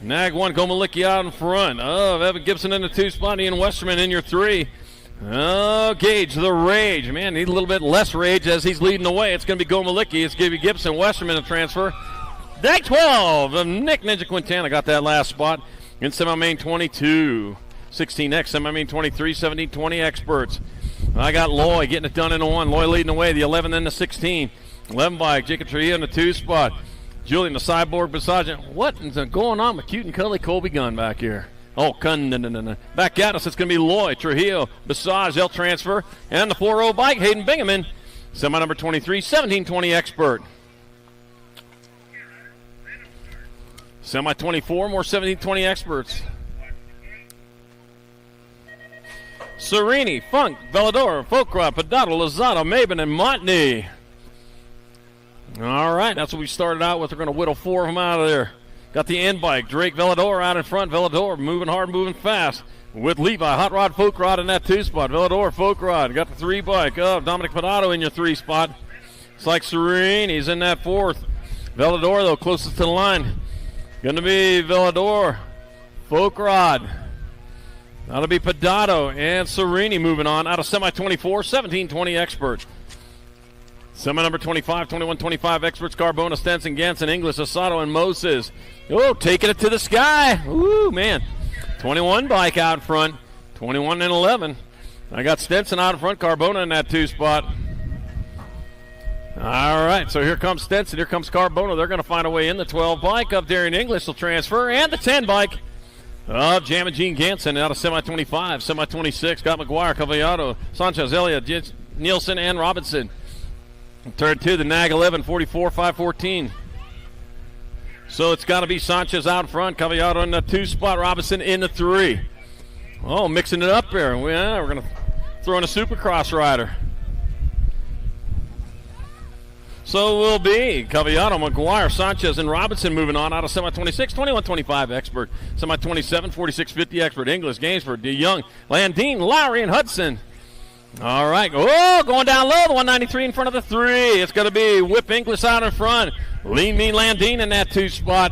Nag 1, Gomalicki out in front of Evan Gibson in the 2 spot. Ian Westerman in your 3. Oh, Gage, the rage. Man, need a little bit less rage as he's leading the way. It's going to be Gomalicki. It's going to be Gibson, Westerman to transfer. Nag 12 of Nick Ninja Quintana got that last spot. In semi-main 22. 16X, semi-main 23, 17, 20 Experts. I got Loy getting it done in the 1. Loy leading the way, the 11 and the 16. 11 bike, Jacob Trujillo in the 2 spot. Julian, the cyborg massage. What is going on with Cute and Cuddly Colby Gunn back here? Oh, back at us. It's going to be Loy, Trujillo, Massage, they'll transfer. And the 4-0 bike, Hayden Bingaman. Semi number 23, 17-20 Expert. Semi 24, more 17-20 Experts. Serini, Funk, Velador, Folkrod, Pedato, Lozado, Maben, and Montney. All right, that's what we started out with. We're going to whittle 4 of them out of there. Got the end bike. Drake Velador out in front. Velador moving hard, moving fast. With Levi, Hot Rod, Folkrod in that 2 spot. Velador, Folkrod. Got the 3 bike. Dominic Pedato in your 3 spot. It's like Serini's in that 4th. Velador, though, closest to the line. Going to be Velador, Folkrod. That'll be Pedato and Serini moving on out of semi 24, 17-20 Experts. Semi number 25, 21, 25 Experts. Carbona, Stenson, Ganson, Inglis, Asato, and Moses. Oh, taking it to the sky. Ooh, man. 21 bike out in front. 21 and 11. I got Stenson out in front. Carbona in that 2 spot. All right, so here comes Stenson. Here comes Carbona. They're going to find a way in. The 12 bike of Darian English will transfer. And the 10 bike of Jam and Gene Ganson out of semi 25. Semi 26. Got McGuire, Cavallado, Sanchez, Elliott, Nielsen, and Robinson. Turn 2, the Nag 11, 44, 514. So it's got to be Sanchez out front, Cavallado in the 2 spot, Robinson in the 3. Oh, mixing it up there. We're going to throw in a Supercross rider. So we'll be Cavallado, McGuire, Sanchez, and Robinson moving on out of semi 26, 21, 25 Expert. Semi 27, 46, 50 Expert. Inglis, Gainsford, DeYoung, Landine, Lowry, and Hudson. All right. Oh, going down low. The 193 in front of the 3. It's going to be Whip Inglis out in front. Lean Mean Landine in that 2 spot.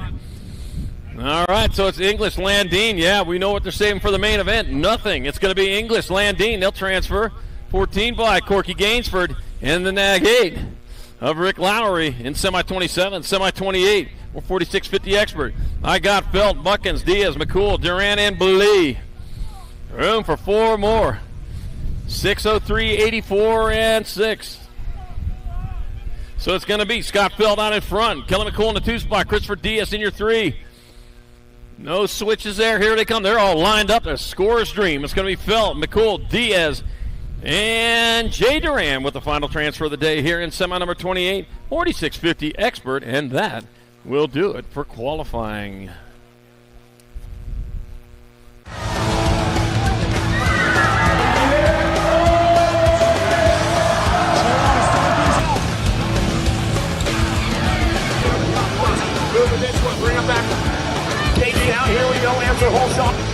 All right. So it's Inglis, Landine. Yeah, we know what they're saving for the main event. Nothing. It's going to be Inglis, Landine. They'll transfer. 14 by Corky Gainsford and the Nag 8 of Rick Lowry in semi 27, semi 28. Or 46, 50 Expert. I got Felt, Buckins, Diaz, McCool, Duran, and Blee. Room for 4 more. 603, 84, and 6. So it's going to be Scott Feld out in front. Kelly McCool in the 2 spot. Christopher Diaz in your 3. No switches there. Here they come. They're all lined up. A scorer's dream. It's going to be Felt, McCool, Diaz, and Jay Duran with the final transfer of the day here in semi number 28, 4650 Expert, and that will do it for qualifying. Moving this one, bring him back. Take it out, here we go, answer whole shot.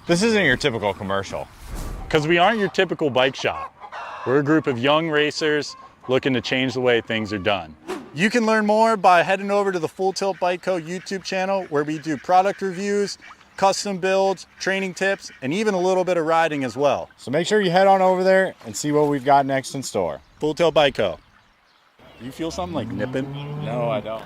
This isn't your typical commercial, because we aren't your typical bike shop. We're a group of young racers looking to change the way things are done. You can learn more by heading over to the Full Tilt Bike Co. YouTube channel, where we do product reviews, custom builds, training tips, and even a little bit of riding as well. So make sure you head on over there and see what we've got next in store. Full Tilt Bike Co. Do you feel something like nipping? No, I don't.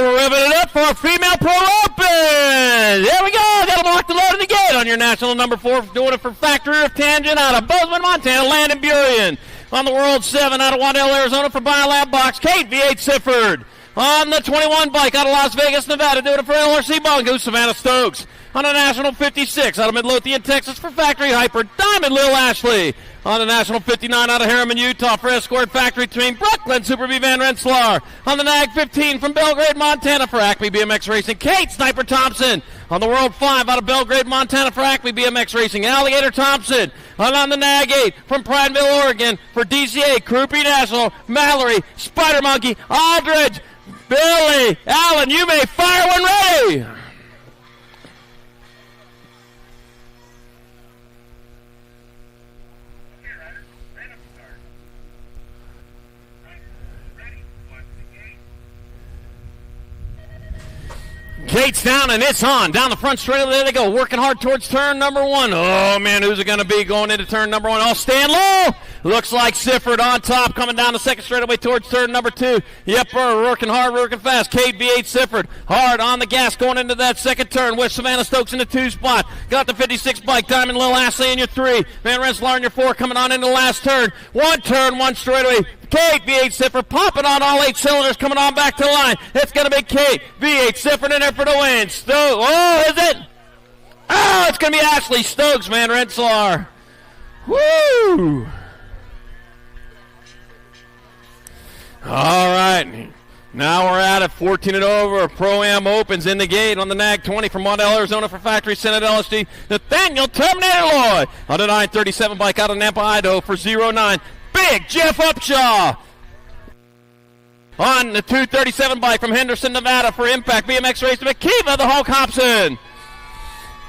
we're revving it up for a female pro open. There we go. Got them locked and loaded the gate on your national number 4. Doing it for Factory Rift Tangent out of Bozeman, Montana. Landon Burien on the World 7 out of Waddell, Arizona for Biolab Box. Kate V8 Sifford on the 21 bike out of Las Vegas, Nevada. Doing it for LRC Bongo, Savannah Stokes. On the National 56 out of Midlothian, Texas for Factory Hyper, Diamond Lil Ashley. On the National 59 out of Harriman, Utah for Escort Factory Team, Brooklyn Super V Van Rensselaer. On the NAG 15 from Belgrade, Montana for Acme BMX Racing, Kate Sniper Thompson. On the World 5 out of Belgrade, Montana for Acme BMX Racing, Alligator Thompson. On the NAG 8 from Prineville, Oregon for DCA, Croupy National, Mallory, Spider Monkey, Aldridge, Billy, Allen, you may fire when ready. Gates down and it's on. Down the front straight. There they go. Working hard towards turn number 1. Oh, man, who's it going to be going into turn number 1? Oh, stand low. Looks like Sifford on top coming down the second straightaway towards turn number 2. Yep, working hard, working fast. Kate V8 Sifford hard on the gas going into that second turn with Savannah Stokes in the 2 spot. Got the 56 bike. Diamond Lil Ashley in your 3. Van Rensselaer in your 4 coming on into the last turn. One turn, one straightaway. Kate V8 Sifford popping on all 8 cylinders coming on back to the line. It's going to be Kate V8 Sifford in there for the win. Oh, is it? Oh, it's going to be Ashley Stokes, Van Rensselaer. Woo! All right. Now we're at it. 14 and over. Pro-Am opens in the gate on the NAG 20 from Waddell, Arizona for Factory Senate LSD. Nathaniel Terminator Lloyd on the 937 bike out of Nampa, Idaho for 09. Big Jeff Upshaw on the 237 bike from Henderson, Nevada for Impact BMX Race to McKeeva, the Hulk Hobson.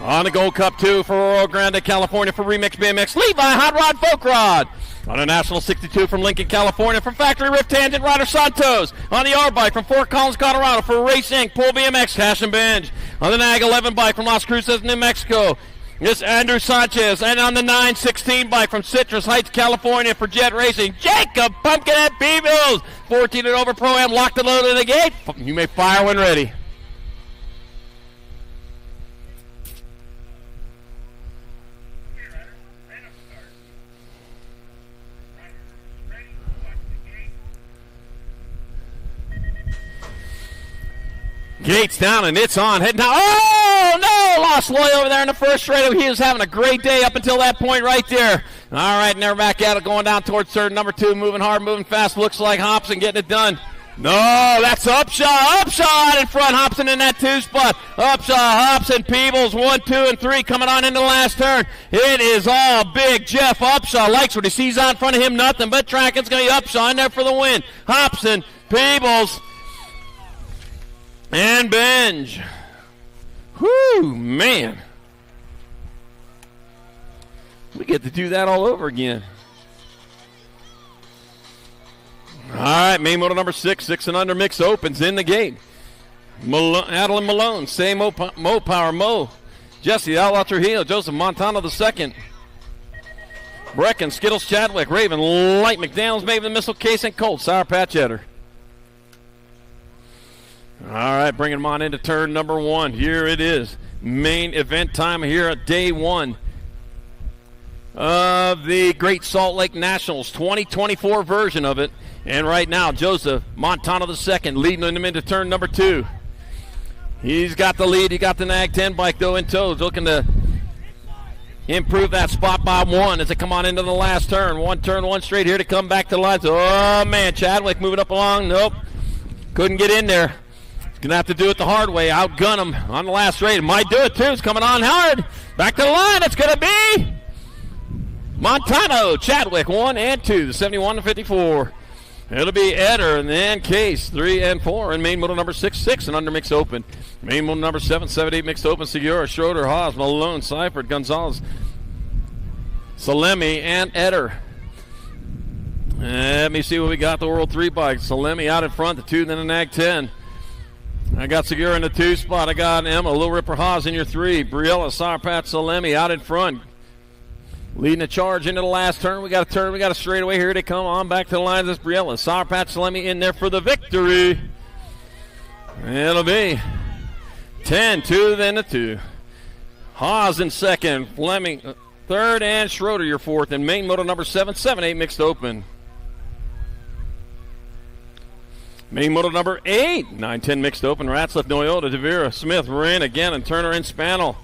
On the Gold Cup 2 for Oro Grande, California for Remix BMX, Levi Hot Rod Folk Rod. On a National 62 from Lincoln, California for Factory Rift Tangent, Ryder Santos. On the R bike from Fort Collins, Colorado for Race Inc., Pull BMX, Cash and Binge. On the NAG 11 bike from Las Cruces, New Mexico, it's Andrew Sanchez. And on the 916 bike from Citrus Heights, California for Jet Racing, Jacob Pumpkinhead Peebles. 14 and over Pro-Am, locked and loaded in the gate. You may fire when ready. Gates down and it's on. Heading down. Oh, no! Lost Loy over there in the first straightaway. He was having a great day up until that point right there. All right, now we're back at it, going down towards turn number 2. Moving hard, moving fast. Looks like Hobson getting it done. No, that's Upshaw. Upshaw out in front. Hobson in that 2 spot. Upshaw, Hobson, Peebles, 1, 2, and 3 coming on into the last turn. It is all big Jeff Upshaw. Likes what he sees out in front of him. Nothing but track. It's going to be Upshaw in there for the win. Hobson, Peebles, and Binge. Whoo, man. We get to do that all over again. All right, main moto number 6, 6 and under mix opens in the gate. Adeline Malone, say Mo Power, Mo. Jesse Outlaw Trujillo, Joseph Montano II. Brecken, Skittles Chadwick, Raven, Light, McDaniels, Maven, Missile, Case, and Colt, Sour Patch Etter. All right, bringing them on into turn number 1. Here it is. Main event time here at day 1 of the Great Salt Lake Nationals 2024 version of it. And right now, Joseph Montano II leading them into turn number 2. He's got the lead. He got the NAG 10 bike, though, in tow. Looking to improve that spot by 1 as they come on into the last turn. 1 turn, 1 straight here to come back to the lines. Oh, man, Chadwick moving up along. Nope, couldn't get in there. Going to have to do it the hard way. Outgun him on the last straight. Might do it, too. It's coming on hard. Back to the line. It's going to be Montano, Chadwick, 1 and 2, the 71 to 54. It'll be Etter and then Case, 3 and 4. And main moto number 6, 6 and under mix open. Main moto number 7, 7, 8 mixed open. Segura, Schroeder, Haas, Malone, Seifert, Gonzalez, Salemi, and Etter. Let me see what we got. The World 3 bike. Salemi out in front, the 2, then the NAG 10. I got Segura in the 2 spot. I got Emma, Little Ripper Haas in your 3. Briella, Sarpat, Salemi out in front. Leading the charge into the last turn. We got a turn. We got a straightaway. Here they come on back to the line. This Briella. Sarpat, Salemi in there for the victory. It'll be 10-2, then a 2. Haas in second, Fleming third, and Schroeder your fourth. And main moto number 7, 7-8 mixed open. Main moto number 8, 9-10 mixed open. Ratzliff, Noyota, DeVera, Smith, Rain again, and Turner and Spannel.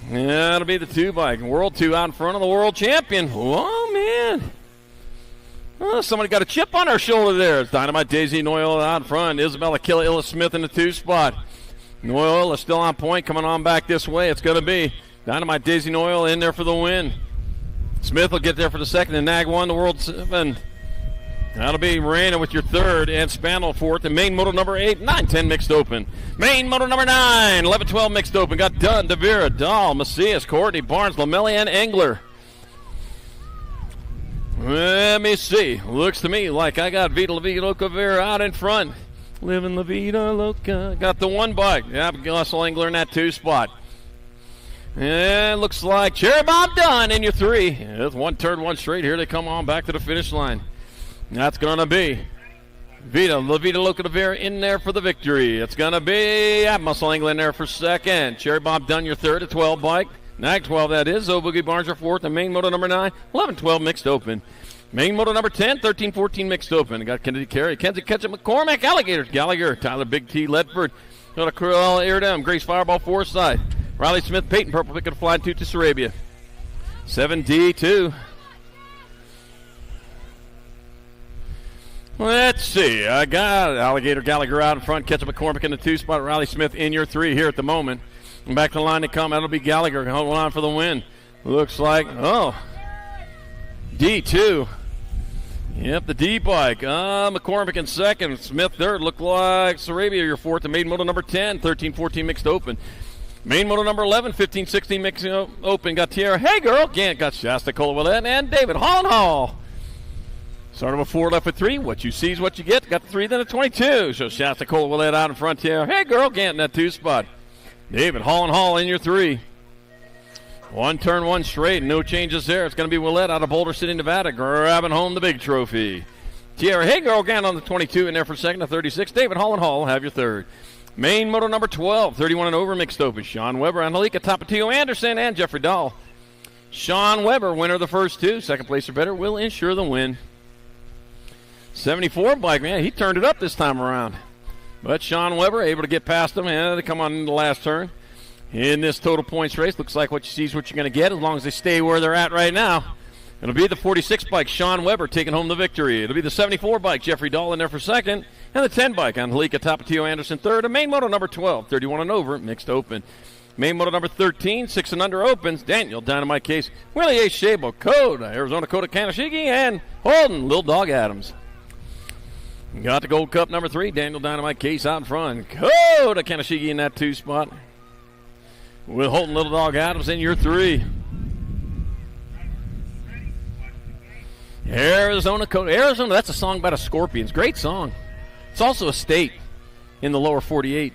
Yeah, it'll be the 2 bike. World 2 out in front of the world champion. Oh, man. Oh, somebody got a chip on her shoulder there. It's Dynamite Daisy Noyola out in front. Isabella Illa Smith in the 2 spot. Noyola still on point, coming on back this way. It's going to be Dynamite Daisy Noyola in there for the win. Smith will get there for the second, and Nag 1, the World 7. That'll be Moreno with your third, and Spannel fourth. And main moto number 8, 9-10 mixed open. Main moto number 9, 11-12 mixed open. Got Dunn, DeVera, Dahl, Macias, Courtney, Barnes, Lamelli, and Engler. Let me see. Looks to me like I got Vita La Vida Loca Vera out in front. Living La Vida Loca. Got the 1 bike. Yep, Russell Engler in that 2 spot. And looks like Cherry Bob Dunn in your 3. It's 1 turn, 1 straight. Here they come on back to the finish line. That's going to be La Vida Loca Vera in there for the victory. It's going to be Muscle England there for second. Cherry Bob Dunn your third, a 12 bike. Nag 12, that is. Zo Boogie Barnes your fourth. And main moto number 9, 11-12 mixed open. Main moto number 10, 13-14 mixed open. Got Kennedy Carey, Kenzie Ketchup, McCormick, Alligator, Gallagher, Tyler Big T, Ledford, got a Cruella Iredem, Grace Fireball Forsyth, Riley Smith, Peyton Purple Picket Flying Toot to Sarabia. 7D2. Let's see. I got Alligator Gallagher out in front, Ketchup McCormick in the 2 spot, Riley Smith in your 3 here at the moment. And back to the line to come. That'll be Gallagher holding on for the win. Looks like, D2. Yep, the D bike. McCormick in second. Smith third. Looked like Sarabia your fourth. The main moto number 10, 13-14 mixed open. Main moto number 11, 15-16 mixed open. Got Tierra Hey Girl. Gant got Shasta Colwillette and David Hall. Started with 4, left with 3. What you see is what you get. Got the 3, then a 22. So Shasta Colwillette out in front. Tierra Hey Girl. Gant in that 2 spot. David Hall in your 3. 1 turn, 1 straight. No changes there. It's going to be Willette out of Boulder City, Nevada, grabbing home the big trophy. Tierra Hey Girl again on the 22 in there for second, a 36. David Hall have your third. Main moto number 12, 31 and over mixed open. Sean Weber, Angelica Tapatio Anderson, and Jeffrey Dahl. Sean Weber, winner of the first 2. Second place or better will ensure the win. 74 bike, man, he turned it up this time around. But Sean Weber able to get past him and to come on in the last turn. In this total points race, looks like what you see is what you're going to get as long as they stay where they're at right now. It'll be the 46 bike, Sean Weber, taking home the victory. It'll be the 74 bike, Jeffrey Dahl in there for second. And the 10 bike, Angelica Tapatio Anderson third. And main moto number 12, 31 and over, mixed open. Main moto number 13, 6 and under opens. Daniel Dynamite Case, Willie A. Shabo, Code, Arizona Coda Kanashigi, and Holden, Little Dog Adams. Got the Gold Cup number 3, Daniel Dynamite Case out in front. Coda Kanashigi in that 2 spot. With Holden, Little Dog Adams in your 3. Arizona Coda. Arizona, that's a song about a Scorpions. Great song. It's also a state in the lower 48.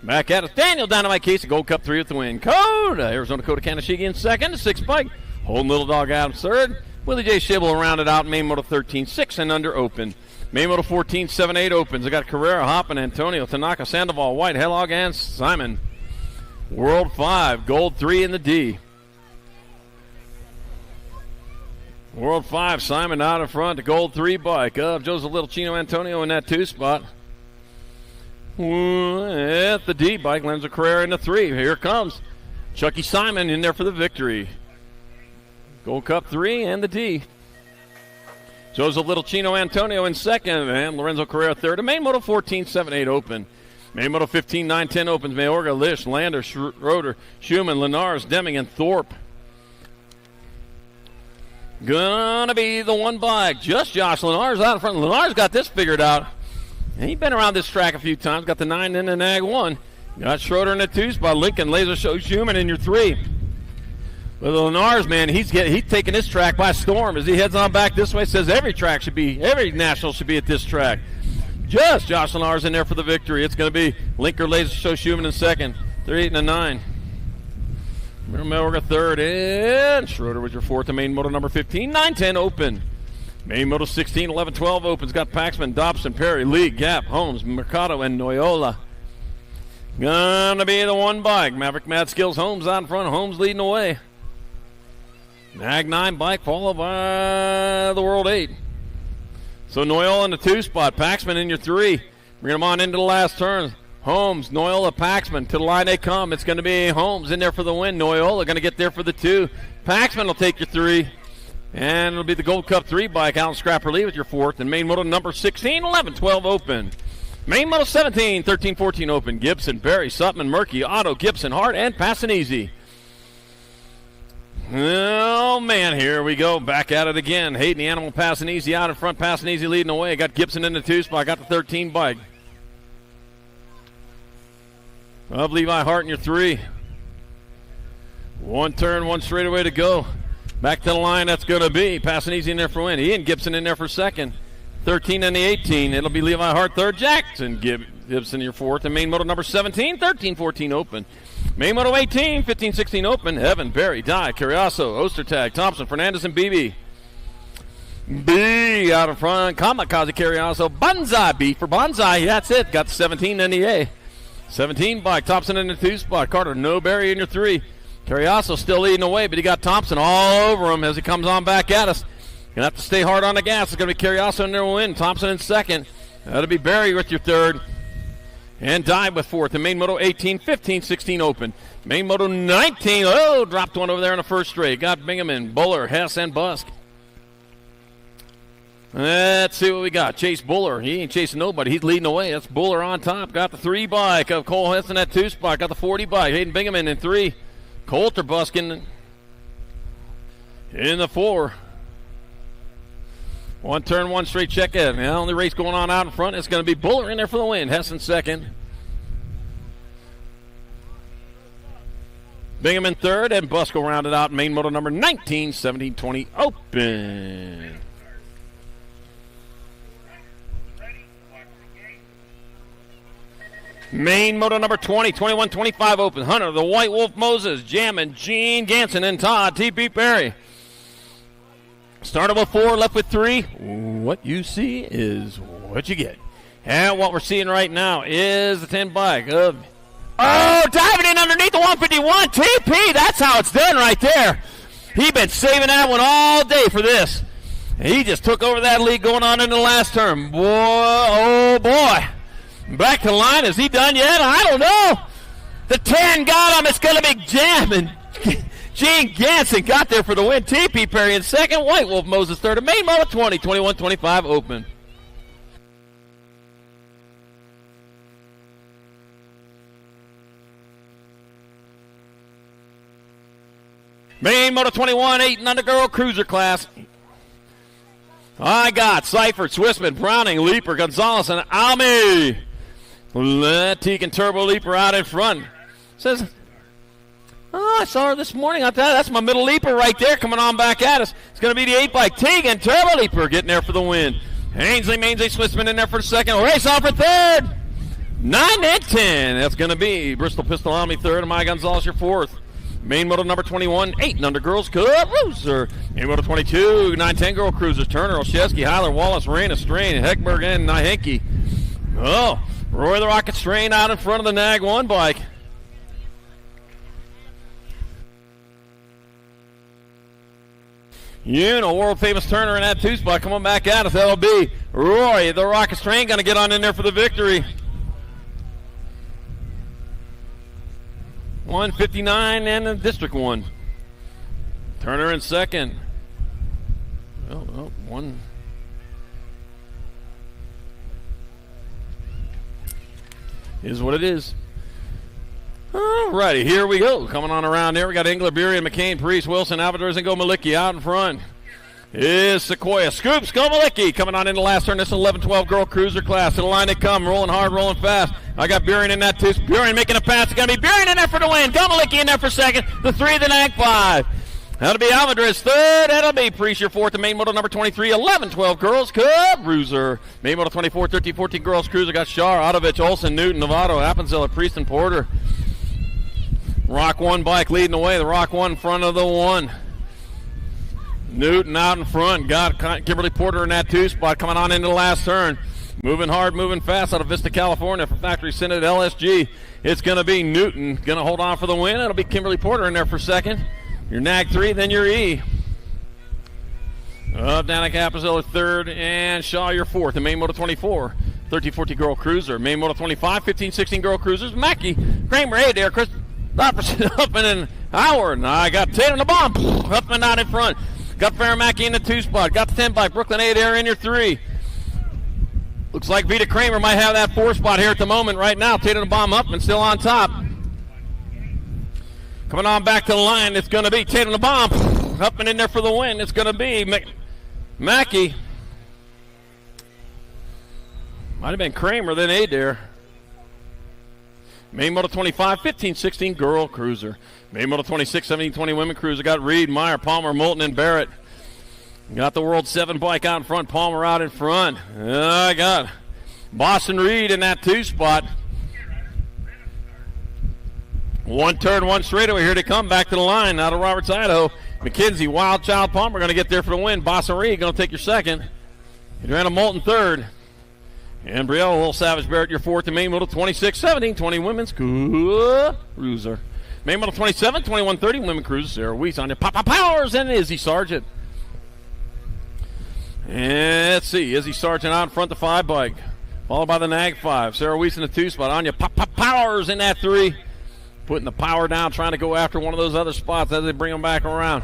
Back at it. Daniel Dynamite Case, a Gold Cup 3 with the win. Coda, Arizona Coda Kanashigi in second, a 6 bike. Holden, Little Dog Adams third. Willie J. Shibble rounded out. Main moto 13, 6 and under open. Main moto 14, 7-8 opens. I got Carrera, Hoppin, Antonio, Tanaka, Sandoval, White, Hellog, and Simon. World 5, Gold 3 in the D. World 5, Simon out in front, the Gold 3 bike of Joseph Little Chino Antonio in that 2 spot. At the D bike, Lenzo Carrera in the 3. Here comes Chucky Simon in there for the victory. Gold Cup 3 and the D. Joseph Little Chino Antonio in second, and Lorenzo Carrera third. And main moto 14, 7-8 open. Main moto 15, 9-10 opens. Mayorga, Lish, Lander, Schroeder, Schumann, Lenars, Deming, and Thorpe. Gonna be the 1 bike. Just Josh Lenars out in front. Lenars got this figured out. And he's been around this track a few times. Got the 9 in the Nag 1. Got Schroeder in the 2 spot. Lincoln, Laser Show, Schumann in your 3. But Lenars, man, he's taking this track by storm as he heads on back this way. Says every national should be at this track. Just Josh Lenars in there for the victory. It's going to be Linker, Laser Show, Schumann in second. 3, 8, and a 9. Melga third, and Schroeder with your fourth. The main moto number 15, 9-10 open. Main Moto 16, 11, 12 opens. Got Paxman, Dobson, Perry, Lee, Gap, Holmes, Mercado, and Noyola. Gonna be the one bike. Maverick Mad Skills, Holmes out in front. Holmes leading the way. Mag 9 bike followed by the World 8. So Noyola in the 2 spot. Paxman in your 3. Bring them on into the last turn. Holmes, Noyola, Paxman. To the line they come. It's going to be Holmes in there for the win. Noyola going to get there for the 2. Paxman will take your 3. And it'll be the Gold Cup 3 bike. Alan Scrapper Lee with your 4th. And main moto number 16, 11, 12 open. Main moto 17, 13, 14 open. Gibson, Barry, Sutman, Murky, Otto, Gibson, Hart, and Passanese. Oh, man, here we go. Back at it again. Hayden the Animal, Passanese out in front. Passanese leading the way. Got Gibson in the 2 spot. Got the 13 bike. Of Levi Hart in your 3. 1 turn, 1 straightaway to go. Back to the line, that's going to be Passanese in there for win. Ian Gibson in there for 2nd. 13 and the 18. It'll be Levi Hart 3rd. Jackson Gibson your 4th. And main moto number 17, 13, 14 open. Main moto 18, 15, 16 open. Evan, Barry, Dye, Carriazo, Ostertag, Thompson, Fernandez, and BB. B out in front. Kamikaze, Carriazo. Bonsai, B for Bonsai. That's it. Got 17 and the A. 17 bike. Thompson in the 2 spot. Carter, no Barry in your 3. Carriazo still leading the way, but he got Thompson all over him as he comes on back at us. Going to have to stay hard on the gas. It's going to be Carriazo in there to win. Thompson in 2nd. That'll be Barry with your 3rd. And Dye with 4th. And main moto 18, 15, 16 open. Main moto 19. Oh, dropped one over there in the first straight. Got Bingaman, Buller, Hess, and Busk. Let's see what we got. Chase Buller. He ain't chasing nobody. He's leading the way. That's Buller on top. Got the 3 bike of Cole Hess in that 2 spot. Got the 40 bike. Hayden Bingaman in 3. Coulter Buskin in the 4. 1 turn, 1 straight check in. The only race going on out in front is going to be Buller in there for the win. Hess in 2nd. Bingham 3rd, and Busk will round it out. Main moto number 19, 17, 20 open. Main moto number 20, 21, 25 open. Hunter, the White Wolf Moses, Jammin, Gene Ganson, and Todd T.P. Perry. Started with 4, left with 3. What you see is what you get. And what we're seeing right now is the 10 bike of... Oh, diving in underneath the 151. TP, that's how it's done right there. He's been saving that one all day for this. He just took over that lead going on in the last turn. Boy, oh boy. Back to the line. Is he done yet? I don't know. The 10 got him. It's going to be jamming. Gene Ganson got there for the win. TP Perry in 2nd. White Wolf Moses 3rd. Main moto 20, 21, 25 open. Main moto 21, 8 and under girl cruiser class. I got Seifert, Swissman, Browning, Leaper, Gonzalez, and Almy. Tegan Turbo Leaper out in front. Says, oh, I saw her this morning. I thought that's my middle leaper right there coming on back at us. It's going to be the 8 bike. Tegan Turbo Leaper getting there for the win. Ainsley, Mainsley, Swissman in there for 2nd. Race off for 3rd. 9 and 10. That's going to be Bristol Pistol Army 3rd and my Gonzalez your 4th. Main moto number 21, 8 and under girls cruiser. Main moto 22, 9-10 girl cruisers. Turner, Olszewski, Heiler, Wallace, Raina, Strain, Heckberg, and Nahenke. Oh, Roy the Rocket Strain out in front of the Nag 1 bike. You know, world famous Turner in that 2 spot. Come on back at us. That'll be Roy the Rocket Strain going to get on in there for the victory. 159 and the District 1. Turner in 2nd. Oh, 1. Is what it is. All righty, here we go. Coming on around there, we got Engler, Beery, and McCain, Priest, Wilson, Alvarez, and Go Malicki out in front. Is Sequoia. Scoops, Go Malicki coming on in the last turn. This is 11-12 girl cruiser class. To the line they come, rolling hard, rolling fast. I got Beery in that 2. Beery making a pass. It's going to be Beery in there for the win. Go Malicki in there for 2nd. The 3, the Nag 5. That'll be Alvarez 3rd. That'll be Priest your 4th. The main moto number 23, 11-12 girls cruiser. Main moto 24, 13-14 girls cruiser. Got Shar, Otovich, Olsen, Newton, Novato, Appenzell, Priest, and Porter. Rock 1 bike leading the way. The Rock 1 in front of the 1. Newton out in front. Got Kimberly Porter in that 2 spot coming on into the last turn. Moving hard, moving fast out of Vista, California for Factory Senate LSG. It's going to be Newton going to hold on for the win. It'll be Kimberly Porter in there for second. Your NAG 3, then your E. Danica Apazilla third, and Shaw your fourth. The main moto 24, 13-14 girl cruiser. Main moto 25, 15-16 girl cruisers. Mackey, Kramer, hey there, Chris Robertson up and Howard. I got Tatum the bomb up and out in front. Got Fairmackey in the 2 spot. Got the 10 bike. Brooklyn A there in your 3. Looks like Vita Kramer might have that 4 spot here at the moment right now. Tatum the bomb up and still on top. Coming on back to the line, it's going to be Tatum the bomb up and in there for the win. It's going to be Mackey. Might have been Kramer, then Adair. Main Moto 25, 15-16 girl cruiser. Main Moto 26, 17-20 women cruiser. Got Reed, Meyer, Palmer, Moulton, and Barrett. Got the World 7 bike out in front. Palmer out in front. I got Boston Reed in that 2 spot. One turn, one straightaway. Here they come back to the line out of Roberts, Idaho. McKenzie, Wild Child, Palmer going to get there for the win. Boston Reed going to take your second. Adriana Moulton third. And Brielle, Little Savage Barrett, your fourth. The main Moto 26, 17-20 women's cruiser. Main Moto 27, 21-30 women cruiser. Sarah Weiss on your Papa Powers and Izzy Sargent. And let's see, Izzy Sargent out in front, the 5 bike. Followed by the NAG 5. Sarah Weiss in the 2 spot. Anya Papa Powers in that 3. Putting the power down, trying to go after one of those other spots as they bring them back around.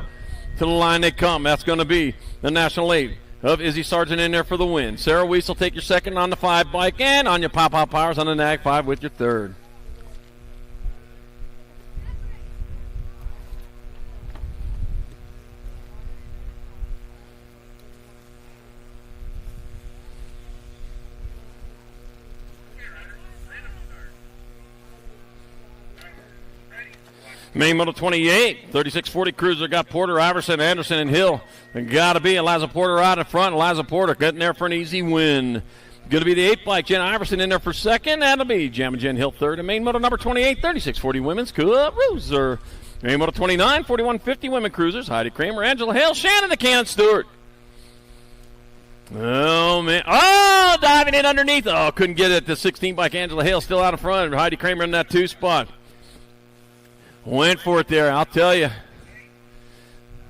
To the line they come. That's going to be the National 8 of Izzy Sargent in there for the win. Sarah Weiss will take your second on the 5 bike, and Anya Papa Powers on the NAG 5 with your third. Main Moto 28, 36-40 cruiser. Got Porter, Iverson, Anderson, and Hill. Got to be Eliza Porter out in front. Eliza Porter getting there for an easy win. Going to be the 8 bike. Jen Iverson in there for second. That'll be Jamma Jen Hill third. And Main Moto number 28, 36-40 women's cruiser. Main Moto 29, 41-50 women cruisers. Heidi Kramer, Angela Hale, Shannon the Cannon Stewart. Oh, man. Oh, diving in underneath. Oh, couldn't get it. The 16 bike. Angela Hale still out in front. Heidi Kramer in that 2 spot. Went for it there, I'll tell you.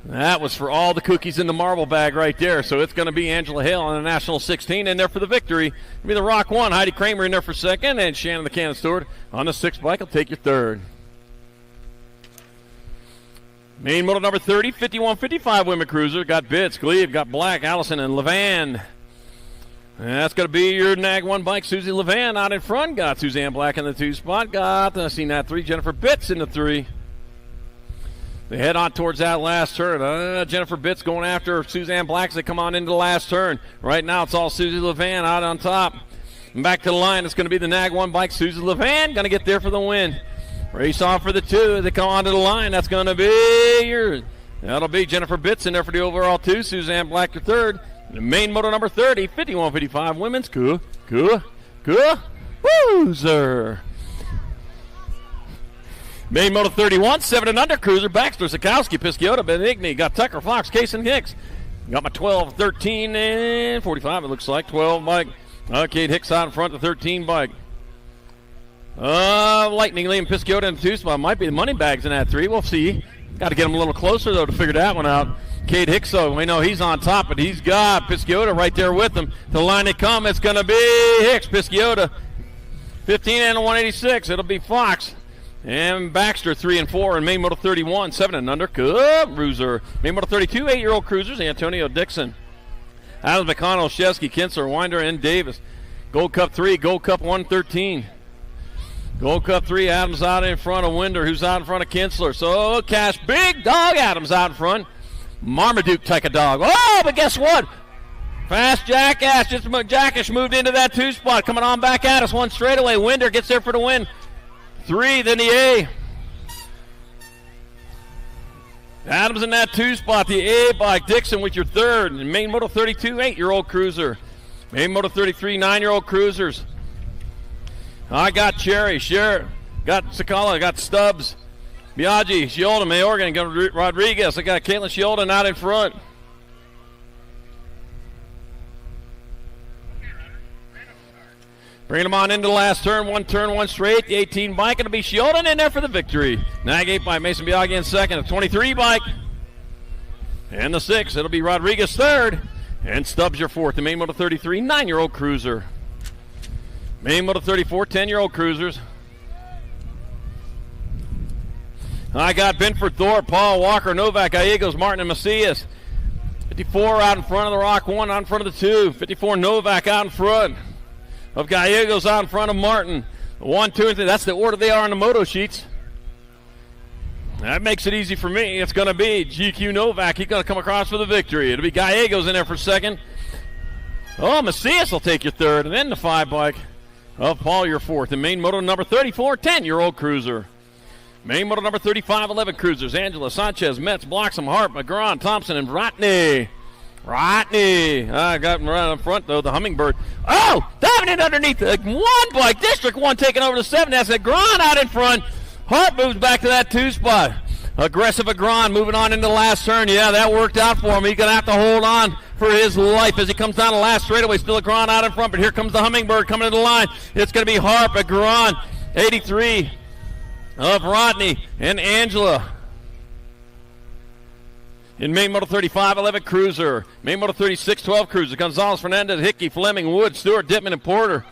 That was for all the cookies in the marble bag right there. So it's going to be Angela Hale on the National 16 in there for the victory. It'll be the Rock 1, Heidi Kramer in there for second, and Shannon the Cannon Stewart on the 6 bike will take your third. Main Moto number 30, 51-55 women cruiser. Got Bitts, Glebe, got Black, Allison, and Levan. And that's going to be your NAG 1 bike. Susie Levan out in front. Got Suzanne Black in the 2 spot. Got Nat 3. Jennifer Bitts in the 3. They head on towards that last turn. Jennifer Bitts going after Suzanne Black as they come on into the last turn. Right now it's all Susie Levan out on top. And back to the line. It's going to be the NAG 1 bike. Susie Levan going to get there for the win. Race on for the 2 as they come onto the line. That's going to be that'll be Jennifer Bitts in there for the overall 2. Suzanne Black your third. The Main Moto number 30, 51-55 women's cruiser. Main Moto 31, 7 and under cruiser. Baxter, Sikowski, Pisciota, Benigni. Got Tucker, Fox, Case, and Hicks. Got my 12, 13, and 45, it looks like. 12 bike. Kate Hicks out in front, the 13 bike. Lightning Lee and Pisciota in the 2 spot. Might be the money bags in that 3. We'll see. Got to get them a little closer, though, to figure that one out. Cade Hicks, though, we know he's on top, but he's got Pisciota right there with him. To the line they come, it's going to be Hicks, Pisciota. 15 and 186, it'll be Fox. And Baxter, 3 and 4, and Main Moto 31, 7 and under cruiser. Main Moto 32, 8-year-old cruisers, Antonio Dixon. Adams, McConnell, Shesky, Kinsler, Winder, and Davis. Gold Cup 3, Gold Cup 113. Gold Cup 3, Adams out in front of Winder, who's out in front of Kinsler. So, Cash, big dog, Adams out in front. Marmaduke type of dog. Oh, but guess what? Fast Jackass. Jackass moved into that 2 spot. Coming on back at us. 1 straightaway. Winder gets there for the win. 3, then the A. Adams in that 2 spot. The A bike. Dixon with your third. And Main Moto 32, 8-year-old cruiser. Main Moto 33, 9-year-old cruisers. I got Cherry. Got Sakala. Got Stubbs. Biaggi, Shielden, Mayorgan, got Rodriguez. I got Caitlin Shielden out in front. Bringing them on into the last turn, one straight. The 18 bike, it'll be Shioden in there for the victory. Nag 8 by Mason Biagi in second. A 23 bike. And the 6, it'll be Rodriguez third. And Stubbs your fourth. The Main Moto 33, 9-year-old cruiser. Main Moto 34, 10-year-old cruisers. I got Binford, Thorpe, Paul, Walker, Novak, Gallegos, Martin, and Macias. 54 out in front of the Rock 1, out in front of the 2. 54 Novak out in front of Gallegos, out in front of Martin. 1, 2, and 3. That's the order they are on the moto sheets. That makes it easy for me. It's going to be GQ Novak. He's going to come across for the victory. It'll be Gallegos in there for second. Oh, Macias will take your third. And then the 5 bike of Paul your fourth. The Main Moto number 34, 10-year-old cruiser. Main Moto number 35, 11 cruisers. Angela, Sanchez, Metz, Bloxham, Hart, McGraw, Thompson, and Rodney. I got him right up front, though, the Hummingbird. Oh, diving in underneath the 1 bike. District 1 taking over the 7. That's Agron out in front. Hart moves back to that 2 spot. Aggressive Agron moving on into the last turn. Yeah, that worked out for him. He's going to have to hold on for his life as he comes down the last straightaway. Still Agron out in front, but here comes the Hummingbird coming to the line. It's going to be Harp, Agron, 83 of Rodney, and Angela. In Main Moto 35, 11 cruiser. Main Moto 36, 12 cruiser. Gonzalez, Fernandez, Hickey, Fleming, Wood, Stewart, Dittman, and Porter.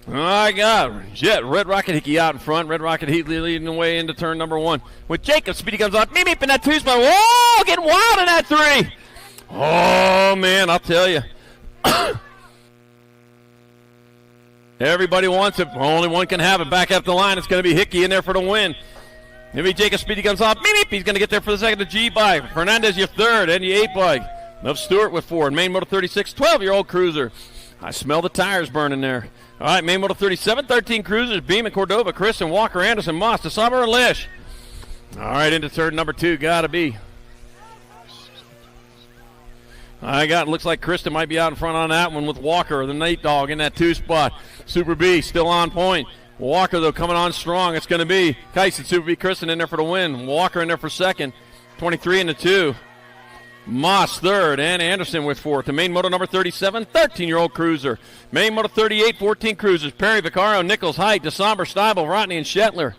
My God, Jet, Red Rocket Hickey out in front. Red Rocket Hickey leading the way into turn number 1. With Jacob, Speedy comes on. Meep, meep in that 2 spot. Whoa, getting wild in that 3. Oh, man, I'll tell you. Everybody wants it. Only one can have it. Back up the line. It's going to be Hickey in there for the win. Maybe Jacob Speedy comes off. Meep, meep. He's going to get there for the second. The G bike. Fernandez, your third. And the 8 bike of Stewart with 4. Main Moto 36, 12-year-old cruiser. I smell the tires burning there. All right, Main Moto 37, 13 cruisers. Beeman, Cordova, Christian, Walker, Anderson, Moss, DeSaber, and Lish. All right, into turn number 2. Got to be. Looks like Kristen might be out in front on that one with Walker, the Nate Dog, in that 2 spot. Super B still on point. Walker, though, coming on strong. It's going to be Kais and Super B Kristen in there for the win. Walker in there for second. 23 in the 2. Moss third, and Anderson with fourth. The Main Moto number 37, 13-year-old cruiser. Main Moto 38, 14 cruisers. Perry, Vicario, Nichols, Height, DeSomber, Steibel, Rodney, and Shetler.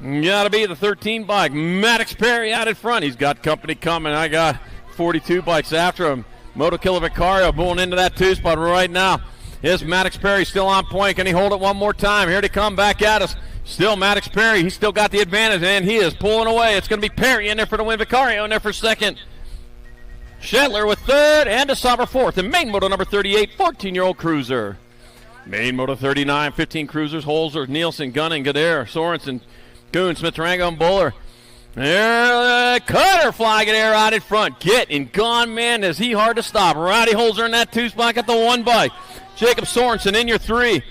Got to be the 13 bike. Maddox Perry out in front. He's got company coming. I got 42 bikes after him. Moto Killer Vicario pulling into that 2 spot right now. Is Maddox Perry still on point? Can he hold it one more time? Here they come back at us. Still Maddox Perry. He's still got the advantage, and he is pulling away. It's going to be Perry in there for the win. Vicario in there for second. Shetler with third, and DeSaber fourth. And Main Moto number 38, 14-year-old cruiser. Main Moto 39, 15 cruisers. Holzer, Nielsen, Gunning, Gadare, Sorensen, Kuhn, Smith-Rango, and Buller. There, Cutter flying air out in front. Getting gone, man. Is he hard to stop? Roddy Holzer in that 2 spot. Got the 1 bike. Jacob Sorensen in your 3.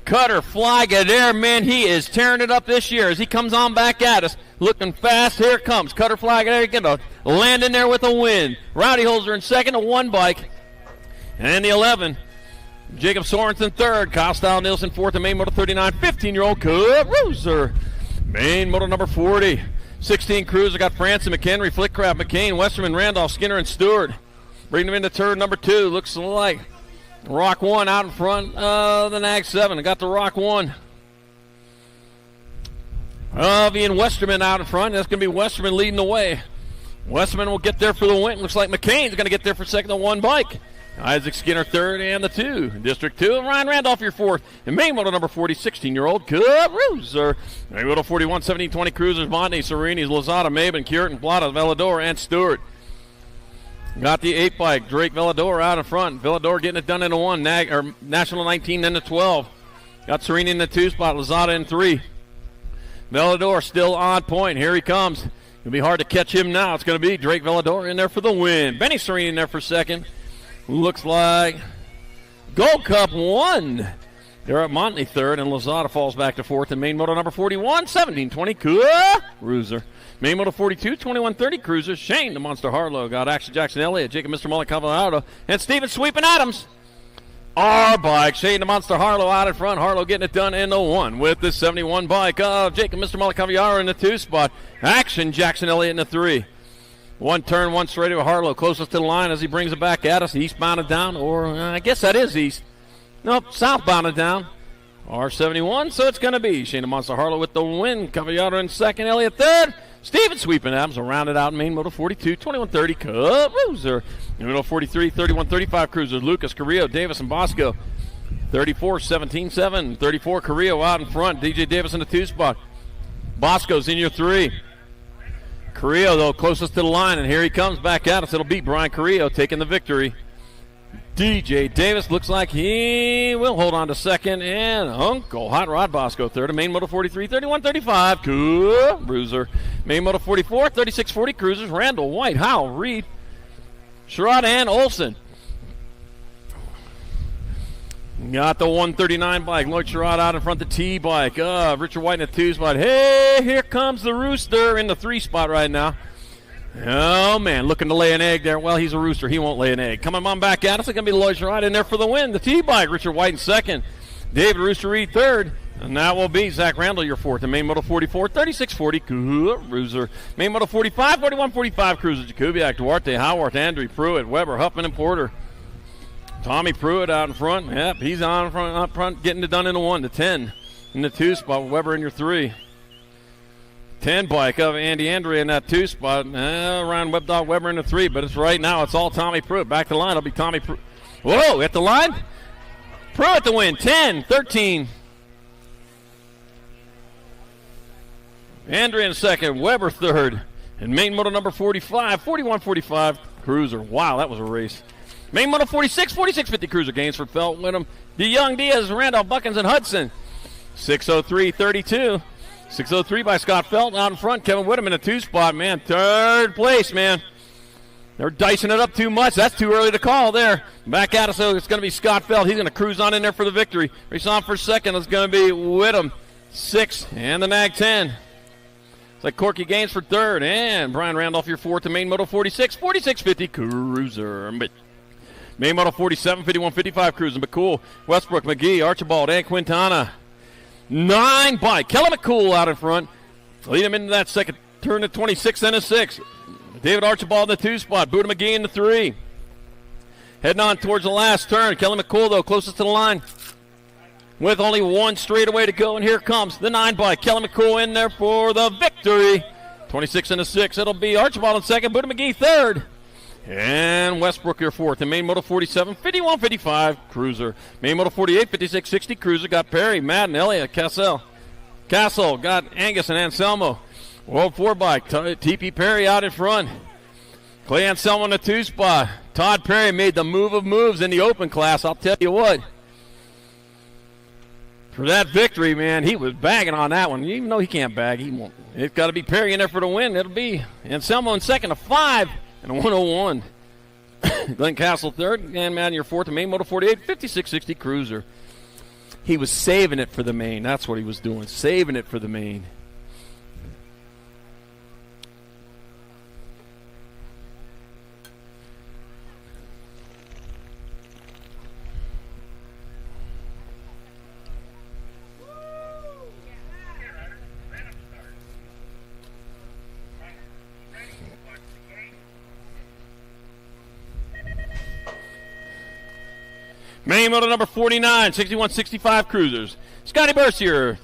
Cutter flag there, man. He is tearing it up this year as he comes on back at us. Looking fast. Here it comes. Cutter flag there. Going to land in there with a win. Rowdy Holzer in second, a 1 bike. And the 11. Jacob Sorensen third. Kyle Style Nielsen fourth. And Main Moto 39, 15-year-old cruiser. Main Moto number 40. 16 cruiser. Got Franson, McHenry, Flickcraft, McCain, Westerman, Randolph, Skinner, and Stewart. Bring them into turn number 2. Looks like Rock 1 out in front of the Nag 7. I got the Rock 1 of Ian Westerman out in front. That's going to be Westerman leading the way. Westerman will get there for the win. Looks like McCain's going to get there for second, the 1 bike. Isaac Skinner third and the 2. District 2, Ryan Randolph your fourth. And Main Moto number 40, 16-year-old cruiser. Main Moto 41, 17, 20 cruisers. Monty, Sereni's, Lozada, Maben, Curtin, Plata, Velador, and Stewart. Got the 8 bike. Drake Velador out in front. Velador getting it done in the 1. National 19 in the 12. Got Sereni in the 2 spot. Lozada in 3. Velador still on point. Here he comes. It'll be hard to catch him now. It's going to be Drake Velador in there for the win. Benny Sereni in there for second. Looks like Gold Cup 1. They're at Montley third, and Lozada falls back to fourth. And Main Moto number 41, 17-20 cruiser. Main Moto 42, 21-30 cruisers. Shane, the Monster Harlow, got Action Jackson Elliott, Jacob Mr. Mullen Cavalado, and Steven Sweeping Adams. Our bike, Shane, the Monster Harlow out in front. Harlow getting it done in the 1 with the 71 bike of Jacob Mr. Mullen Cavalado in the 2 spot. Action Jackson Elliott in the 3. 1 turn, 1 straightaway. Harlow closest to the line as he brings it back at us. Eastbound and down, or I guess that is east. Nope, southbound and down. R71, so it's going to be Shayna Monster Harlow with the win. Cavallaro in second, Elliott third. Steven sweeping Adams will round it out in main moto 42, 2130 Cruiser. In moto 43, 3135 Cruisers. Lucas, Carrillo, Davis, and Bosco. 34, 17-7. 34 Carrillo out in front. DJ Davis in the 2 spot. Bosco's in your 3. Carrillo, though, closest to the line, and here he comes back at us. It'll be Brian Carrillo taking the victory. DJ Davis looks like he will hold on to second, and Uncle Hot Rod Bosco third. Main moto 43, 31-35, Cruiser. Main moto 44, 36-40 Cruisers. Randall, White, Howell, Reed, Sherrod, and Olson. Got the 139 bike. Lloyd Sherrod out in front of the T bike. Richard White in the 2 spot. Hey, here comes the Rooster in the 3 spot right now. Oh, man, looking to lay an egg there. Well, he's a rooster. He won't lay an egg. Coming on back at us. It's going to be Lloyd Sherrod in there for the win. The T-bike, Richard White in second. David Rooster Reed third. And that will be Zach Randall, your fourth. And main moto 44, 36-40, Cruiser. Main moto 45, 41-45, Cruiser. Jakubiak, Duarte, Howard, Andrew, Pruitt, Weber, Huffman, and Porter. Tommy Pruitt out in front. Yep, he's on front, up front, getting it done in the 1 to 10. In the 2 spot, Weber in your 3. 10 bike of Andy Andre in that 2 spot. Ryan Webdog Weber in the 3, but it's right now. It's all Tommy Pruitt. Back to the line. It'll be Tommy Pruitt. Whoa, at the line. Pruitt to win. 10, 13. Andre in second. Weber third. And main moto number 45, 41-45, Cruiser. Wow, that was a race. Main moto 46, 46-50 Cruiser. Gainsford, Felt, Whittam, DeYoung, Diaz, Randolph, Buckins, and Hudson. 6:03:32. 6:03 by Scott Felt out in front. Kevin Whittam in a 2 spot, man. 3rd place, man. They're dicing it up too much. That's too early to call there. Back at us, so it's going to be Scott Felt. He's going to cruise on in there for the victory. Race on for second. It's going to be Whittam, 6, and the Nag 10. It's like Corky Gaines for 3rd, and Brian Randolph your 4th to main moto 46, 46-50 Cruiser. Main moto 47, 51-55 Cruiser. McCool, Westbrook, McGee, Archibald, and Quintana. 9 by Kelly McCool out in front. Lead him into that second turn to 26 and a 6. David Archibald in the 2 spot. Buddha McGee in the 3. Heading on towards the last turn. Kelly McCool, though, closest to the line. With only 1 straightaway to go. And here comes the 9 by Kelly McCool in there for the victory. 26 and a 6. It'll be Archibald in second. Buddha McGee third. And Westbrook your 4th. And main moto 47, 51-55 Cruiser. Main moto 48, 56-60 Cruiser. Got Perry, Madden, Elliott, Castle got Angus and Anselmo. World 4 bike. TP Perry out in front. Clay Anselmo in the 2 spot. Todd Perry made the move of moves in the open class. I'll tell you what. For that victory, man, he was bagging on that one. Even though he can't bag, he won't. It's got to be Perry in there for the win. It'll be Anselmo in second, a 5. And a 101. Glenn Castle third. And Madden your 4th. And main moto 48, 56-60 Cruiser. He was saving it for the main. That's what he was doing. Saving it for the main. Main moto number 49, 61-65 Cruisers. Scotty Bercier,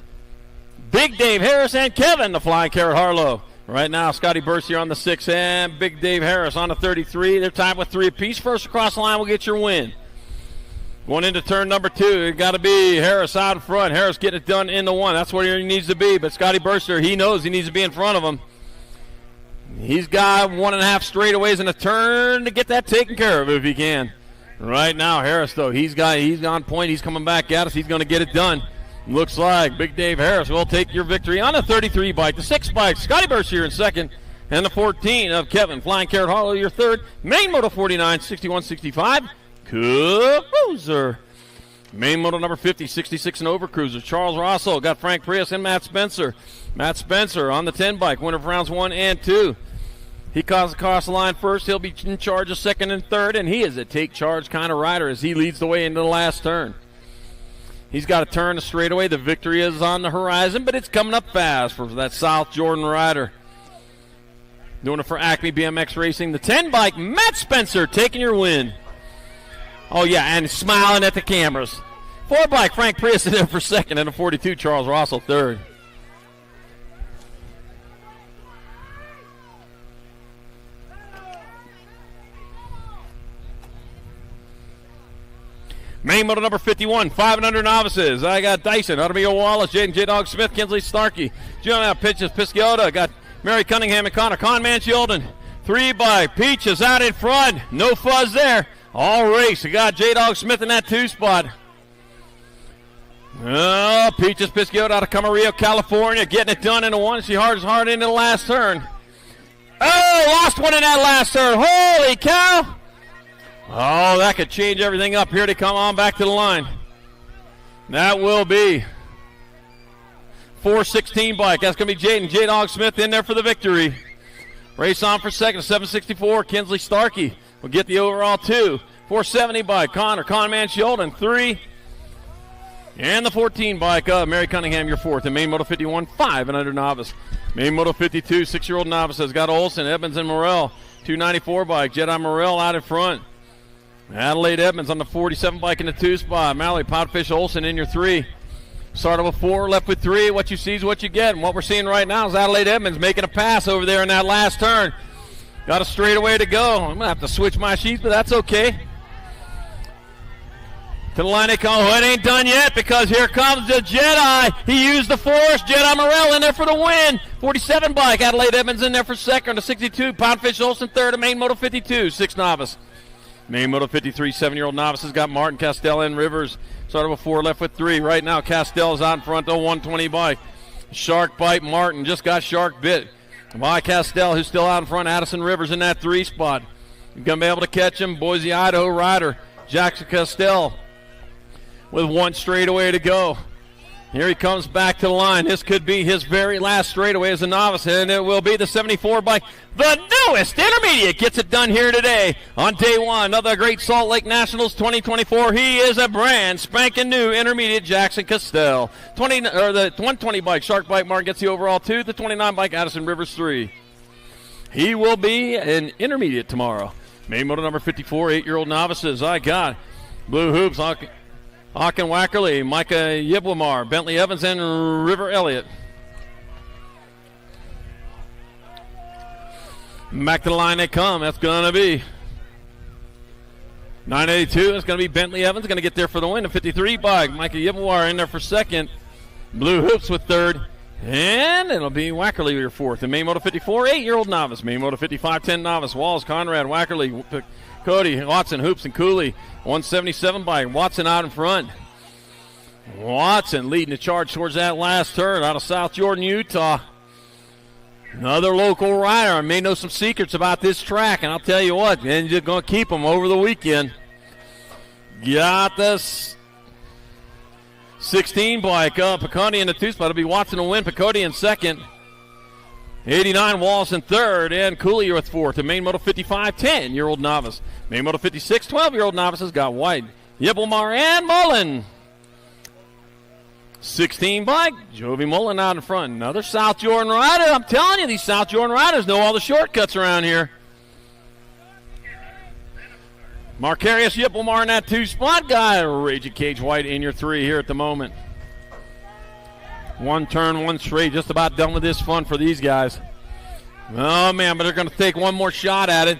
Big Dave Harris, and Kevin, the Flying Carrot Harlow. Right now, Scotty Bercier on the 6 and Big Dave Harris on the 33. They're tied with 3 apiece. First across the line will get your win. Going into turn number 2, it got to be Harris out in front. Harris getting it done in the 1. That's where he needs to be. But Scotty Bercier, he knows he needs to be in front of him. He's got 1.5 straightaways in a turn to get that taken care of if he can. Right now, Harris, though, he's on point. He's coming back at us. He's going to get it done. Looks like Big Dave Harris will take your victory on the 33 bike. The 6 bike, Scotty Bercier in second. And the 14 of Kevin, Flying Carrot Harlow, your 3rd. Main moto 49, 61-65. Cruiser. Main moto number 50, 66 and over Cruiser. Charles Rossell got Frank Prius and Matt Spencer. Matt Spencer on the 10 bike, winner of rounds 1 and 2. He caused across the line first. He'll be in charge of 2nd and 3rd, and he is a take charge kind of rider as he leads the way into the last turn. He's got to turn a straightaway. The victory is on the horizon, but it's coming up fast for that South Jordan rider. Doing it for Acme BMX Racing. The 10 bike, Matt Spencer taking your win. Oh, yeah, and smiling at the cameras. 74 bike, Frank Prius in there for second, and a 42, Charles Russell third. Main moto number 51, 500 novices. I got Dyson, Artemio Wallace, Jaden J-Dog Smith, Kinsley Starkey. Julian pitches Pisciota. Got Mary Cunningham and Connor Conman Sheldon. 3 by Peaches out in front. No fuzz there. All race. We got J-Dog Smith in that 2 spot. Oh, Peaches Pisciota out of Camarillo, California. Getting it done in the 1. She hard into the last turn. Oh, lost one in that last turn. Holy cow. Oh, that could change everything up. Here they come on back to the line. That will be 416 bike. That's going to be Jaden J-Dog Smith in there for the victory. Race on for second. 764, Kinsley Starkey will get the overall 2. 470 bike, Connor Conman Sheldon, 3. And the 14 bike of Mary Cunningham, your 4th. And main moto 51, 500 novice. Main moto 52, 6-year-old novice has got Olson, Evans, and Morrell. 294 bike, Jedi Morrell out in front. Adelaide Edmonds on the 47 bike in the 2 spot. Mallory Podfish Olson in your 3. Started with 4, left with 3. What you see is what you get. And what we're seeing right now is Adelaide Edmonds making a pass over there in that last turn. Got a straightaway to go. I'm going to have to switch my sheets, but that's okay. To the line they come. Oh, it ain't done yet because here comes the Jedi. He used the force. Jedi Morrell in there for the win. 47 bike. Adelaide Edmonds in there for second. The 62. Podfish Olson third. And main moto 52. 6 novice. Main moto 53, 7-year-old novices got Martin, Castell, and Rivers. Started with 4, left with 3. Right now, Castell's out in front, 120 bike. Shark bite, Martin just got shark bit by Castell, who's still out in front. Addison Rivers in that 3 spot. You're going to be able to catch him. Boise, Idaho rider, Jackson Castell with 1 straightaway to go. Here he comes back to the line. This could be his very last straightaway as a novice, and it will be the 74 bike. The newest intermediate gets it done here today on day 1 of the Great Salt Lake Nationals 2024. He is a brand spanking new intermediate Jackson Castell. The 120 bike, Shark Bite Martin gets the overall 2. The 29 bike, Addison Rivers 3. He will be an intermediate tomorrow. Main moto number 54, 8-year-old novices. I got Blue Hoops, Hawken Wackerly, Micah Yibwamar, Bentley Evans, and River Elliott. Back to the line they come. That's going to be 982. It's going to be Bentley Evans. Going to get there for the win. The 53 bike. Micah Yibwamar in there for second. Blue Hoops with third. And it'll be Wackerly your 4th. And main moto 54, 8-year-old novice. Main moto 55, 10 novice. Walls, Conrad, Wackerly, Cody, Watson, Hoops, and Cooley. 177 bike. Watson out in front. Watson leading the charge towards that last turn out of South Jordan, Utah. Another local rider. I may know some secrets about this track, and I'll tell you what, and you're going to keep them over the weekend. Got this 16 bike up. Picotti in the 2 spot. It'll be Watson to win. Picotti in second. 89 Wallace in third, and Cooley with 4th. And main moto 55, 10-year-old novice. Main moto 56, 12-year-old novices got White, Yibelmar, and Mullen. 16 bike, Jovi Mullen out in front. Another South Jordan rider. I'm telling you, these South Jordan riders know all the shortcuts around here. Marcarius Yibelmar in that 2 spot guy. Raging Cage White in your 3 here at the moment. 1 turn, 1 straight. Just about done with this fun for these guys. Oh, man, but they're going to take one more shot at it.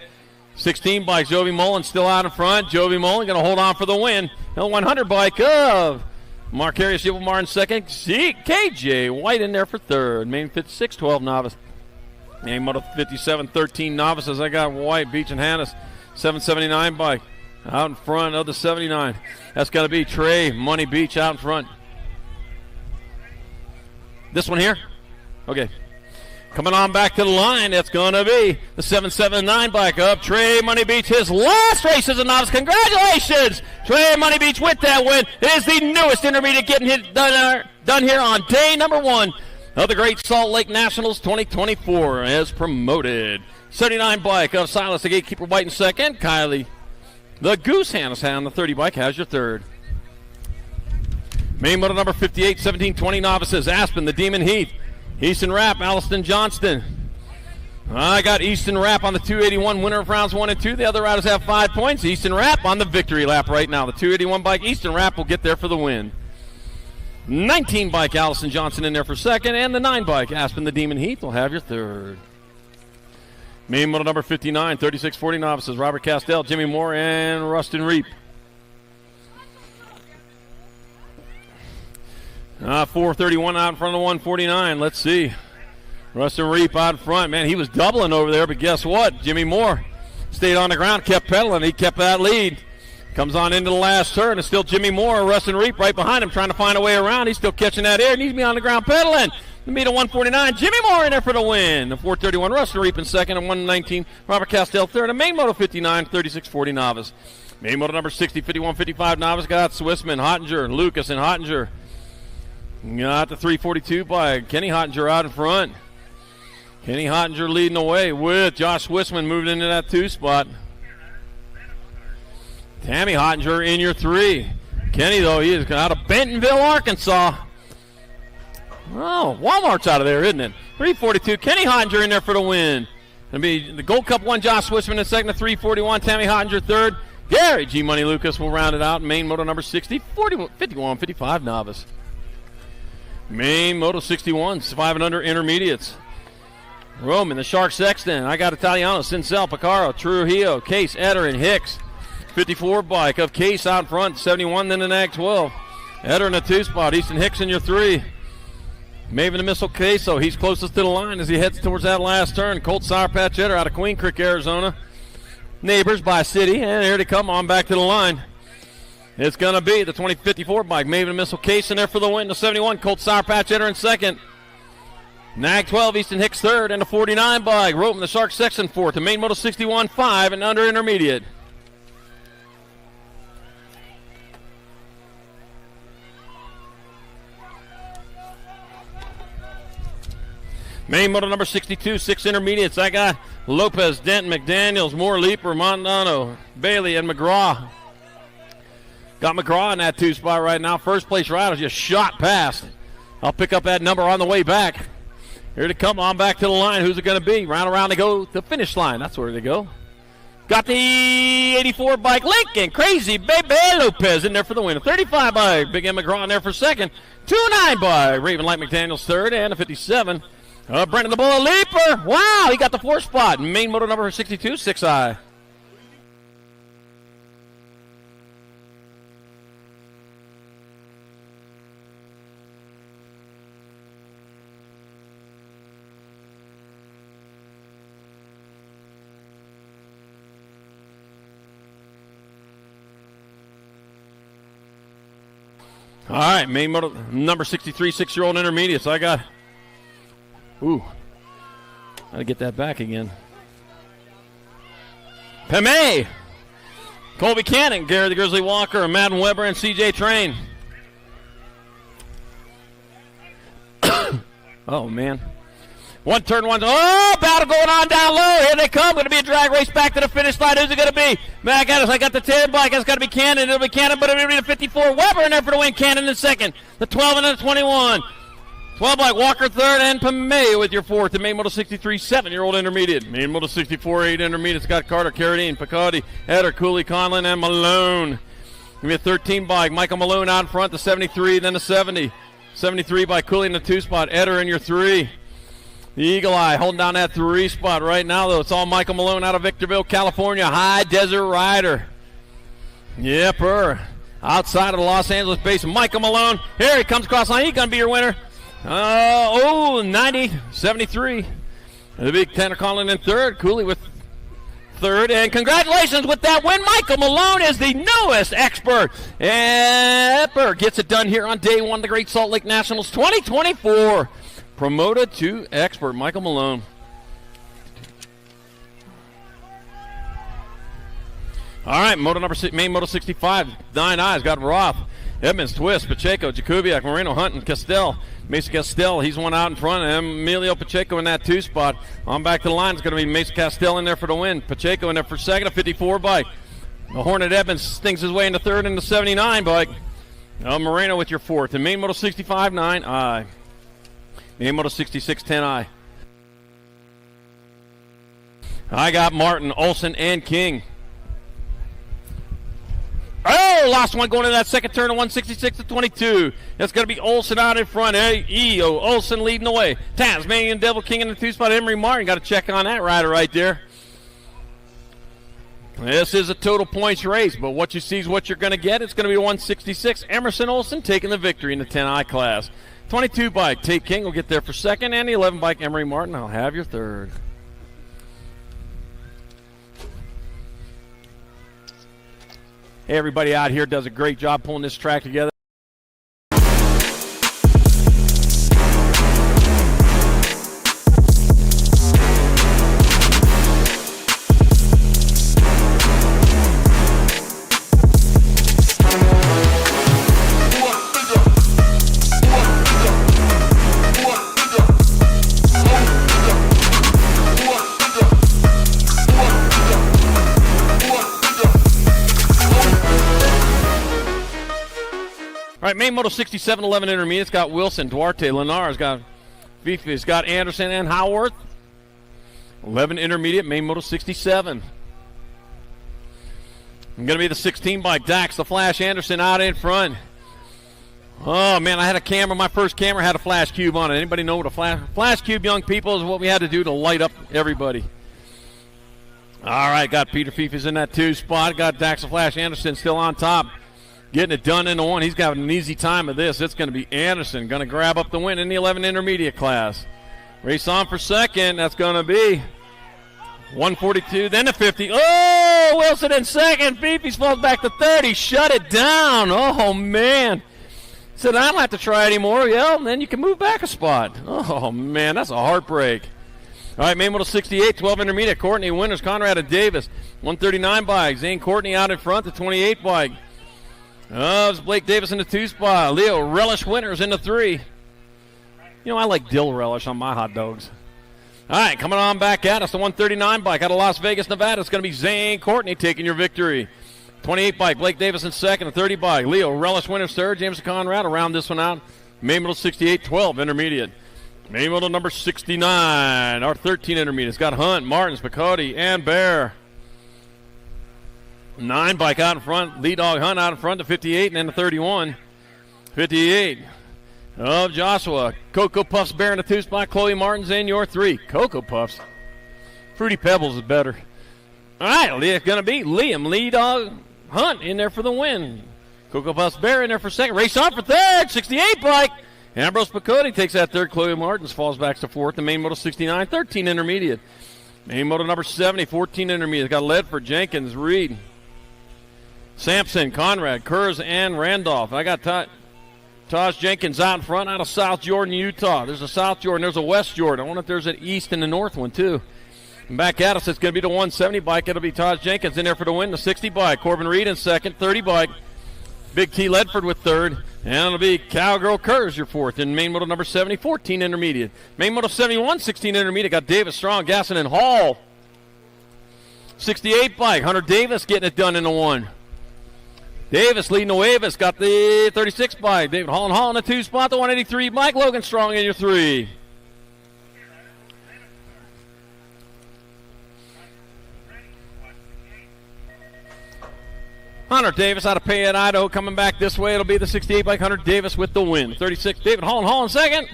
16 bike, Jovi Mullen still out in front. Jovi Mullen going to hold on for the win. The 100 bike of Marcarius Yibelmar in second. KJ White in there for third. Main 56, 12 novice. Main moto 57, 13 novices. I got White, Beach, and Hannes. 779 bike out in front of the 79. That's got to be Trey Money Beach out in front. This one here? Okay. Coming on back to the line, that's going to be the 779 bike up. Trey Money Beach, his last race as a novice. Congratulations! Trey Money Beach with that win. It is the newest intermediate getting done here on day number 1 of the Great Salt Lake Nationals 2024 as promoted. 79 bike of Silas, the gatekeeper, White in second. Kylie, the Goose Hannes on the 30 bike, has your third. Main moto number 58, 17, 20 novices. Aspen, the Demon Heath. Easton Rapp, Alliston Johnston. I got Easton Rapp on the 281, winner of rounds 1 and 2. The other riders have 5 points. Easton Rapp on the victory lap right now. The 281 bike, Easton Rapp will get there for the win. 19 bike, Allison Johnson in there for second, and the 9 bike, Aspen the Demon Heath, will have your third. Main model number 59, 3640 novices, Robert Castell, Jimmy Moore, and Rustin Reap. 431 out in front of the 149. Let's see. Rustin Reap out in front. Man, he was doubling over there, but guess what? Jimmy Moore stayed on the ground, kept pedaling. He kept that lead. Comes on into the last turn. It's still Jimmy Moore, Rustin Reap right behind him, trying to find a way around. He's still catching that air. Needs to be on the ground pedaling. The meet of 149. Jimmy Moore in there for the win. The 431, Rustin Reap in second, and 119, Robert Castell third. And main moto 59, 3640 novice. Main moto number 60, 51, 55 novice. Got Swissman, Hottinger, Lucas, and Hottinger. Got the 342 by Kenny Hottinger out in front. Kenny Hottinger leading the way with Josh Swissman moving into that 2 spot. Tammy Hottinger in your 3. Kenny, though, he is out of Bentonville, Arkansas. Oh, Walmart's out of there, isn't it? 342. Kenny Hottinger in there for the win. Going to be the Gold Cup 1, Josh Swissman in second, 341. Tammy Hottinger third. Gary G. Money Lucas will round it out. Main moto number 60, 51, 55 novice. Main moto 61, 5 and under intermediates. Roman, the Shark Sexton. I got Italiano, Cincel, Picaro, Trujillo, Case, Eder, and Hicks. 54 bike of Case out front, 71, then the Nag 12. Eder in the 2 spot, Easton Hicks in your 3. Maven the Missile Queso, he's closest to the line as he heads towards that last turn. Colt Sour Patch Eder out of Queen Creek, Arizona. Neighbors by city, and here they come on back to the line. It's going to be the 2054 bike, Maven the Missile Case in there for the win. The 71, Colt Sour Patch Eder in second. Nag 12, Easton Hicks third, and the 49 bike, Roman the Shark Sexton fourth. The main moto 61, 5 and under intermediate. Main moto number 62, 6 intermediates. I got Lopez, Dent, McDaniels, Moore, Leaper, Mondano, Bailey, and McGraw. Got McGraw in that 2 spot right now. First place rider just shot past. I'll pick up that number on the way back. Here to come on back to the line. Who's it going to be? Round around they go to the finish line. That's where they go. Got the 84 bike, Lincoln. Crazy Baby Lopez in there for the win. A 35 bike, Big M McGraw in there for second. 29 bike, Raven Light McDaniels third, and a 57. Brendan the Bullet Leaper. Wow, he got the 4 spot. Main moto number 62, 6i. All right, main moto number 63, 6-year-old intermediates. I got, gotta get that back again. Peme, Colby Cannon, Gary the Grizzly Walker, Madden Weber, and CJ Train. Oh, man. One turn, one. Oh, battle going on down low. Here they come. Going to be a drag race back to the finish line. Who's it going to be? Back at us. I got the 10 bike. It's got to be Cannon. It'll be Cannon, but it'll be the 54. Weber in there for the win. Cannon in second. The 12 and the 21. 12 bike. Walker third, and Pamea with your fourth. The main moto 63, 7-year-old intermediate. Main moto 64, 8 intermediates. Got Carter, Carradine, Picardi, Eder, Cooley, Conlon, and Malone. Give me a 13 bike. Michael Malone out in front. The 73, then the 70. 73 by Cooley in the 2 spot. Eder in your 3. The Eagle Eye holding down that 3 spot right now, though. It's all Michael Malone out of Victorville, California. High Desert Rider. Yep, outside of the Los Angeles base. Michael Malone. Here he comes across line. He's going to be your winner. 90, 73. The big Tanner Conlon in third. Cooley with third. And congratulations with that win. Michael Malone is the newest expert. And gets it done here on day 1 of the Great Salt Lake Nationals 2024. Promoted to expert, Michael Malone. All right, main moto 65, 9 eyes. Got Roth, Edmonds, Twist, Pacheco, Jakubiak, Moreno, Hunt, and Castell. Mason Castell, he's one out in front. And Emilio Pacheco in that 2 spot. On back to the line, it's going to be Mason Castell in there for the win. Pacheco in there for second, a 54 bike. The Hornet Edmonds stings his way into third in the 79 bike. Moreno with your fourth. And main moto 65, 9 eye. Main moto 66, 10i. I got Martin, Olson, and King. Oh, last one going into that second turn of 166 to 22. That's going to be Olson out in front. Hey, E.O. Olson leading the way. Tasmanian Devil King in the 2-spot. Emery Martin got to check on that rider right there. This is a total points race, but what you see is what you're going to get. It's going to be 166. Emerson Olson taking the victory in the 10I class. 22 bike, Tate King will get there for second, and the 11 bike, Emery Martin, I'll have your third. Hey, everybody out here does a great job pulling this track together. All right, main moto 67, 11 intermediates. Got Wilson, Duarte, Linares, got Beefy's, got Anderson and Howarth. 11 intermediate, main moto 67. I'm going to be the 16 bike, Dax, the Flash Anderson out in front. Oh, man, I had a camera. My first camera had a flash cube on it. Anybody know what a flash cube, young people, is what we had to do to light up everybody. All right, got Peter Fifi's in that 2 spot. Got Dax, the Flash Anderson still on top. Getting it done in the 1. He's got an easy time of this. It's going to be Anderson going to grab up the win in the 11 intermediate class. Race on for second. That's going to be 142, then the 50. Oh, Wilson in second. Beefy's falls back to 30. Shut it down. Oh, man. Said, I don't have to try anymore. Yeah, and then you can move back a spot. Oh, man, that's a heartbreak. All right, main moto 68, 12 intermediate. Courtney Winters, Conrad and Davis. 139 bike. Zane Courtney out in front, the 28 bike. Oh, it's Blake Davis in the 2 spot. Leo Relish Winters in the 3. You know, I like dill relish on my hot dogs. All right, coming on back at us, the 139 bike out of Las Vegas, Nevada. It's going to be Zane Courtney taking your victory. 28 bike, Blake Davis in second. The 30 bike, Leo Relish Winters third. James Conrad around this one out. Main moto 68, 12 intermediate. Main moto number 69, our 13 intermediate. It's got Hunt, Martins, Picotti, and Bear. 9 bike out in front, Lead Dog Hunt out in front, the 58, and then the 31. 58 of Joshua. Cocoa Puffs Bear in the 2 spot, Chloe Martins in your 3. Cocoa Puffs. Fruity Pebbles is better. All right, it's going to be Liam Lead Dog Hunt in there for the win. Cocoa Puffs Bear in there for second. Race on for third, 68 bike. Ambrose Picotti takes that third. Chloe Martins falls back to fourth. The main moto 69, 13 intermediate. Main moto number 70, 14 intermediate. Got Ledford, Jenkins, Reed, Sampson, Conrad, Kurz, and Randolph. I got Taj Jenkins out in front out of South Jordan, Utah. There's a South Jordan. There's a West Jordan. I wonder if there's an East and the North one, too. And back at us, it's going to be the 170 bike. It'll be Taj Jenkins in there for the win. The 60 bike. Corbin Reed in second. 30 bike. Big T Ledford with third. And it'll be Cowgirl Kurz, your fourth. In main moto number 70, 14 intermediate. Main moto 71, 16 intermediate. Got Davis, Strong, Gasson, and Hall. 68 bike. Hunter Davis getting it done in the 1. Davis leading the Wavis, got the 36 bike. David Hall in the 2 spot, the 183 bike. Logan Strong in your 3. Hunter Davis out of Payette, Idaho, coming back this way. It'll be the 68 bike. Hunter Davis with the win. 36, David Hall in second.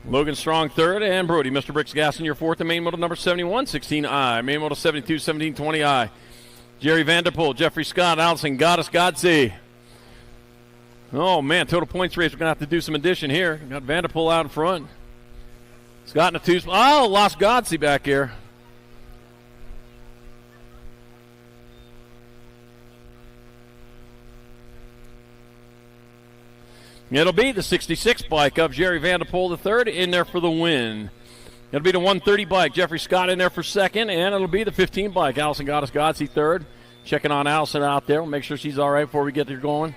Logan Strong third, and Brody, Mr. Bricks Gas in your 4th. The main moto number 71, 16I. Main moto 72, 17, 20I. Jerry Vanderpool, Jeffrey Scott, Allison, Goddess, Godsey. Oh, man, total points race. We're going to have to do some addition here. Got Vanderpool out in front. Scott in the 2 spot. Oh, lost Godsey back here. It'll be the 66 bike of Jerry Vanderpool III in there for the win. It'll be the 130 bike, Jeffrey Scott in there for second, and it'll be the 15 bike, Allison Goddess Godsey third. Checking on Allison out there. We'll make sure she's all right before we get her going.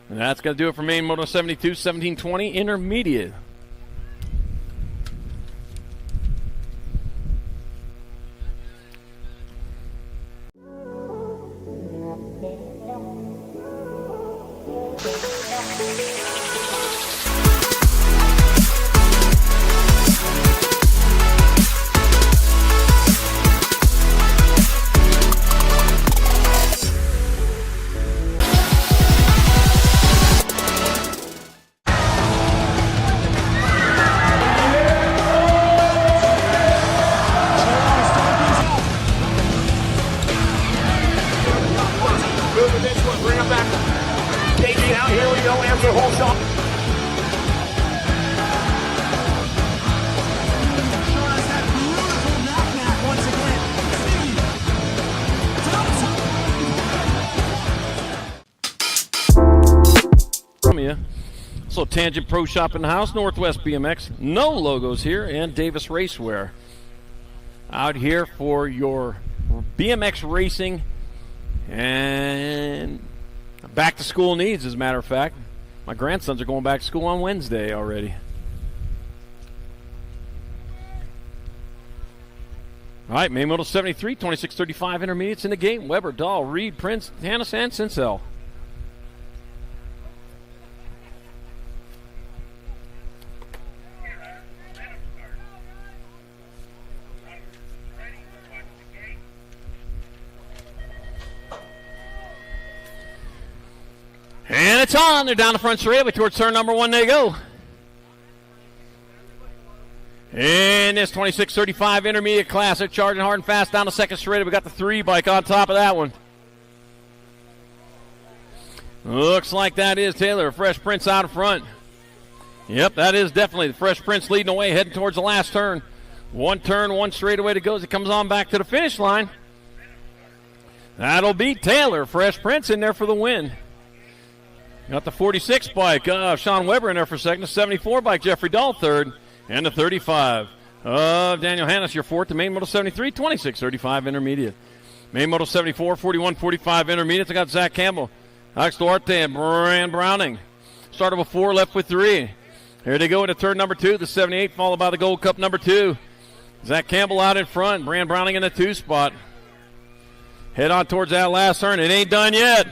And that's going to do it for main moto 72, 1720 intermediate. Also, Tangent Pro Shop in the house, Northwest BMX, no logos here, and Davis Racewear. Out here for your BMX racing and back-to-school needs, as a matter of fact. My grandsons are going back to school on Wednesday already. All right, main model 73, 2635 intermediates in the game. Weber, Dahl, Reed, Prince, Hannes, and Sinsel. And it's on. They're down the front straightaway towards turn number 1 they go. In this 2635 intermediate class, they're charging hard and fast down the second straightaway. We got the 3 bike on top of that one. Looks like that is Taylor. Fresh Prince out in front. Yep, that is definitely the Fresh Prince leading the way, heading towards the last turn. 1 turn, 1 straightaway to go as it comes on back to the finish line. That'll be Taylor. Fresh Prince in there for the win. Got the 46 bike, Sean Weber in there for a second. The 74 bike, Jeffrey Dahl third. And the 35 of Daniel Hannes, your fourth. The main model 73, 2635 intermediate. Main model 74, 4145 intermediate. I got Zach Campbell, Alex Duarte, and Brand Browning. Started with 4, left with 3. Here they go into turn number 2. The 78 followed by the Gold Cup number 2. Zach Campbell out in front. Brand Browning in the 2 spot. Head on towards that last turn. It ain't done yet.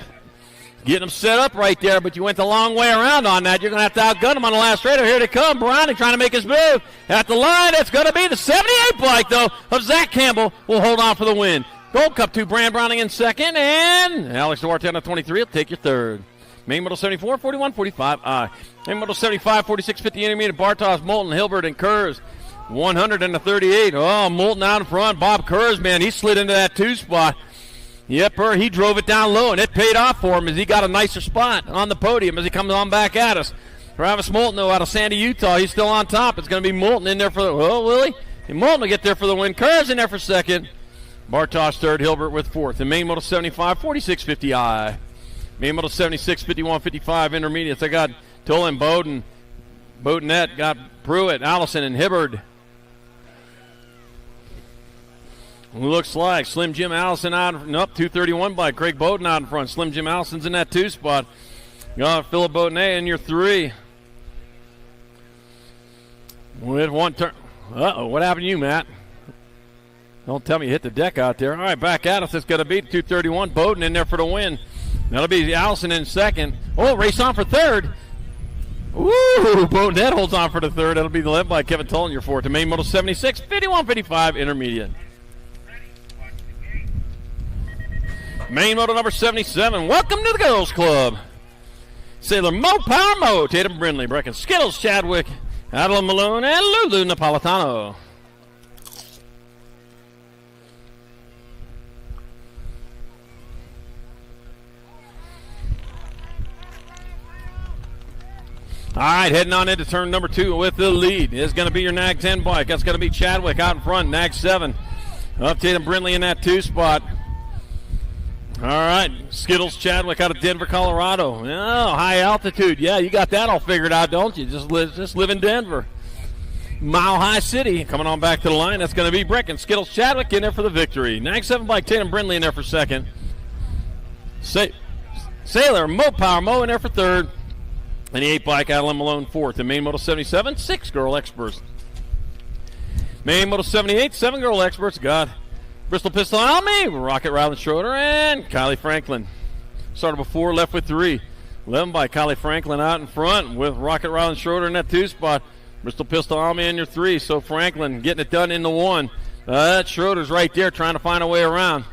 Getting them set up right there, but you went the long way around on that. You're going to have to outgun them on the last straighter. Here they come. Browning trying to make his move. At the line, it's going to be the 78 bike, though, of Zach Campbell will hold on for the win. Gold Cup 2, Brand Browning in second, and Alex Duarte on the 23 will take your third. Main model 74, 41, 45. Main model 75, 46, 50 intermediate. Bartos, Moulton, Hilbert, and Kurz. 100 and the 38. Oh, Moulton out in front. Bob Kurz, man, he slid into that 2 spot. Yep, he drove it down low, and it paid off for him as he got a nicer spot on the podium as he comes on back at us. Travis Moulton, though, out of Sandy, Utah, he's still on top. It's going to be Moulton in there for the, will he? And Moulton will get there for the win. Kurz in there for second. Bartosz third, Hilbert with fourth. The main model 75, 4650i. Main model 76, 5155 intermediates. I got Tolan, Bowden, Bowdenette, got Pruitt, Allison, and Hibbard. Looks like Slim Jim Allison out, 231 by Craig Bowden out in front. Slim Jim Allison's in that 2 spot. Got Philip Bowden in your 3. With 1 turn. Uh-oh, what happened to you, Matt? Don't tell me you hit the deck out there. All right, back at us. It's going to be 231. Bowden in there for the win. That'll be Allison in second. Oh, race on for third. Ooh, Bowden holds on for the third. That'll be led by Kevin Tolan, your fourth. The main model 76, 5155 intermediate. Main model number 77. Welcome to the Girls Club. Sailor Mo Power Mo, Tatum Brindley, Brecken Skittles, Chadwick, Adeline Malone, and Lulu Napolitano. All right, heading on into turn number 2 with the lead is going to be your Nag 10 bike. That's going to be Chadwick out in front, Nag 7. Up Tatum Brindley in that 2 spot. All right, Skittles Chadwick out of Denver, Colorado. Oh, high altitude. Yeah, you got that all figured out, don't you? Just live in Denver. Mile High City. Coming on back to the line, that's going to be Brecken Skittles Chadwick in there for the victory. Nag 7 bike, Tatum Brindley in there for second. Sailor Mo Power Mo in there for third. And the 8 bike, Adeline Malone fourth. And main model 77, 6 girl experts. Main model 78, 7 girl experts. God. Bristol Pistol Almy, Rocket Ryland Schroeder, and Kylie Franklin. Started with 4, left with 3. 11 by Kylie Franklin out in front with Rocket Ryland Schroeder in that 2 spot. Bristol Pistol Almy in your 3, so Franklin getting it done in the 1. That Schroeder's right there trying to find a way around.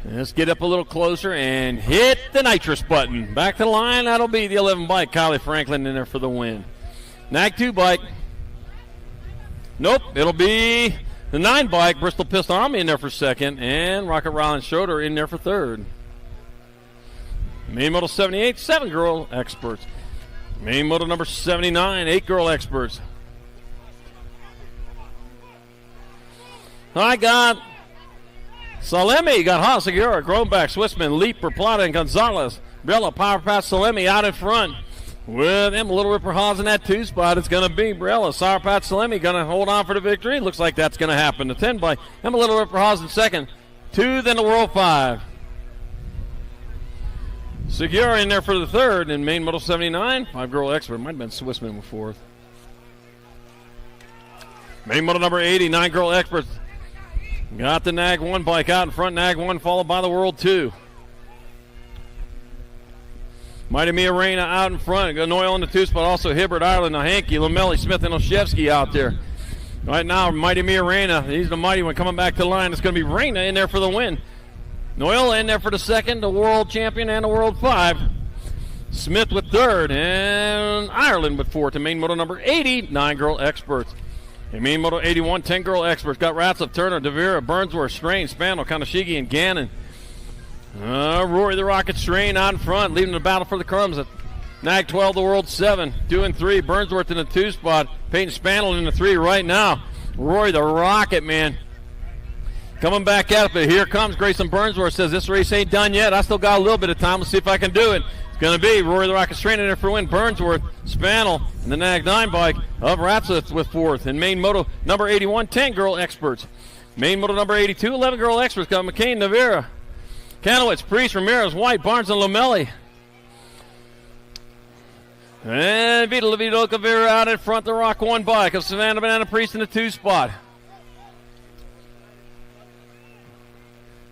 Let's get up a little closer and hit the nitrous button. Back to the line, that'll be the 11 bike, Kylie Franklin in there for the win. Nag 2 bike. Nope, it'll be the 9 bike, Bristol Pistol Army in there for second, and Rocket Ryland Schroeder in there for third. Main model 78, 7 girl experts. Main model number 79, 8 girl experts. I got Salemi, got Haas, Segura, Groenbach, Swissman, Leeper, Plata, and Gonzalez. Brella, Power Pass, Salemi out in front With Emma Little Ripper Haas in that 2 spot, it's going to be Briella Sourpat Salemi going to hold on for the victory. Looks like that's going to happen. The 10 by Emma Little Ripper Haas in second. 2, then the World 5. Segura in there for the third, and main model 79. 5-girl expert. Might have been Swissman with fourth. Main model number 80, 9-girl experts. Got the Nag 1 bike out in front. Nag 1 followed by the World 2. Mighty Mia Reina out in front. Got Noyle in the 2 spot. Also Hibbert, Ireland, Hanke, Lamelli, Smith, and Olszewski out there. Right now, Mighty Mia Reina. He's the mighty one coming back to the line. It's going to be Reina in there for the win. Noyle in there for the second, the world champion and the World 5. Smith with third, and Ireland with fourth. And main moto number 80, 9-girl experts. And main moto 81, 10-girl experts. Got Ratliff, Turner, DeVera, Burnsworth, Strain, Spandel, Kanashigi, and Gannon. Rory the Rocket Strain out in front, leading the battle for the crumbs. At Nag 12, the World 7, 2 and 3. Burnsworth in the 2 spot. Peyton Spandel in the 3 right now. Rory the Rocket, man. Coming back at it, but here comes Grayson Burnsworth. Says this race ain't done yet. I still got a little bit of time. Let's see if I can do it. It's going to be Rory the Rocket Strain in there for win. Burnsworth, Spannel, and the Nag 9 bike of Ratliff with fourth. And main moto number 81, 10-girl experts. Main moto number 82, 11-girl experts. Got McCain, Navarra, Kanowitz, Priest, Ramirez, White, Barnes, and Lamelli. And Vito Cavera out in front, the Rock 1 bike of Savannah Banana Priest in the 2 spot.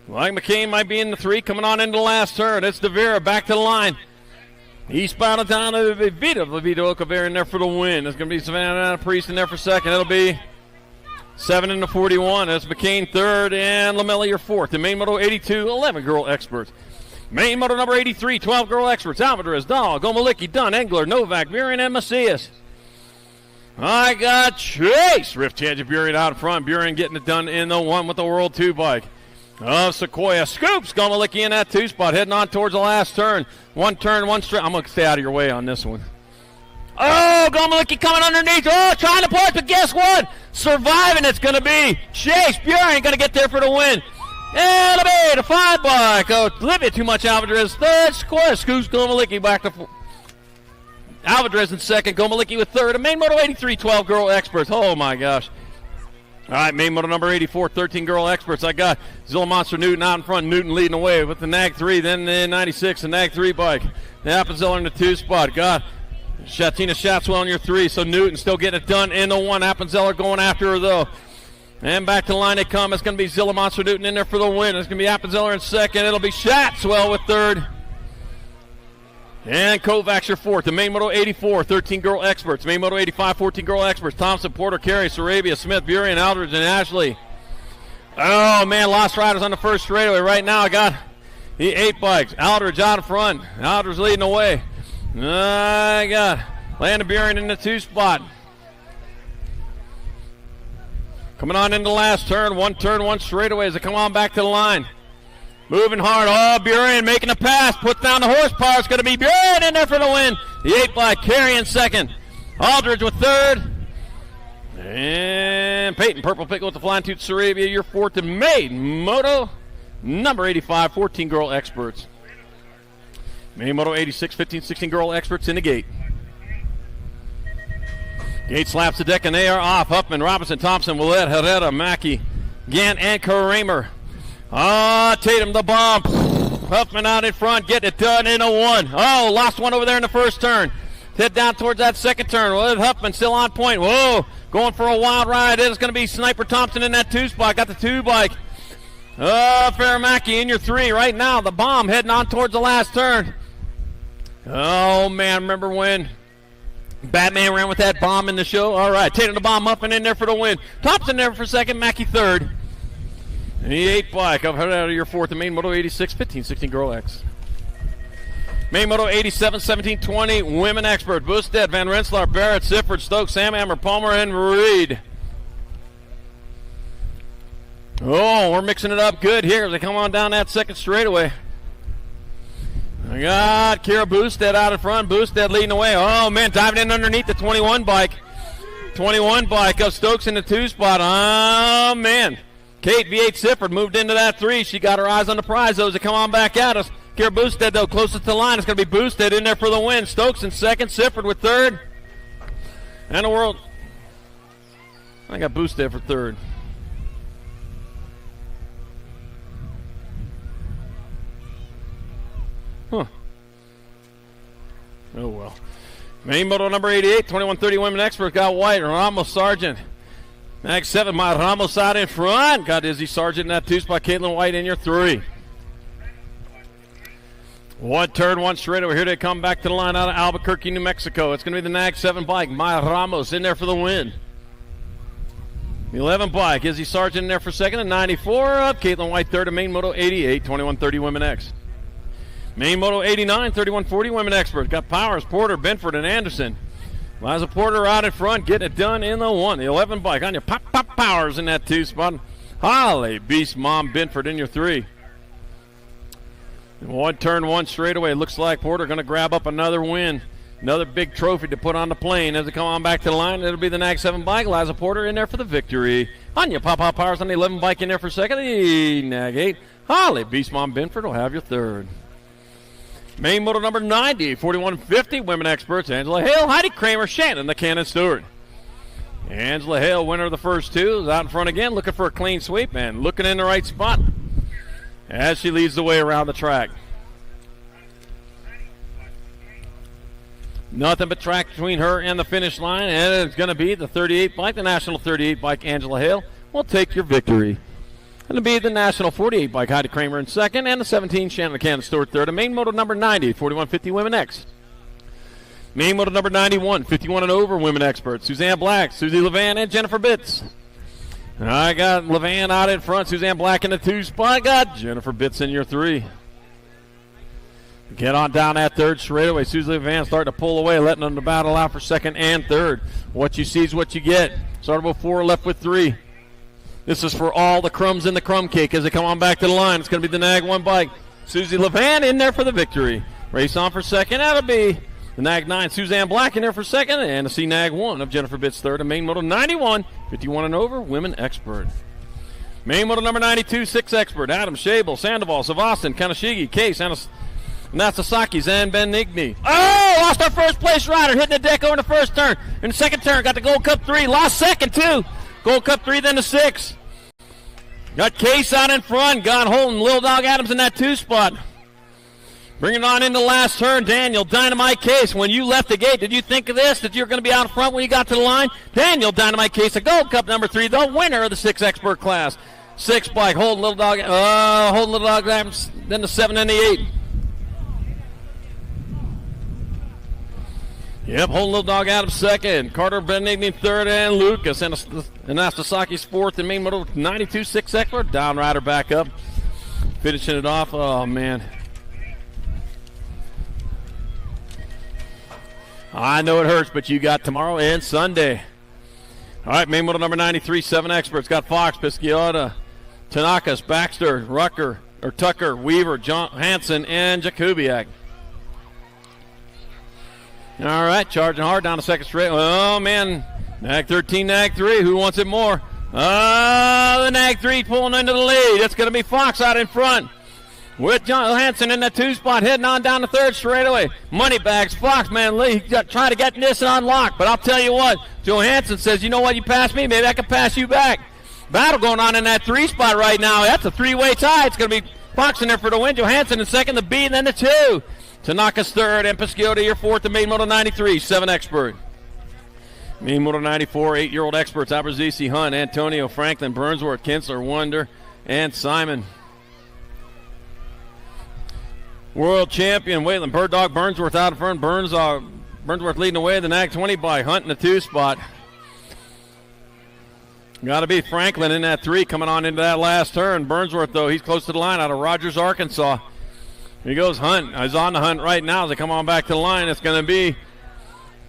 Mike McCain might be in the 3, coming on into the last turn. It's DeVera back to the line. Eastbound down to Vito Cavera in there for the win. It's going to be Savannah Banana Priest in there for second. It'll be 7 in the 41. That's McCain third and Lamelli your fourth. The main moto 82, 11-girl experts. Main moto number 83, 12-girl experts. Alvarez, Dahl, Gomalicki, Dunn, Engler, Novak, Buren, and Macias. I got Chase. Rift Tangent Buren out in front. Buren getting it done in the 1 with the World 2 bike. Sequoia scoops Gomalicki in that 2 spot. Heading on towards the last turn. 1 turn, 1 straight. I'm going to stay out of your way on this one. Oh, Gomalicki coming underneath. Oh, trying to push, but guess what? Surviving, it's going to be Chase Buren going to get there for the win. And it'll be the 5 bike. Oh, a little bit too much Alvarez. Third, Sequoia scoops Gomalicki back to Alvarez in second. Gomalicki with third. And main moto 83, 12-girl experts. Oh, my gosh. All right, main moto number 84, 13-girl experts. I got Zilla Monster Newton out in front. Newton leading away with the Nag 3. Then the 96, the Nag 3 bike. The Appenzeller in the 2 spot. Got Shatina Shatswell in your 3. So Newton still getting it done in the 1. Appenzeller going after her, though. And back to the line they come. It's going to be Zilla Monster Newton in there for the win. It's going to be Appenzeller in second. It'll be Shatswell with third. And Kovacs your fourth. The main moto 84, 13-girl experts. Main moto 85, 14-girl experts. Thompson, Porter, Carey, Sarabia, Smith, Buren, Aldridge, and Ashley. Oh, man, Lost Riders on the first straightaway. Right now I got the 8 bikes. Aldridge out in front. Aldridge leading the way. I got Landon Buren in the 2 spot. Coming on into the last turn. 1 turn, 1 straightaway as they come on back to the line. Moving hard. Oh, Buren making a pass. Put down the horsepower. It's going to be Buren in there for the win. The 8 bike, Carey in second. Aldridge with third. And Peyton, Purple Pickle with the Flying Tooth Sarabia. Your fourth and main moto number 85, 14-girl experts. Main moto 86, 15, 16-girl experts in the gate. Gate slaps the deck and they are off. Huffman, Robinson, Thompson, Willett, Herrera, Mackey, Gant, and Kramer. Tatum the bomb. Huffman out in front, getting it done in a 1. Oh, lost one over there in the first turn. Head down towards that second turn. Willett Huffman still on point. Whoa, going for a wild ride. It is going to be Sniper Thompson in that 2 spot. Got the 2 bike. Faramaki in your 3 right now. The bomb heading on towards the last turn. Oh, man, remember when Batman ran with that bomb in the show? All right, Tatum the bomb up and in there for the win. Thompson there for second, Mackey third. And the 8 bike up out of your fourth. The main moto 86, 15, 16 girl X. Main moto 87, 17, 20 women expert. Boosted, Van Rensselaer, Barrett, Sifford, Stokes, Samhammer, Palmer, and Reed. Oh, we're mixing it up good here as they come on down that second straightaway. I got Kira Boosted out in front. Boosted leading the way. Oh, man, diving in underneath the 21 bike. 21 bike of Stokes in the 2 spot. Oh, man. Kate V8 Sifford moved into that 3. She got her eyes on the prize, though, as they come on back at us. Care Boosted, though, closest to the line. It's going to be Boosted in there for the win. Stokes in second, Sifford with third. And the world. I got Boosted for third. Huh. Oh, well. Main moto number 88, 2130 women expert, got White, Ramos Sargent. Next 7, my Ramos out in front. Got Izzy Sargent in that 2-spot. Caitlin White in your 3. One turn, one straight over here. They come back to the line out of Albuquerque, New Mexico. It's going to be the Nag 7 bike. Maya Ramos in there for the win. The 11 bike. Izzy Sargent in there for second. And 94 up. Caitlin White third. And main moto 88, 2130 women X. Main moto 89, 3140 women expert. Got Powers, Porter, Benford, and Anderson. Liza Porter out in front, getting it done in the 1. The 11 bike on your Pop Powers in that 2 spot. Holly Beast Mom Benford in your 3. One turn, one straightaway. Looks like Porter going to grab up another win. Another big trophy to put on the plane. As they come on back to the line, it'll be the Nag 7 bike. Liza Porter in there for the victory. Anya Pop Powers on the 11 bike in there for second. The Nag 8. Holly Beast Mom Benford will have your third. Main moto number 90, 4150 women experts. Angela Hale, Heidi Kramer, Shannon the Cannon Stewart. Angela Hale, winner of the first 2, is out in front again, looking for a clean sweep and looking in the right spot as she leads the way around the track. Nothing but track between her and the finish line, and it's going to be the 38 bike, the National 38 bike. Angela Hale will take your victory. It'll be the National 48 bike, Heidi Kramer in second, and the 17, Shannon Cannon Stewart third. And main moto number 90, 4150 women X. Main moto number 91, 51 and over women experts. Suzanne Black, Susie Levan, and Jennifer Bitts. I got Levan out in front, Suzanne Black in the 2 spot. Got Jennifer Bitts in your 3. Get on down that third straightaway. Susie Levan starting to pull away, letting them to battle out for second and third. What you see is what you get. Started with 4, left with 3. This is for all the crumbs in the crumb cake as they come on back to the line. It's going to be the Nag 1 bike. Susie Levan in there for the victory. Race on for second. That'll be the Nag 9, Suzanne Black in there for second. And the C Nag 1 of Jennifer Bitts third. And main moto 91, 51 and over, women expert. Main moto number 92, 6 expert. Adam Shabel, Sandoval, Savastin, Kanashigi, Case, Nasasaki, Zan Benigni. Oh, lost our first place rider, hitting the deck over in the first turn. In the second turn, got the Gold Cup 3. Lost second, too. Gold Cup 3, then the 6. Got Case out in front. Got Holton, Little Dog Adams in that 2 spot. Bringing on in the last turn, Daniel Dynamite Case. When you left the gate, did you think of this, that you're going to be out in front when you got to the line? Daniel Dynamite Case, a Gold Cup number 3, the winner of the 6 expert class. 6 bike, Holton, Little Dog Adams, then the 7 and the 8. Yep, Holton Little Dog Adams second, Carter Benigni third, and Lucas and Anastasaki's fourth. And main moto 92, 6 expert. Down rider back up, finishing it off. Oh man, I know it hurts, but you got tomorrow and Sunday. All right, main moto number 93, 7 experts. Got Fox, Pisciota, Tanakas, Baxter, Tucker, Weaver, John Hansen, and Jakubiak. All right, charging hard down the second straight. Oh, man. Nag 13, Nag 3. Who wants it more? The Nag 3 pulling into the lead. It's going to be Fox out in front with John Hansen in that 2 spot, heading on down the third straightaway. Moneybags, Fox, man, trying to get this unlocked. But I'll tell you what, Johansson says, you know what, you passed me, maybe I can pass you back. Battle going on in that 3 spot right now. That's a 3-way tie. It's going to be Fox in there for the win. Johansson in second, the B, and then the 2. Tanaka's third, and Pisciota your fourth, and main moto 93, 7 expert. Main moto 94, 8-year-old experts, Abruzzese, Hunt, Antonio, Franklin, Burnsworth, Kinsler, Wonder, and Simon. World champion, Waylon, Bird Dog, Burnsworth out in front, Burnsworth leading the way, the Nag 20 by Hunt in the 2 spot. Got to be Franklin in that 3 coming on into that last turn. Burnsworth, though, he's close to the line out of Rogers, Arkansas. Here goes Hunt. He's on the Hunt right now as they come on back to the line. It's going to be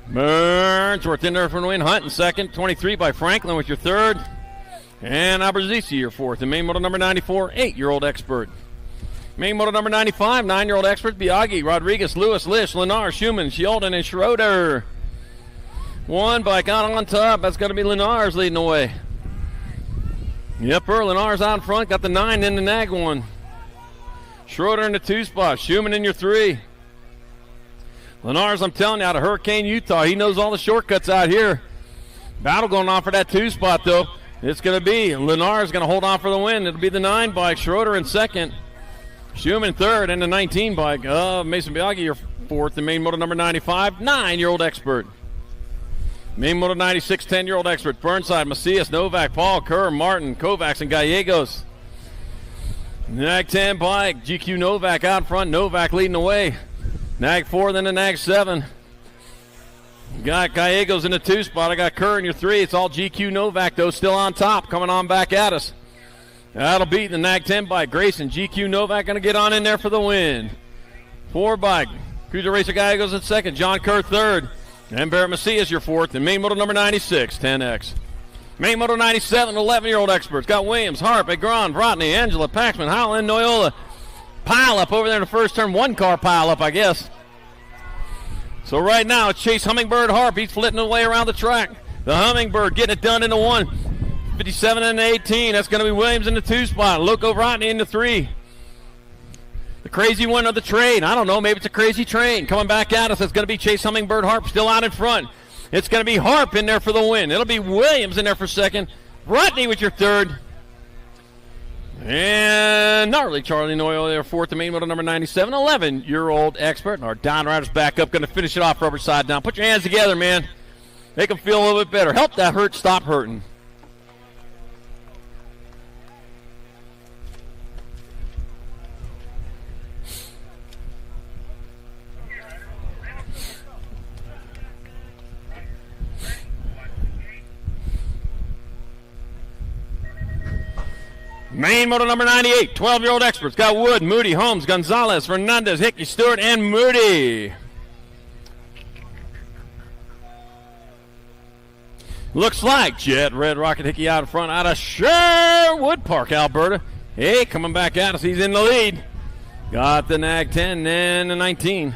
Burnsworth in there for the win. Hunt in second. 23 by Franklin with your third. And Abruzzese your fourth. And main moto number 94, 8-year-old expert. Main moto number 95, 9-year-old expert. Biaggi, Rodriguez, Lewis, Lish, Lennar, Schumann, Sheldon, and Schroeder. 1 bike out on top. That's going to be Lennar's leading the way. Yep, Lennar's out in front. Got the 9 in the Nag 1. Schroeder in the 2 spot. Schumann in your 3. Lenars, I'm telling you, out of Hurricane, Utah, he knows all the shortcuts out here. Battle going on for that 2 spot, though. It's going to be Lenars going to hold on for the win. It'll be the 9 bike. Schroeder in 2nd. Schumann 3rd, and the 19 bike. Mason Biaggi, your 4th. The main moto number 95, 9-year-old expert. Main moto 96, 10-year-old expert. Burnside, Macias, Novak, Paul, Kerr, Martin, Kovacs, and Gallegos. Nag 10 bike. GQ Novak out front. Novak leading the way. Nag 4, then the Nag 7. Got Gallegos in the 2 spot. I got Kerr in your 3. It's all GQ Novak, though, still on top, coming on back at us. That'll beat the Nag 10 bike. Grayson, GQ Novak going to get on in there for the win. 4 bike. Cruiser Racer Gallegos in 2nd. John Kerr 3rd. And Barrett Macias your 4th. And main moto number 96, 10X. Main moto 97, 11-year-old experts. Got Williams, Harp, Agron, Vrotny, Angela, Paxman, Howland, Noyola. Pile up over there in the first turn. 1-car pile up, I guess. So right now, it's Chase Hummingbird Harp. He's flitting away around the track. The Hummingbird getting it done in the 1. 57 and 18. That's going to be Williams in the 2 spot. Loco Vrotny in the 3. The crazy one of the train. I don't know. Maybe it's a crazy train. Coming back at us. It's going to be Chase Hummingbird Harp still out in front. It's going to be Harp in there for the win. It'll be Williams in there for 2nd. Vrotny with your 3rd. And gnarly Charlie Noyle there 4th. The main moto number 97. 11-year-old expert. And our Don Riders back up. Going to finish it off rubber side down. Put your hands together, man. Make them feel a little bit better. Help that hurt stop hurting. Main moto number 98, 12-year-old experts. Got Wood, Moody, Holmes, Gonzalez, Fernandez, Hickey, Stewart, and Moody. Looks like Jet Red Rocket Hickey out in front out of Sherwood Park, Alberta. Hey, coming back at us. He's in the lead. Got the Nag 10 and the 19.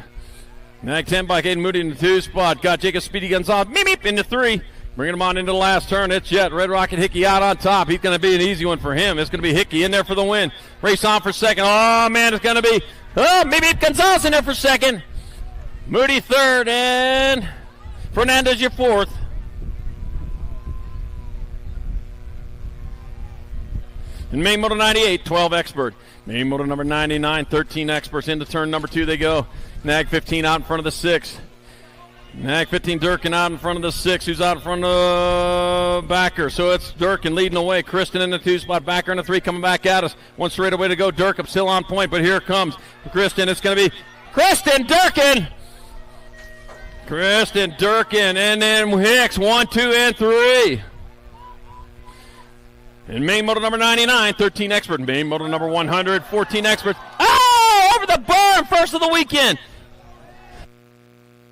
Nag 10 by Caden Moody in the 2 spot. Got Jacob Speedy Gonzalez, meep, meep, in the 3. Bringing him on into the last turn. It's Jet Red Rocket Hickey out on top. He's going to be an easy one for him. It's going to be Hickey in there for the win. Race on for 2nd. Oh, man, it's going to be maybe Gonzalez in there for 2nd. Moody 3rd, and Fernandez your 4th. And main moto 98, 12 expert. Main moto number 99, 13 experts. Into turn number 2 they go. Nag 15 out in front of the 6. Nag 15, Durkin out in front of the 6. Who's out in front of Backer? So it's Durkin leading the way. Kristen in the 2 spot. Backer in the 3 coming back at us. One straight away to go. Durkin still on point, but here comes Kristen. It's going to be Kristen Durkin. Kristen Durkin. And then Hicks. 1, 2, and 3. And main moto number 99, 13 expert. Main moto number 100, 14 experts. Oh, over the barn, first of the weekend.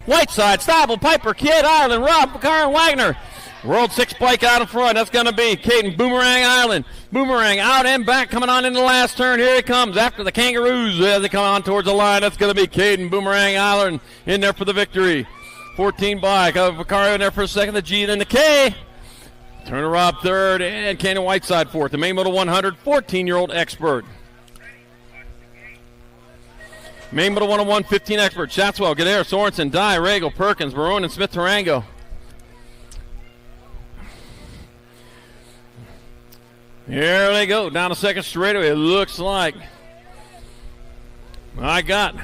Whiteside, Stabile, Piper, Kidd, Ireland, Rob, Carr, and Wagner. World 6 bike out in front. That's going to be Caden Boomerang Ireland. Boomerang out and back, coming on in the last turn. Here he comes after the Kangaroos as they come on towards the line. That's going to be Caden Boomerang Ireland in there for the victory. 14 bike. Vicario in there for a 2nd. The G, then the K. Turner Rob 3rd, and Canyon Whiteside 4th. The main moto 100, 14-year-old expert. Main moto 101, 15 expert. Chatswell, Gadare, Sorensen, Dye, Regal, Perkins, Barone, and Smith-Tarango. Here they go, down the 2nd straightaway. It looks like I got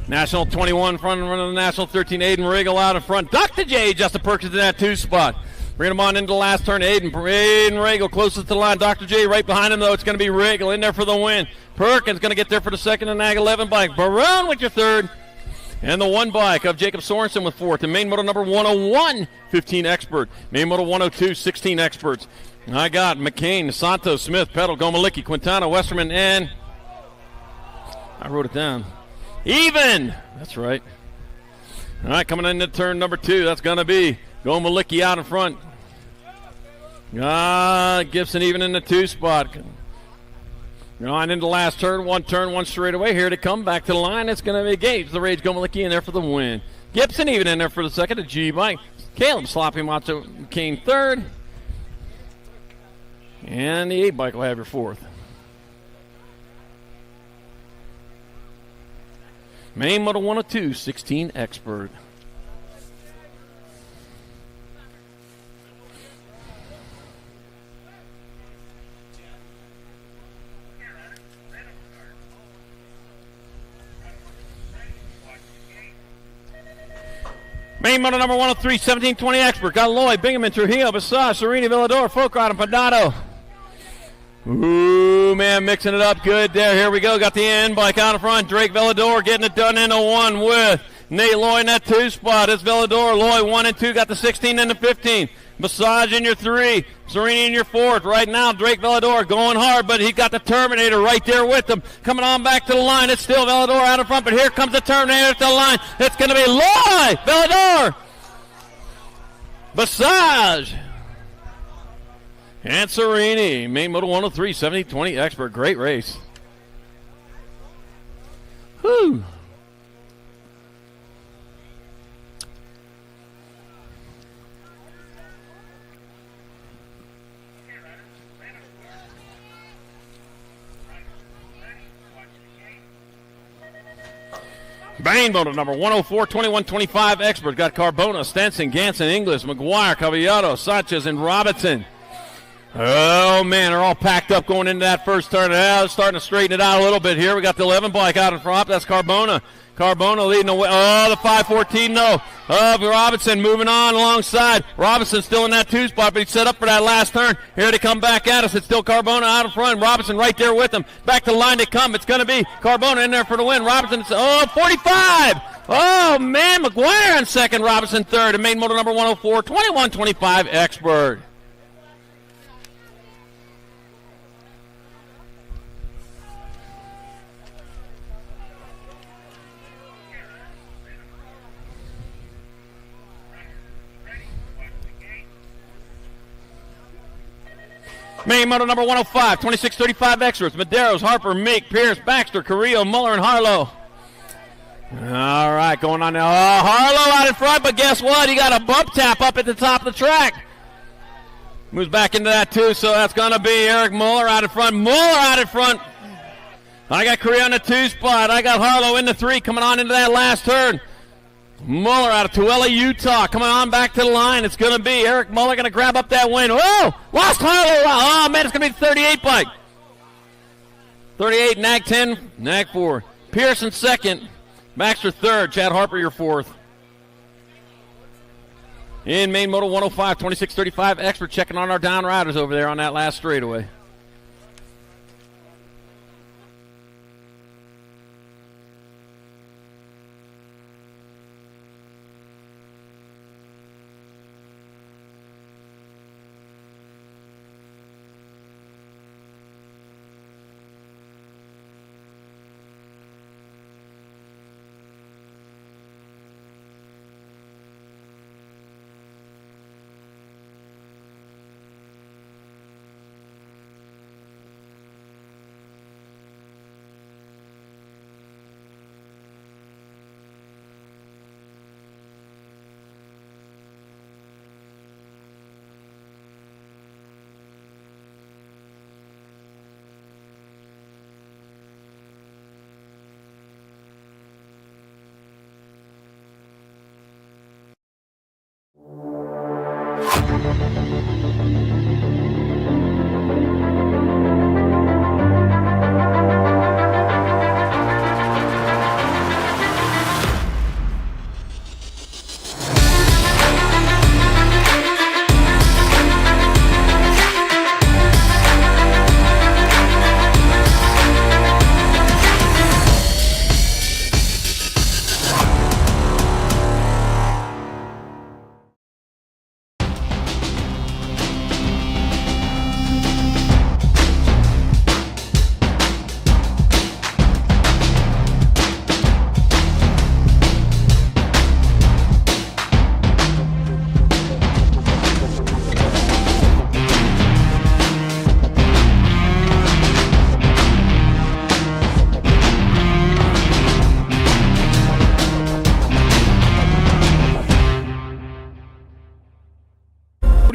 National 21 in front of the National 13. Aiden Regal out in front. Dr. J, Justin Perkins in that 2 spot. Bring him on into the last turn. Aiden Regal closest to the line. Dr. J right behind him, though. It's going to be Regal in there for the win. Perkins going to get there for the 2nd and Nag 11 bike. Barone with your 3rd. And the 1 bike of Jacob Sorensen with 4th. And main moto number 101, 15 expert. Main moto 102, 16 experts. I got McCain, Santos, Smith, Petal, Gomalicki, Quintana, Westerman, and I wrote it down. Even! That's right. All right, coming into turn number 2, that's going to be Gomalicki out in front. Gibson even in the 2 spot. On into the last turn, one straight away. Here to come back to the line. It's going to be Gage, the Rage Gomalicki in there for the win. Gibson even in there for the 2nd. A G bike. Caleb slopping out to Kane 3rd. And the 8 bike will have your 4th. Main Moto 102, 16 expert. Main Moto number 103, 1720 expert. Got Lloyd, Bingaman, Trujillo, Basage, Serini, Villador, Folkrod, and Panado. Ooh, man, mixing it up good there. Here we go. Got the end bike out in front. Drake Villador getting it done in a 1 with Nate Lloyd in that 2 spot. It's Villador. Lloyd 1 and 2. Got the 16 and the 15. Basage in your 3. Serini in your 4th. Right now, Drake Villador going hard, but he's got the Terminator right there with him. Coming on back to the line. It's still Villador out in front, but here comes the Terminator to the line. It's going to be Lloyd Villador. Basage. And Serini. Main Moto 103, 70-20 expert. Great race. Whew. Main Moto number 104, 21-25 expert. Got Carbona, Stenson, Ganson, Inglis, McGuire, Cavallado, Sanchez, and Robinson. Oh, man, they're all packed up going into that first turn. Now starting to straighten it out a little bit here. We got the 11 bike out in front. That's Carbona. Carbona leading the way. Oh, the 514, no. Of Robinson moving on alongside. Robinson still in that 2 spot, but he's set up for that last turn. Here they come back at us. It's still Carbona out in front. Robinson right there with them. Back to the line they come. It's going to be Carbona in there for the win. Robinson, 45. Oh, man, McGuire in second. Robinson third. And Main Moto number 104, 21-25 expert. Main Moto number 105, 26-35 extras. Medeiros, Harper, Meek, Pierce, Baxter, Carrillo, Muller, and Harlow. All right, going on now. Oh, Harlow out in front, but guess what? He got a bump tap up at the top of the track. Moves back into that too, so that's going to be Eric Muller out in front. Muller out in front. I got Carrillo in the 2 spot. I got Harlow in the 3 coming on into that last turn. Muller out of Tooele, Utah, coming on back to the line. It's going to be Eric Muller going to grab up that win. Oh, lost Harlow. Oh, man, it's going to be the 38 bike. 38, Nag 10, Nag 4. Pearson second, Baxter third, Chad Harper your 4th. In Main Moto 105, 26-35 expert checking on our down riders over there on that last straightaway.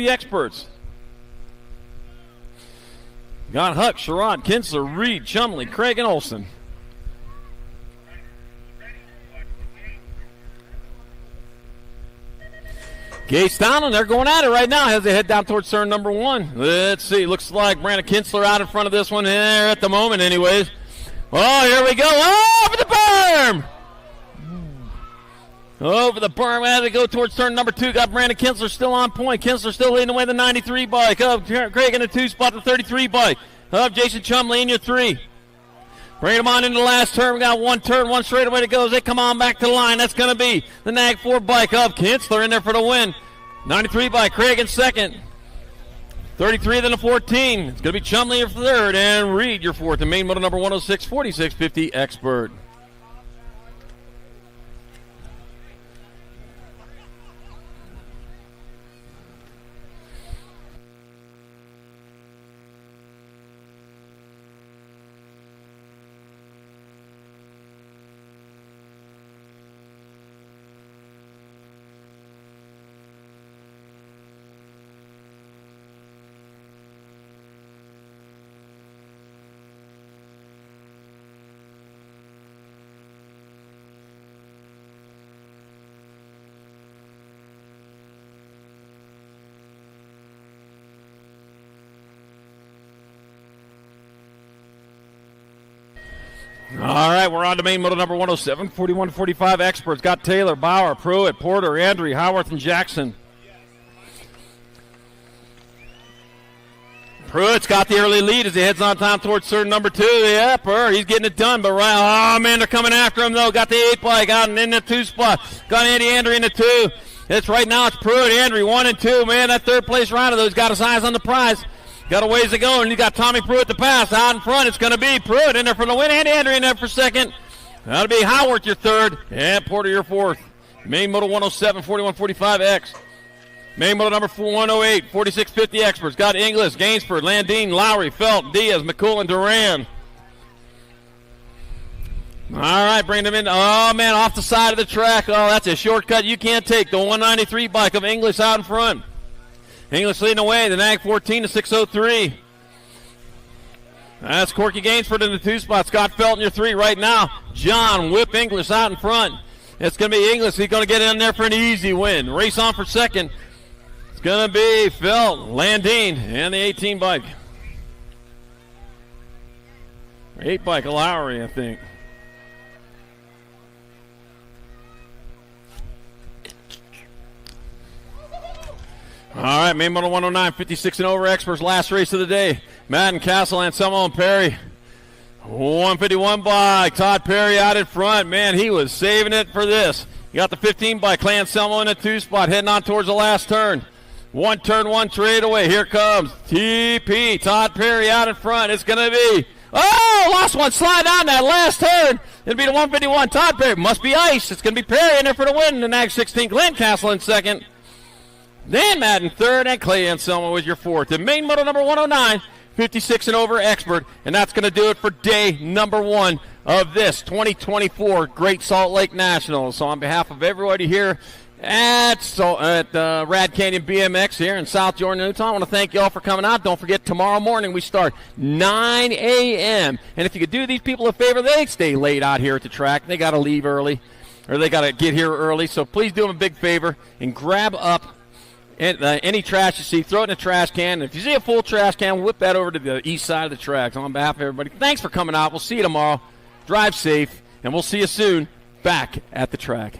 Experts. Got Huck, Sherrod, Kinsler, Reed, Chumley, Craig, and Olson. Gates down, and they're going at it right now as they head down towards turn number 1. Let's see. Looks like Brandon Kinsler out in front of this one there at the moment anyways. Oh, here we go. Oh, over the berm! Over the berm as they go towards turn number 2. Got Brandon Kinsler still on point. Kinsler still leading away the 93 bike. Craig in the 2 spot, the 33 bike. Jason Chumley in your 3. Bring them on into the last turn. We got one turn, one straightaway to go as they come on back to the line. That's going to be the Nag 4 bike of Kinsler in there for the win. 93 bike, Craig in second. 33 then the 14. It's going to be Chumley your third and Reed your fourth. The main motor number 106, 4650 Expert. All right, we're on to main motor number 107, 41-45 Experts. Got Taylor, Bauer, Pruitt, Porter, Andry, Howarth, and Jackson. Pruitt's got the early lead as he heads on time towards turn number 2. Yep, he's getting it done, but oh man, they're coming after him though. Got the 8 bike out in the 2 spot. Got Andy Andry in the 2. It's right now, it's Pruitt, Andry, 1 and 2. Man, that third place rider though, he's got his eyes on the prize. Got a ways to go, and you got Tommy Pruitt to pass. Out in front, it's going to be Pruitt in there for the win, and Andrew in there for second. That'll be Howarth your third, and Porter your fourth. Main motor 107, 41-45X. Main motor number 108, 4650 Experts. Got Inglis, Gainsford, Landine, Lowry, Felt, Diaz, McCool, and Duran. All right, bring them in. Oh, man, off the side of the track. Oh, that's a shortcut you can't take. The 193 bike of Inglis out in front. English leading away, the Nag 14 to 603. That's Corky Gainsford in the 2 spot. Scott Felton, your 3 right now. John Whip English out in front. It's going to be English. He's going to get in there for an easy win. Race on for second. It's going to be Felton, Landine, and the 18 bike. 8 bike, Lowry, I think. All right, main motor 109, 56 and over Experts, last race of the day. Madden, Castle, Anselmo, and Perry. 151 bike, Todd Perry out in front. Man, he was saving it for this. You got the 15 bike, Clay Anselmo in the 2 spot, heading on towards the last turn. One turn, one trade away. Here comes TP, Todd Perry out in front. It's going to be, oh, lost one, slide on that last turn. It'll be the 151, Todd Perry. Must be ice. It's going to be Perry in there for the win. The Nag 16, Glenn Castle in second. Then Madden third, and Clay Anselmo was your fourth. The main motor number 109, 56 and over Expert. And that's going to do it for day number 1 of this 2024 Great Salt Lake National. So on behalf of everybody here at Rad Canyon BMX here in South Jordan, Utah, I want to thank you all for coming out. Don't forget, tomorrow morning we start 9 a.m. And if you could do these people a favor, they stay late out here at the track. They got to leave early, or they got to get here early. So please do them a big favor and grab up any trash you see, throw it in a trash can. And if you see a full trash can, whip that over to the east side of the track. So on behalf of everybody, thanks for coming out. We'll see you tomorrow. Drive safe, and we'll see you soon back at the track.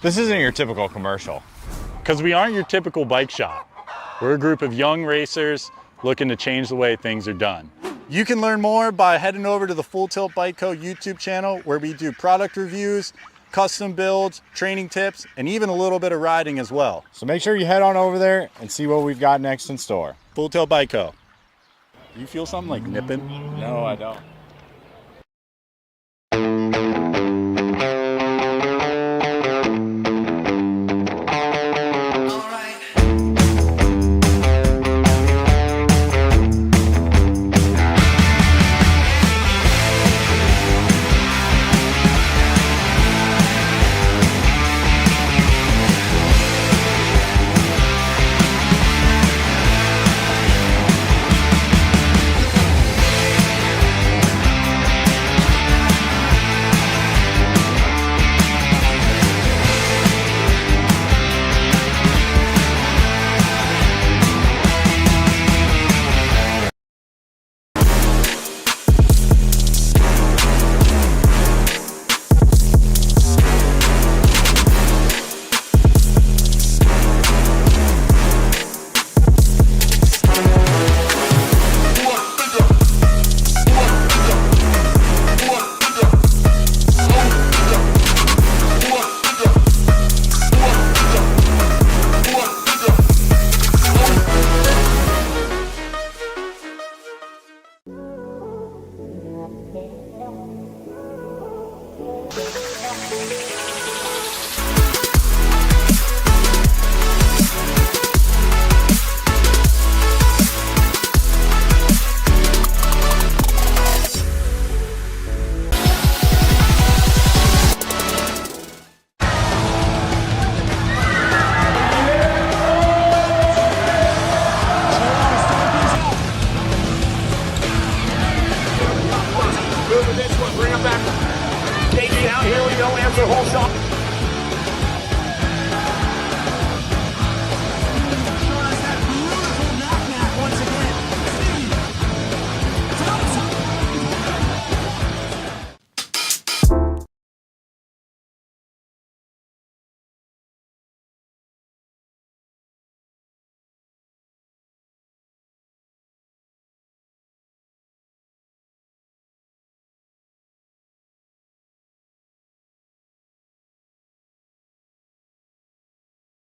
This isn't your typical commercial, because we aren't your typical bike shop. We're a group of young racers looking to change the way things are done. You can learn more by heading over to the Full Tilt Bike Co. YouTube channel, where we do product reviews, custom builds, training tips, and even a little bit of riding as well. So make sure you head on over there and see what we've got next in store. Full Tilt Bike Co. You feel something like nipping? No, I don't. Moving this one, bring him back. Take it out, here we go, answer whole shot.